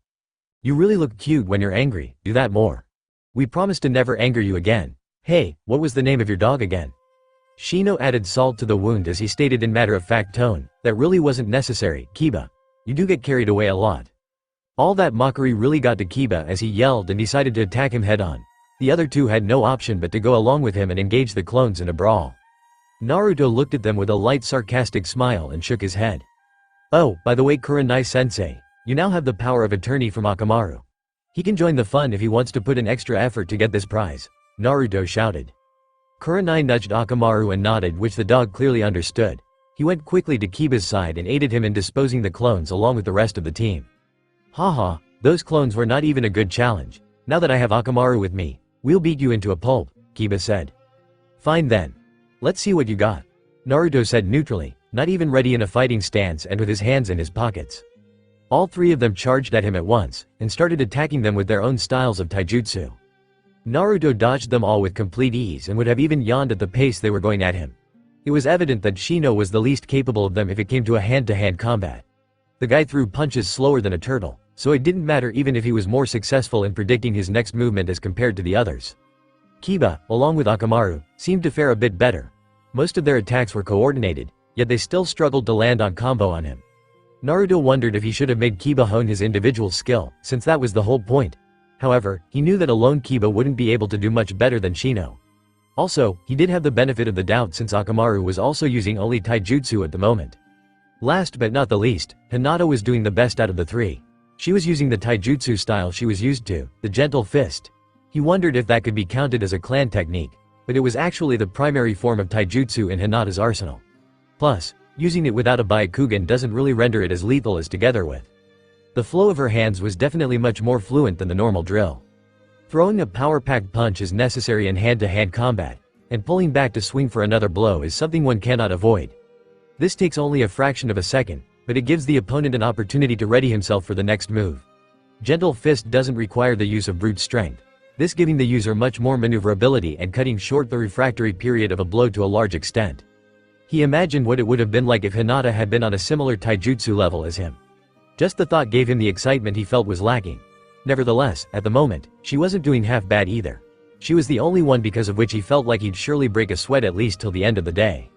You really look cute when you're angry, do that more. We promise to never anger you again. Hey, what was the name of your dog again? Shino added salt to the wound as he stated in matter-of-fact tone, that really wasn't necessary, Kiba. You do get carried away a lot. All that mockery really got to Kiba as he yelled and decided to attack him head-on. The other two had no option but to go along with him and engage the clones in a brawl. Naruto looked at them with a light sarcastic smile and shook his head. Oh, by the way Kuranai-sensei, you now have the power of attorney from Orochimaru. He can join the fun if he wants to put in extra effort to get this prize, Naruto shouted. Kuranai nudged Orochimaru and nodded, which the dog clearly understood. He went quickly to Kiba's side and aided him in disposing the clones along with the rest of the team. Haha, those clones were not even a good challenge. Now that I have Orochimaru with me, we'll beat you into a pulp, Kiba said. Fine then. Let's see what you got, Naruto said neutrally, not even ready in a fighting stance and with his hands in his pockets. All three of them charged at him at once, and started attacking them with their own styles of taijutsu. Naruto dodged them all with complete ease and would have even yawned at the pace they were going at him. It was evident that Shino was the least capable of them if it came to a hand-to-hand combat. The guy threw punches slower than a turtle, so it didn't matter even if he was more successful in predicting his next movement as compared to the others. Kiba, along with Orochimaru, seemed to fare a bit better. Most of their attacks were coordinated, yet they still struggled to land on combo on him. Naruto wondered if he should have made Kiba hone his individual skill, since that was the whole point. However, he knew that alone Kiba wouldn't be able to do much better than Shino. Also, he did have the benefit of the doubt since Orochimaru was also using only taijutsu at the moment. Last but not the least, Hinata was doing the best out of the three. She was using the taijutsu style she was used to, the gentle fist. He wondered if that could be counted as a clan technique, but it was actually the primary form of taijutsu in Hinata's arsenal. Plus, using it without a Byakugan doesn't really render it as lethal as together with. The flow of her hands was definitely much more fluent than the normal drill. Throwing a power-packed punch is necessary in hand-to-hand combat, and pulling back to swing for another blow is something one cannot avoid. This takes only a fraction of a second, but it gives the opponent an opportunity to ready himself for the next move. Gentle fist doesn't require the use of brute strength, this giving the user much more maneuverability and cutting short the refractory period of a blow to a large extent. He imagined what it would have been like if Hinata had been on a similar taijutsu level as him. Just the thought gave him the excitement he felt was lacking. Nevertheless, at the moment, she wasn't doing half bad either. She was the only one because of which he felt like he'd surely break a sweat at least till the end of the day.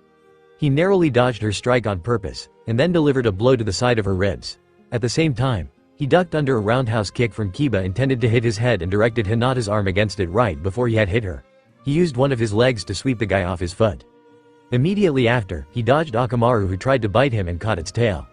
He narrowly dodged her strike on purpose, and then delivered a blow to the side of her ribs. At the same time, he ducked under a roundhouse kick from Kiba intended to hit his head and directed Hinata's arm against it right before he had hit her. He used one of his legs to sweep the guy off his foot. Immediately after, he dodged Orochimaru who tried to bite him and caught its tail.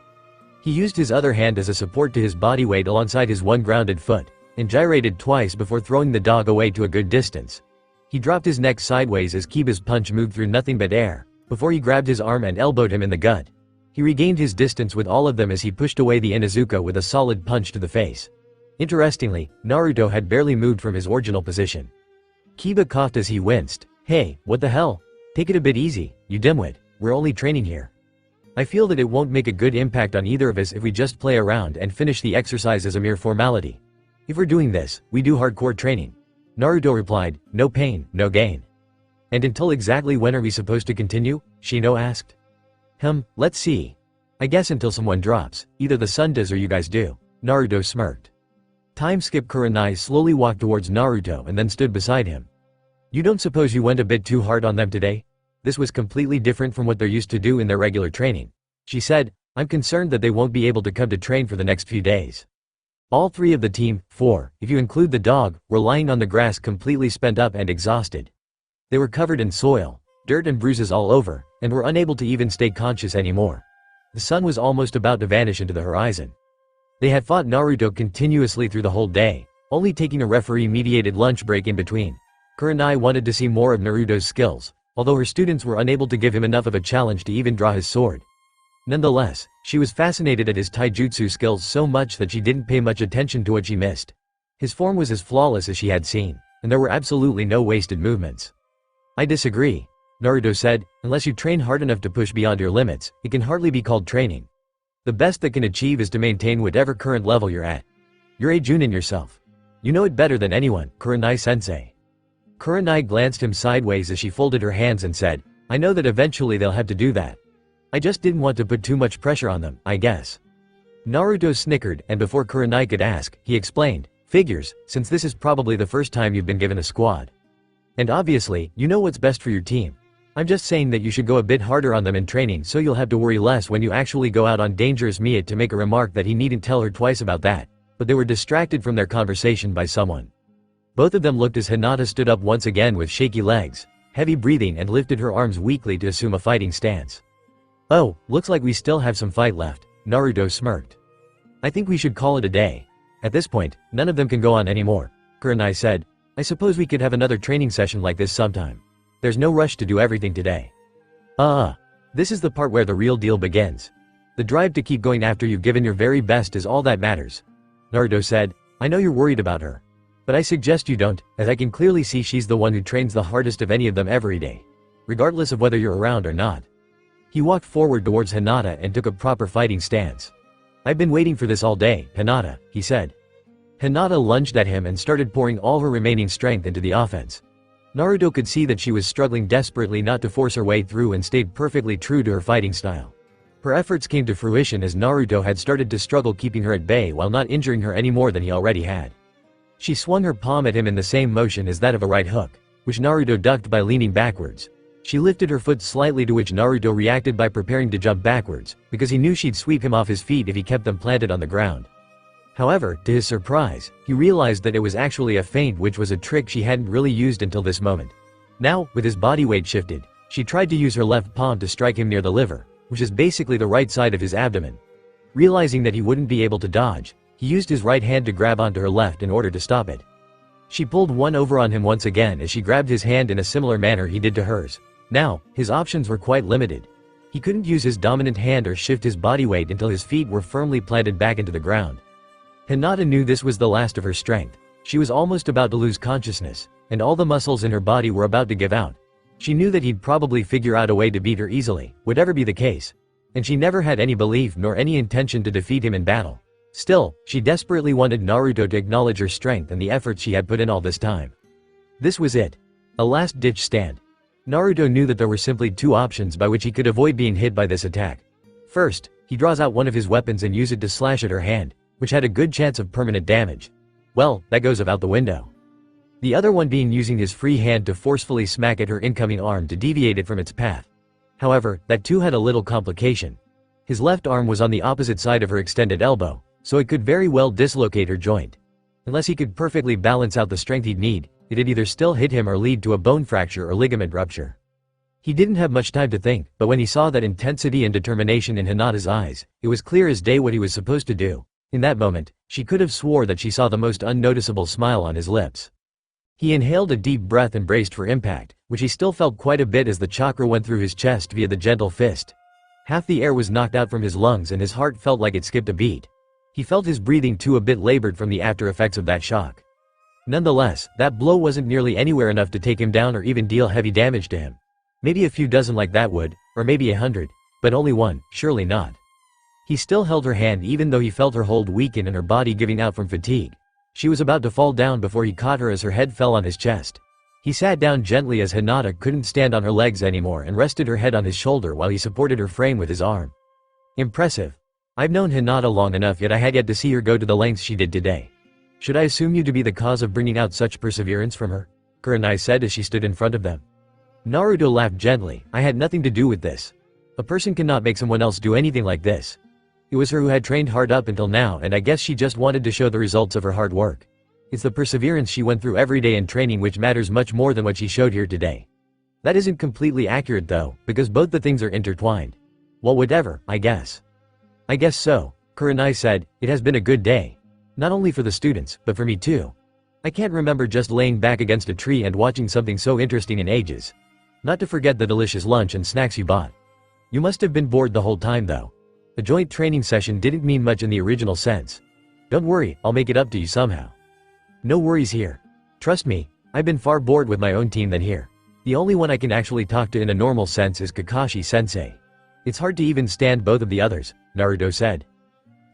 He used his other hand as a support to his body weight alongside his one grounded foot, and gyrated twice before throwing the dog away to a good distance. He dropped his neck sideways as Kiba's punch moved through nothing but air, before he grabbed his arm and elbowed him in the gut. He regained his distance with all of them as he pushed away the Inuzuka with a solid punch to the face. Interestingly, Naruto had barely moved from his original position. Kiba coughed as he winced. Hey, what the hell? Take it a bit easy, you dimwit, we're only training here. I feel that it won't make a good impact on either of us if we just play around and finish the exercise as a mere formality. If we're doing this, we do hardcore training. Naruto replied, no pain, no gain. And until exactly when are we supposed to continue? Shino asked. Let's see. I guess until someone drops, either the sun does or you guys do. Naruto smirked. Time skip Kuranai slowly walked towards Naruto and then stood beside him. You don't suppose you went a bit too hard on them today? This was completely different from what they're used to do in their regular training. She said, I'm concerned that they won't be able to come to train for the next few days. All three of the team, 4, if you include the dog, were lying on the grass completely spent up and exhausted. They were covered in soil, dirt and bruises all over, and were unable to even stay conscious anymore. The sun was almost about to vanish into the horizon. They had fought Naruto continuously through the whole day, only taking a referee-mediated lunch break in between. Kuranai wanted to see more of Naruto's skills, although her students were unable to give him enough of a challenge to even draw his sword. Nonetheless, she was fascinated at his taijutsu skills so much that she didn't pay much attention to what she missed. His form was as flawless as she had seen, and there were absolutely no wasted movements. I disagree, Naruto said, unless you train hard enough to push beyond your limits, it can hardly be called training. The best that can achieve is to maintain whatever current level you're at. You're a Junin yourself. You know it better than anyone, Kuranai-sensei. Kuranai glanced him sideways as she folded her hands and said, I know that eventually they'll have to do that. I just didn't want to put too much pressure on them, I guess. Naruto snickered, and before Kurenai could ask, he explained, figures, since this is probably the first time you've been given a squad. And obviously, you know what's best for your team. I'm just saying that you should go a bit harder on them in training so you'll have to worry less when you actually go out on dangerous Miat to make a remark that he needn't tell her twice about that, but they were distracted from their conversation by someone. Both of them looked as Hinata stood up once again with shaky legs, heavy breathing, and lifted her arms weakly to assume a fighting stance. Oh, looks like we still have some fight left, Naruto smirked. I think we should call it a day. At this point, none of them can go on anymore, Kurenai said. I suppose we could have another training session like this sometime. There's no rush to do everything today. This is the part where the real deal begins. The drive to keep going after you've given your very best is all that matters. Naruto said, I know you're worried about her. But I suggest you don't, as I can clearly see she's the one who trains the hardest of any of them every day. Regardless of whether you're around or not. He walked forward towards Hinata and took a proper fighting stance. I've been waiting for this all day, Hinata, he said. Hinata lunged at him and started pouring all her remaining strength into the offense. Naruto could see that she was struggling desperately not to force her way through and stayed perfectly true to her fighting style. Her efforts came to fruition as Naruto had started to struggle keeping her at bay while not injuring her any more than he already had. She swung her palm at him in the same motion as that of a right hook, which Naruto ducked by leaning backwards. She lifted her foot slightly, to which Naruto reacted by preparing to jump backwards, because he knew she'd sweep him off his feet if he kept them planted on the ground. However, to his surprise, he realized that it was actually a feint, which was a trick she hadn't really used until this moment. Now, with his body weight shifted, she tried to use her left palm to strike him near the liver, which is basically the right side of his abdomen. Realizing that he wouldn't be able to dodge, he used his right hand to grab onto her left in order to stop it. She pulled one over on him once again as she grabbed his hand in a similar manner he did to hers. Now, his options were quite limited. He couldn't use his dominant hand or shift his body weight until his feet were firmly planted back into the ground. Hinata knew this was the last of her strength. She was almost about to lose consciousness, and all the muscles in her body were about to give out. She knew that he'd probably figure out a way to beat her easily, whatever be the case. And she never had any belief nor any intention to defeat him in battle. Still, she desperately wanted Naruto to acknowledge her strength and the effort she had put in all this time. This was it. A last-ditch stand. Naruto knew that there were simply two options by which he could avoid being hit by this attack. First, he draws out one of his weapons and uses it to slash at her hand, which had a good chance of permanent damage. Well, that goes out the window. The other one being using his free hand to forcefully smack at her incoming arm to deviate it from its path. However, that too had a little complication. His left arm was on the opposite side of her extended elbow, so it could very well dislocate her joint. Unless he could perfectly balance out the strength he'd need, it'd either still hit him or lead to a bone fracture or ligament rupture. He didn't have much time to think, but when he saw that intensity and determination in Hinata's eyes, it was clear as day what he was supposed to do. In that moment, she could have swore that she saw the most unnoticeable smile on his lips. He inhaled a deep breath and braced for impact, which he still felt quite a bit as the chakra went through his chest via the gentle fist. Half the air was knocked out from his lungs and his heart felt like it skipped a beat. He felt his breathing too a bit labored from the after effects of that shock. Nonetheless, that blow wasn't nearly anywhere enough to take him down or even deal heavy damage to him. Maybe a few dozen like that would, or maybe 100, but only one, surely not. He still held her hand even though he felt her hold weaken and her body giving out from fatigue. She was about to fall down before he caught her as her head fell on his chest. He sat down gently as Hinata couldn't stand on her legs anymore and rested her head on his shoulder while he supported her frame with his arm. Impressive. I've known Hinata long enough, yet I had yet to see her go to the lengths she did today. Should I assume you to be the cause of bringing out such perseverance from her? Kurenai said as she stood in front of them. Naruto laughed gently. I had nothing to do with this. A person cannot make someone else do anything like this. It was her who had trained hard up until now, and I guess she just wanted to show the results of her hard work. It's the perseverance she went through every day in training which matters much more than what she showed here today. That isn't completely accurate though, because both the things are intertwined. Well, whatever, I guess. I guess so, Kurenai said. It has been a good day. Not only for the students, but for me too. I can't remember just laying back against a tree and watching something so interesting in ages. Not to forget the delicious lunch and snacks you bought. You must have been bored the whole time though. A joint training session didn't mean much in the original sense. Don't worry, I'll make it up to you somehow. No worries here. Trust me, I've been far bored with my own team than here. The only one I can actually talk to in a normal sense is Kakashi-sensei. It's hard to even stand both of the others, Naruto said.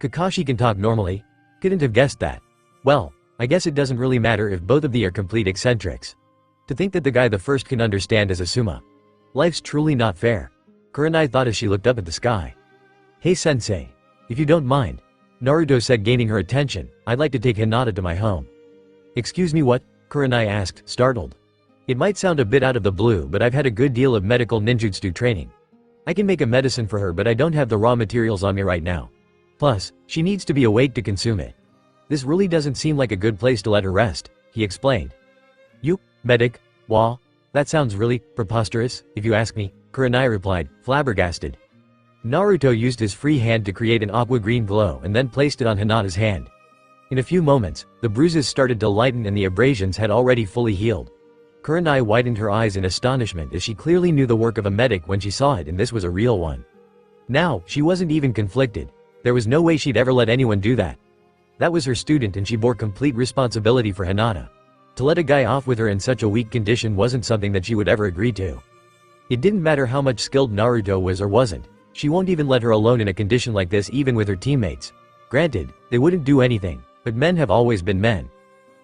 Kakashi can talk normally? Couldn't have guessed that. Well, I guess it doesn't really matter if both of thee are complete eccentrics. To think that the guy the first can understand is Asuma. Life's truly not fair. Kuranai thought as she looked up at the sky. Hey sensei. If you don't mind, Naruto said, gaining her attention, I'd like to take Hinata to my home. Excuse me, what? Kuranai asked, startled. It might sound a bit out of the blue, but I've had a good deal of medical ninjutsu training. I can make a medicine for her, but I don't have the raw materials on me right now. Plus, she needs to be awake to consume it. This really doesn't seem like a good place to let her rest, he explained. You, medic, wah? That sounds really preposterous, if you ask me, Kuranai replied, flabbergasted. Naruto used his free hand to create an aqua-green glow and then placed it on Hinata's hand. In a few moments, the bruises started to lighten and the abrasions had already fully healed. Kuranai widened her eyes in astonishment as she clearly knew the work of a medic when she saw it, and this was a real one. Now, she wasn't even conflicted. There was no way she'd ever let anyone do that. That was her student and she bore complete responsibility for Hinata. To let a guy off with her in such a weak condition wasn't something that she would ever agree to. It didn't matter how much skilled Naruto was or wasn't. She won't even let her alone in a condition like this, even with her teammates. Granted, they wouldn't do anything, but men have always been men.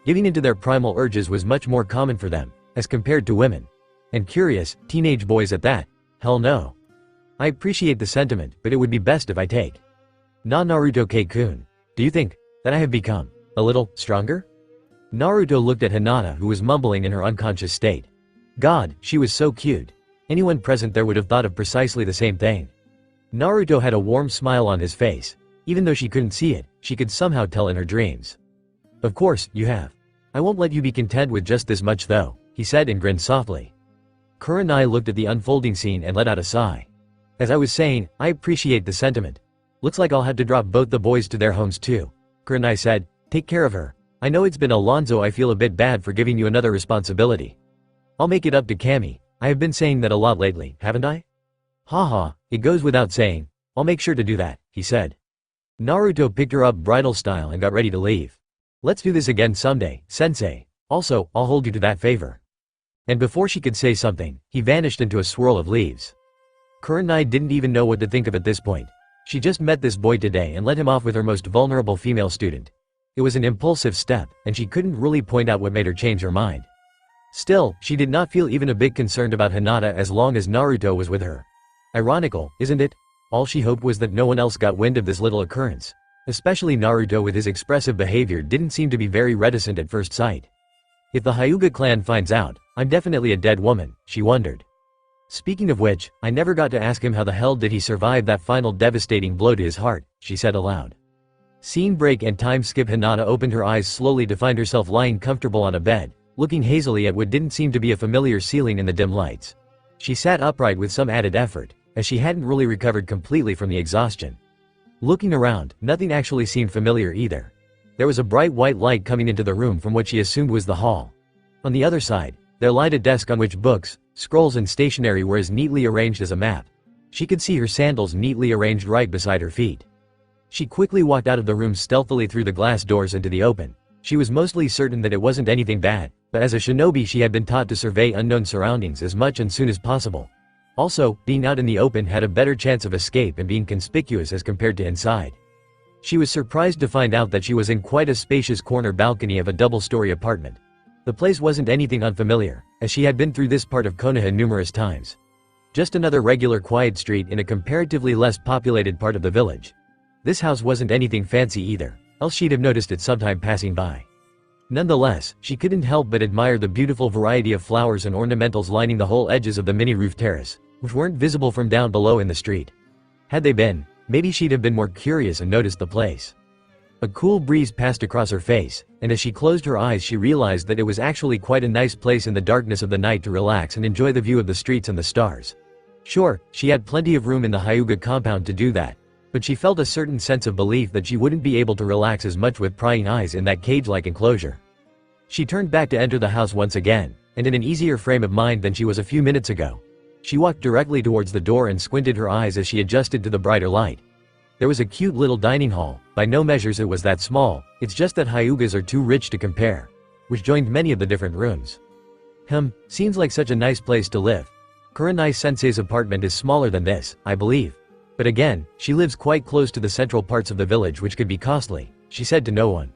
Giving into their primal urges was much more common for them, as compared to women. And curious, teenage boys at that. Hell no. I appreciate the sentiment, but it would be best if I take. Na Naruto K-kun. Do you think that I have become a little stronger? Naruto looked at Hinata, who was mumbling in her unconscious state. God, she was so cute. Anyone present there would have thought of precisely the same thing. Naruto had a warm smile on his face. Even though she couldn't see it, she could somehow tell in her dreams. Of course, you have. I won't let you be content with just this much though, he said and grinned softly. Kuranai looked at the unfolding scene and let out a sigh. As I was saying, I appreciate the sentiment. Looks like I'll have to drop both the boys to their homes too. Kuranai said, take care of her. I know it's been Alonzo, I feel a bit bad for giving you another responsibility. I'll make it up to Kami. I have been saying that a lot lately, haven't I? Haha, it goes without saying. I'll make sure to do that, he said. Naruto picked her up bridal style and got ready to leave. Let's do this again someday, sensei. Also, I'll hold you to that favor. And before she could say something, he vanished into a swirl of leaves. Kuranai didn't even know what to think of at this point. She just met this boy today and let him off with her most vulnerable female student. It was an impulsive step, and she couldn't really point out what made her change her mind. Still, she did not feel even a bit concerned about Hinata as long as Naruto was with her. Ironical, isn't it? All she hoped was that no one else got wind of this little occurrence. Especially Naruto, with his expressive behavior, didn't seem to be very reticent at first sight. If the Hyuga clan finds out, I'm definitely a dead woman, she wondered. Speaking of which, I never got to ask him how the hell did he survive that final devastating blow to his heart, she said aloud. Scene break and time skip. Hinata opened her eyes slowly to find herself lying comfortable on a bed, looking hazily at what didn't seem to be a familiar ceiling in the dim lights. She sat upright with some added effort, as she hadn't really recovered completely from the exhaustion. Looking around, nothing actually seemed familiar either. There was a bright white light coming into the room from what she assumed was the hall. On the other side, there lied a desk on which books, scrolls and stationery were as neatly arranged as a map. She could see her sandals neatly arranged right beside her feet. She quickly walked out of the room stealthily through the glass doors into the open. She was mostly certain that it wasn't anything bad, but as a shinobi she had been taught to survey unknown surroundings as much and soon as possible. Also, being out in the open had a better chance of escape and being conspicuous as compared to inside. She was surprised to find out that she was in quite a spacious corner balcony of a double-story apartment. The place wasn't anything unfamiliar, as she had been through this part of Konoha numerous times. Just another regular quiet street in a comparatively less populated part of the village. This house wasn't anything fancy either, else she'd have noticed it sometime passing by. Nonetheless, she couldn't help but admire the beautiful variety of flowers and ornamentals lining the whole edges of the mini-roof terrace, which weren't visible from down below in the street. Had they been, maybe she'd have been more curious and noticed the place. A cool breeze passed across her face, and as she closed her eyes she realized that it was actually quite a nice place in the darkness of the night to relax and enjoy the view of the streets and the stars. Sure, she had plenty of room in the Hyuga compound to do that, but she felt a certain sense of belief that she wouldn't be able to relax as much with prying eyes in that cage-like enclosure. She turned back to enter the house once again, and in an easier frame of mind than she was a few minutes ago. She walked directly towards the door and squinted her eyes as she adjusted to the brighter light. There was a cute little dining hall. By no measures it was that small, it's just that Hyugas are too rich to compare, which joined many of the different rooms. Seems like such a nice place to live. Kuranai-sensei's apartment is smaller than this, I believe. But again, she lives quite close to the central parts of the village, which could be costly, she said to no one.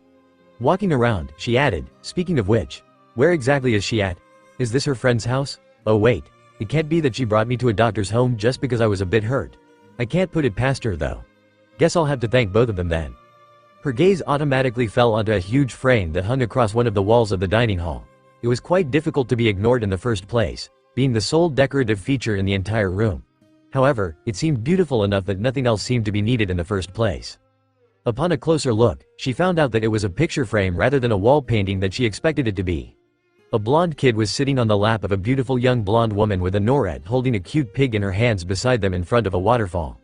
Walking around, she added, speaking of which, where exactly is she at? Is this her friend's house? Oh wait. It can't be that she brought me to a doctor's home just because I was a bit hurt. I can't put it past her though. Guess I'll have to thank both of them then. Her gaze automatically fell onto a huge frame that hung across one of the walls of the dining hall. It was quite difficult to be ignored in the first place, being the sole decorative feature in the entire room. However, it seemed beautiful enough that nothing else seemed to be needed in the first place. Upon a closer look, she found out that it was a picture frame rather than a wall painting that she expected it to be. A blonde kid was sitting on the lap of a beautiful young blonde woman with a noret holding a cute pig in her hands beside them in front of a waterfall.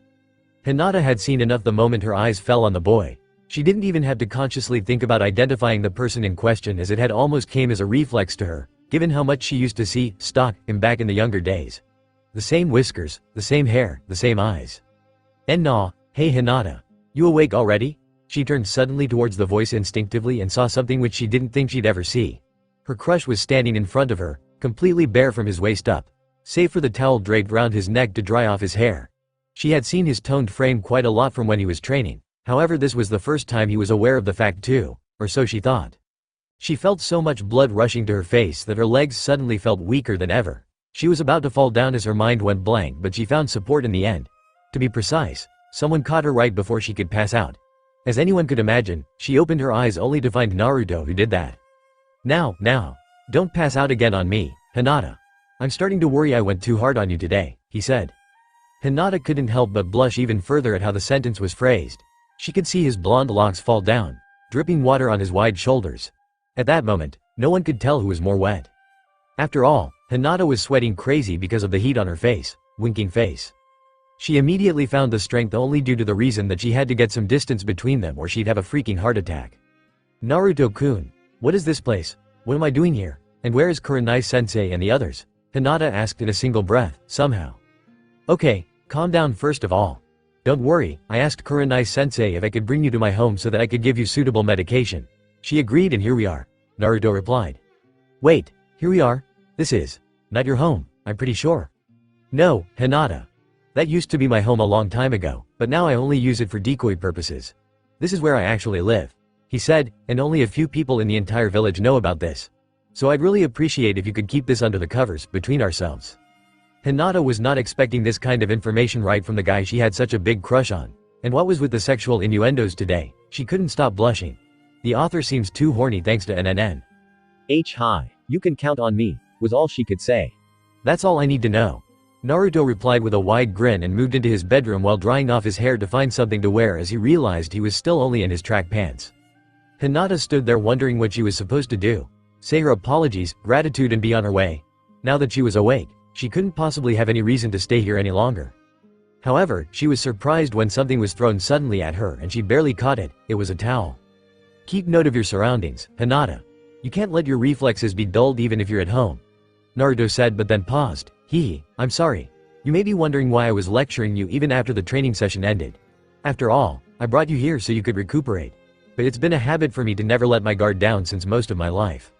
Hinata had seen enough the moment her eyes fell on the boy. She didn't even have to consciously think about identifying the person in question, as it had almost came as a reflex to her, given how much she used to see, stalk, him back in the younger days. The same whiskers, the same hair, the same eyes. Nah, hey Hinata. You awake already? She turned suddenly towards the voice instinctively and saw something which she didn't think she'd ever see. Her crush was standing in front of her, completely bare from his waist up, save for the towel draped round his neck to dry off his hair. She had seen his toned frame quite a lot from when he was training, however this was the first time he was aware of the fact too, or so she thought. She felt so much blood rushing to her face that her legs suddenly felt weaker than ever. She was about to fall down as her mind went blank, but she found support in the end. To be precise, someone caught her right before she could pass out. As anyone could imagine, she opened her eyes only to find Naruto, who did that. Now, don't pass out again on me, Hinata. I'm starting to worry I went too hard on you today, he said. Hinata couldn't help but blush even further at how the sentence was phrased. She could see his blonde locks fall down, dripping water on his wide shoulders. At that moment, no one could tell who was more wet. After all, Hinata was sweating crazy because of the heat on her face, winking face. She immediately found the strength only due to the reason that she had to get some distance between them or she'd have a freaking heart attack. Naruto-kun, what is this place? What am I doing here? And where is Kuranai-sensei and the others? Hinata asked in a single breath, somehow. Okay, calm down first of all. Don't worry, I asked Kuranai-sensei if I could bring you to my home so that I could give you suitable medication. She agreed and here we are, Naruto replied. Wait, here we are? This is not your home, I'm pretty sure. No, Hinata. That used to be my home a long time ago, but now I only use it for decoy purposes. This is where I actually live, he said, and only a few people in the entire village know about this. So I'd really appreciate if you could keep this under the covers, between ourselves. Hinata was not expecting this kind of information right from the guy she had such a big crush on. And what was with the sexual innuendos today? She couldn't stop blushing. The author seems too horny thanks to NNN. Hi. You can count on me, was all she could say. That's all I need to know. Naruto replied with a wide grin and moved into his bedroom while drying off his hair to find something to wear, as he realized he was still only in his track pants. Hinata stood there wondering what she was supposed to do. Say her apologies, gratitude and be on her way. Now that she was awake, she couldn't possibly have any reason to stay here any longer. However, she was surprised when something was thrown suddenly at her and she barely caught it. It was a towel. Keep note of your surroundings, Hinata. You can't let your reflexes be dulled even if you're at home, Naruto said, but then paused. I'm sorry. You may be wondering why I was lecturing you even after the training session ended. After all, I brought you here so you could recuperate. But it's been a habit for me to never let my guard down since most of my life.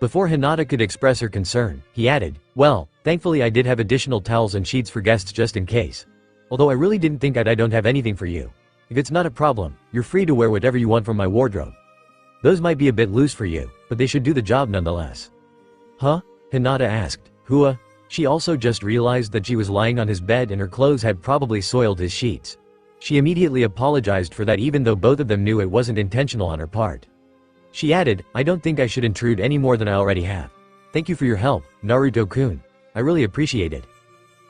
Before Hinata could express her concern, he added, well, thankfully I did have additional towels and sheets for guests just in case. Although I really didn't think I don't have anything for you. If it's not a problem, you're free to wear whatever you want from my wardrobe. Those might be a bit loose for you, but they should do the job nonetheless. Huh? Hinata asked. Hua? She also just realized that she was lying on his bed and her clothes had probably soiled his sheets. She immediately apologized for that, even though both of them knew it wasn't intentional on her part. She added, I don't think I should intrude any more than I already have. Thank you for your help, Naruto-kun. I really appreciate it.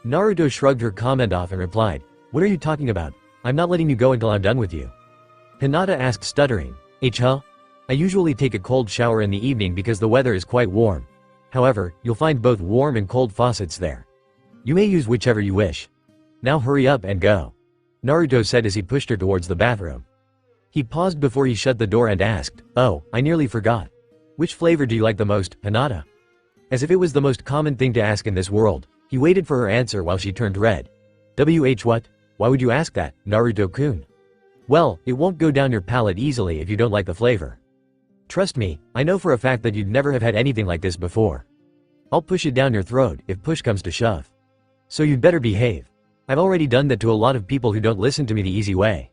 Naruto shrugged her comment off and replied, what are you talking about? I'm not letting you go until I'm done with you. Hinata asked, stuttering. Huh? I usually take a cold shower in the evening because the weather is quite warm. However, you'll find both warm and cold faucets there. You may use whichever you wish. Now hurry up and go, Naruto said as he pushed her towards the bathroom. He paused before he shut the door and asked, oh, I nearly forgot. Which flavor do you like the most, Hinata? As if it was the most common thing to ask in this world, he waited for her answer while she turned red. What? Why would you ask that, Naruto-kun? Well, it won't go down your palate easily if you don't like the flavor. Trust me, I know for a fact that you'd never have had anything like this before. I'll push it down your throat if push comes to shove. So you'd better behave. I've already done that to a lot of people who don't listen to me the easy way.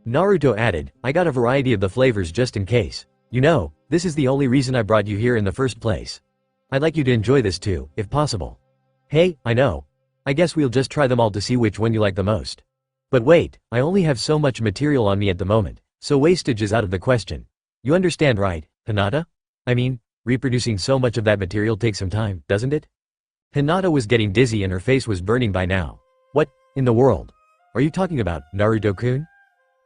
Naruto added, I got a variety of the flavors just in case. You know, this is the only reason I brought you here in the first place. I'd like you to enjoy this too, if possible. Hey, I know. I guess we'll just try them all to see which one you like the most. But wait, I only have so much material on me at the moment, so wastage is out of the question. You understand, right, Hinata? I mean, reproducing so much of that material takes some time, doesn't it? Hinata was getting dizzy and her face was burning by now. What in the world are you talking about, Naruto-kun?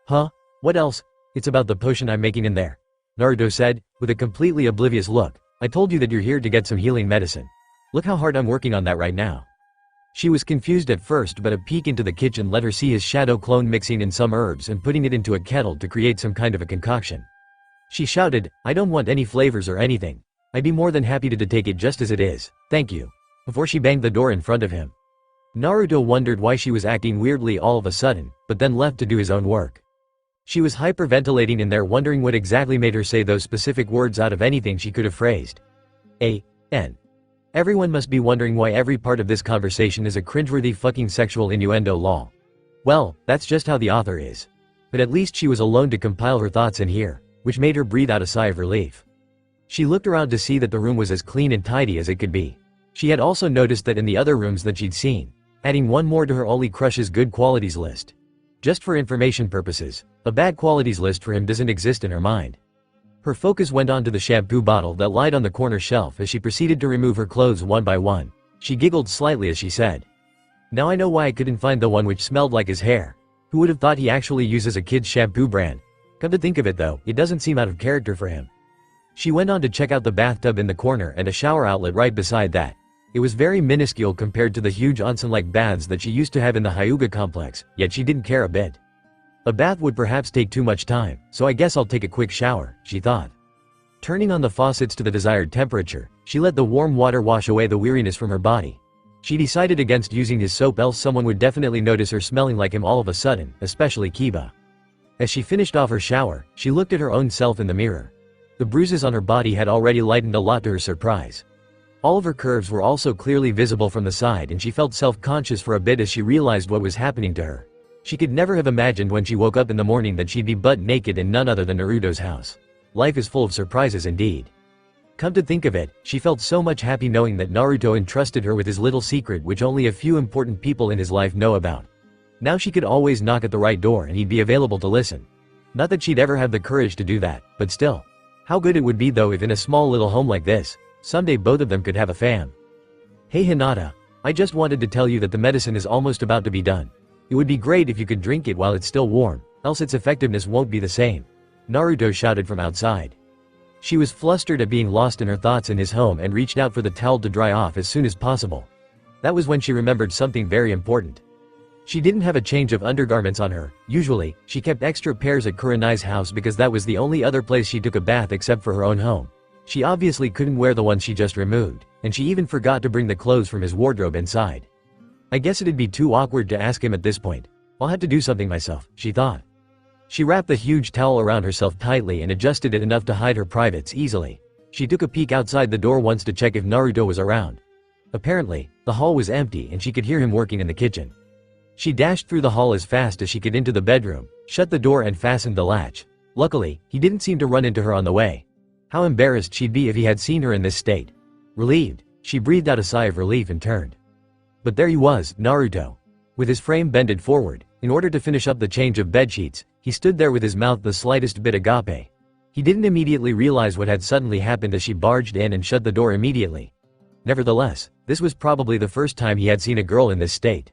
Huh? What else? It's about the potion I'm making in there, Naruto said, with a completely oblivious look. I told you that you're here to get some healing medicine. Look how hard I'm working on that right now. She was confused at first, but a peek into the kitchen let her see his shadow clone mixing in some herbs and putting it into a kettle to create some kind of a concoction. She shouted, I don't want any flavors or anything. I'd be more than happy to take it just as it is, thank you, before she banged the door in front of him. Naruto wondered why she was acting weirdly all of a sudden, but then left to do his own work. She was hyperventilating in there, wondering what exactly made her say those specific words out of anything she could have phrased. A.N. Everyone must be wondering why every part of this conversation is a cringeworthy fucking sexual innuendo lol. Well, that's just how the author is. But at least she was alone to compile her thoughts in here, which made her breathe out a sigh of relief. She looked around to see that the room was as clean and tidy as it could be. She had also noticed that in the other rooms that she'd seen, adding one more to her Oli Crush's good qualities list. Just for information purposes, a bad qualities list for him doesn't exist in her mind. Her focus went on to the shampoo bottle that lied on the corner shelf as she proceeded to remove her clothes one by one. She giggled slightly as she said, Now I know why I couldn't find the one which smelled like his hair. Who would have thought he actually uses a kid's shampoo brand? Come to think of it though, it doesn't seem out of character for him. She went on to check out the bathtub in the corner and a shower outlet right beside that. It was very minuscule compared to the huge onsen-like baths that she used to have in the Hyuga complex, yet she didn't care a bit. A bath would perhaps take too much time, so I guess I'll take a quick shower, she thought. Turning on the faucets to the desired temperature, she let the warm water wash away the weariness from her body. She decided against using his soap, else someone would definitely notice her smelling like him all of a sudden, especially Kiba. As she finished off her shower, she looked at her own self in the mirror. The bruises on her body had already lightened a lot to her surprise. All of her curves were also clearly visible from the side, and she felt self-conscious for a bit as she realized what was happening to her. She could never have imagined when she woke up in the morning that she'd be butt naked in none other than Naruto's house. Life is full of surprises indeed. Come to think of it, she felt so much happy knowing that Naruto entrusted her with his little secret which only a few important people in his life know about. Now she could always knock at the right door and he'd be available to listen. Not that she'd ever have the courage to do that, but still. How good it would be though if in a small little home like this, someday both of them could have a fam. Hey Hinata, I just wanted to tell you that the medicine is almost about to be done. It would be great if you could drink it while it's still warm, else its effectiveness won't be the same. Naruto shouted from outside. She was flustered at being lost in her thoughts in his home and reached out for the towel to dry off as soon as possible. That was when she remembered something very important. She didn't have a change of undergarments on her. Usually, she kept extra pairs at Kurenai's house because that was the only other place she took a bath except for her own home. She obviously couldn't wear the ones she just removed, and she even forgot to bring the clothes from his wardrobe inside. I guess it'd be too awkward to ask him at this point. I'll have to do something myself, she thought. She wrapped the huge towel around herself tightly and adjusted it enough to hide her privates easily. She took a peek outside the door once to check if Naruto was around. Apparently, the hall was empty and she could hear him working in the kitchen. She dashed through the hall as fast as she could into the bedroom, shut the door and fastened the latch. Luckily, he didn't seem to run into her on the way. How embarrassed she'd be if he had seen her in this state. Relieved, she breathed out a sigh of relief and turned. But there he was, Naruto. With his frame bended forward, in order to finish up the change of bedsheets, he stood there with his mouth the slightest bit agape. He didn't immediately realize what had suddenly happened as she barged in and shut the door immediately. Nevertheless, this was probably the first time he had seen a girl in this state.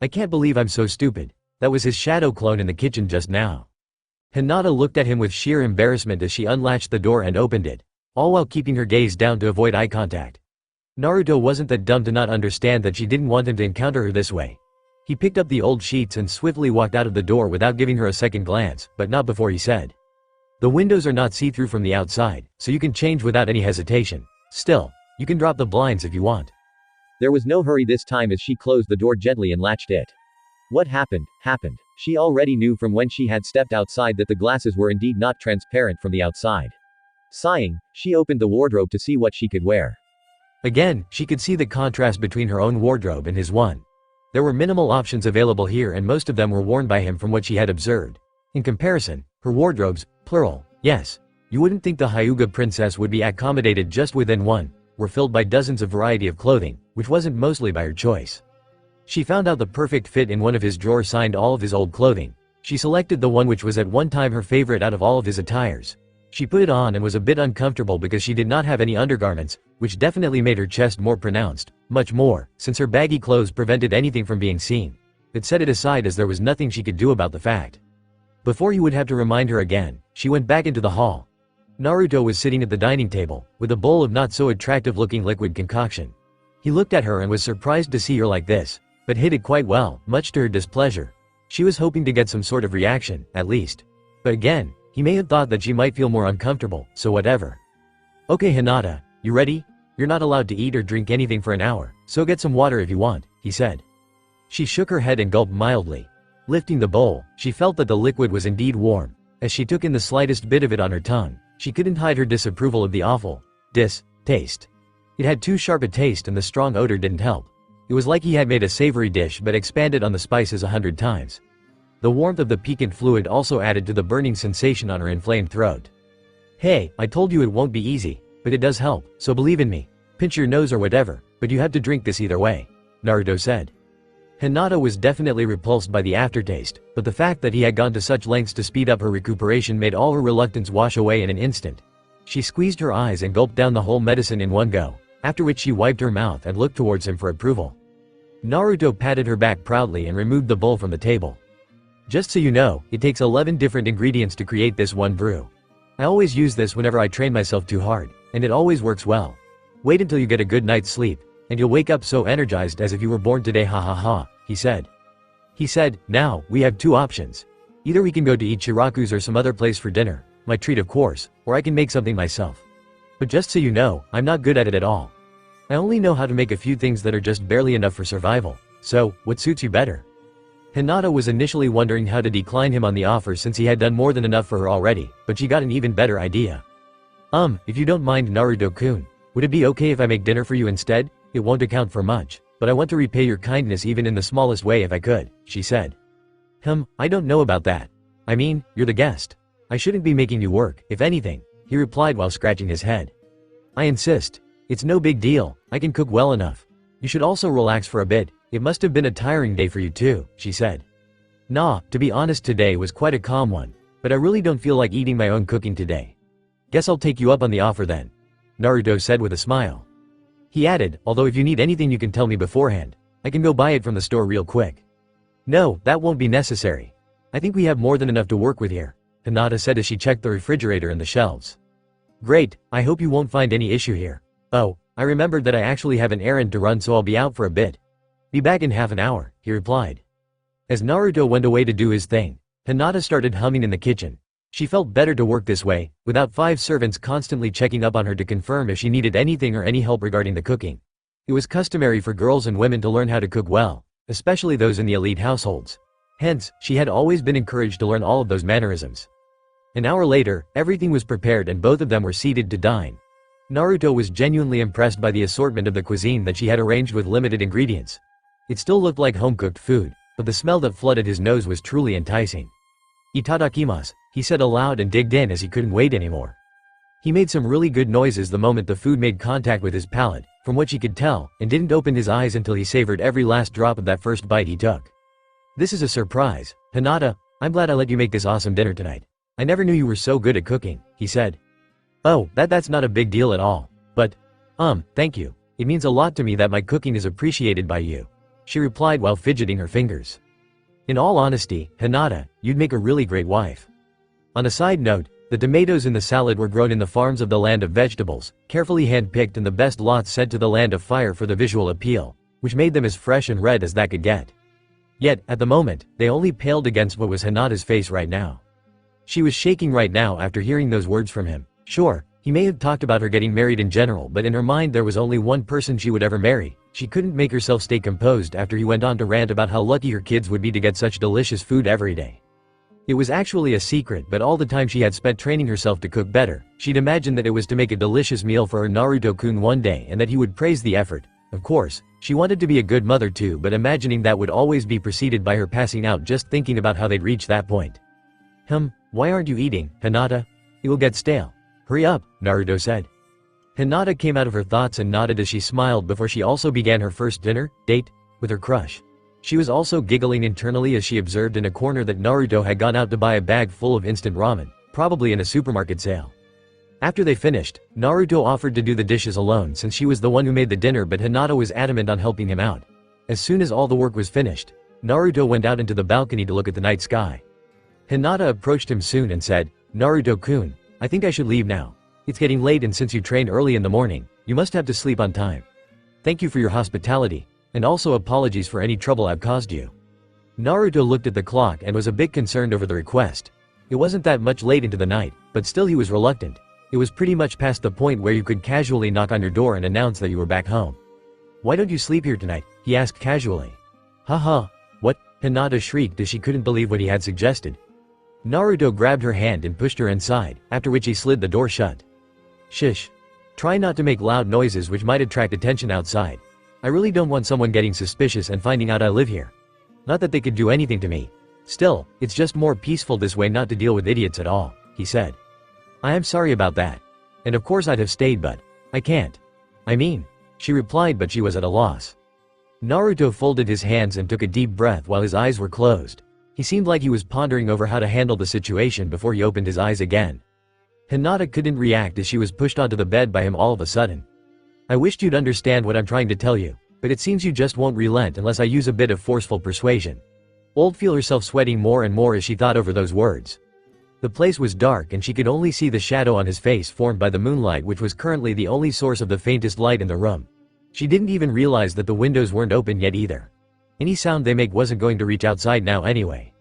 I can't believe I'm so stupid. That was his shadow clone in the kitchen just now. Hinata looked at him with sheer embarrassment as she unlatched the door and opened it, all while keeping her gaze down to avoid eye contact. Naruto wasn't that dumb to not understand that she didn't want him to encounter her this way. He picked up the old sheets and swiftly walked out of the door without giving her a second glance, but not before he said, "The windows are not see-through from the outside, so you can change without any hesitation. Still, you can drop the blinds if you want." There was no hurry this time as she closed the door gently and latched it. What happened, happened. She already knew from when she had stepped outside that the glasses were indeed not transparent from the outside. Sighing, she opened the wardrobe to see what she could wear. Again, she could see the contrast between her own wardrobe and his one. There were minimal options available here and most of them were worn by him from what she had observed. In comparison, her wardrobes, plural, yes, you wouldn't think the Hyuga princess would be accommodated just within one, were filled by dozens of variety of clothing, which wasn't mostly by her choice. She found out the perfect fit in one of his drawers, signed all of his old clothing. She selected the one which was at one time her favorite out of all of his attires. She put it on and was a bit uncomfortable because she did not have any undergarments, which definitely made her chest more pronounced, much more, since her baggy clothes prevented anything from being seen. But set it aside as there was nothing she could do about the fact. Before he would have to remind her again, she went back into the hall. Naruto was sitting at the dining table, with a bowl of not so attractive looking liquid concoction. He looked at her and was surprised to see her like this, but hid it quite well, much to her displeasure. She was hoping to get some sort of reaction, at least. But again, he may have thought that she might feel more uncomfortable, so whatever. Okay Hinata, you ready? You're not allowed to eat or drink anything for an hour, so get some water if you want, he said. She shook her head and gulped mildly. Lifting the bowl, she felt that the liquid was indeed warm. As she took in the slightest bit of it on her tongue, she couldn't hide her disapproval of the awful taste. It had too sharp a taste and the strong odor didn't help. It was like he had made a savory dish but expanded on the spices 100 times. The warmth of the piquant fluid also added to the burning sensation on her inflamed throat. Hey, I told you it won't be easy, but it does help, so believe in me. Pinch your nose or whatever, but you have to drink this either way, Naruto said. Hinata was definitely repulsed by the aftertaste, but the fact that he had gone to such lengths to speed up her recuperation made all her reluctance wash away in an instant. She squeezed her eyes and gulped down the whole medicine in one go, after which she wiped her mouth and looked towards him for approval. Naruto patted her back proudly and removed the bowl from the table. Just so you know, it takes 11 different ingredients to create this one brew. I always use this whenever I train myself too hard, and it always works well. Wait until you get a good night's sleep, and you'll wake up so energized as if you were born today, ha ha ha, he said. He said, now, we have two options. Either we can go to Ichiraku's or some other place for dinner, my treat of course, or I can make something myself. But just so you know, I'm not good at it at all. I only know how to make a few things that are just barely enough for survival, so, what suits you better? Hinata was initially wondering how to decline him on the offer since he had done more than enough for her already, but she got an even better idea. If you don't mind Naruto-kun, would it be okay if I make dinner for you instead? It won't account for much, but I want to repay your kindness even in the smallest way if I could, she said. I don't know about that. I mean, you're the guest. I shouldn't be making you work, if anything, he replied while scratching his head. I insist. It's no big deal, I can cook well enough. You should also relax for a bit, it must have been a tiring day for you too, she said. Nah, to be honest today was quite a calm one, but I really don't feel like eating my own cooking today. Guess I'll take you up on the offer then, Naruto said with a smile. He added, although if you need anything you can tell me beforehand. I can go buy it from the store real quick. No, that won't be necessary. I think we have more than enough to work with here, Hinata said as she checked the refrigerator and the shelves. Great, I hope you won't find any issue here. Oh, I remembered that I actually have an errand to run so I'll be out for a bit. Be back in half an hour, he replied. As Naruto went away to do his thing, Hinata started humming in the kitchen. She felt better to work this way, without 5 servants constantly checking up on her to confirm if she needed anything or any help regarding the cooking. It was customary for girls and women to learn how to cook well, especially those in the elite households. Hence, she had always been encouraged to learn all of those mannerisms. An hour later, everything was prepared and both of them were seated to dine. Naruto was genuinely impressed by the assortment of the cuisine that she had arranged with limited ingredients. It still looked like home-cooked food, but the smell that flooded his nose was truly enticing. Itadakimasu, he said aloud and digged in as he couldn't wait anymore. He made some really good noises the moment the food made contact with his palate, from what she could tell, and didn't open his eyes until he savored every last drop of that first bite he took. This is a surprise, Hinata, I'm glad I let you make this awesome dinner tonight. I never knew you were so good at cooking, he said. Oh, that's not a big deal at all. But, thank you. It means a lot to me that my cooking is appreciated by you, she replied while fidgeting her fingers. In all honesty, Hinata, you'd make a really great wife. On a side note, the tomatoes in the salad were grown in the farms of the land of vegetables, carefully hand-picked and the best lots sent to the land of fire for the visual appeal, which made them as fresh and red as that could get. Yet, at the moment, they only paled against what was Hinata's face right now. She was shaking right now after hearing those words from him. Sure, he may have talked about her getting married in general, but in her mind there was only one person she would ever marry. She couldn't make herself stay composed after he went on to rant about how lucky her kids would be to get such delicious food every day. It was actually a secret, but all the time she had spent training herself to cook better, she'd imagined that it was to make a delicious meal for her Naruto-kun one day and that he would praise the effort. Of course, she wanted to be a good mother too, but imagining that would always be preceded by her passing out just thinking about how they'd reach that point. Why aren't you eating, Hinata? It will get stale. Hurry up, Naruto said. Hinata came out of her thoughts and nodded as she smiled before she also began her first date with her crush. She was also giggling internally as she observed in a corner that Naruto had gone out to buy a bag full of instant ramen, probably in a supermarket sale. After they finished, Naruto offered to do the dishes alone since she was the one who made the dinner, but Hinata was adamant on helping him out. As soon as all the work was finished, Naruto went out into the balcony to look at the night sky. Hinata approached him soon and said, "Naruto-kun, I think I should leave now. It's getting late and since you trained early in the morning, you must have to sleep on time. Thank you for your hospitality, and also apologies for any trouble I've caused you." Naruto looked at the clock and was a bit concerned over the request. It wasn't that much late into the night, but still he was reluctant. It was pretty much past the point where you could casually knock on your door and announce that you were back home. "Why don't you sleep here tonight?" he asked casually. "Haha, what?" Hinata shrieked as she couldn't believe what he had suggested. Naruto grabbed her hand and pushed her inside, after which he slid the door shut. "Shish. Try not to make loud noises which might attract attention outside. I really don't want someone getting suspicious and finding out I live here. Not that they could do anything to me. Still, it's just more peaceful this way not to deal with idiots at all," he said. "I am sorry about that. And of course I'd have stayed but I can't. I mean," she replied, but she was at a loss. Naruto folded his hands and took a deep breath while his eyes were closed. He seemed like he was pondering over how to handle the situation before he opened his eyes again. Hinata couldn't react as she was pushed onto the bed by him all of a sudden. "I wished you'd understand what I'm trying to tell you, but it seems you just won't relent unless I use a bit of forceful persuasion." Old felt herself sweating more and more as she thought over those words. The place was dark and she could only see the shadow on his face formed by the moonlight, which was currently the only source of the faintest light in the room. She didn't even realize that the windows weren't open yet either. Any sound they make wasn't going to reach outside now anyway.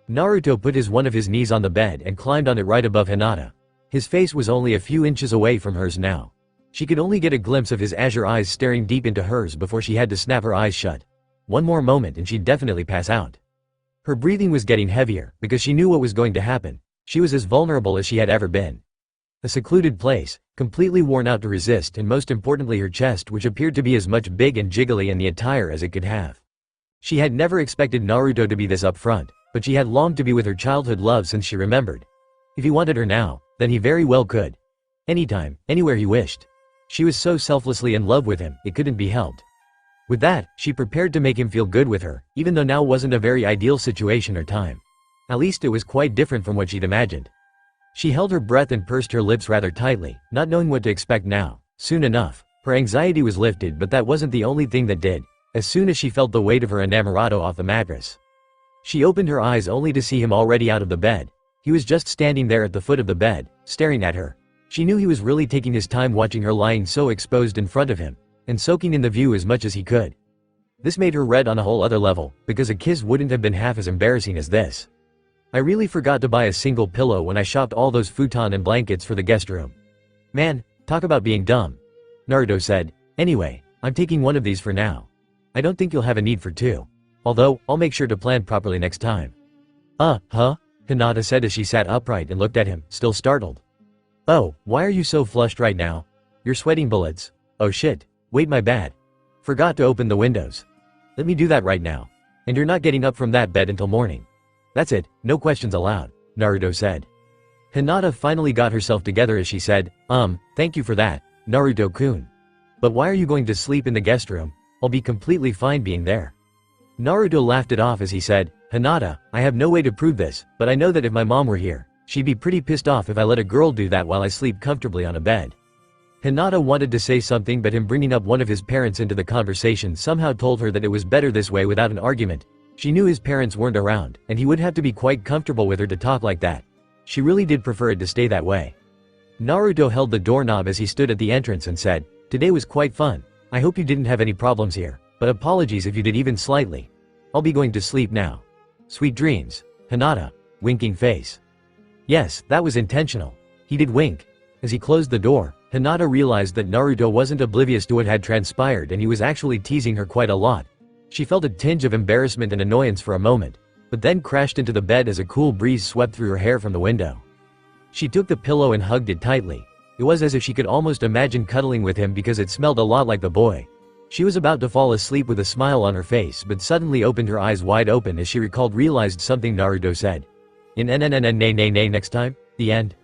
Naruto put one of his knees on the bed and climbed on it right above Hinata. His face was only a few inches away from hers now. She could only get a glimpse of his azure eyes staring deep into hers before she had to snap her eyes shut. One more moment and she'd definitely pass out. Her breathing was getting heavier because she knew what was going to happen. She was as vulnerable as she had ever been. A secluded place, completely worn out to resist, and most importantly her chest, which appeared to be as much big and jiggly in the attire as it could have. She had never expected Naruto to be this upfront, but she had longed to be with her childhood love since she remembered. If he wanted her now, then he very well could. Anytime, anywhere he wished. She was so selflessly in love with him, it couldn't be helped. With that, she prepared to make him feel good with her, even though now wasn't a very ideal situation or time. At least it was quite different from what she'd imagined. She held her breath and pursed her lips rather tightly, not knowing what to expect now. Soon enough, her anxiety was lifted, but that wasn't the only thing that did. As soon as she felt the weight of her enamorado off the mattress, she opened her eyes only to see him already out of the bed. He was just standing there at the foot of the bed, staring at her. She knew he was really taking his time watching her lying so exposed in front of him, and soaking in the view as much as he could. This made her red on a whole other level, because a kiss wouldn't have been half as embarrassing as this. "I really forgot to buy a single pillow when I shopped all those futon and blankets for the guest room. Man, talk about being dumb," Naruto said. "Anyway, I'm taking one of these for now. I don't think you'll have a need for two. Although, I'll make sure to plan properly next time." Huh? Hinata said as she sat upright and looked at him, still startled. "Oh, why are you so flushed right now? You're sweating bullets. Oh shit, wait, my bad. Forgot to open the windows. Let me do that right now. And you're not getting up from that bed until morning. That's it, no questions allowed," Naruto said. Hinata finally got herself together as she said, Thank you for that, Naruto-kun. But why are you going to sleep in the guest room? I'll be completely fine being there." Naruto laughed it off as he said, "Hinata, I have no way to prove this, but I know that if my mom were here, she'd be pretty pissed off if I let a girl do that while I sleep comfortably on a bed." Hinata wanted to say something, but him bringing up one of his parents into the conversation somehow told her that it was better this way without an argument. She knew his parents weren't around, and he would have to be quite comfortable with her to talk like that. She really did prefer it to stay that way. Naruto held the doorknob as he stood at the entrance and said, "Today was quite fun. I hope you didn't have any problems here, but apologies if you did even slightly. I'll be going to sleep now. Sweet dreams, Hinata," winking face. Yes, that was intentional. He did wink. As he closed the door, Hinata realized that Naruto wasn't oblivious to what had transpired and he was actually teasing her quite a lot. She felt a tinge of embarrassment and annoyance for a moment, but then crashed into the bed as a cool breeze swept through her hair from the window. She took the pillow and hugged it tightly. It was as if she could almost imagine cuddling with him because it smelled a lot like the boy. She was about to fall asleep with a smile on her face, but suddenly opened her eyes wide open as she realized something Naruto said. "In next time, the end."